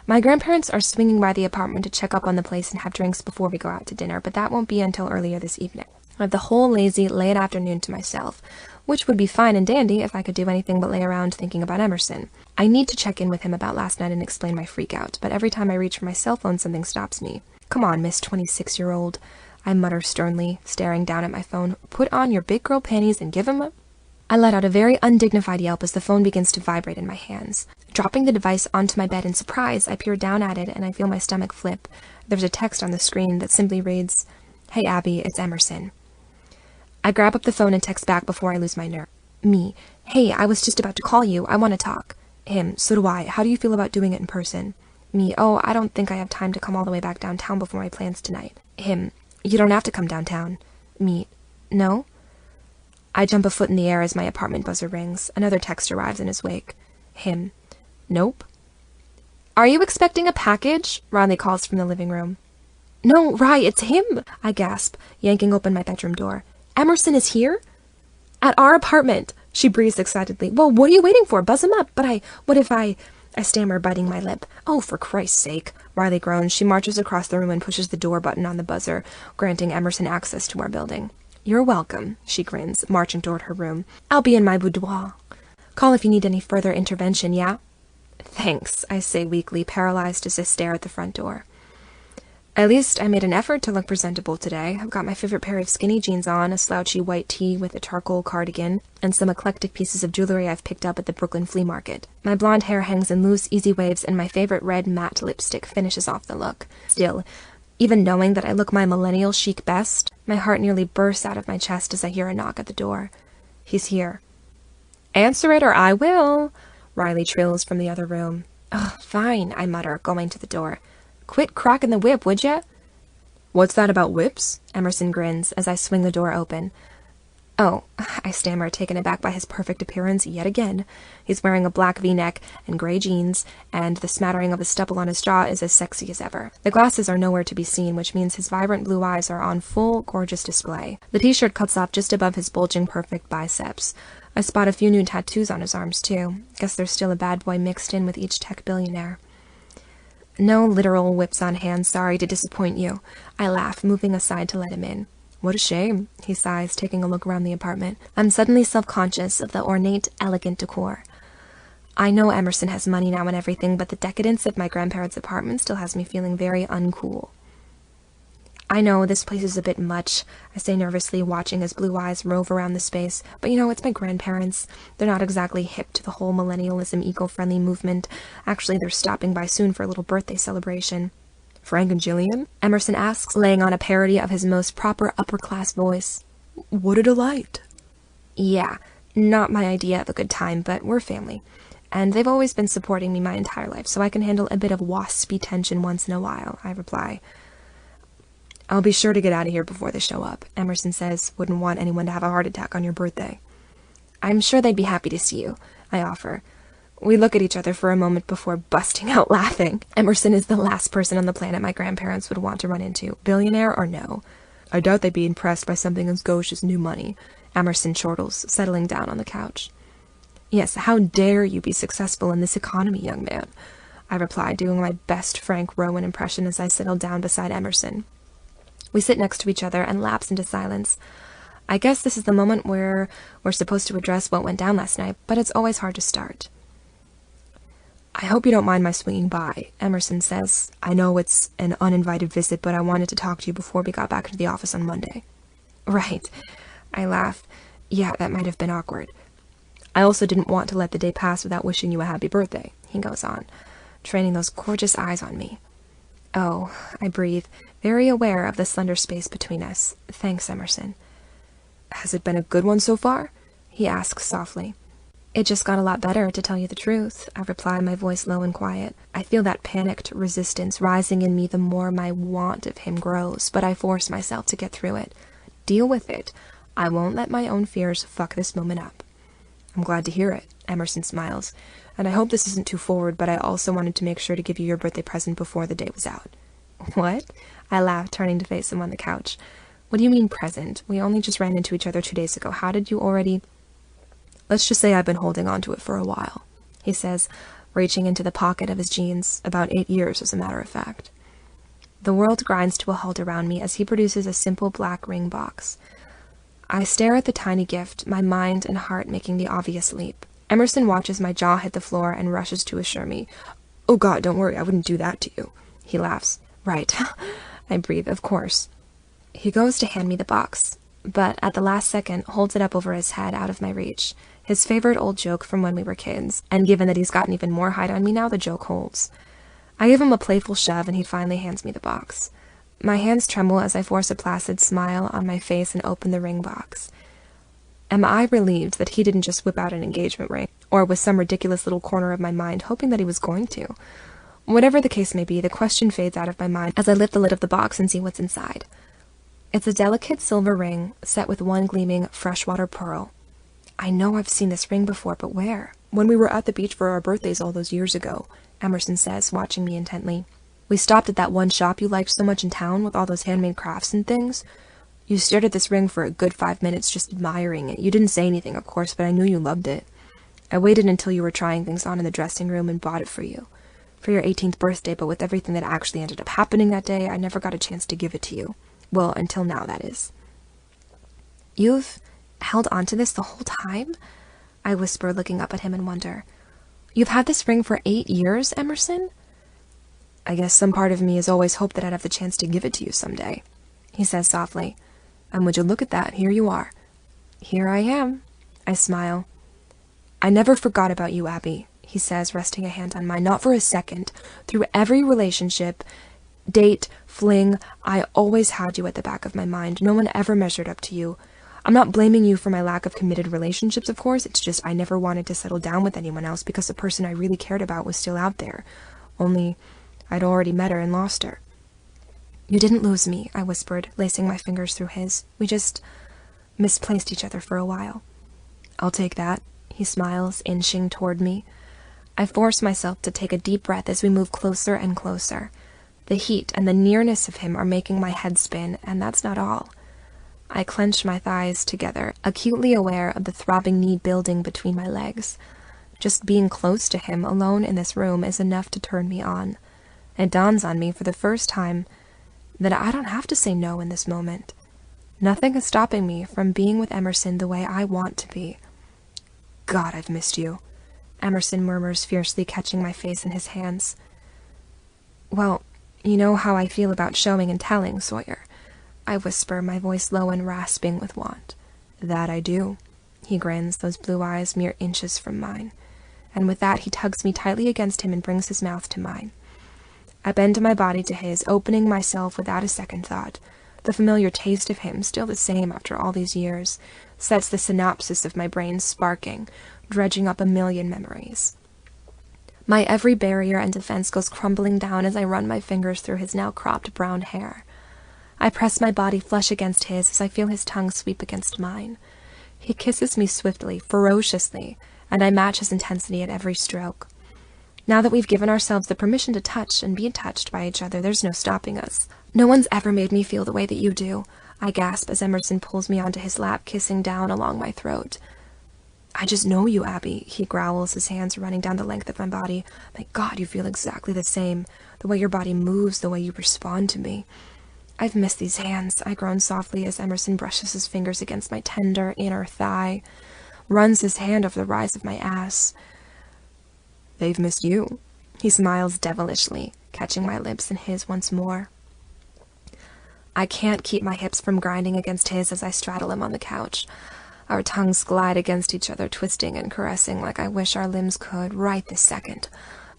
My grandparents are swinging by the apartment to check up on the place and have drinks before we go out to dinner, but that won't be until earlier this evening. I have the whole lazy, late afternoon to myself, which would be fine and dandy if I could do anything but lay around thinking about Emerson. I need to check in with him about last night and explain my freak-out, but every time I reach for my cell phone, something stops me. Come on, Miss 26-year-old, I mutter sternly, staring down at my phone. Put on your big girl panties and give him a... I let out a very undignified yelp as the phone begins to vibrate in my hands. Dropping the device onto my bed in surprise, I peer down at it and I feel my stomach flip. There's a text on the screen that simply reads, Hey Abby, it's Emerson. I grab up the phone and text back before I lose my nerve. Me, hey, I was just about to call you. I want to talk. Him, so do I. How do you feel about doing it in person? Me, oh, I don't think I have time to come all the way back downtown before my plans tonight. Him, you don't have to come downtown. Me, no? I jump a foot in the air as my apartment buzzer rings. Another text arrives in his wake. Him, nope. Are you expecting a package? Riley calls from the living room. No, Rye, it's him, I gasp, yanking open my bedroom door. Emerson is here? At our apartment, she breathes excitedly. Well, what are you waiting for? Buzz him up. What if I stammer, biting my lip. Oh, for Christ's sake, Riley groans. She marches across the room and pushes the door button on the buzzer, granting Emerson access to our building. You're welcome, she grins, marching toward her room. I'll be in my boudoir. Call if you need any further intervention, yeah? Thanks, I say weakly, paralyzed as I stare at the front door. At least I made an effort to look presentable today. I've got my favorite pair of skinny jeans on, a slouchy white tee with a charcoal cardigan, and some eclectic pieces of jewelry I've picked up at the Brooklyn flea market. My blonde hair hangs in loose, easy waves, and my favorite red matte lipstick finishes off the look. Still, even knowing that I look my millennial chic best, my heart nearly bursts out of my chest as I hear a knock at the door. He's here. Answer it or I will, Riley trills from the other room. Ugh, fine, I mutter, going to the door. Quit cracking the whip, would ya? What's that about whips? Emerson grins as I swing the door open. Oh, I stammer, taken aback by his perfect appearance yet again. He's wearing a black V-neck and gray jeans, and the smattering of a stubble on his jaw is as sexy as ever. The glasses are nowhere to be seen, which means his vibrant blue eyes are on full, gorgeous display. The t-shirt cuts off just above his bulging, perfect biceps. I spot a few new tattoos on his arms, too. Guess there's still a bad boy mixed in with each tech billionaire. No literal whips on hand, sorry to disappoint you. I laugh, moving aside to let him in. What a shame, he sighs, taking a look around the apartment. I'm suddenly self-conscious of the ornate, elegant decor. I know Emerson has money now and everything, but the decadence of my grandparents' apartment still has me feeling very uncool. I know this place is a bit much, I say nervously, watching his blue eyes rove around the space, but you know, it's my grandparents. They're not exactly hip to the whole millennialism, eco-friendly movement. Actually, they're stopping by soon for a little birthday celebration. Frank and Jillian? Emerson asks, laying on a parody of his most proper upper-class voice. What a delight. Yeah, not my idea of a good time, but we're family. And they've always been supporting me my entire life, so I can handle a bit of waspy tension once in a while, I reply. I'll be sure to get out of here before they show up, Emerson says. Wouldn't want anyone to have a heart attack on your birthday. I'm sure they'd be happy to see you, I offer. We look at each other for a moment before busting out laughing. Emerson is the last person on the planet my grandparents would want to run into, billionaire or no. I doubt they'd be impressed by something as gauche as new money, Emerson chortles, settling down on the couch. Yes, how dare you be successful in this economy, young man, I reply, doing my best Frank Rowan impression as I settle down beside Emerson. We sit next to each other and lapse into silence. I guess this is the moment where we're supposed to address what went down last night, but it's always hard to start. I hope you don't mind my swinging by, Emerson says. I know it's an uninvited visit, but I wanted to talk to you before we got back into the office on Monday. Right. I laugh. Yeah, that might have been awkward. I also didn't want to let the day pass without wishing you a happy birthday, he goes on, training those gorgeous eyes on me. Oh, I breathe, very aware of the slender space between us. Thanks, Emerson. Has it been a good one so far? He asks softly. It just got a lot better, to tell you the truth, I reply, my voice low and quiet. I feel that panicked resistance rising in me the more my want of him grows, but I force myself to get through it. Deal with it. I won't let my own fears fuck this moment up. I'm glad to hear it, Emerson smiles. And I hope this isn't too forward, but I also wanted to make sure to give you your birthday present before the day was out. What? I laughed, turning to face him on the couch. What do you mean present? We only just ran into each other 2 days ago. How did you already... Let's just say I've been holding on to it for a while, he says, reaching into the pocket of his jeans. About 8 years, as a matter of fact. The world grinds to a halt around me as he produces a simple black ring box. I stare at the tiny gift, my mind and heart making the obvious leap. Emerson watches my jaw hit the floor and rushes to assure me. Oh God, don't worry, I wouldn't do that to you. He laughs. Right. I breathe, of course. He goes to hand me the box, but at the last second holds it up over his head out of my reach. His favorite old joke from when we were kids, and given that he's gotten even more height on me now, the joke holds. I give him a playful shove and he finally hands me the box. My hands tremble as I force a placid smile on my face and open the ring box. Am I relieved that he didn't just whip out an engagement ring, or was some ridiculous little corner of my mind hoping that he was going to? Whatever the case may be, the question fades out of my mind as I lift the lid of the box and see what's inside. It's a delicate silver ring set with one gleaming freshwater pearl. I know I've seen this ring before, but where? When we were at the beach for our birthdays all those years ago, Emerson says, watching me intently. We stopped at that one shop you liked so much in town with all those handmade crafts and things. You stared at this ring for a good 5 minutes just admiring it. You didn't say anything, of course, but I knew you loved it. I waited until you were trying things on in the dressing room and bought it for you. For your 18th birthday, but with everything that actually ended up happening that day, I never got a chance to give it to you. Well, until now, that is. You've held on to this the whole time? I whisper, looking up at him in wonder. You've had this ring for 8 years, Emerson? I guess some part of me has always hoped that I'd have the chance to give it to you someday, he says softly. And would you look at that, here you are. Here I am, I smile. I never forgot about you, Abby, he says, resting a hand on mine. Not for a second. Through every relationship, date, fling, I always had you at the back of my mind. No one ever measured up to you. I'm not blaming you for my lack of committed relationships, of course. It's just I never wanted to settle down with anyone else because the person I really cared about was still out there. Only I'd already met her and lost her. You didn't lose me, I whispered, lacing my fingers through his. We just misplaced each other for a while. I'll take that, he smiles, inching toward me. I force myself to take a deep breath as we move closer and closer. The heat and the nearness of him are making my head spin, and that's not all. I clench my thighs together, acutely aware of the throbbing knee building between my legs. Just being close to him, alone in this room, is enough to turn me on. It dawns on me for the first time that I don't have to say no in this moment. Nothing is stopping me from being with Emerson the way I want to be. God, I've missed you, Emerson murmurs fiercely, catching my face in his hands. Well, you know how I feel about showing and telling, Sawyer, I whisper, my voice low and rasping with want. That I do, he grins, those blue eyes mere inches from mine. And with that he tugs me tightly against him and brings his mouth to mine. I bend my body to his, opening myself without a second thought. The familiar taste of him, still the same after all these years, sets the synapses of my brain sparking, dredging up a million memories. My every barrier and defense goes crumbling down as I run my fingers through his now cropped brown hair. I press my body flush against his as I feel his tongue sweep against mine. He kisses me swiftly, ferociously, and I match his intensity at every stroke. Now that we've given ourselves the permission to touch and be touched by each other, there's no stopping us. No one's ever made me feel the way that you do, I gasp as Emerson pulls me onto his lap, kissing down along my throat. I just know you, Abby, he growls, his hands running down the length of my body. My God, you feel exactly the same. The way your body moves, the way you respond to me. I've missed these hands, I groan softly as Emerson brushes his fingers against my tender inner thigh, runs his hand over the rise of my ass. They've missed you, he smiles devilishly, catching my lips in his once more. I can't keep my hips from grinding against his as I straddle him on the couch. Our tongues glide against each other, twisting and caressing like I wish our limbs could, right this second.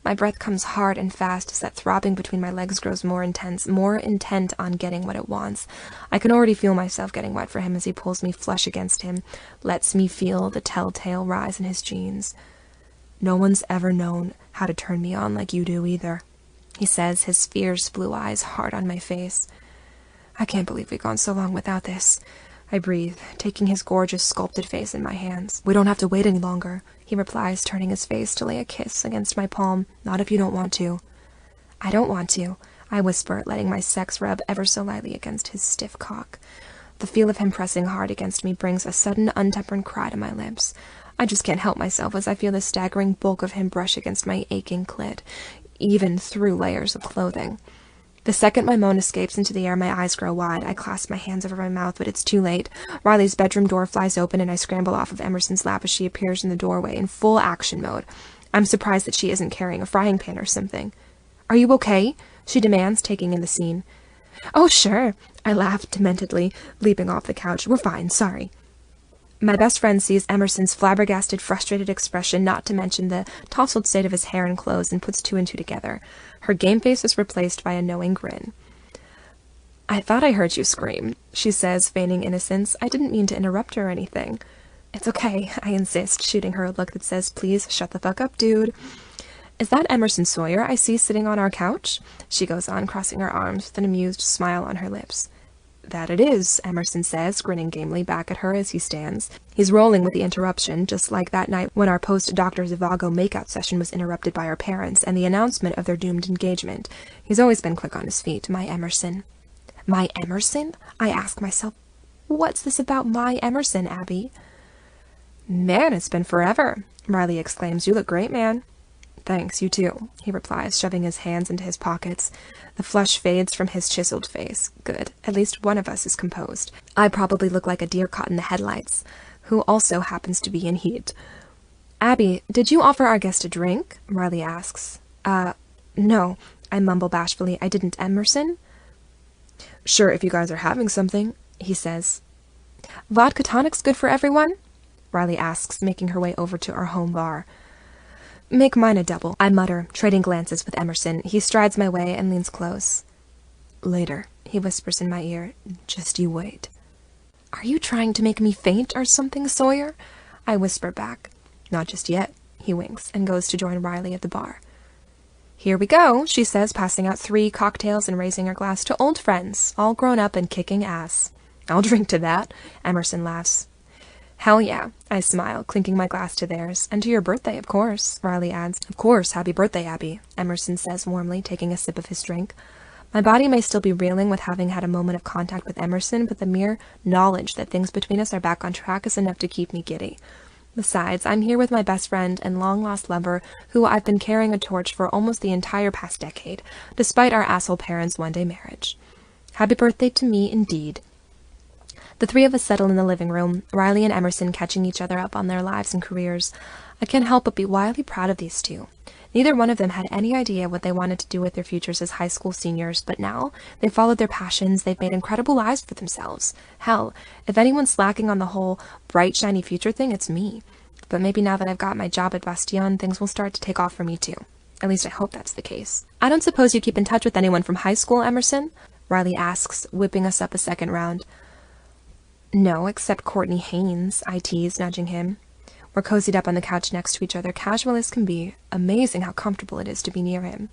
My breath comes hard and fast as that throbbing between my legs grows more intense, more intent on getting what it wants. I can already feel myself getting wet for him as he pulls me flush against him, lets me feel the telltale rise in his jeans. "No one's ever known how to turn me on like you do either," he says, his fierce blue eyes hard on my face. "I can't believe we've gone so long without this," I breathe, taking his gorgeous sculpted face in my hands. "We don't have to wait any longer," he replies, turning his face to lay a kiss against my palm. "Not if you don't want to." "I don't want to," I whisper, letting my sex rub ever so lightly against his stiff cock. The feel of him pressing hard against me brings a sudden untempered cry to my lips. I just can't help myself as I feel the staggering bulk of him brush against my aching clit, even through layers of clothing. The second my moan escapes into the air, my eyes grow wide. I clasp my hands over my mouth, but it's too late. Riley's bedroom door flies open, and I scramble off of Emerson's lap as she appears in the doorway in full action mode. I'm surprised that she isn't carrying a frying pan or something. "Are you okay?" she demands, taking in the scene. "Oh, sure," I laugh dementedly, leaping off the couch. "We're fine, sorry." My best friend sees Emerson's flabbergasted, frustrated expression, not to mention the tousled state of his hair and clothes, and puts two and two together. Her game face is replaced by a knowing grin. "I thought I heard you scream," she says, feigning innocence. I didn't mean to interrupt her or anything. "It's okay," I insist, shooting her a look that says, "Please shut the fuck up, dude." "Is that Emerson Sawyer I see sitting on our couch?" she goes on, crossing her arms with an amused smile on her lips. "That it is," Emerson says, grinning gamely back at her as he stands. He's rolling with the interruption, just like that night when our post-Dr. Zhivago makeout session was interrupted by our parents and the announcement of their doomed engagement. He's always been quick on his feet, my Emerson. My Emerson? I ask myself, what's this about my Emerson, Abby? "Man, it's been forever," Riley exclaims. "You look great, man." "Thanks, you too," he replies, shoving his hands into his pockets. The flush fades from his chiseled face. Good. At least one of us is composed. I probably look like a deer caught in the headlights, who also happens to be in heat. "Abby, did you offer our guest a drink?" Riley asks. No," I mumble bashfully. "I didn't. Emerson?" "Sure, if you guys are having something," he says. "Vodka tonic's good for everyone?" Riley asks, making her way over to our home bar. "Make mine a double," I mutter, trading glances with Emerson. He strides my way and leans close. "Later," he whispers in my ear. "Just you wait." "Are you trying to make me faint or something, Sawyer?" I whisper back. "Not just yet," he winks and goes to join Riley at the bar. "Here we go," she says, passing out 3 cocktails and raising her glass to old friends, all grown up and kicking ass. "I'll drink to that," Emerson laughs. "Hell yeah," I smile, clinking my glass to theirs. "And to your birthday, of course," Riley adds. "Of course, happy birthday, Abby," Emerson says warmly, taking a sip of his drink. My body may still be reeling with having had a moment of contact with Emerson, but the mere knowledge that things between us are back on track is enough to keep me giddy. Besides, I'm here with my best friend and long-lost lover, who I've been carrying a torch for almost the entire past decade, despite our asshole parents' one-day marriage. Happy birthday to me, indeed. The 3 of us settle in the living room, Riley and Emerson catching each other up on their lives and careers. I can't help but be wildly proud of these two. Neither one of them had any idea what they wanted to do with their futures as high school seniors, but now they've followed their passions, they've made incredible lives for themselves. Hell, if anyone's slacking on the whole bright, shiny future thing, it's me. But maybe now that I've got my job at Bastion, things will start to take off for me too. At least I hope that's the case. "I don't suppose you keep in touch with anyone from high school, Emerson?" Riley asks, whipping us up a second round. "No, except Courtney Haynes," I tease, nudging him. We're cozied up on the couch next to each other, casual as can be. Amazing how comfortable it is to be near him.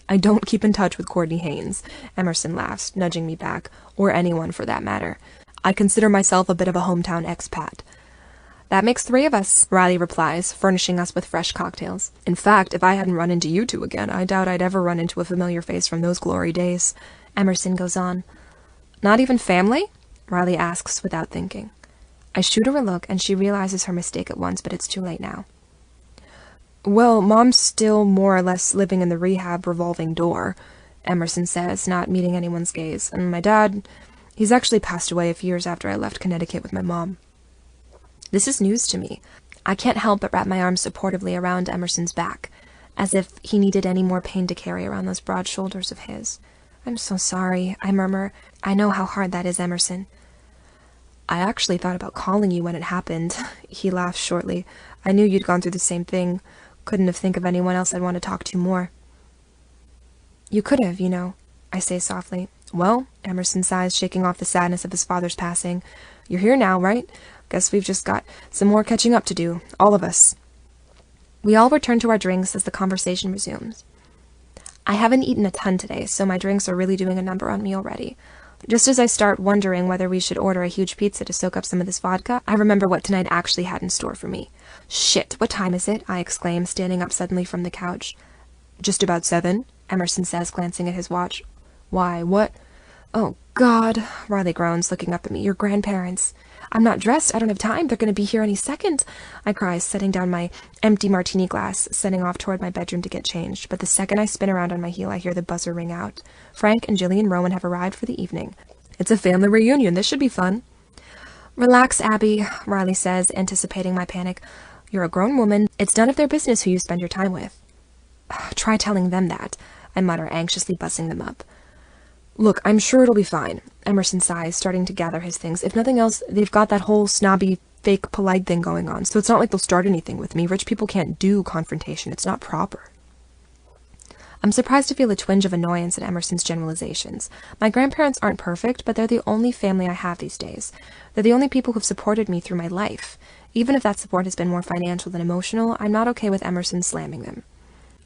"I don't keep in touch with Courtney Haynes," Emerson laughs, nudging me back, or anyone for that matter. "I consider myself a bit of a hometown expat." "That makes 3 of us," Riley replies, furnishing us with fresh cocktails. "In fact, if I hadn't run into you two again, I doubt I'd ever run into a familiar face from those glory days." Emerson goes on. "Not even family?" Riley asks without thinking. I shoot her a look, and she realizes her mistake at once, but it's too late now. "Well, Mom's still more or less living in the rehab revolving door," Emerson says, not meeting anyone's gaze. "And my dad, he's actually passed away a few years after I left Connecticut with my mom." This is news to me. I can't help but wrap my arms supportively around Emerson's back, as if he needed any more pain to carry around those broad shoulders of his. "I'm so sorry," I murmur. "I know how hard that is, Emerson." "I actually thought about calling you when it happened." He laughs shortly. "I knew you'd gone through the same thing. Couldn't have think of anyone else I'd want to talk to more. You could have, you know, I say softly. Well, Emerson sighs, shaking off the sadness of his father's passing. You're here now, right? Guess we've just got some more catching up to do, all of us. We all return to our drinks as the conversation resumes. I haven't eaten a ton today, so my drinks are really doing a number on me already. Just as I start wondering whether we should order a huge pizza to soak up some of this vodka, I remember what tonight actually had in store for me. Shit, what time is it? I exclaim, standing up suddenly from the couch. Just about 7, Emerson says, glancing at his watch. Why, what? Oh, God, Riley groans, looking up at me. Your grandparents. I'm not dressed. I don't have time. They're going to be here any second, I cry, setting down my empty martini glass, setting off toward my bedroom to get changed. But the second I spin around on my heel, I hear the buzzer ring out. Frank and Jillian Rowan have arrived for the evening. It's a family reunion. This should be fun. Relax, Abby, Riley says, anticipating my panic. You're a grown woman. It's none of their business who you spend your time with. Try telling them that, I mutter, anxiously bussing them up. Look, I'm sure it'll be fine, Emerson sighs, starting to gather his things. If nothing else, they've got that whole snobby, fake, polite thing going on, so it's not like they'll start anything with me. Rich people can't do confrontation. It's not proper. I'm surprised to feel a twinge of annoyance at Emerson's generalizations. My grandparents aren't perfect, but they're the only family I have these days. They're the only people who've supported me through my life. Even if that support has been more financial than emotional, I'm not okay with Emerson slamming them.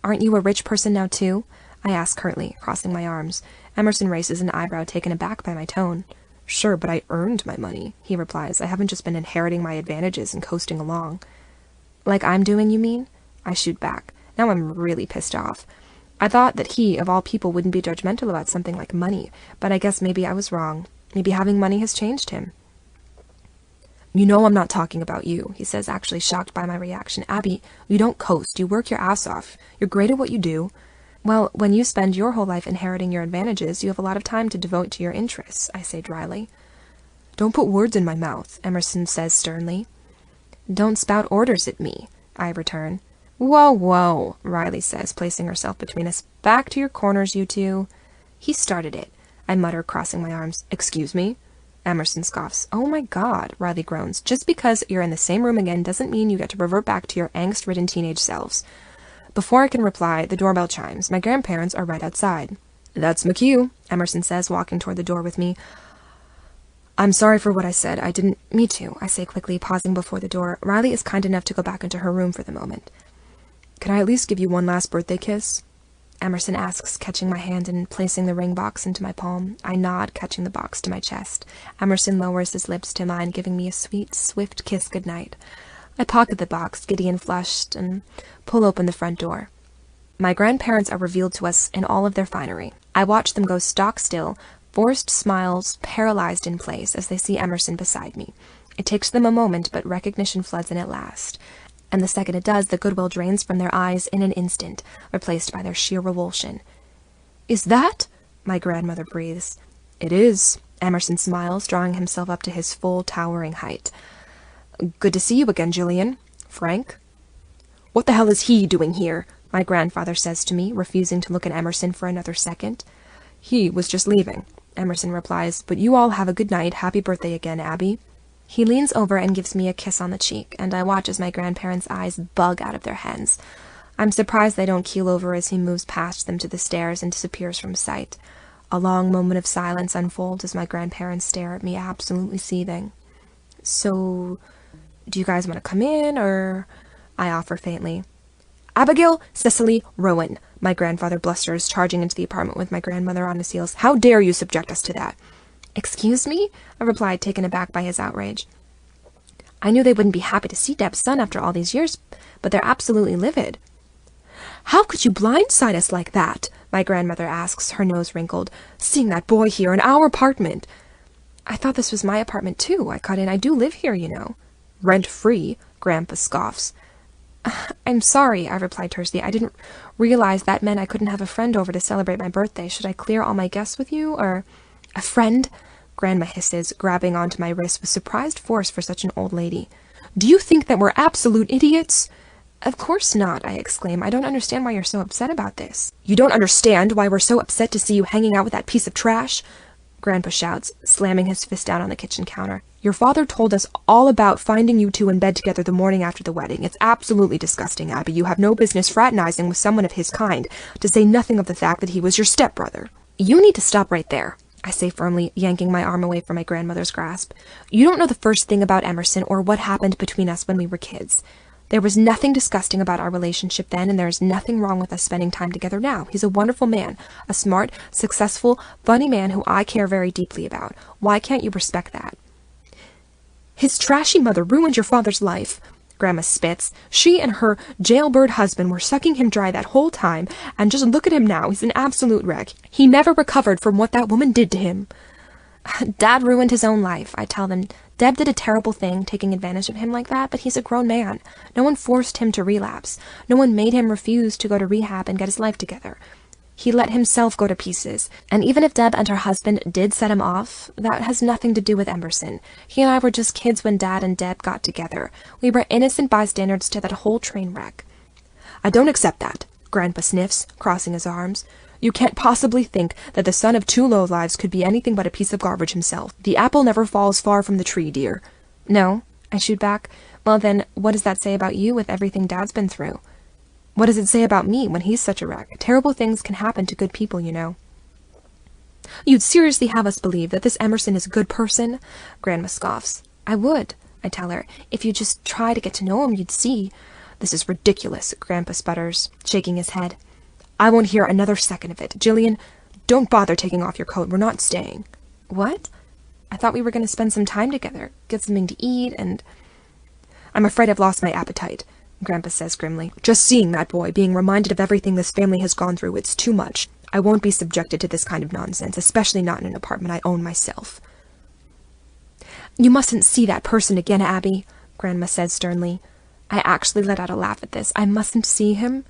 Aren't you a rich person now, too? I ask curtly, crossing my arms. Emerson raises an eyebrow, taken aback by my tone. Sure, but I earned my money, he replies. I haven't just been inheriting my advantages and coasting along. Like I'm doing, you mean? I shoot back. Now I'm really pissed off. I thought that he, of all people, wouldn't be judgmental about something like money, but I guess maybe I was wrong. Maybe having money has changed him. You know I'm not talking about you, he says, actually shocked by my reaction. Abby, you don't coast. You work your ass off. You're great at what you do. Well, when you spend your whole life inheriting your advantages, you have a lot of time to devote to your interests, I say dryly. Don't put words in my mouth, Emerson says sternly. Don't spout orders at me, I return. Whoa, whoa, Riley says, placing herself between us. Back to your corners, you two. He started it, I mutter, crossing my arms. Excuse me? Emerson scoffs. Oh my God, Riley groans. Just because you're in the same room again doesn't mean you get to revert back to your angst-ridden teenage selves. Before I can reply, the doorbell chimes. My grandparents are right outside. That's McHugh, Emerson says, walking toward the door with me. I'm sorry for what I said. I didn't mean to, I say quickly, pausing before the door. Riley is kind enough to go back into her room for the moment. Can I at least give you one last birthday kiss? Emerson asks, catching my hand and placing the ring box into my palm. I nod, catching the box to my chest. Emerson lowers his lips to mine, giving me a sweet, swift kiss goodnight. I pocket the box, giddy and flushed, and pull open the front door. My grandparents are revealed to us in all of their finery. I watch them go stock still, forced smiles paralyzed in place as they see Emerson beside me. It takes them a moment, but recognition floods in at last. And the second it does, the goodwill drains from their eyes in an instant, replaced by their sheer revulsion. Is that? My grandmother breathes. It is, Emerson smiles, drawing himself up to his full, towering height. Good to see you again, Jillian. Frank? What the hell is he doing here? My grandfather says to me, refusing to look at Emerson for another second. He was just leaving, Emerson replies, but you all have a good night. Happy birthday again, Abby. He leans over and gives me a kiss on the cheek, and I watch as my grandparents' eyes bug out of their heads. I'm surprised they don't keel over as he moves past them to the stairs and disappears from sight. A long moment of silence unfolds as my grandparents stare at me, absolutely seething. So, do you guys want to come in, or? I offer faintly. Abigail Cecily Rowan, my grandfather blusters, charging into the apartment with my grandmother on his heels. How dare you subject us to that? Excuse me? I replied, taken aback by his outrage. I knew they wouldn't be happy to see Deb's son after all these years, but they're absolutely livid. How could you blindside us like that? My grandmother asks, her nose wrinkled. Seeing that boy here in our apartment. I thought this was my apartment too, I cut in. I do live here, you know. Rent-free, Grandpa scoffs. I'm sorry, I replied tersely. I didn't realize that meant I couldn't have a friend over to celebrate my birthday. Should I clear all my guests with you, or... A friend? Grandma hisses, grabbing onto my wrist with surprised force for such an old lady. Do you think that we're absolute idiots? Of course not, I exclaim. I don't understand why you're so upset about this. You don't understand why we're so upset to see you hanging out with that piece of trash? Grandpa shouts, slamming his fist down on the kitchen counter. Your father told us all about finding you two in bed together the morning after the wedding. It's absolutely disgusting, Abby. You have no business fraternizing with someone of his kind, to say nothing of the fact that he was your stepbrother." "You need to stop right there," I say firmly, yanking my arm away from my grandmother's grasp. "You don't know the first thing about Emerson or what happened between us when we were kids. There was nothing disgusting about our relationship then, and there is nothing wrong with us spending time together now. He's a wonderful man, a smart, successful, funny man who I care very deeply about. Why can't you respect that?" "His trashy mother ruined your father's life," Grandma spits. "She and her jailbird husband were sucking him dry that whole time, and just look at him now. He's an absolute wreck. He never recovered from what that woman did to him." "Dad ruined his own life," I tell them. "Deb did a terrible thing, taking advantage of him like that, but he's a grown man. No one forced him to relapse. No one made him refuse to go to rehab and get his life together. He let himself go to pieces. And even if Deb and her husband did set him off, that has nothing to do with Emerson. He and I were just kids when Dad and Deb got together. We were innocent bystanders to that whole train wreck." "I don't accept that," Grandpa sniffs, crossing his arms. "You can't possibly think that the son of two lowlives could be anything but a piece of garbage himself. The apple never falls far from the tree, dear." "No," I shoot back. "Well then, what does that say about you with everything Dad's been through?" "What does it say about me when he's such a wreck? Terrible things can happen to good people, you know." "You'd seriously have us believe that this Emerson is a good person?" Grandma scoffs. "I would," I tell her. "If you just try to get to know him, you'd see." "This is ridiculous," Grandpa sputters, shaking his head. "I won't hear another second of it. Jillian, don't bother taking off your coat. We're not staying." "What? I thought we were going to spend some time together, get something to eat, and—" "I'm afraid I've lost my appetite," Grandpa says grimly. "Just seeing that boy, being reminded of everything this family has gone through, it's too much. I won't be subjected to this kind of nonsense, especially not in an apartment I own myself." "You mustn't see that person again, Abby," Grandma says sternly. I actually let out a laugh at this. "I mustn't see him?"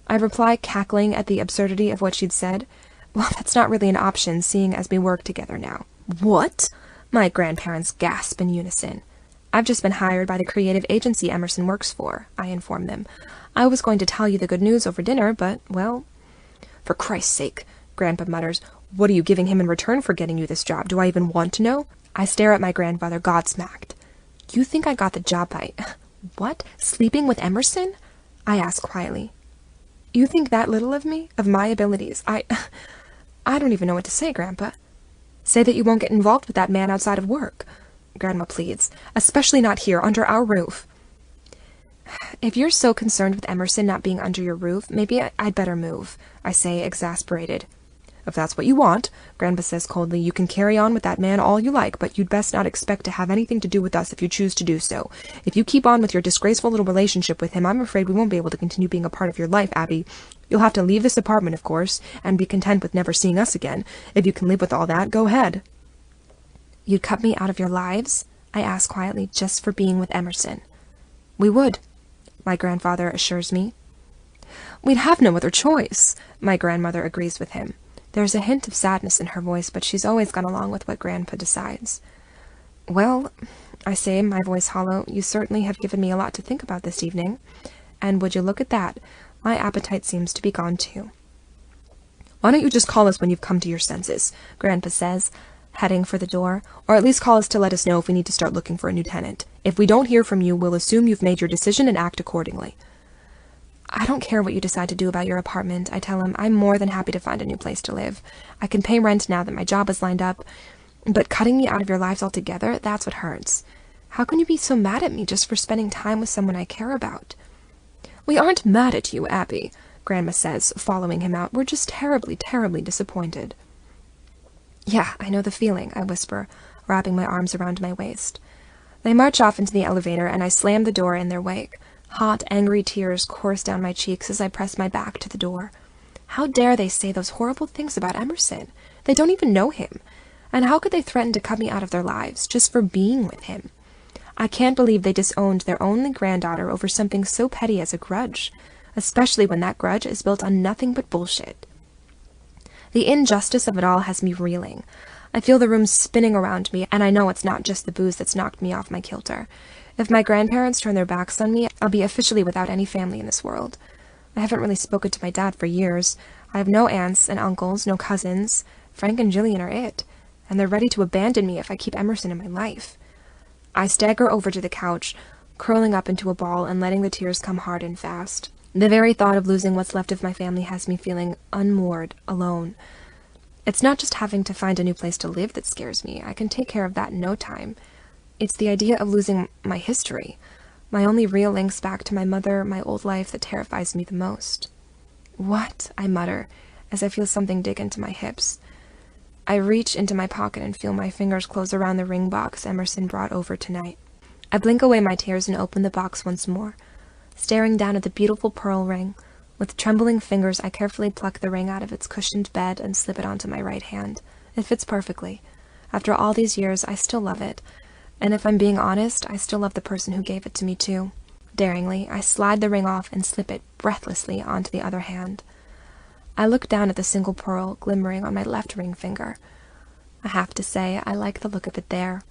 I reply, cackling at the absurdity of what she'd said. "Well, that's not really an option, seeing as we work together now." "What?" My grandparents gasp in unison. "I've just been hired by the creative agency Emerson works for," I inform them. "I was going to tell you the good news over dinner, but, well—" "For Christ's sake," Grandpa mutters, "what are you giving him in return for getting you this job? Do I even want to know?" I stare at my grandfather, gobsmacked. "You think I got the job by— what? Sleeping with Emerson?" I ask quietly. "You think that little of me? Of my abilities? I don't even know what to say, Grandpa." "Say that you won't get involved with that man outside of work," Grandma pleads. "Especially not here, under our roof." "If you're so concerned with Emerson not being under your roof, maybe I'd better move," I say, exasperated. "If that's what you want," Grandpa says coldly, "you can carry on with that man all you like, but you'd best not expect to have anything to do with us if you choose to do so. If you keep on with your disgraceful little relationship with him, I'm afraid we won't be able to continue being a part of your life, Abby. You'll have to leave this apartment, of course, and be content with never seeing us again. If you can live with all that, go ahead." "You'd cut me out of your lives?" I ask quietly, "just for being with Emerson?" "We would," my grandfather assures me. "We'd have no other choice," my grandmother agrees with him. There's a hint of sadness in her voice, but she's always gone along with what Grandpa decides. "Well," I say, my voice hollow, "you certainly have given me a lot to think about this evening. And would you look at that? My appetite seems to be gone too." "Why don't you just call us when you've come to your senses?" Grandpa says, heading for the door. "Or at least call us to let us know if we need to start looking for a new tenant. If we don't hear from you, we'll assume you've made your decision and act accordingly." "I don't care what you decide to do about your apartment," I tell him. "I'm more than happy to find a new place to live. I can pay rent now that my job is lined up. But cutting me out of your lives altogether, that's what hurts. How can you be so mad at me just for spending time with someone I care about?" "We aren't mad at you, Abby," Grandma says, following him out. "We're just terribly, terribly disappointed." "Yeah, I know the feeling," I whisper, wrapping my arms around my waist. They march off into the elevator, and I slam the door in their wake. Hot, angry tears course down my cheeks as I press my back to the door. How dare they say those horrible things about Emerson? They don't even know him. And how could they threaten to cut me out of their lives just for being with him? I can't believe they disowned their only granddaughter over something so petty as a grudge, especially when that grudge is built on nothing but bullshit. The injustice of it all has me reeling. I feel the room spinning around me, and I know it's not just the booze that's knocked me off my kilter. If my grandparents turn their backs on me, I'll be officially without any family in this world. I haven't really spoken to my dad for years. I have no aunts and uncles, no cousins. Frank and Jillian are it, and they're ready to abandon me if I keep Emerson in my life. I stagger over to the couch, curling up into a ball and letting the tears come hard and fast. The very thought of losing what's left of my family has me feeling unmoored, alone. It's not just having to find a new place to live that scares me. I can take care of that in no time. It's the idea of losing my history, my only real links back to my mother, my old life, that terrifies me the most. What? I mutter, as I feel something dig into my hips. I reach into my pocket and feel my fingers close around the ring box Emerson brought over tonight. I blink away my tears and open the box once more, staring down at the beautiful pearl ring. With trembling fingers, I carefully pluck the ring out of its cushioned bed and slip it onto my right hand. It fits perfectly. After all these years, I still love it. And if I'm being honest, I still love the person who gave it to me too. Daringly, I slide the ring off and slip it breathlessly onto the other hand. I look down at the single pearl glimmering on my left ring finger. I have to say, I like the look of it there.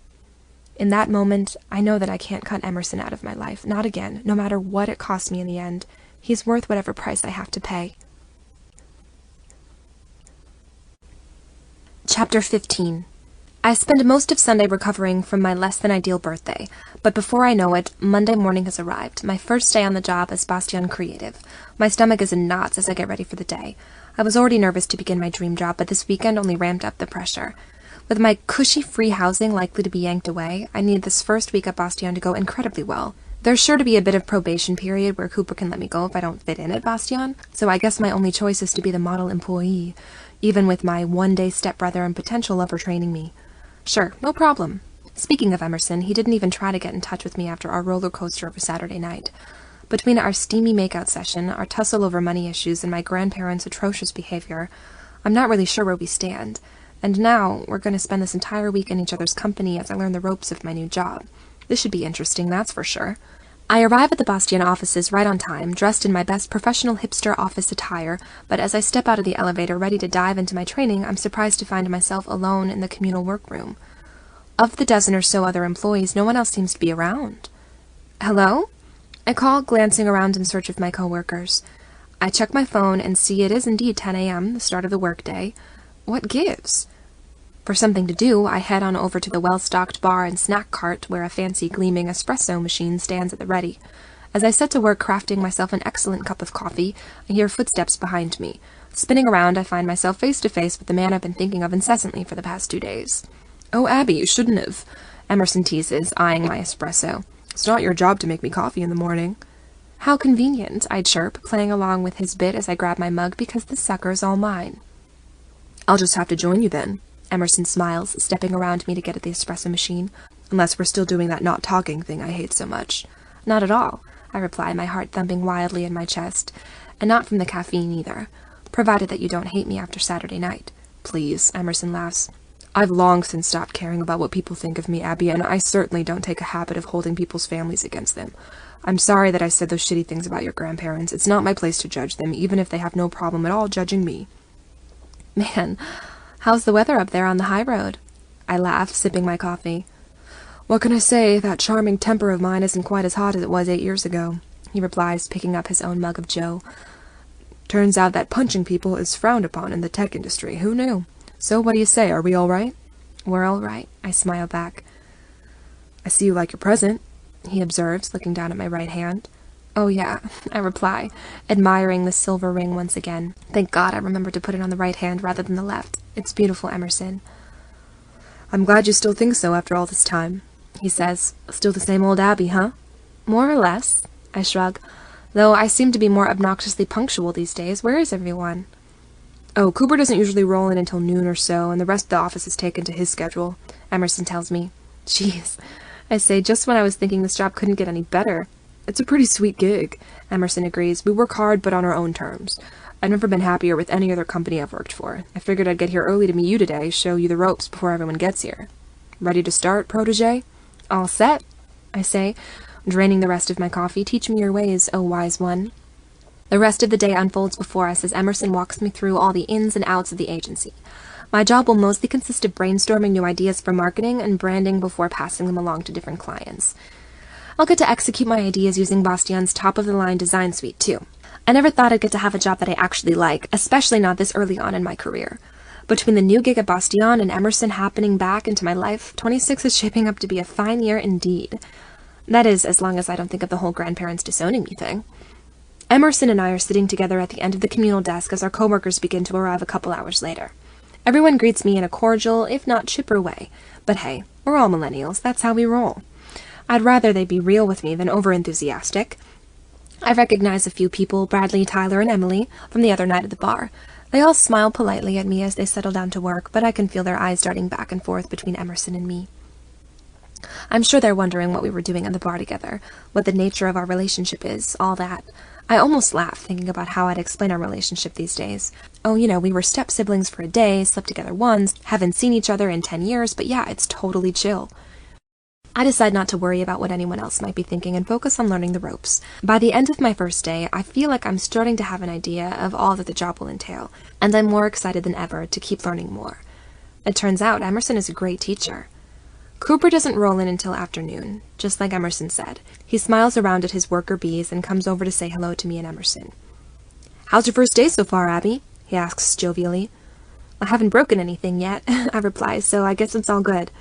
In that moment, I know that I can't cut Emerson out of my life. Not again, no matter what it costs me in the end. He's worth whatever price I have to pay. Chapter 15. I spend most of Sunday recovering from my less-than-ideal birthday, but before I know it, Monday morning has arrived, my first day on the job as Bastien Creative. My stomach is in knots as I get ready for the day. I was already nervous to begin my dream job, but this weekend only ramped up the pressure. With my cushy free housing likely to be yanked away, I need this first week at Bastien to go incredibly well. There's sure to be a bit of probation period where Cooper can let me go if I don't fit in at Bastien, so I guess my only choice is to be the model employee, even with my one-day stepbrother and potential lover training me. Sure, no problem. Speaking of Emerson, he didn't even try to get in touch with me after our roller coaster of a Saturday night. Between our steamy makeout session, our tussle over money issues, and my grandparents' atrocious behavior, I'm not really sure where we stand. And now, we're going to spend this entire week in each other's company as I learn the ropes of my new job. This should be interesting, that's for sure. I arrive at the Bastien offices right on time, dressed in my best professional hipster office attire, but as I step out of the elevator ready to dive into my training, I'm surprised to find myself alone in the communal workroom. Of the dozen or so other employees, no one else seems to be around. Hello? I call, glancing around in search of my coworkers. I check my phone and see it is indeed 10 a.m., the start of the workday. What gives? For something to do, I head on over to the well-stocked bar and snack cart where a fancy gleaming espresso machine stands at the ready. As I set to work crafting myself an excellent cup of coffee, I hear footsteps behind me. Spinning around, I find myself face to face with the man I've been thinking of incessantly for the past 2 days. Oh, Abby, you shouldn't have, Emerson teases, eyeing my espresso. It's not your job to make me coffee in the morning. How convenient, I chirp, playing along with his bit as I grab my mug because this sucker's all mine. I'll just have to join you then. Emerson smiles, stepping around me to get at the espresso machine. Unless we're still doing that not talking thing I hate so much. Not at all, I reply, my heart thumping wildly in my chest. And not from the caffeine either. Provided that you don't hate me after Saturday night. Please, Emerson laughs. I've long since stopped caring about what people think of me, Abby, and I certainly don't take a habit of holding people's families against them. I'm sorry that I said those shitty things about your grandparents. It's not my place to judge them, even if they have no problem at all judging me. Man, how's the weather up there on the high road? I laugh, sipping my coffee. What can I say? That charming temper of mine isn't quite as hot as it was 8 years ago, he replies, picking up his own mug of joe. Turns out that punching people is frowned upon in the tech industry. Who knew? So what do you say? Are we all right? We're all right, I smile back. I see you like your present, he observes, looking down at my right hand. Oh yeah, I reply, admiring the silver ring once again. Thank God I remembered to put it on the right hand rather than the left. It's beautiful, Emerson. I'm glad you still think so after all this time, he says. Still the same old Abby, huh? More or less, I shrug. Though I seem to be more obnoxiously punctual these days. Where is everyone? Oh, Cooper doesn't usually roll in until noon or so, and the rest of the office is taken to his schedule, Emerson tells me. Jeez, I say, just when I was thinking this job couldn't get any better. It's a pretty sweet gig, Emerson agrees. We work hard, but on our own terms. I've never been happier with any other company I've worked for. I figured I'd get here early to meet you today, show you the ropes before everyone gets here. Ready to start, protégé? All set, I say, draining the rest of my coffee. Teach me your ways, oh wise one. The rest of the day unfolds before us as Emerson walks me through all the ins and outs of the agency. My job will mostly consist of brainstorming new ideas for marketing and branding before passing them along to different clients. I'll get to execute my ideas using Bastien's top-of-the-line design suite, too. I never thought I'd get to have a job that I actually like, especially not this early on in my career. Between the new gig at Bastien and Emerson happening back into my life, 26 is shaping up to be a fine year indeed. That is, as long as I don't think of the whole grandparents disowning me thing. Emerson and I are sitting together at the end of the communal desk as our coworkers begin to arrive a couple hours later. Everyone greets me in a cordial, if not chipper way. But hey, we're all millennials, that's how we roll. I'd rather they be real with me than over-enthusiastic. I recognize a few people, Bradley, Tyler, and Emily, from the other night at the bar. They all smile politely at me as they settle down to work, but I can feel their eyes darting back and forth between Emerson and me. I'm sure they're wondering what we were doing at the bar together, what the nature of our relationship is, all that. I almost laugh thinking about how I'd explain our relationship these days. Oh, we were step-siblings for a day, slept together once, haven't seen each other in 10 years, but yeah, it's totally chill. I decide not to worry about what anyone else might be thinking and focus on learning the ropes. By the end of my first day, I feel like I'm starting to have an idea of all that the job will entail, and I'm more excited than ever to keep learning more. It turns out Emerson is a great teacher. Cooper doesn't roll in until afternoon, just like Emerson said. He smiles around at his worker bees and comes over to say hello to me and Emerson. "How's your first day so far, Abby?" he asks jovially. "I haven't broken anything yet," I reply, "so I guess it's all good."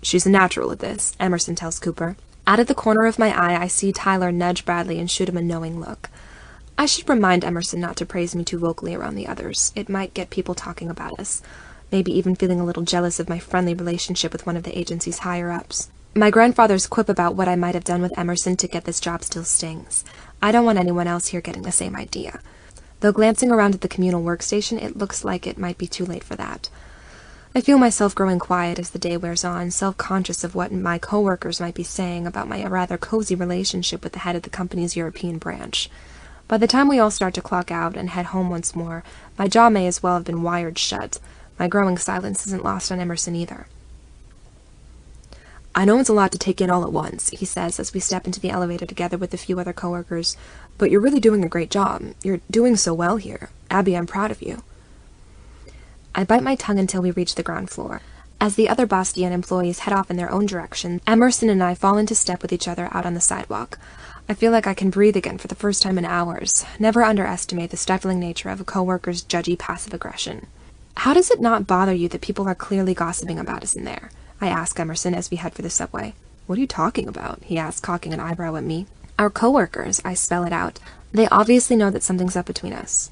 "She's a natural at this," Emerson tells Cooper. Out of the corner of my eye, I see Tyler nudge Bradley and shoot him a knowing look. I should remind Emerson not to praise me too vocally around the others. It might get people talking about us. Maybe even feeling a little jealous of my friendly relationship with one of the agency's higher-ups. My grandfather's quip about what I might have done with Emerson to get this job still stings. I don't want anyone else here getting the same idea. Though glancing around at the communal workstation, it looks like it might be too late for that. I feel myself growing quiet as the day wears on, self-conscious of what my coworkers might be saying about my rather cozy relationship with the head of the company's European branch. By the time we all start to clock out and head home once more, my jaw may as well have been wired shut. My growing silence isn't lost on Emerson either. "I know it's a lot to take in all at once," he says as we step into the elevator together with a few other coworkers, "but you're really doing a great job. You're doing so well here. Abby, I'm proud of you." I bite my tongue until we reach the ground floor. As the other Bastien employees head off in their own direction, Emerson and I fall into step with each other out on the sidewalk. I feel like I can breathe again for the first time in hours. Never underestimate the stifling nature of a coworker's judgy passive aggression. "How does it not bother you that people are clearly gossiping about us in there?" I ask Emerson as we head for the subway. "What are you talking about?" he asks, cocking an eyebrow at me. "Our coworkers," I spell it out. "They obviously know that something's up between us."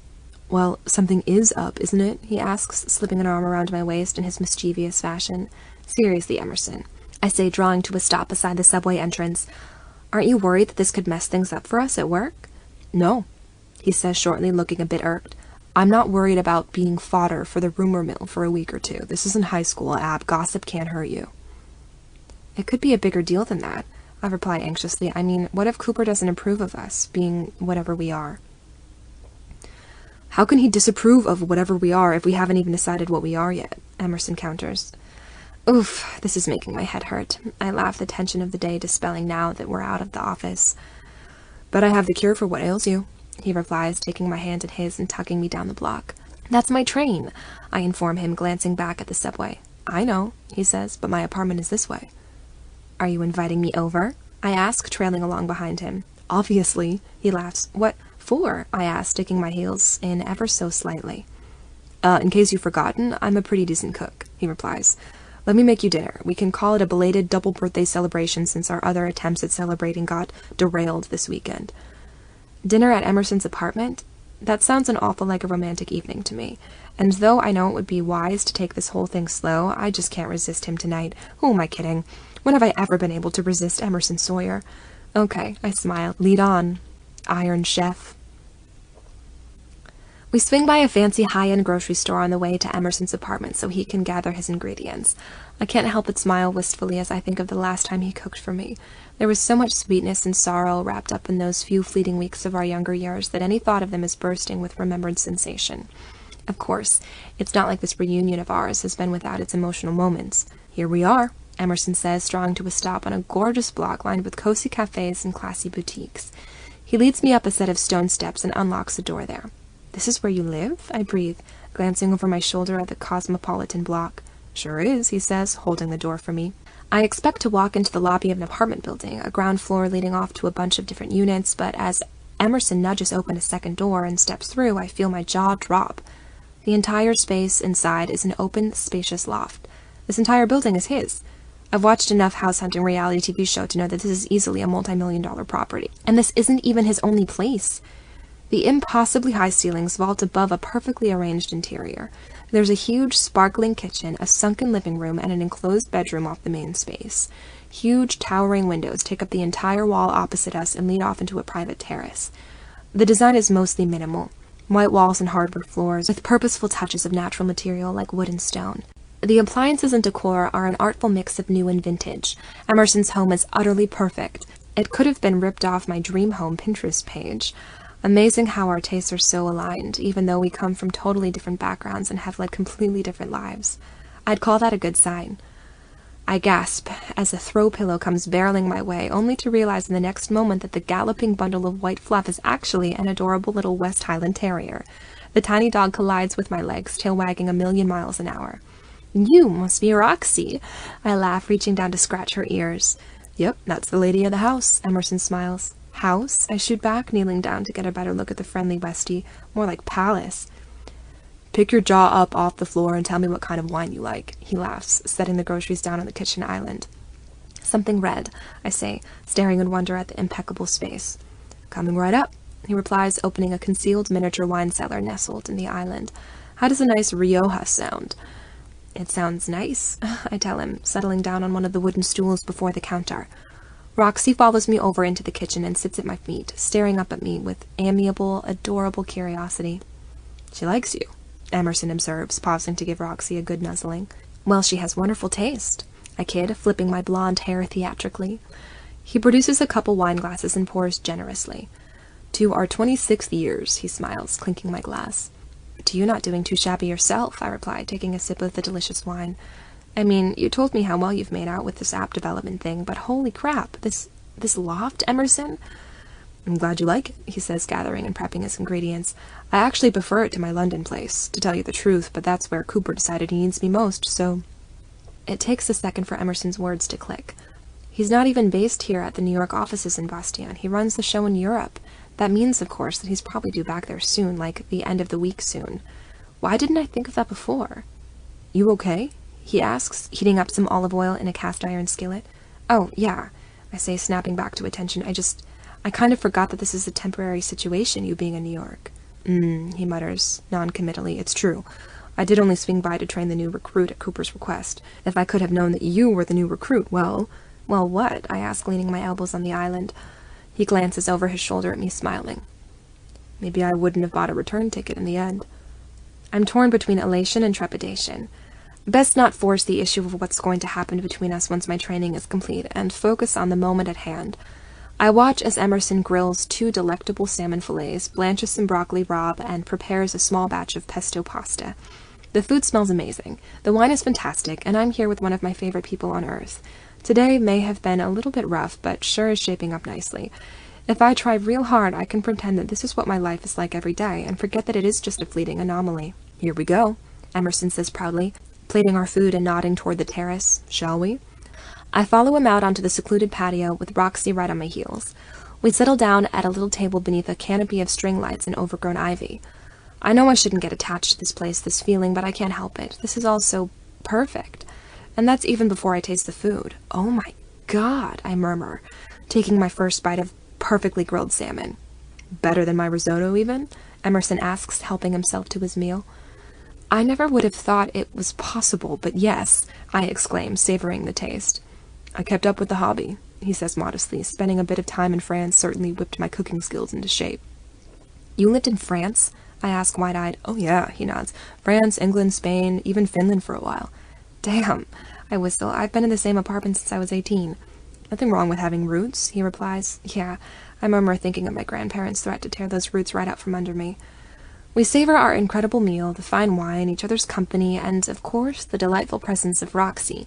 "Well, something is up, isn't it?" he asks, slipping an arm around my waist in his mischievous fashion. "Seriously, Emerson," I say, drawing to a stop beside the subway entrance. "Aren't you worried that this could mess things up for us at work?" "No," he says shortly, looking a bit irked. "I'm not worried about being fodder for the rumor mill for a week or two. This isn't high school, Ab. Gossip can't hurt you." "It could be a bigger deal than that," I reply anxiously. "I mean, what if Cooper doesn't approve of us, being whatever we are?" "How can he disapprove of whatever we are if we haven't even decided what we are yet?" Emerson counters. Oof, this is making my head hurt. I laugh, the tension of the day dispelling now that we're out of the office. "But I have the cure for what ails you," he replies, taking my hand in his and tugging me down the block. "That's my train," I inform him, glancing back at the subway. "I know," he says, "but my apartment is this way." "Are you inviting me over?" I ask, trailing along behind him. "Obviously," he laughs. "What for?" I ask, sticking my heels in ever so slightly. In case you've forgotten, I'm a pretty decent cook," he replies. "Let me make you dinner. We can call it a belated double birthday celebration since our other attempts at celebrating got derailed this weekend." Dinner at Emerson's apartment? That sounds an awful like a romantic evening to me. And though I know it would be wise to take this whole thing slow, I just can't resist him tonight. Who am I kidding? When have I ever been able to resist Emerson Sawyer? Okay, I smile. Lead on, Iron Chef. We swing by a fancy high-end grocery store on the way to Emerson's apartment so he can gather his ingredients. I can't help but smile wistfully as I think of the last time he cooked for me. There was so much sweetness and sorrow wrapped up in those few fleeting weeks of our younger years that any thought of them is bursting with remembered sensation. Of course, it's not like this reunion of ours has been without its emotional moments. "Here we are," Emerson says, drawing to a stop on a gorgeous block lined with cozy cafes and classy boutiques. He leads me up a set of stone steps and unlocks the door there. "This is where you live?" I breathe, glancing over my shoulder at the cosmopolitan block. "Sure is," he says, holding the door for me. I expect to walk into the lobby of an apartment building, a ground floor leading off to a bunch of different units, but as Emerson nudges open a second door and steps through, I feel my jaw drop. The entire space inside is an open, spacious loft. This entire building is his. I've watched enough house hunting reality TV show to know that this is easily a multi-million-dollar property. And this isn't even his only place. The impossibly high ceilings vault above a perfectly arranged interior. There's a huge, sparkling kitchen, a sunken living room, and an enclosed bedroom off the main space. Huge, towering windows take up the entire wall opposite us and lead off into a private terrace. The design is mostly minimal. White walls and hardwood floors, with purposeful touches of natural material like wood and stone. The appliances and decor are an artful mix of new and vintage. Emerson's home is utterly perfect. It could have been ripped off my dream home Pinterest page. Amazing how our tastes are so aligned, even though we come from totally different backgrounds and have led completely different lives. I'd call that a good sign. I gasp as a throw pillow comes barreling my way, only to realize in the next moment that the galloping bundle of white fluff is actually an adorable little West Highland Terrier. The tiny dog collides with my legs, tail wagging 1,000,000 miles an hour. "You must be Roxy," I laugh, reaching down to scratch her ears. "Yep, that's the lady of the house," Emerson smiles. "House?" I shoot back, kneeling down to get a better look at the friendly Westie. More like palace. "Pick your jaw up off the floor and tell me what kind of wine you like," he laughs, setting the groceries down on the kitchen island. "Something red," I say, staring in wonder at the impeccable space. "Coming right up," he replies, opening a concealed miniature wine cellar nestled in the island. "How does a nice Rioja sound?" "It sounds nice," I tell him, settling down on one of the wooden stools before the counter. Roxy follows me over into the kitchen and sits at my feet, staring up at me with amiable, adorable curiosity. "She likes you," Emerson observes, pausing to give Roxy a good nuzzling. "Well, she has wonderful taste," I kid, flipping my blonde hair theatrically. He produces a couple wine glasses and pours generously. "To our 26th years," he smiles, clinking my glass. "To you not doing too shabby yourself," I replied, taking a sip of the delicious wine. "I mean, you told me how well you've made out with this app development thing, but holy crap, this loft, Emerson?" "I'm glad you like it," he says, gathering and prepping his ingredients. "I actually prefer it to my London place, to tell you the truth, but that's where Cooper decided he needs me most, so—" It takes a second for Emerson's words to click. He's not even based here at the New York offices in Bastien. He runs the show in Europe. That means, of course, that he's probably due back there soon, like the end of the week soon. Why didn't I think of that before? "You okay?" he asks, heating up some olive oil in a cast-iron skillet. "Oh, yeah," I say, snapping back to attention. I kind of forgot that this is a temporary situation, you being in New York." He mutters, non-committally. "It's true. I did only swing by to train the new recruit at Cooper's request. If I could have known that you were the new recruit, well, what?" I ask, leaning my elbows on the island. He glances over his shoulder at me, smiling. "Maybe I wouldn't have bought a return ticket in the end." I'm torn between elation and trepidation. Best not force the issue of what's going to happen between us once my training is complete, and focus on the moment at hand. I watch as Emerson grills 2 delectable salmon fillets, blanches some broccoli rabe, and prepares a small batch of pesto pasta. The food smells amazing, the wine is fantastic, and I'm here with one of my favorite people on earth. Today may have been a little bit rough, but sure is shaping up nicely. If I try real hard, I can pretend that this is what my life is like every day, and forget that it is just a fleeting anomaly. "Here we go," Emerson says proudly, plating our food and nodding toward the terrace. "Shall we?" I follow him out onto the secluded patio with Roxy right on my heels. We settle down at a little table beneath a canopy of string lights and overgrown ivy. I know I shouldn't get attached to this place, this feeling, but I can't help it. This is all so perfect. And that's even before I taste the food. "Oh my God," I murmur, taking my first bite of perfectly grilled salmon. "Better than my risotto, even?" Emerson asks, helping himself to his meal. I never would have thought it was possible, but yes, I exclaim, savoring the taste. "I kept up with the hobby," he says modestly. "Spending a bit of time in France certainly whipped my cooking skills into shape." "You lived in France?" I ask, wide-eyed. "Oh yeah," he nods. "France, England, Spain, even Finland for a while." "Damn," I whistle. "I've been in the same apartment since I was 18. "Nothing wrong with having roots," he replies. "Yeah," I murmur, thinking of my grandparents' threat to tear those roots right out from under me. We savor our incredible meal, the fine wine, each other's company, and, of course, the delightful presence of Roxy.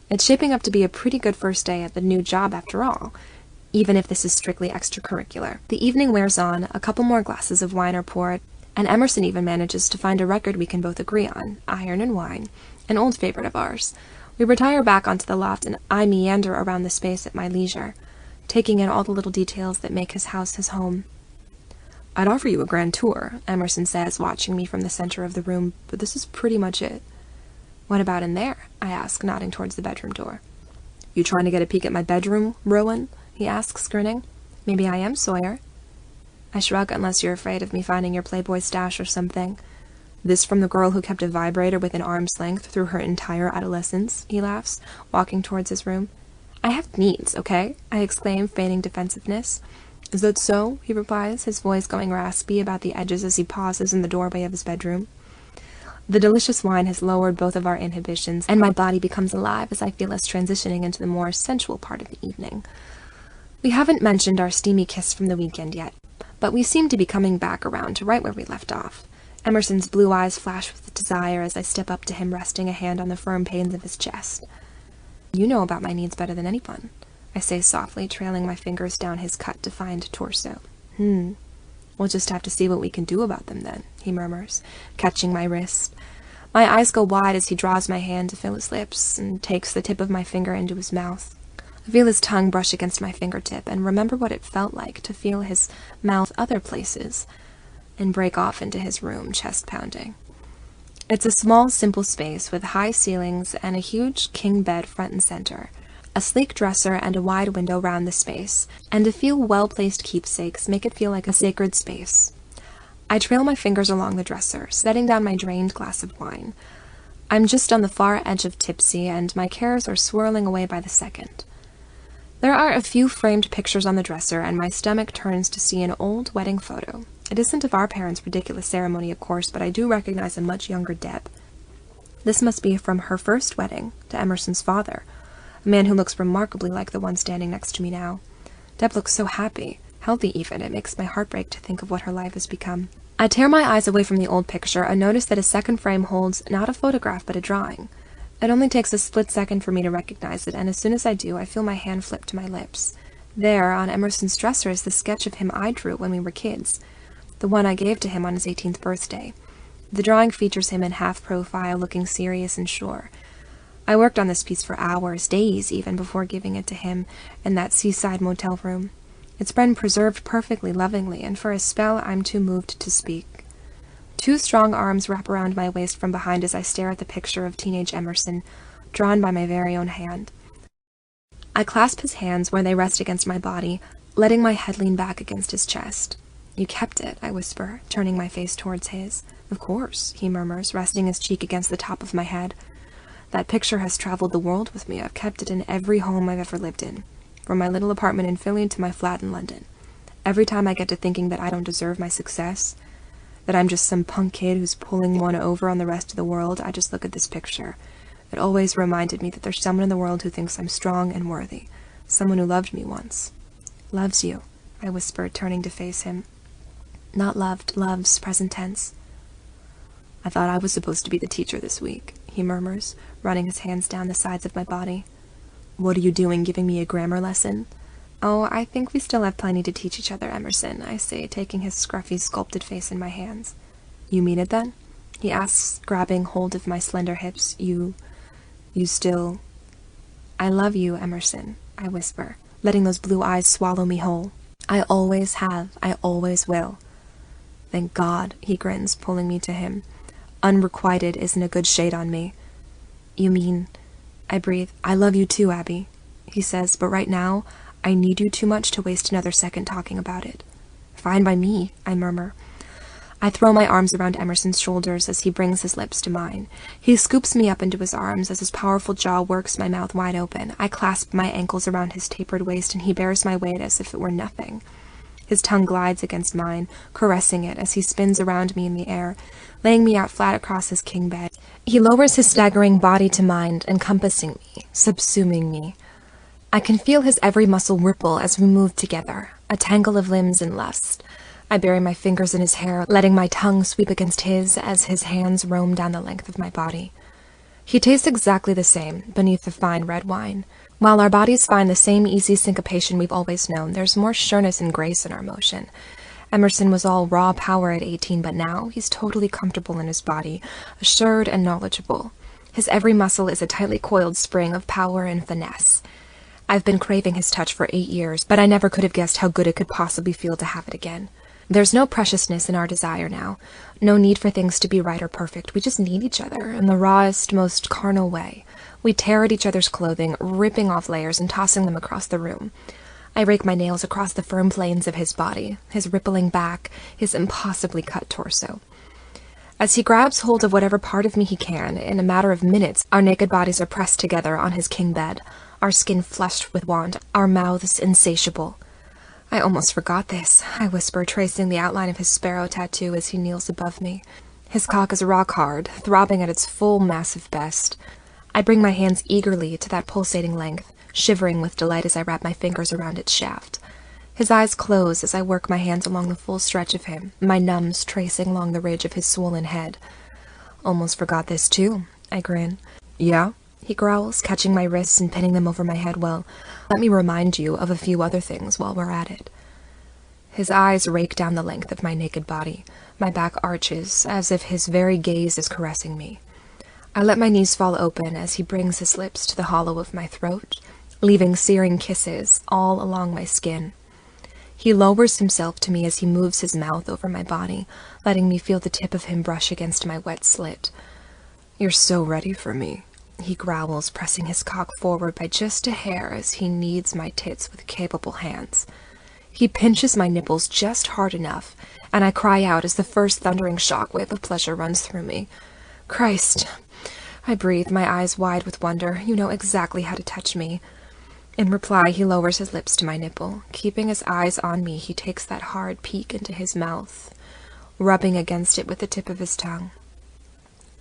It's shaping up to be a pretty good first day at the new job after all, even if this is strictly extracurricular. The evening wears on, a couple more glasses of wine are poured, and Emerson even manages to find a record we can both agree on, Iron and Wine, an old favorite of ours. We retire back onto the loft, and I meander around the space at my leisure, taking in all the little details that make his house his home. I'd offer you a grand tour, Emerson says, watching me from the center of the room, but this is pretty much it. What about in there? I ask, nodding towards the bedroom door. You trying to get a peek at my bedroom, Rowan? He asks, grinning. Maybe I am, Sawyer. I shrug, unless you're afraid of me finding your Playboy stash or something. This from the girl who kept a vibrator within arm's length through her entire adolescence, he laughs, walking towards his room. I have needs, okay? I exclaim, feigning defensiveness. Is that so? He replies, his voice going raspy about the edges as he pauses in the doorway of his bedroom. The delicious wine has lowered both of our inhibitions, and my body becomes alive as I feel us transitioning into the more sensual part of the evening. We haven't mentioned our steamy kiss from the weekend yet, but we seem to be coming back around to right where we left off. Emerson's blue eyes flash with desire as I step up to him, resting a hand on the firm panes of his chest. You know about my needs better than anyone, I say softly, trailing my fingers down his cut-defined torso. We'll just have to see what we can do about them then, he murmurs, catching my wrist. My eyes go wide as he draws my hand to fill his lips and takes the tip of my finger into his mouth. I feel his tongue brush against my fingertip and remember what it felt like to feel his mouth other places and break off into his room, chest pounding. It's a small, simple space with high ceilings and a huge king bed front and center, a sleek dresser and a wide window round the space, and a few well-placed keepsakes make it feel like a sacred space. I trail my fingers along the dresser, setting down my drained glass of wine. I'm just on the far edge of tipsy, and my cares are swirling away by the second. There are a few framed pictures on the dresser, and my stomach turns to see an old wedding photo. It isn't of our parents' ridiculous ceremony, of course, but I do recognize a much younger Deb. This must be from her first wedding to Emerson's father, a man who looks remarkably like the one standing next to me now. Deb looks so happy, healthy even. It makes my heart break to think of what her life has become. I tear my eyes away from the old picture and notice that a second frame holds not a photograph but a drawing. It only takes a split second for me to recognize it, and as soon as I do, I feel my hand flip to my lips. There, on Emerson's dresser, is the sketch of him I drew when we were kids, the one I gave to him on his 18th birthday. The drawing features him in half-profile, looking serious and sure. I worked on this piece for hours, days even, before giving it to him in that seaside motel room. It's been preserved perfectly, lovingly, and for a spell I'm too moved to speak. Two strong arms wrap around my waist from behind as I stare at the picture of teenage Emerson, drawn by my very own hand. I clasp his hands where they rest against my body, letting my head lean back against his chest. You kept it, I whisper, turning my face towards his. Of course, he murmurs, resting his cheek against the top of my head. That picture has traveled the world with me. I've kept it in every home I've ever lived in, from my little apartment in Philly to my flat in London. Every time I get to thinking that I don't deserve my success, that I'm just some punk kid who's pulling one over on the rest of the world, I just look at this picture. It always reminded me that there's someone in the world who thinks I'm strong and worthy, someone who loved me once. Loves you, I whispered, turning to face him. Not loved, loves, present tense. I thought I was supposed to be the teacher this week, he murmurs, running his hands down the sides of my body. What are you doing, giving me a grammar lesson? Oh, I think we still have plenty to teach each other, Emerson, I say, taking his scruffy, sculpted face in my hands. You mean it, then? He asks, grabbing hold of my slender hips. You still... I love you, Emerson, I whisper, letting those blue eyes swallow me whole. I always have. I always will. Thank God, he grins, pulling me to him. Unrequited isn't a good shade on me. You mean... I breathe. I love you too, Abby, he says, but right now, I need you too much to waste another second talking about it. Fine by me, I murmur. I throw my arms around Emerson's shoulders as he brings his lips to mine. He scoops me up into his arms as his powerful jaw works my mouth wide open. I clasp my ankles around his tapered waist, and he bears my weight as if it were nothing. His tongue glides against mine, caressing it as he spins around me in the air, laying me out flat across his king bed. He lowers his staggering body to mine, encompassing me, subsuming me. I can feel his every muscle ripple as we move together, a tangle of limbs in lust. I bury my fingers in his hair, letting my tongue sweep against his as his hands roam down the length of my body. He tastes exactly the same, beneath the fine red wine. While our bodies find the same easy syncopation we've always known, there's more sureness and grace in our motion. Emerson was all raw power at 18, but now he's totally comfortable in his body, assured and knowledgeable. His every muscle is a tightly coiled spring of power and finesse. I've been craving his touch for 8 years, but I never could have guessed how good it could possibly feel to have it again. There's no preciousness in our desire now. No need for things to be right or perfect. We just need each other in the rawest, most carnal way. We tear at each other's clothing, ripping off layers and tossing them across the room. I rake my nails across the firm planes of his body, his rippling back, his impossibly cut torso. As he grabs hold of whatever part of me he can, in a matter of minutes, our naked bodies are pressed together on his king bed, our skin flushed with want, our mouths insatiable. I almost forgot this, I whisper, tracing the outline of his sparrow tattoo as he kneels above me. His cock is rock hard, throbbing at its full, massive best. I bring my hands eagerly to that pulsating length, shivering with delight as I wrap my fingers around its shaft. His eyes close as I work my hands along the full stretch of him, my numbs tracing along the ridge of his swollen head. Almost forgot this, too, I grin. Yeah? He growls, catching my wrists and pinning them over my head. Well, let me remind you of a few other things while we're at it. His eyes rake down the length of my naked body. My back arches, as if his very gaze is caressing me. I let my knees fall open as he brings his lips to the hollow of my throat, leaving searing kisses all along my skin. He lowers himself to me as he moves his mouth over my body, letting me feel the tip of him brush against my wet slit. You're so ready for me, he growls, pressing his cock forward by just a hair as he kneads my tits with capable hands. He pinches my nipples just hard enough, and I cry out as the first thundering shockwave of pleasure runs through me. Christ! I breathe, my eyes wide with wonder. You know exactly how to touch me. In reply, he lowers his lips to my nipple. Keeping his eyes on me, he takes that hard peek into his mouth, rubbing against it with the tip of his tongue.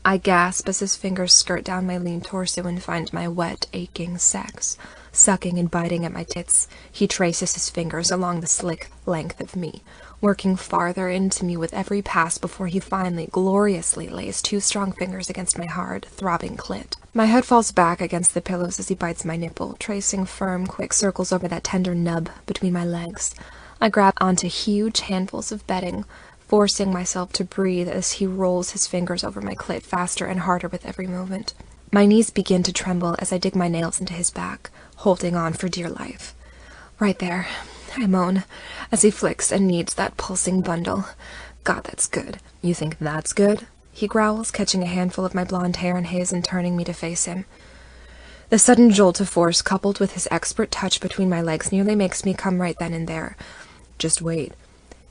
I gasp as his fingers skirt down my lean torso and find my wet, aching sex. Sucking and biting at my tits, he traces his fingers along the slick length of me, working farther into me with every pass before he finally, gloriously lays 2 strong fingers against my hard, throbbing clit. My head falls back against the pillows as he bites my nipple, tracing firm, quick circles over that tender nub between my legs. I grab onto huge handfuls of bedding, forcing myself to breathe as he rolls his fingers over my clit faster and harder with every movement. My knees begin to tremble as I dig my nails into his back, holding on for dear life. Right there, I moan, as he flicks and kneads that pulsing bundle. God, that's good. You think that's good? He growls, catching a handful of my blonde hair in his and turning me to face him. The sudden jolt of force, coupled with his expert touch between my legs, nearly makes me come right then and there. Just wait.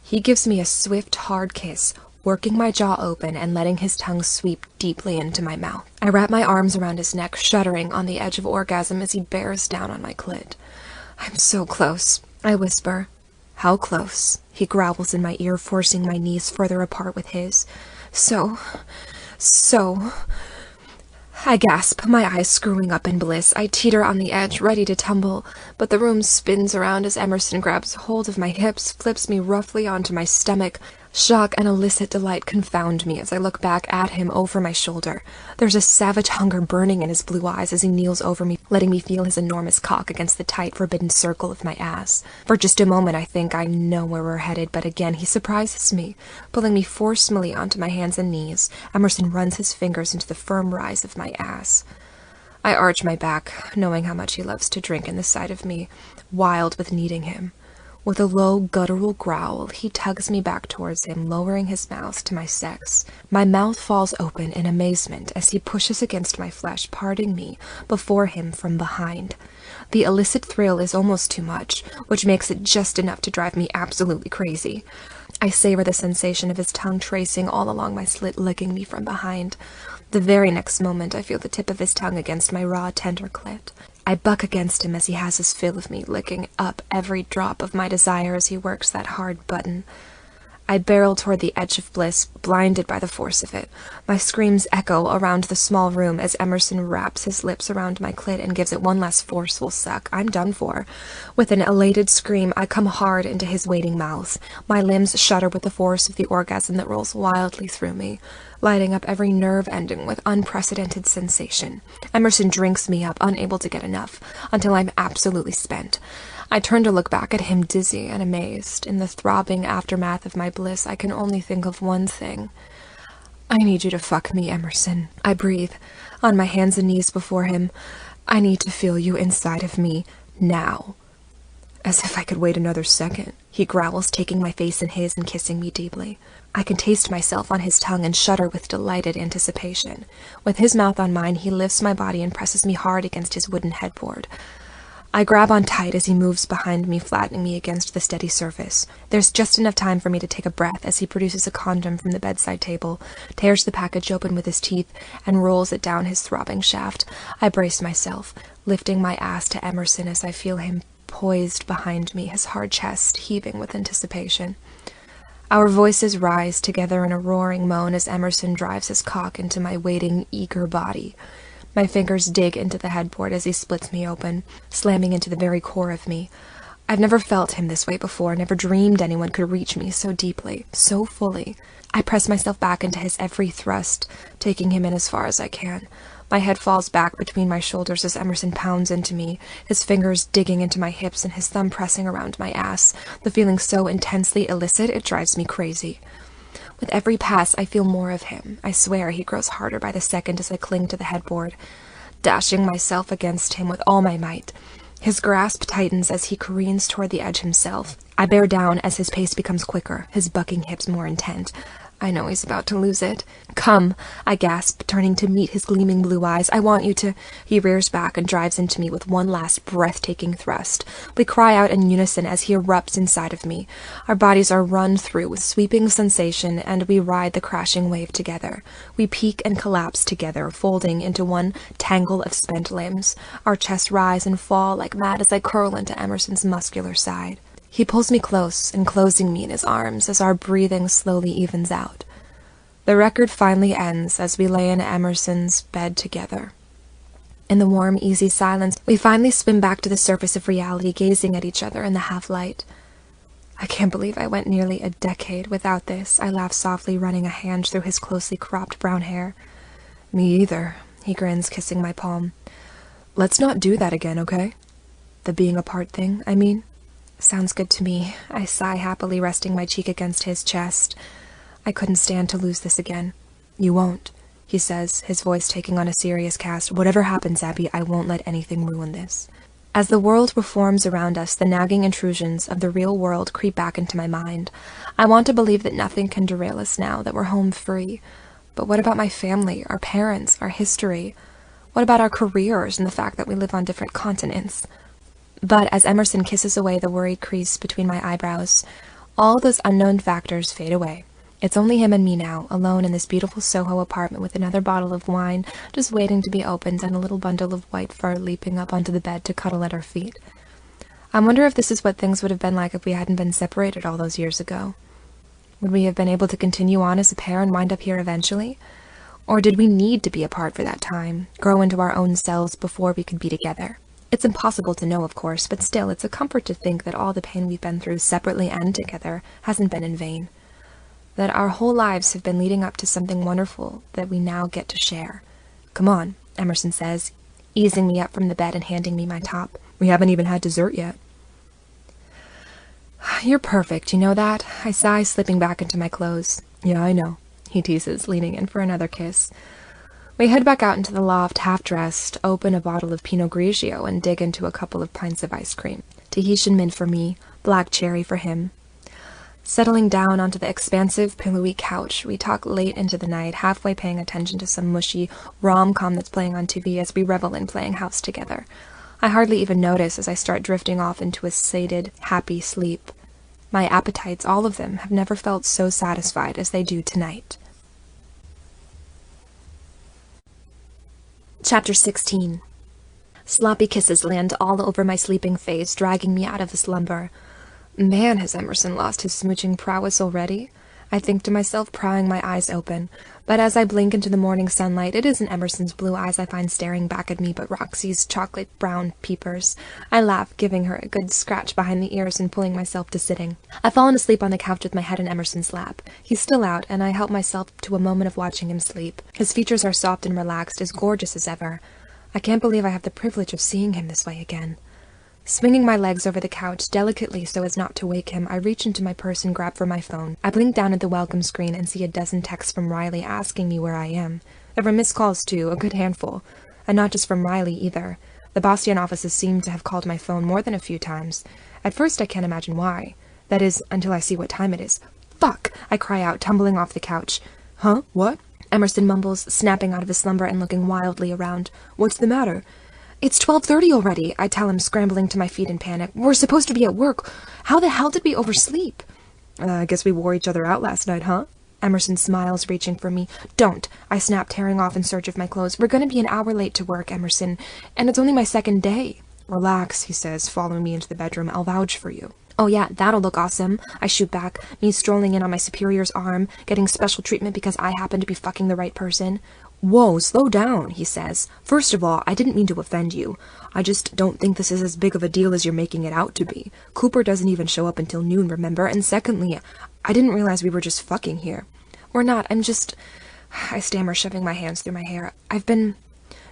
He gives me a swift, hard kiss, working my jaw open and letting his tongue sweep deeply into my mouth. I wrap my arms around his neck, shuddering on the edge of orgasm as he bears down on my clit. I'm so close, I whisper. How close? He growls in my ear, forcing my knees further apart with his. So... I gasp, my eyes screwing up in bliss. I teeter on the edge, ready to tumble, but the room spins around as Emerson grabs hold of my hips, flips me roughly onto my stomach. Shock and illicit delight confound me as I look back at him over my shoulder. There's a savage hunger burning in his blue eyes as he kneels over me, letting me feel his enormous cock against the tight, forbidden circle of my ass. For just a moment I think I know where we're headed, but again he surprises me, pulling me forcefully onto my hands and knees. Emerson runs his fingers into the firm rise of my ass. I arch my back, knowing how much he loves to drink in the sight of me, wild with needing him. With a low, guttural growl, he tugs me back towards him, lowering his mouth to my sex. My mouth falls open in amazement as he pushes against my flesh, parting me before him from behind. The illicit thrill is almost too much, which makes it just enough to drive me absolutely crazy. I savor the sensation of his tongue tracing all along my slit, licking me from behind. The very next moment, I feel the tip of his tongue against my raw, tender clit. I buck against him as he has his fill of me, licking up every drop of my desire as he works that hard button. I barrel toward the edge of bliss, blinded by the force of it. My screams echo around the small room as Emerson wraps his lips around my clit and gives it one last forceful suck. I'm done for. With an elated scream, I come hard into his waiting mouth. My limbs shudder with the force of the orgasm that rolls wildly through me, lighting up every nerve ending with unprecedented sensation. Emerson drinks me up, unable to get enough, until I'm absolutely spent. I turn to look back at him, dizzy and amazed. In the throbbing aftermath of my bliss, I can only think of one thing. I need you to fuck me, Emerson. I breathe, on my hands and knees before him. I need to feel you inside of me, now. As if I could wait another second, he growls, taking my face in his and kissing me deeply. I can taste myself on his tongue and shudder with delighted anticipation. With his mouth on mine, he lifts my body and presses me hard against his wooden headboard. I grab on tight as he moves behind me, flattening me against the steady surface. There's just enough time for me to take a breath as he produces a condom from the bedside table, tears the package open with his teeth, and rolls it down his throbbing shaft. I brace myself, lifting my ass to Emerson as I feel him poised behind me, his hard chest heaving with anticipation. Our voices rise together in a roaring moan as Emerson drives his cock into my waiting, eager body. My fingers dig into the headboard as he splits me open, slamming into the very core of me. I've never felt him this way before, never dreamed anyone could reach me so deeply, so fully. I press myself back into his every thrust, taking him in as far as I can. My head falls back between my shoulders as Emerson pounds into me, his fingers digging into my hips and his thumb pressing around my ass, the feeling so intensely illicit it drives me crazy. With every pass, I feel more of him. I swear he grows harder by the second as I cling to the headboard, dashing myself against him with all my might. His grasp tightens as he careens toward the edge himself. I bear down as his pace becomes quicker, his bucking hips more intent. I know he's about to lose it. "Come," I gasp, turning to meet his gleaming blue eyes. "I want you to—" He rears back and drives into me with one last breathtaking thrust. We cry out in unison as he erupts inside of me. Our bodies are run through with sweeping sensation, and we ride the crashing wave together. We peak and collapse together, folding into one tangle of spent limbs. Our chests rise and fall like mad as I curl into Emerson's muscular side. He pulls me close, enclosing me in his arms as our breathing slowly evens out. The record finally ends as we lay in Emerson's bed together. In the warm, easy silence, we finally swim back to the surface of reality, gazing at each other in the half-light. "I can't believe I went nearly a decade without this," I laugh softly, running a hand through his closely cropped brown hair. "Me either," he grins, kissing my palm. "Let's not do that again, okay? The being apart thing, I mean." "Sounds good to me," I sigh happily, resting my cheek against his chest. I couldn't stand to lose this again. "You won't," he says, his voice taking on a serious cast. "Whatever happens, Abby, I won't let anything ruin this." As the world reforms around us, the nagging intrusions of the real world creep back into my mind. I want to believe that nothing can derail us now, that we're home free. But what about my family, our parents, our history? What about our careers and the fact that we live on different continents? But as Emerson kisses away the worried crease between my eyebrows, all those unknown factors fade away. It's only him and me now, alone in this beautiful Soho apartment with another bottle of wine just waiting to be opened and a little bundle of white fur leaping up onto the bed to cuddle at our feet. I wonder if this is what things would have been like if we hadn't been separated all those years ago. Would we have been able to continue on as a pair and wind up here eventually? Or did we need to be apart for that time, grow into our own selves before we could be together? It's impossible to know, of course, but still, it's a comfort to think that all the pain we've been through separately and together hasn't been in vain. That our whole lives have been leading up to something wonderful that we now get to share. "Come on," Emerson says, easing me up from the bed and handing me my top. "We haven't even had dessert yet." "You're perfect, you know that?" I sigh, slipping back into my clothes. "Yeah, I know," he teases, leaning in for another kiss. We head back out into the loft, half-dressed, open a bottle of Pinot Grigio, and dig into a couple of pints of ice cream. Tahitian mint for me, black cherry for him. Settling down onto the expansive, pillowy couch, we talk late into the night, halfway paying attention to some mushy rom-com that's playing on TV as we revel in playing house together. I hardly even notice as I start drifting off into a sated, happy sleep. My appetites, all of them, have never felt so satisfied as they do tonight. Chapter 16. Sloppy kisses land all over my sleeping face, dragging me out of the slumber. Man, has Emerson lost his smooching prowess already? I think to myself, prying my eyes open. But as I blink into the morning sunlight, it isn't Emerson's blue eyes I find staring back at me, but Roxy's chocolate-brown peepers. I laugh, giving her a good scratch behind the ears and pulling myself to sitting. I've fallen asleep on the couch with my head in Emerson's lap. He's still out, and I help myself to a moment of watching him sleep. His features are soft and relaxed, as gorgeous as ever. I can't believe I have the privilege of seeing him this way again. Swinging my legs over the couch delicately so as not to wake him, I reach into my purse and grab for my phone. I blink down at the welcome screen and see a dozen texts from Riley asking me where I am. There were missed calls too, a good handful. And not just from Riley either. The Bastian offices seem to have called my phone more than a few times. At first I can't imagine why. That is, until I see what time it is. Fuck! I cry out, tumbling off the couch. Huh? What? Emerson mumbles, snapping out of his slumber and looking wildly around. What's the matter? It's 12:30 already, I tell him, scrambling to my feet in panic. We're supposed to be at work. How the hell did we oversleep? I guess we wore each other out last night, huh? Emerson smiles, reaching for me. Don't, I snap, tearing off in search of my clothes. We're going to be an hour late to work, Emerson, and it's only my second day. Relax, he says, following me into the bedroom. I'll vouch for you. Oh yeah, that'll look awesome, I shoot back, me strolling in on my superior's arm, getting special treatment because I happen to be fucking the right person. Whoa, slow down, he says. First of all, I didn't mean to offend you. I just don't think this is as big of a deal as you're making it out to be. Cooper doesn't even show up until noon, remember? And secondly, I didn't realize we were just fucking here. We're not, I stammer, shoving my hands through my hair. I've been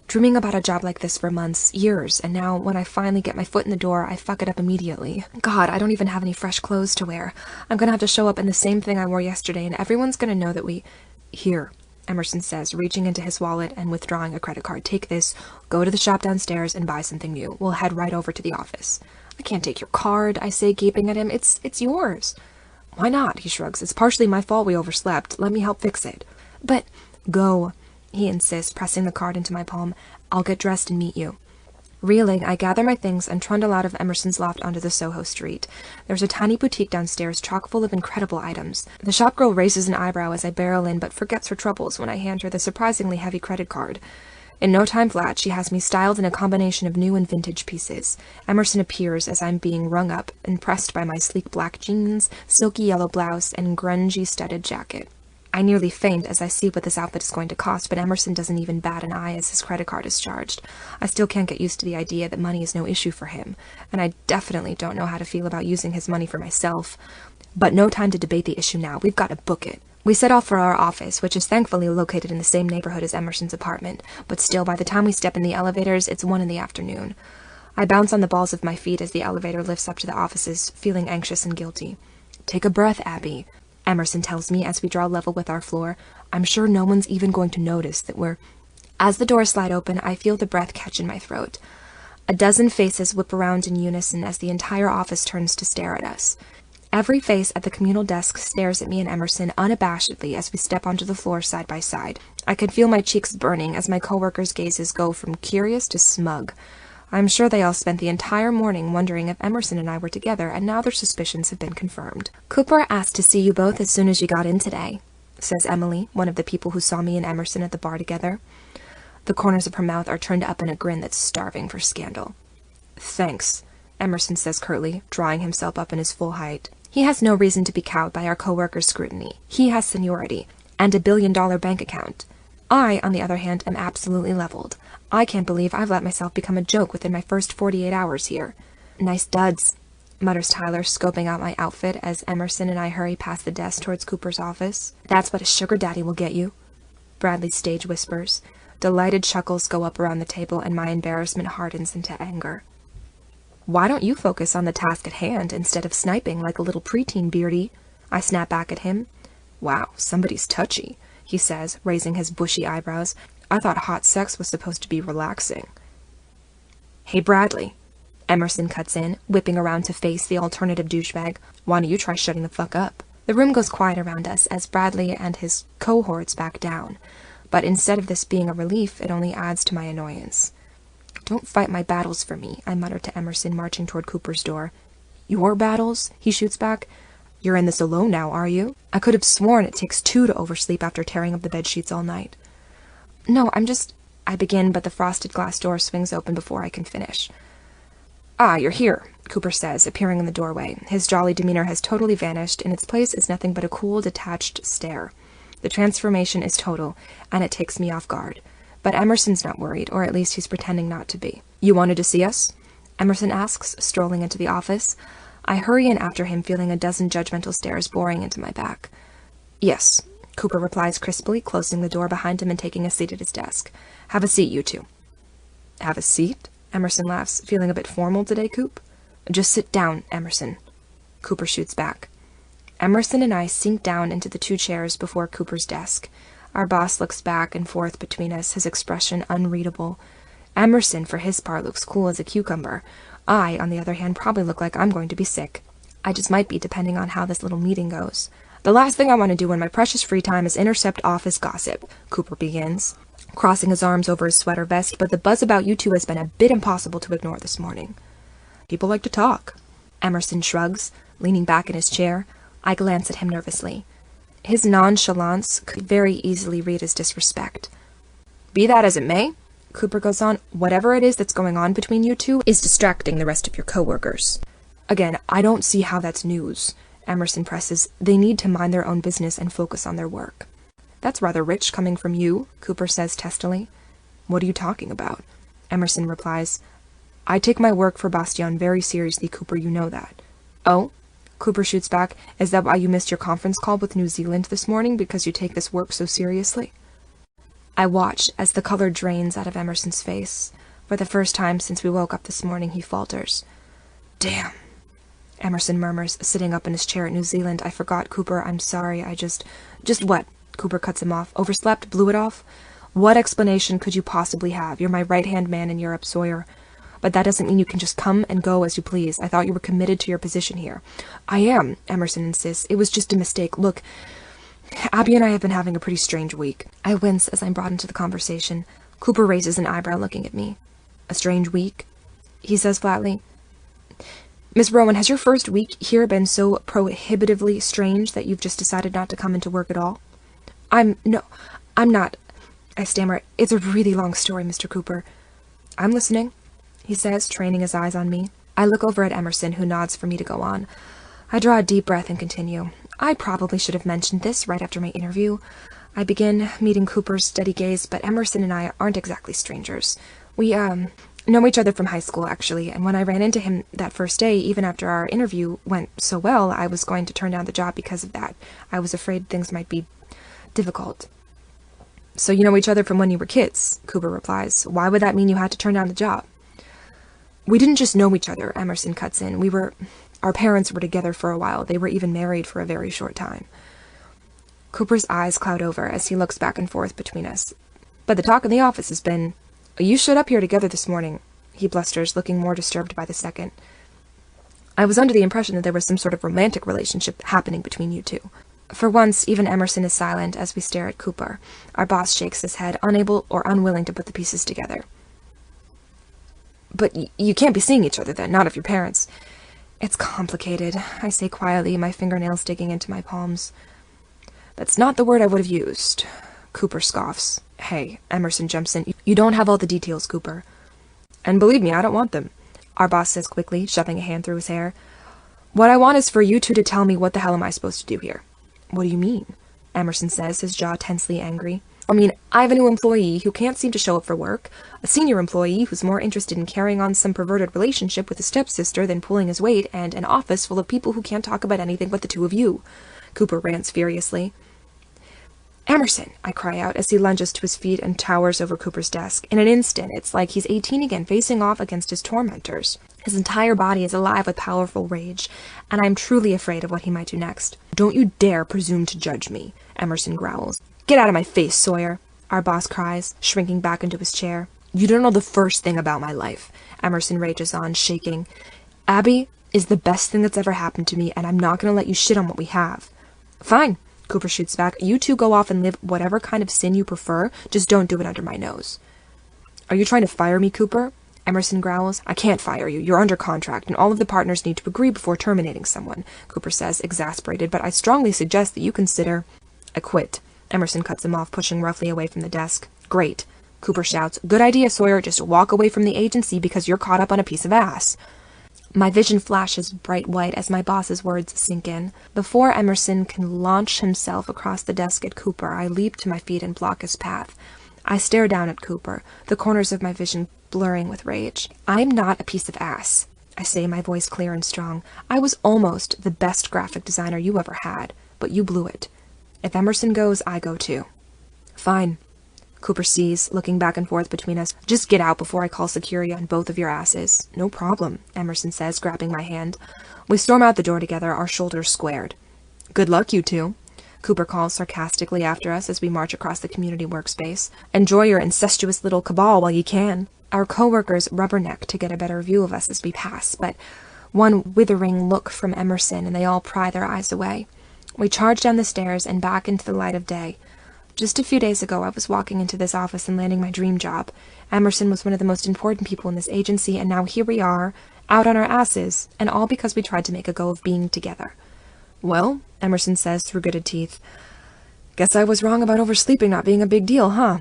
dreaming about a job like this for months, years, and now when I finally get my foot in the door, I fuck it up immediately. God, I don't even have any fresh clothes to wear. I'm gonna have to show up in the same thing I wore yesterday, and everyone's gonna know that we... Here, Emerson says, reaching into his wallet and withdrawing a credit card. Take this, go to the shop downstairs, and buy something new. We'll head right over to the office. I can't take your card, I say, gaping at him. It's yours. Why not? He shrugs. It's partially my fault we overslept. Let me help fix it. But... Go, he insists, pressing the card into my palm. I'll get dressed and meet you. Reeling, I gather my things and trundle out of Emerson's loft onto the Soho street. There's a tiny boutique downstairs, chock full of incredible items. The shopgirl raises an eyebrow as I barrel in, but forgets her troubles when I hand her the surprisingly heavy credit card. In no time flat, she has me styled in a combination of new and vintage pieces. Emerson appears as I'm being rung up, impressed by my sleek black jeans, silky yellow blouse, and grungy studded jacket. I nearly faint as I see what this outfit is going to cost, but Emerson doesn't even bat an eye as his credit card is charged. I still can't get used to the idea that money is no issue for him, and I definitely don't know how to feel about using his money for myself. But no time to debate the issue now. We've got to book it. We set off for our office, which is thankfully located in the same neighborhood as Emerson's apartment, but still, by the time we step in the elevators, it's 1 PM. I bounce on the balls of my feet as the elevator lifts up to the offices, feeling anxious and guilty. Take a breath, Abby, Emerson tells me as we draw level with our floor. I'm sure no one's even going to notice that we're... As the doors slide open, I feel the breath catch in my throat. A dozen faces whip around in unison as the entire office turns to stare at us. Every face at the communal desk stares at me and Emerson unabashedly as we step onto the floor side by side. I can feel my cheeks burning as my coworkers' gazes go from curious to smug. I'm sure they all spent the entire morning wondering if Emerson and I were together, and now their suspicions have been confirmed. Cooper asked to see you both as soon as you got in today, says Emily, one of the people who saw me and Emerson at the bar together. The corners of her mouth are turned up in a grin that's starving for scandal. Thanks, Emerson says curtly, drawing himself up in his full height. He has no reason to be cowed by our coworkers' scrutiny. He has seniority, and $1 billion bank account. I, on the other hand, am absolutely leveled. I can't believe I've let myself become a joke within my first 48 hours here. Nice duds, mutters Tyler, scoping out my outfit as Emerson and I hurry past the desk towards Cooper's office. That's what a sugar daddy will get you, Bradley stage whispers. Delighted chuckles go up around the table, and my embarrassment hardens into anger. Why don't you focus on the task at hand instead of sniping like a little preteen, Beardy? I snap back at him. Wow, somebody's touchy, he says, raising his bushy eyebrows. I thought hot sex was supposed to be relaxing. Hey, Bradley, Emerson cuts in, whipping around to face the alternative douchebag. Why don't you try shutting the fuck up? The room goes quiet around us as Bradley and his cohorts back down. But instead of this being a relief, it only adds to my annoyance. Don't fight my battles for me, I mutter to Emerson, marching toward Cooper's door. Your battles? He shoots back. You're in this alone now, are you? I could have sworn it takes 2 to oversleep after tearing up the bedsheets all night. No, I begin, but the frosted glass door swings open before I can finish. Ah, you're here, Cooper says, appearing in the doorway. His jolly demeanor has totally vanished. In its place is nothing but a cool, detached stare. The transformation is total, and it takes me off guard. But Emerson's not worried, or at least he's pretending not to be. You wanted to see us? Emerson asks, strolling into the office. I hurry in after him, feeling a dozen judgmental stares boring into my back. Yes, Cooper replies crisply, closing the door behind him and taking a seat at his desk. Have a seat, you two. Have a seat? Emerson laughs. Feeling a bit formal today, Coop? Just sit down, Emerson. Cooper shoots back. Emerson and I sink down into the 2 chairs before Cooper's desk. Our boss looks back and forth between us, his expression unreadable. Emerson, for his part, looks cool as a cucumber. I, on the other hand, probably look like I'm going to be sick. I just might be, depending on how this little meeting goes. The last thing I want to do in my precious free time is intercept office gossip, Cooper begins, crossing his arms over his sweater vest, but the buzz about you two has been a bit impossible to ignore this morning. People like to talk. Emerson shrugs, leaning back in his chair. I glance at him nervously. His nonchalance could very easily read as disrespect. Be that as it may, Cooper goes on, whatever it is that's going on between you two is distracting the rest of your coworkers. Again, I don't see how that's news, Emerson presses. They need to mind their own business and focus on their work. That's rather rich coming from you, Cooper says testily. What are you talking about? Emerson replies, I take my work for Bastion very seriously, Cooper, you know that. Oh? Cooper shoots back, is that why you missed your conference call with New Zealand this morning, because you take this work so seriously? I watch as the color drains out of Emerson's face. For the first time since we woke up this morning, he falters. Damn. Emerson murmurs, sitting up in his chair at New Zealand. I forgot, Cooper. I'm sorry. Just what? Cooper cuts him off. Overslept? Blew it off? What explanation could you possibly have? You're my right-hand man in Europe, Sawyer. But that doesn't mean you can just come and go as you please. I thought you were committed to your position here. I am, Emerson insists. It was just a mistake. Look, Abby and I have been having a pretty strange week. I wince as I'm brought into the conversation. Cooper raises an eyebrow looking at me. A strange week? He says flatly. Miss Rowan, has your first week here been so prohibitively strange that you've just decided not to come into work at all? I'm not, I stammer. It's a really long story, Mr. Cooper. I'm listening, he says, training his eyes on me. I look over at Emerson, who nods for me to go on. I draw a deep breath and continue. I probably should have mentioned this right after my interview. I begin, meeting Cooper's steady gaze, but Emerson and I aren't exactly strangers. We, know each other from high school, actually, and when I ran into him that first day, even after our interview went so well, I was going to turn down the job because of that. I was afraid things might be difficult. So you know each other from when you were kids, Cooper replies. Why would that mean you had to turn down the job? We didn't just know each other, Emerson cuts in. Our parents were together for a while. They were even married for a very short time. Cooper's eyes cloud over as he looks back and forth between us. But the talk in the office has been, you showed up here together this morning, he blusters, looking more disturbed by the second. I was under the impression that there was some sort of romantic relationship happening between you two. For once, even Emerson is silent as we stare at Cooper. Our boss shakes his head, unable or unwilling to put the pieces together. But you can't be seeing each other then, not if your parents... It's complicated, I say quietly, my fingernails digging into my palms. That's not the word I would have used. Cooper scoffs. Hey, Emerson jumps in. You don't have all the details, Cooper. And believe me, I don't want them, our boss says quickly, shoving a hand through his hair. What I want is for you two to tell me what the hell am I supposed to do here. What do you mean? Emerson says, his jaw tensely angry. I mean, I have a new employee who can't seem to show up for work, a senior employee who's more interested in carrying on some perverted relationship with a stepsister than pulling his weight, and an office full of people who can't talk about anything but the two of you. Cooper rants furiously. Emerson, I cry out as he lunges to his feet and towers over Cooper's desk. In an instant, it's like he's 18 again, facing off against his tormentors. His entire body is alive with powerful rage, and I'm truly afraid of what he might do next. Don't you dare presume to judge me, Emerson growls. Get out of my face, Sawyer, our boss cries, shrinking back into his chair. You don't know the first thing about my life, Emerson rages on, shaking. Abby is the best thing that's ever happened to me, and I'm not going to let you shit on what we have. Fine, Cooper shoots back. You two go off and live whatever kind of sin you prefer, just don't do it under my nose. Are you trying to fire me, Cooper? Emerson growls. I can't fire you. You're under contract, and all of the partners need to agree before terminating someone, Cooper says, exasperated, but I strongly suggest that you consider... I quit. Emerson cuts him off, pushing roughly away from the desk. Great, Cooper shouts. Good idea, Sawyer. Just walk away from the agency because you're caught up on a piece of ass. My vision flashes bright white as my boss's words sink in. Before Emerson can launch himself across the desk at Cooper, I leap to my feet and block his path. I stare down at Cooper, the corners of my vision blurring with rage. I'm not a piece of ass, I say, my voice clear and strong. I was almost the best graphic designer you ever had, but you blew it. If Emerson goes, I go too. Fine, Cooper sees, looking back and forth between us. Just get out before I call security on both of your asses. No problem, Emerson says, grabbing my hand. We storm out the door together, our shoulders squared. Good luck, you two, Cooper calls sarcastically after us as we march across the community workspace. Enjoy your incestuous little cabal while you can. Our co-workers rubberneck to get a better view of us as we pass, but one withering look from Emerson and they all pry their eyes away. We charge down the stairs and back into the light of day. Just a few days ago, I was walking into this office and landing my dream job. Emerson was one of the most important people in this agency, and now here we are, out on our asses, and all because we tried to make a go of being together. Well, Emerson says through gritted teeth, guess I was wrong about oversleeping not being a big deal, huh?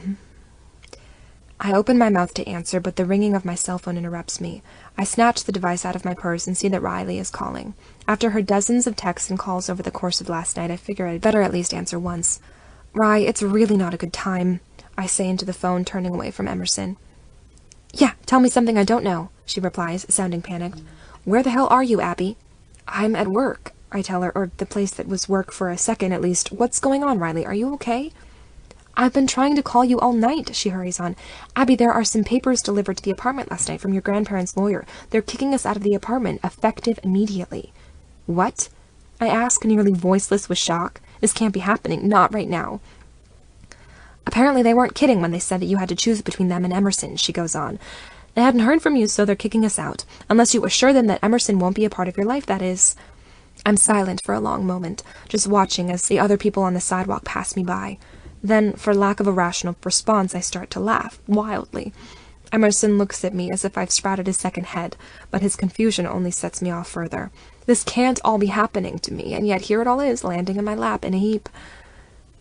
I open my mouth to answer, but the ringing of my cell phone interrupts me. I snatch the device out of my purse and see that Riley is calling. After her dozens of texts and calls over the course of last night, I figure I'd better at least answer once. Rye, it's really not a good time, I say into the phone, turning away from Emerson. Yeah, tell me something I don't know, she replies, sounding panicked. Where the hell are you, Abby? I'm at work, I tell her, or the place that was work for a second at least. What's going on, Riley? Are you okay? I've been trying to call you all night, she hurries on. Abby, there are some papers delivered to the apartment last night from your grandparents' lawyer. They're kicking us out of the apartment, effective immediately. What? I ask, nearly voiceless with shock. This can't be happening, not right now. Apparently they weren't kidding when they said that you had to choose between them and Emerson, she goes on. They hadn't heard from you, so they're kicking us out. Unless you assure them that Emerson won't be a part of your life, that is. I'm silent for a long moment, just watching as the other people on the sidewalk pass me by. Then, for lack of a rational response, I start to laugh, wildly. Emerson looks at me as if I've sprouted a second head, but his confusion only sets me off further. This can't all be happening to me, and yet here it all is, landing in my lap in a heap.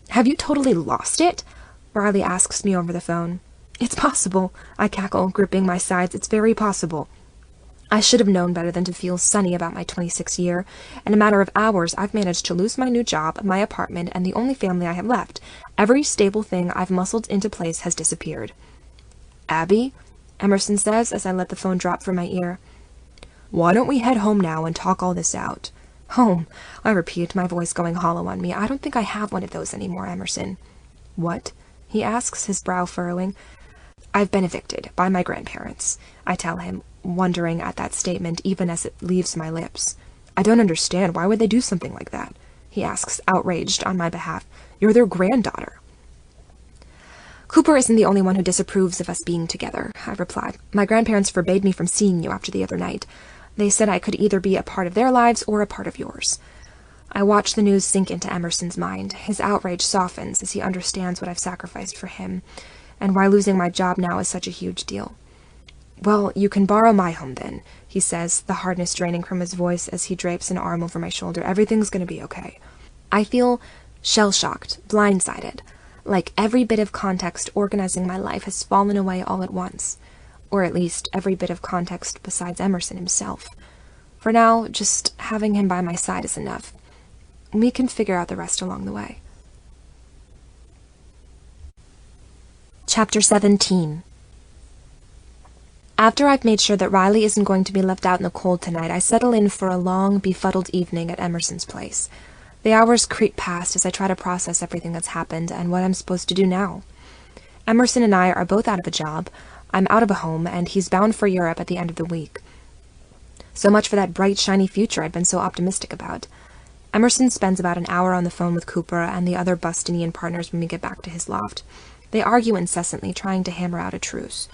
Have you totally lost it? Riley asks me over the phone. It's possible, I cackle, gripping my sides. It's very possible. I should have known better than to feel sunny about my 26th year. In a matter of hours, I've managed to lose my new job, my apartment, and the only family I have left. Every stable thing I've muscled into place has disappeared. Abby, Emerson says as I let the phone drop from my ear. Why don't we head home now and talk all this out? Home, I repeat, my voice going hollow on me. I don't think I have one of those anymore, Emerson. What? He asks, his brow furrowing. I've been evicted by my grandparents, I tell him, wondering at that statement even as it leaves my lips. I don't understand. Why would they do something like that? He asks, outraged on my behalf. You're their granddaughter. Cooper isn't the only one who disapproves of us being together, I reply. My grandparents forbade me from seeing you after the other night. They said I could either be a part of their lives or a part of yours. I watch the news sink into Emerson's mind. His outrage softens as he understands what I've sacrificed for him, and why losing my job now is such a huge deal. Well, you can borrow my home then, he says, the hardness draining from his voice as he drapes an arm over my shoulder. Everything's going to be okay. I feel shell-shocked, blindsided, like every bit of context organizing my life has fallen away all at once, or at least every bit of context besides Emerson himself. For now, just having him by my side is enough. We can figure out the rest along the way. Chapter 17. After I've made sure that Riley isn't going to be left out in the cold tonight, I settle in for a long, befuddled evening at Emerson's place. The hours creep past as I try to process everything that's happened and what I'm supposed to do now. Emerson and I are both out of a job, I'm out of a home, and he's bound for Europe at the end of the week. So much for that bright, shiny future I'd been so optimistic about. Emerson spends about an hour on the phone with Cooper and the other Bostonian partners when we get back to his loft. They argue incessantly, trying to hammer out a truce.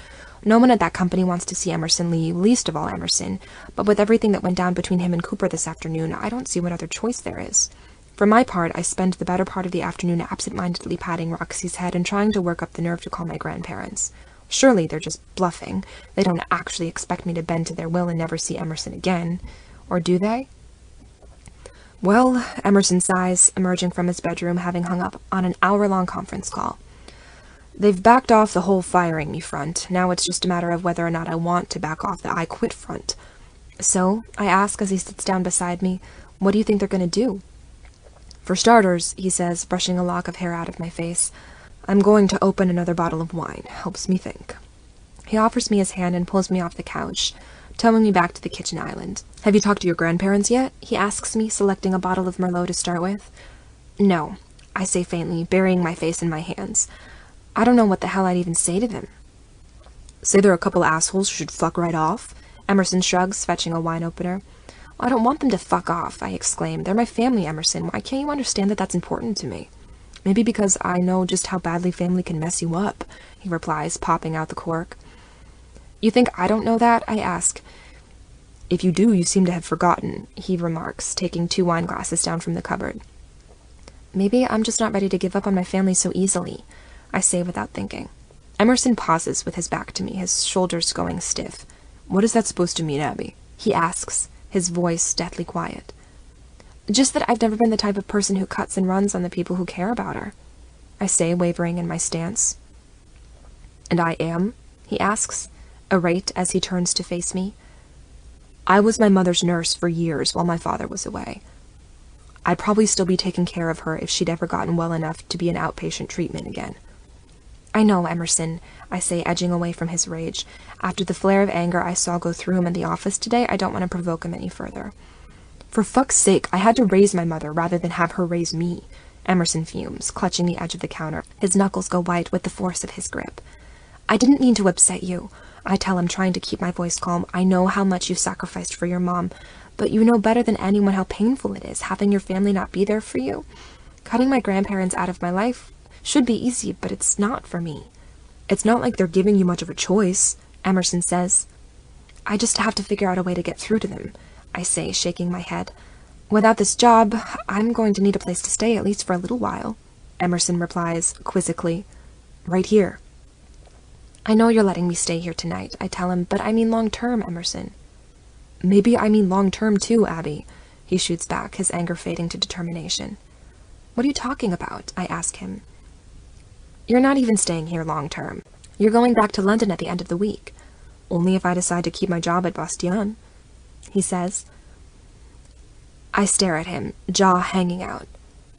No one at that company wants to see Emerson leave, least of all Emerson, but with everything that went down between him and Cooper this afternoon, I don't see what other choice there is. For my part, I spend the better part of the afternoon absent-mindedly patting Roxy's head and trying to work up the nerve to call my grandparents. Surely they're just bluffing. They don't actually expect me to bend to their will and never see Emerson again. Or do they? Well, Emerson sighs, emerging from his bedroom, having hung up on an hour-long conference call. They've backed off the whole firing me front. Now it's just a matter of whether or not I want to back off the I quit front. So, I ask as he sits down beside me, what do you think they're going to do? For starters, he says, brushing a lock of hair out of my face, I'm going to open another bottle of wine. Helps me think. He offers me his hand and pulls me off the couch, towing me back to the kitchen island. Have you talked to your grandparents yet? He asks me, selecting a bottle of Merlot to start with. No, I say faintly, burying my face in my hands. I don't know what the hell I'd even say to them. Say they're a couple assholes who should fuck right off? Emerson shrugs, fetching a wine opener. I don't want them to fuck off, I exclaim. They're my family, Emerson. Why can't you understand that that's important to me? Maybe because I know just how badly family can mess you up, he replies, popping out the cork. You think I don't know that? I ask. If you do, you seem to have forgotten, he remarks, taking 2 wine glasses down from the cupboard. Maybe I'm just not ready to give up on my family so easily, I say without thinking. Emerson pauses with his back to me, his shoulders going stiff. What is that supposed to mean, Abby? He asks, his voice deathly quiet. Just that I've never been the type of person who cuts and runs on the people who care about her, I say, wavering in my stance. And I am? He asks, irate as he turns to face me. I was my mother's nurse for years while my father was away. I'd probably still be taking care of her if she'd ever gotten well enough to be in outpatient treatment again. I know, Emerson, I say, edging away from his rage. After the flare of anger I saw go through him in the office today, I don't want to provoke him any further. For fuck's sake, I had to raise my mother rather than have her raise me, Emerson fumes, clutching the edge of the counter. His knuckles go white with the force of his grip. I didn't mean to upset you, I tell him, trying to keep my voice calm. I know how much you've sacrificed for your mom, but you know better than anyone how painful it is, having your family not be there for you. Cutting my grandparents out of my life should be easy, but it's not for me. It's not like they're giving you much of a choice, Emerson says. I just have to figure out a way to get through to them, I say, shaking my head. Without this job, I'm going to need a place to stay, at least for a little while, Emerson replies, quizzically. Right here. I know you're letting me stay here tonight, I tell him, but I mean long-term, Emerson. Maybe I mean long-term too, Abby, he shoots back, his anger fading to determination. What are you talking about? I ask him. You're not even staying here long-term. You're going back to London at the end of the week. Only if I decide to keep my job at Bastion, he says. I stare at him, jaw hanging out.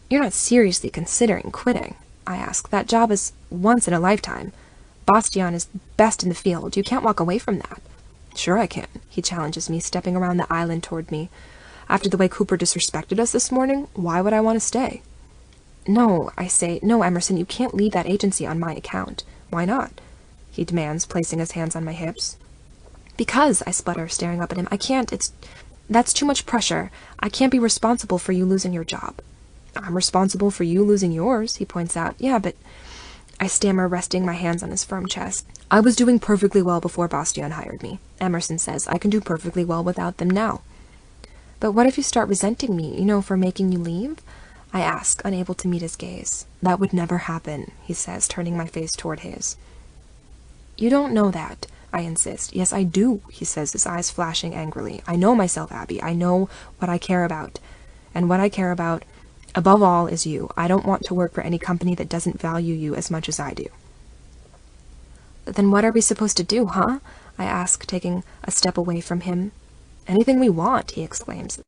You're not seriously considering quitting, I ask. That job is once in a lifetime. Bastion is best in the field. You can't walk away from that. Sure I can, he challenges me, stepping around the island toward me. After the way Cooper disrespected us this morning, why would I want to stay? No, I say. No, Emerson, you can't leave that agency on my account. Why not? He demands, placing his hands on my hips. Because, I sputter, staring up at him. I can't. That's too much pressure. I can't be responsible for you losing your job. I'm responsible for you losing yours, he points out. Yeah, but... I stammer, resting my hands on his firm chest. I was doing perfectly well before Bastion hired me, Emerson says. I can do perfectly well without them now. But what if you start resenting me, for making you leave? I ask, unable to meet his gaze. That would never happen, he says, turning my face toward his. You don't know that, I insist. Yes, I do, he says, his eyes flashing angrily. I know myself, Abby. I know what I care about. And what I care about, above all, is you. I don't want to work for any company that doesn't value you as much as I do. Then what are we supposed to do, huh? I ask, taking a step away from him. Anything we want, he exclaims.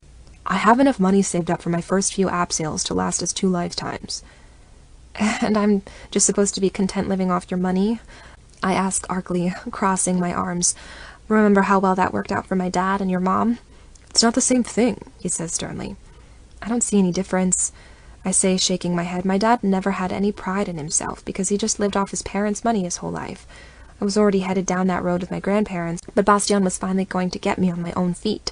I have enough money saved up for my first few app sales to last us 2 lifetimes. And I'm just supposed to be content living off your money? I ask arcly, crossing my arms. Remember how well that worked out for my dad and your mom? It's not the same thing, he says sternly. I don't see any difference, I say, shaking my head. My dad never had any pride in himself because he just lived off his parents' money his whole life. I was already headed down that road with my grandparents, but Bastion was finally going to get me on my own feet.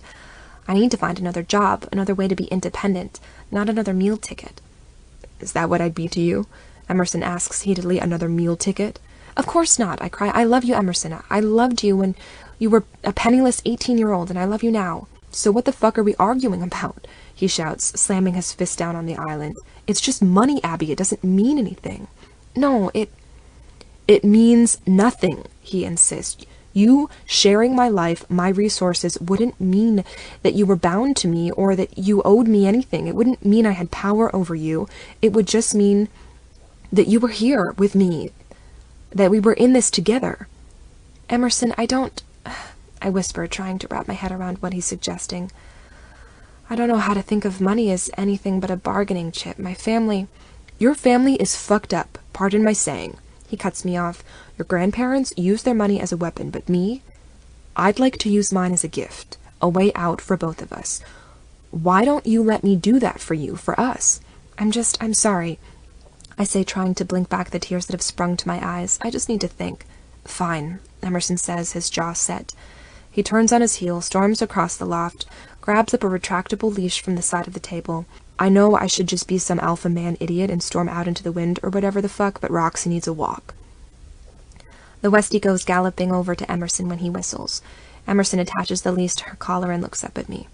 I need to find another job, another way to be independent, not another meal ticket. Is that what I'd be to you? Emerson asks heatedly. Another meal ticket? Of course not, I cry. I love you, Emerson. I loved you when you were a penniless 18-year-old, and I love you now. So what the fuck are we arguing about? He shouts, slamming his fist down on the island. It's just money, Abby. It doesn't mean anything. No, it means nothing, he insists. You sharing my life, my resources, wouldn't mean that you were bound to me or that you owed me anything. It wouldn't mean I had power over you. It would just mean that you were here with me, that we were in this together. Emerson, I whisper, trying to wrap my head around what he's suggesting. I don't know how to think of money as anything but a bargaining chip. Your family is fucked up, pardon my saying. He cuts me off. Your grandparents use their money as a weapon, but me? I'd like to use mine as a gift, a way out for both of us. Why don't you let me do that for you, for us? I'm sorry, I say, trying to blink back the tears that have sprung to my eyes. I just need to think. Fine, Emerson says, his jaw set. He turns on his heel, storms across the loft, grabs up a retractable leash from the side of the table. I know I should just be some alpha man idiot and storm out into the wind or whatever the fuck, but Roxy needs a walk. The Westie goes galloping over to Emerson when he whistles. Emerson attaches the leash to her collar and looks up at me.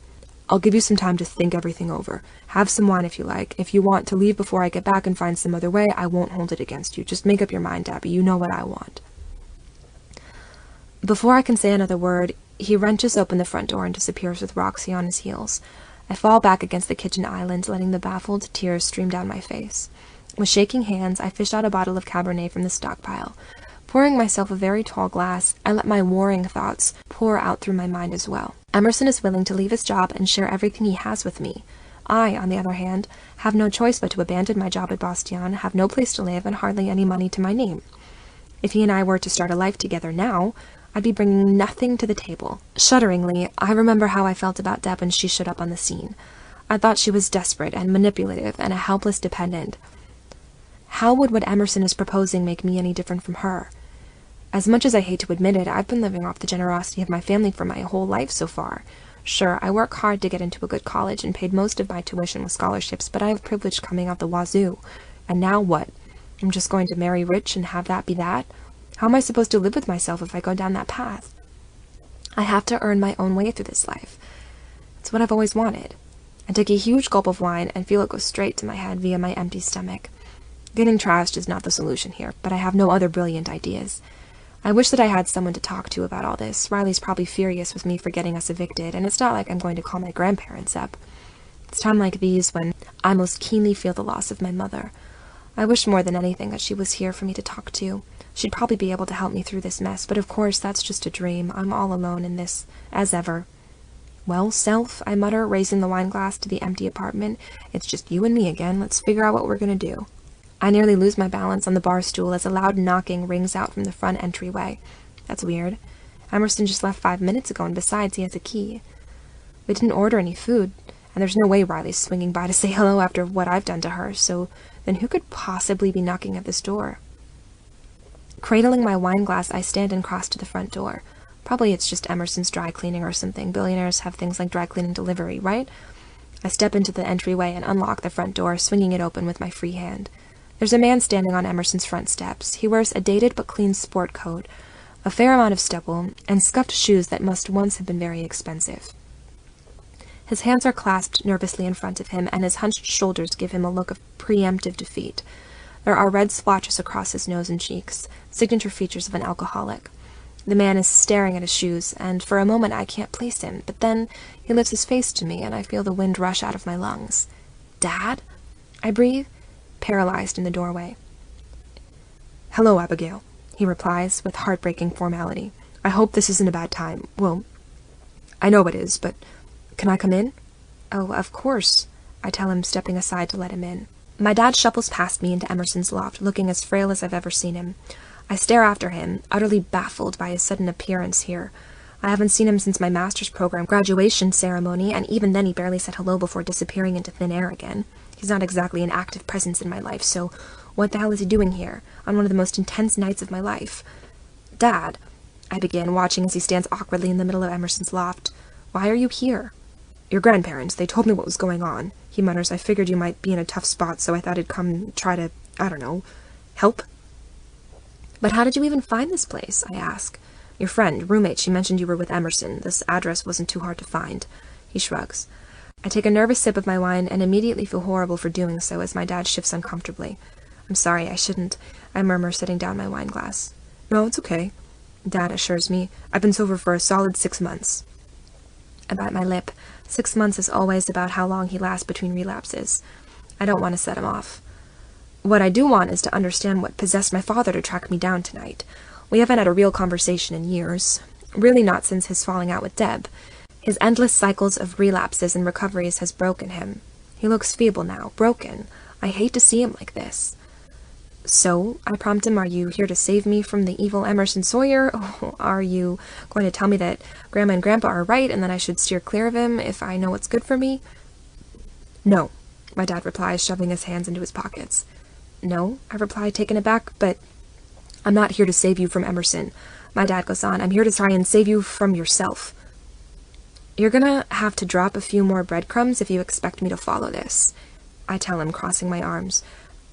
I'll give you some time to think everything over. Have some wine if you like. If you want to leave before I get back and find some other way, I won't hold it against you. Just make up your mind, Abby. You know what I want. Before I can say another word, he wrenches open the front door and disappears with Roxy on his heels. I fall back against the kitchen island, letting the baffled tears stream down my face. With shaking hands, I fish out a bottle of Cabernet from the stockpile. Pouring myself a very tall glass, I let my warring thoughts pour out through my mind as well. Emerson is willing to leave his job and share everything he has with me. I, on the other hand, have no choice but to abandon my job at Bastion, have no place to live, and hardly any money to my name. If he and I were to start a life together now, I'd be bringing nothing to the table. Shudderingly, I remember how I felt about Deb when she showed up on the scene. I thought she was desperate and manipulative and a helpless dependent. How would what Emerson is proposing make me any different from her? As much as I hate to admit it, I've been living off the generosity of my family for my whole life so far. Sure, I work hard to get into a good college and paid most of my tuition with scholarships, but I have privilege coming out the wazoo. And now what? I'm just going to marry rich and have that be that? How am I supposed to live with myself if I go down that path? I have to earn my own way through this life. It's what I've always wanted. I take a huge gulp of wine and feel it go straight to my head via my empty stomach. Getting trashed is not the solution here, but I have no other brilliant ideas. I wish that I had someone to talk to about all this. Riley's probably furious with me for getting us evicted, and it's not like I'm going to call my grandparents up. It's times like these when I most keenly feel the loss of my mother. I wish more than anything that she was here for me to talk to. She'd probably be able to help me through this mess, but of course that's just a dream. I'm all alone in this, as ever. Well, Self, I mutter, raising the wine glass to the empty apartment. It's just you and me again. Let's figure out what we're gonna do. I nearly lose my balance on the bar stool as a loud knocking rings out from the front entryway. That's weird. Emerson just left 5 minutes ago, and besides, he has a key. We didn't order any food, and there's no way Riley's swinging by to say hello after what I've done to her, so then who could possibly be knocking at this door? Cradling my wine glass, I stand and cross to the front door. Probably it's just Emerson's dry cleaning or something. Billionaires have things like dry cleaning delivery, right? I step into the entryway and unlock the front door, swinging it open with my free hand. There's a man standing on Emerson's front steps. He wears a dated but clean sport coat, a fair amount of stubble, and scuffed shoes that must once have been very expensive. His hands are clasped nervously in front of him, and his hunched shoulders give him a look of preemptive defeat. There are red splotches across his nose and cheeks, signature features of an alcoholic. The man is staring at his shoes, and for a moment I can't place him, but then he lifts his face to me, and I feel the wind rush out of my lungs. "Dad?" I breathe, paralyzed in the doorway. "Hello, Abigail," he replies with heartbreaking formality. "I hope this isn't a bad time. Well, I know it is, but can I come in?" "Oh, of course," I tell him, stepping aside to let him in. My dad shuffles past me into Emerson's loft, looking as frail as I've ever seen him. I stare after him, utterly baffled by his sudden appearance here. I haven't seen him since my master's program graduation ceremony, and even then he barely said hello before disappearing into thin air again. He's not exactly an active presence in my life, so what the hell is he doing here, on one of the most intense nights of my life? "Dad," I begin, watching as he stands awkwardly in the middle of Emerson's loft. "Why are you here?" "Your grandparents, they told me what was going on," he mutters. "I figured you might be in a tough spot, so I thought I'd come try to, I don't know, help." "But how did you even find this place?" I ask. "Your friend, roommate, she mentioned you were with Emerson. This address wasn't too hard to find." He shrugs. I take a nervous sip of my wine and immediately feel horrible for doing so as my dad shifts uncomfortably. "I'm sorry, I shouldn't," I murmur, setting down my wine glass. "No, it's okay," Dad assures me. "I've been sober for a solid 6 months." I bite my lip. 6 months is always about how long he lasts between relapses. I don't want to set him off. What I do want is to understand what possessed my father to track me down tonight. We haven't had a real conversation in years. Really not since his falling out with Deb. His endless cycles of relapses and recoveries has broken him. He looks feeble now, broken. I hate to see him like this. "So," I prompt him, "are you here to save me from the evil Emerson Sawyer? Oh, are you going to tell me that Grandma and Grandpa are right and that I should steer clear of him if I know what's good for me?" "No," my dad replies, shoving his hands into his pockets. "No," I reply, taken aback, "but I'm not here to save you from Emerson." My dad goes on, "I'm here to try and save you from yourself. You're gonna have to drop a few more breadcrumbs if you expect me to follow this," I tell him, crossing my arms.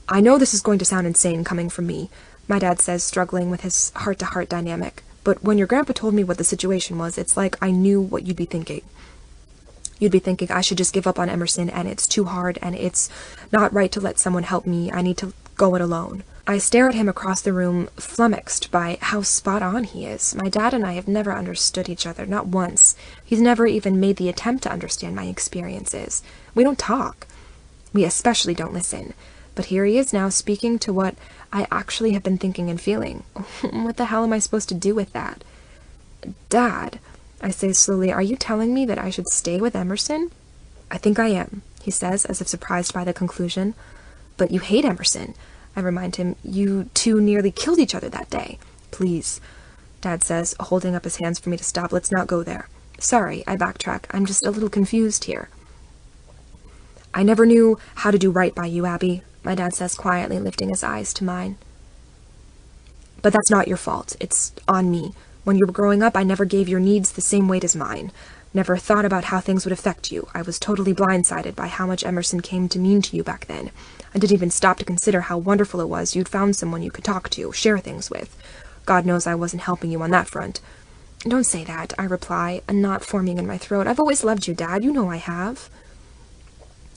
"I know this is going to sound insane coming from me. my dad says, struggling with his heart-to-heart dynamic. But when your grandpa told me what the situation was, it's like I knew what you'd be thinking. You'd be thinking I should just give up on Emerson, and it's too hard, and it's not right to let someone help me. I need to go it alone. I stare at him across the room, flummoxed by how spot on he is. My dad and I have never understood each other, not once. He's never even made the attempt to understand my experiences. We don't talk. We especially don't listen. But here he is now, speaking to what I actually have been thinking and feeling. What the hell am I supposed to do with that? Dad, I say slowly, are you telling me that I should stay with Emerson? I think I am, he says, as if surprised by the conclusion. But you hate Emerson, I remind him. You two nearly killed each other that day. Please, Dad says, holding up his hands for me to stop. Let's not go there. Sorry, I backtrack. I'm just a little confused here. I never knew how to do right by you, Abby, my dad says quietly, lifting his eyes to mine. But that's not your fault. It's on me. When you were growing up, I never gave your needs the same weight as mine. Never thought about how things would affect you. I was totally blindsided by how much Emerson came to mean to you back then. I didn't even stop to consider how wonderful it was you'd found someone you could talk to, share things with. God knows I wasn't helping you on that front. Don't say that, I reply, a knot forming in my throat. I've always loved you, Dad. You know I have.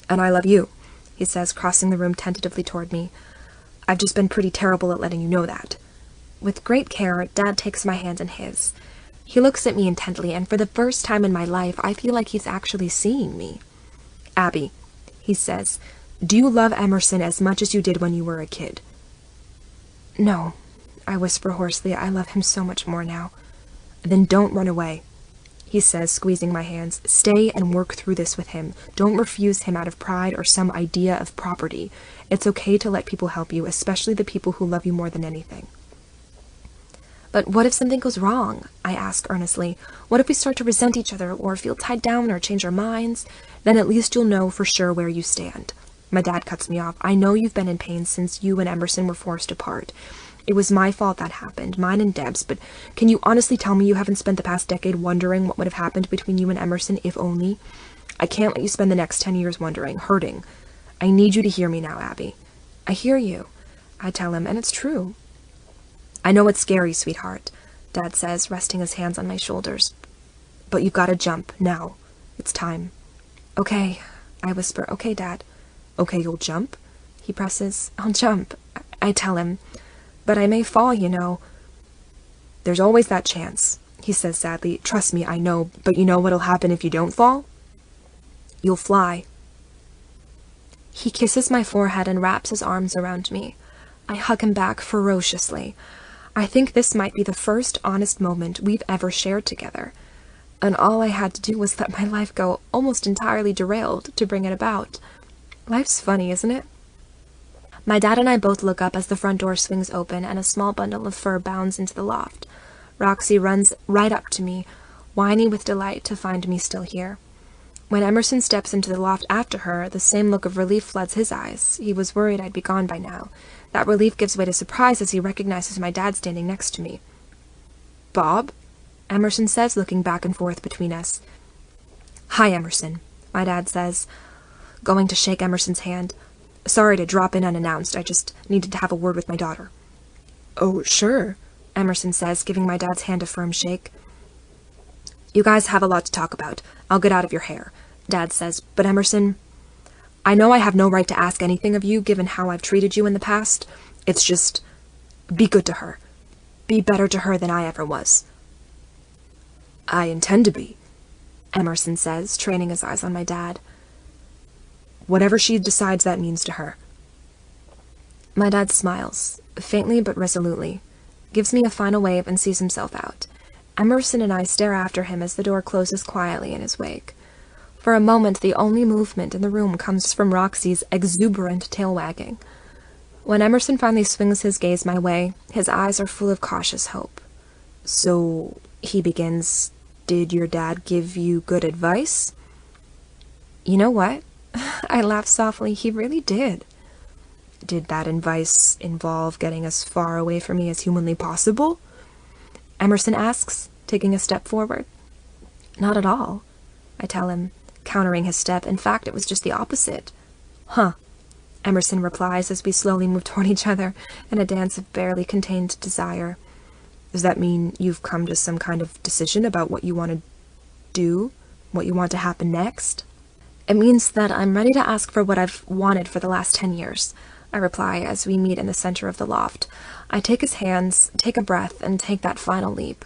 And I love you, he says, crossing the room tentatively toward me. I've just been pretty terrible at letting you know that. With great care, Dad takes my hand in his. He looks at me intently, and for the first time in my life, I feel like he's actually seeing me. Abby, he says, do you love Emerson as much as you did when you were a kid? No, I whisper hoarsely. I love him so much more now. Then don't run away, he says, squeezing my hands. Stay and work through this with him. Don't refuse him out of pride or some idea of property. It's okay to let people help you, especially the people who love you more than anything. But what if something goes wrong? I ask earnestly. What if we start to resent each other or feel tied down or change our minds? Then at least you'll know for sure where you stand. My dad cuts me off. I know you've been in pain since you and Emerson were forced apart. It was my fault that happened, mine and Deb's, but can you honestly tell me you haven't spent the past decade wondering what would have happened between you and Emerson, if only? I can't let you spend the next 10 years wondering, hurting. I need you to hear me now, Abby. I hear you, I tell him, and it's true. I know it's scary, sweetheart, Dad says, resting his hands on my shoulders. But you've got to jump, now. It's time. Okay, I whisper. Okay, Dad. Okay, you'll jump? He presses. I'll jump, I tell him. But I may fall, you know. There's always that chance, he says sadly. Trust me, I know, but you know what'll happen if you don't fall? You'll fly. He kisses my forehead and wraps his arms around me. I hug him back ferociously. I think this might be the first honest moment we've ever shared together. And all I had to do was let my life go almost entirely derailed to bring it about. Life's funny, isn't it? My dad and I both look up as the front door swings open and a small bundle of fur bounds into the loft. Roxy runs right up to me, whiny with delight to find me still here. When Emerson steps into the loft after her, the same look of relief floods his eyes. He was worried I'd be gone by now. That relief gives way to surprise as he recognizes my dad standing next to me. Bob? Emerson says, looking back and forth between us. Hi, Emerson, my dad says, going to shake Emerson's hand. Sorry to drop in unannounced. I just needed to have a word with my daughter. Oh, sure, Emerson says, giving my dad's hand a firm shake. You guys have a lot to talk about. I'll get out of your hair, Dad says. But Emerson, I know I have no right to ask anything of you, given how I've treated you in the past. It's just, be good to her. Be better to her than I ever was. I intend to be, Emerson says, training his eyes on my dad. Whatever she decides that means to her. My dad smiles, faintly but resolutely, gives me a final wave and sees himself out. Emerson and I stare after him as the door closes quietly in his wake. For a moment, the only movement in the room comes from Roxy's exuberant tail wagging. When Emerson finally swings his gaze my way, his eyes are full of cautious hope. So, he begins, did your dad give you good advice? You know what? I laugh softly. He really did. Did that advice involve getting as far away from me as humanly possible? Emerson asks, taking a step forward. Not at all, I tell him, countering his step. In fact, it was just the opposite. Huh. Emerson replies as we slowly move toward each other in a dance of barely contained desire. Does that mean you've come to some kind of decision about what you want to do? What you want to happen next? It means that I'm ready to ask for what I've wanted for the last 10 years, I reply as we meet in the center of the loft. I take his hands, take a breath, and take that final leap.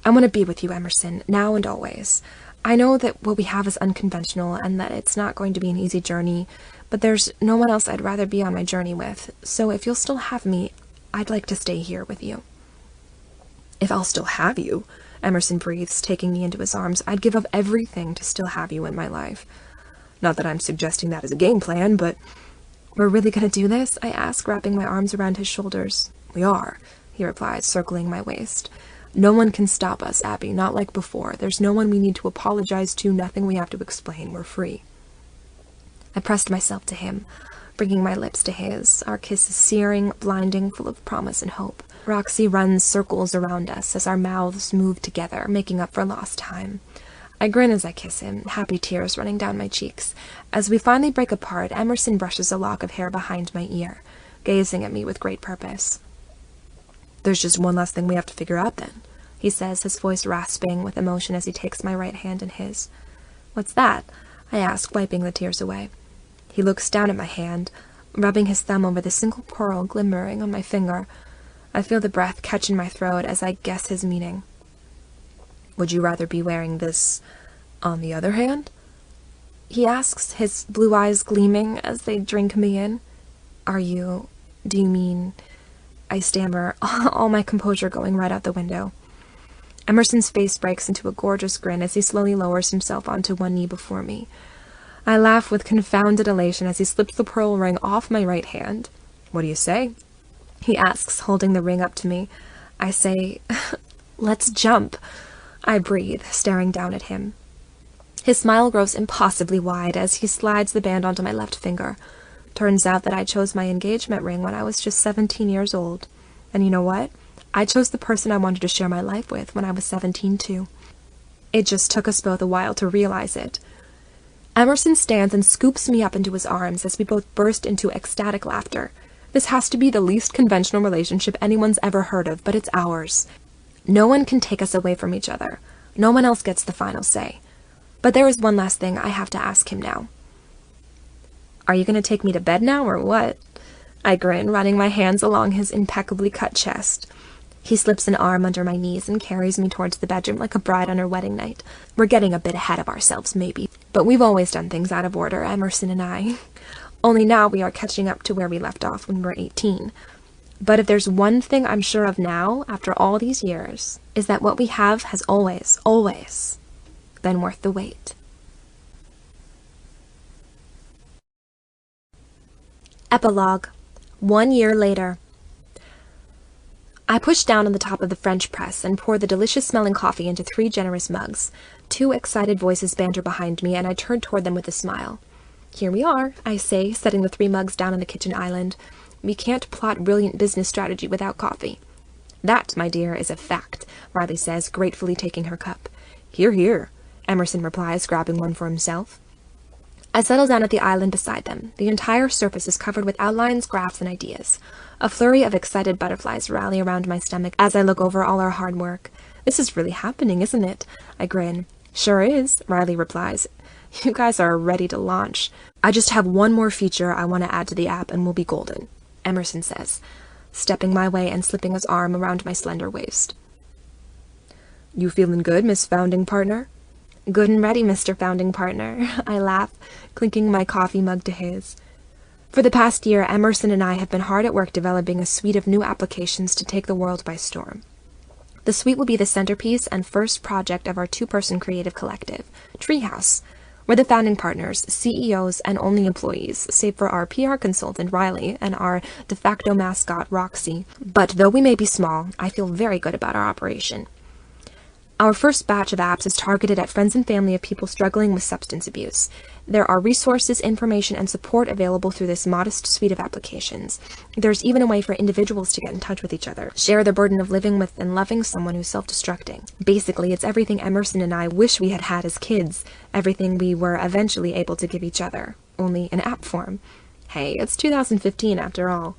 I want to be with you, Emerson, now and always. I know that what we have is unconventional and that it's not going to be an easy journey, but there's no one else I'd rather be on my journey with, so if you'll still have me, I'd like to stay here with you. If I'll still have you, Emerson breathes, taking me into his arms, I'd give up everything to still have you in my life. Not that I'm suggesting that as a game plan, but... We're really gonna do this? I ask, wrapping my arms around his shoulders. We are, he replies, circling my waist. No one can stop us, Abby, not like before. There's no one we need to apologize to, nothing we have to explain. We're free. I pressed myself to him, bringing my lips to his. Our kiss is searing, blinding, full of promise and hope. Roxy runs circles around us as our mouths move together, making up for lost time. I grin as I kiss him, happy tears running down my cheeks. As we finally break apart, Emerson brushes a lock of hair behind my ear, gazing at me with great purpose. There's just one last thing we have to figure out then, he says, his voice rasping with emotion as he takes my right hand in his. What's that? I ask, wiping the tears away. He looks down at my hand, rubbing his thumb over the single pearl glimmering on my finger. I feel the breath catch in my throat as I guess his meaning. Would you rather be wearing this on the other hand? He asks, his blue eyes gleaming as they drink me in. Do you mean... I stammer, all my composure going right out the window. Emerson's face breaks into a gorgeous grin as he slowly lowers himself onto one knee before me. I laugh with confounded elation as he slips the pearl ring off my right hand. What do you say? He asks, holding the ring up to me. I say, let's jump. I breathe, staring down at him. His smile grows impossibly wide as he slides the band onto my left finger. Turns out that I chose my engagement ring when I was just 17 years old. And you know what? I chose the person I wanted to share my life with when I was 17 too. It just took us both a while to realize it. Emerson stands and scoops me up into his arms as we both burst into ecstatic laughter. This has to be the least conventional relationship anyone's ever heard of, but it's ours. No one can take us away from each other. No one else gets the final say. But there is one last thing I have to ask him now. Are you going to take me to bed now, or what? I grin, running my hands along his impeccably cut chest. He slips an arm under my knees and carries me towards the bedroom like a bride on her wedding night. We're getting a bit ahead of ourselves, maybe. But we've always done things out of order, Emerson and I. Only now we are catching up to where we left off when we were 18. But if there's one thing I'm sure of now, after all these years, is that what we have has always, always been worth the wait. Epilogue. 1 year later. I push down on the top of the French press and pour the delicious-smelling coffee into 3 generous mugs. 2 excited voices banter behind me, and I turn toward them with a smile. Here we are, I say, setting the 3 mugs down on the kitchen island. We can't plot brilliant business strategy without coffee. That, my dear, is a fact, Riley says, gratefully taking her cup. Hear, hear, Emerson replies, grabbing one for himself. I settle down at the island beside them. The entire surface is covered with outlines, graphs, and ideas. A flurry of excited butterflies rally around my stomach as I look over all our hard work. This is really happening, isn't it? I grin. Sure is, Riley replies. You guys are ready to launch. I just have one more feature I want to add to the app and we'll be golden, Emerson says, stepping my way and slipping his arm around my slender waist. You feeling good, Miss Founding Partner? Good and ready, Mr. Founding Partner, I laugh, clinking my coffee mug to his. For the past year, Emerson and I have been hard at work developing a suite of new applications to take the world by storm. The suite will be the centerpiece and first project of our 2-person creative collective, Treehouse. We're the founding partners, CEOs, and only employees, save for our PR consultant, Riley, and our de facto mascot, Roxy. But though we may be small, I feel very good about our operation. Our first batch of apps is targeted at friends and family of people struggling with substance abuse. There are resources, information, and support available through this modest suite of applications. There's even a way for individuals to get in touch with each other, share the burden of living with and loving someone who's self-destructing. Basically, it's everything Emerson and I wish we had as kids, everything we were eventually able to give each other, only in app form. Hey, it's 2015 after all.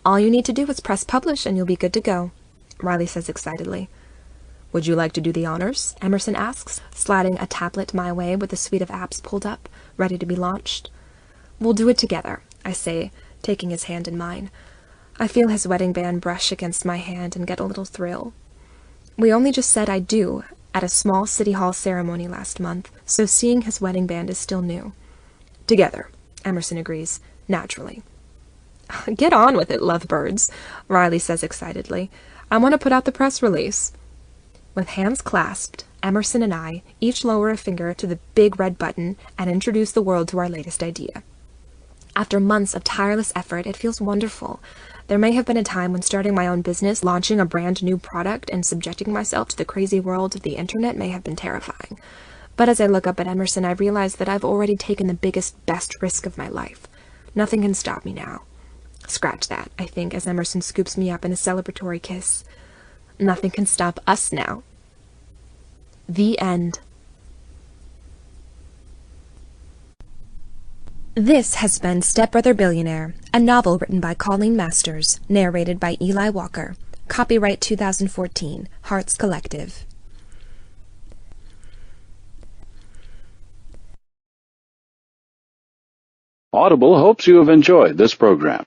All you need to do is press publish and you'll be good to go, Riley says excitedly. Would you like to do the honors? Emerson asks, sliding a tablet my way with a suite of apps pulled up, ready to be launched. We'll do it together, I say, taking his hand in mine. I feel his wedding band brush against my hand and get a little thrill. We only just said I do at a small city hall ceremony last month, so seeing his wedding band is still new. Together, Emerson agrees, naturally. Get on with it, lovebirds, Riley says excitedly. I want to put out the press release. With hands clasped, Emerson and I each lower a finger to the big red button and introduce the world to our latest idea. After months of tireless effort, it feels wonderful. There may have been a time when starting my own business, launching a brand new product, and subjecting myself to the crazy world of the internet may have been terrifying. But as I look up at Emerson, I realize that I've already taken the biggest, best risk of my life. Nothing can stop me now. Scratch that, I think, as Emerson scoops me up in a celebratory kiss. Nothing can stop us now. The end. This has been Stepbrother Billionaire, a novel written by Colleen Masters, narrated by Eli Walker. Copyright 2014, Hearts Collective. Audible hopes you have enjoyed this program.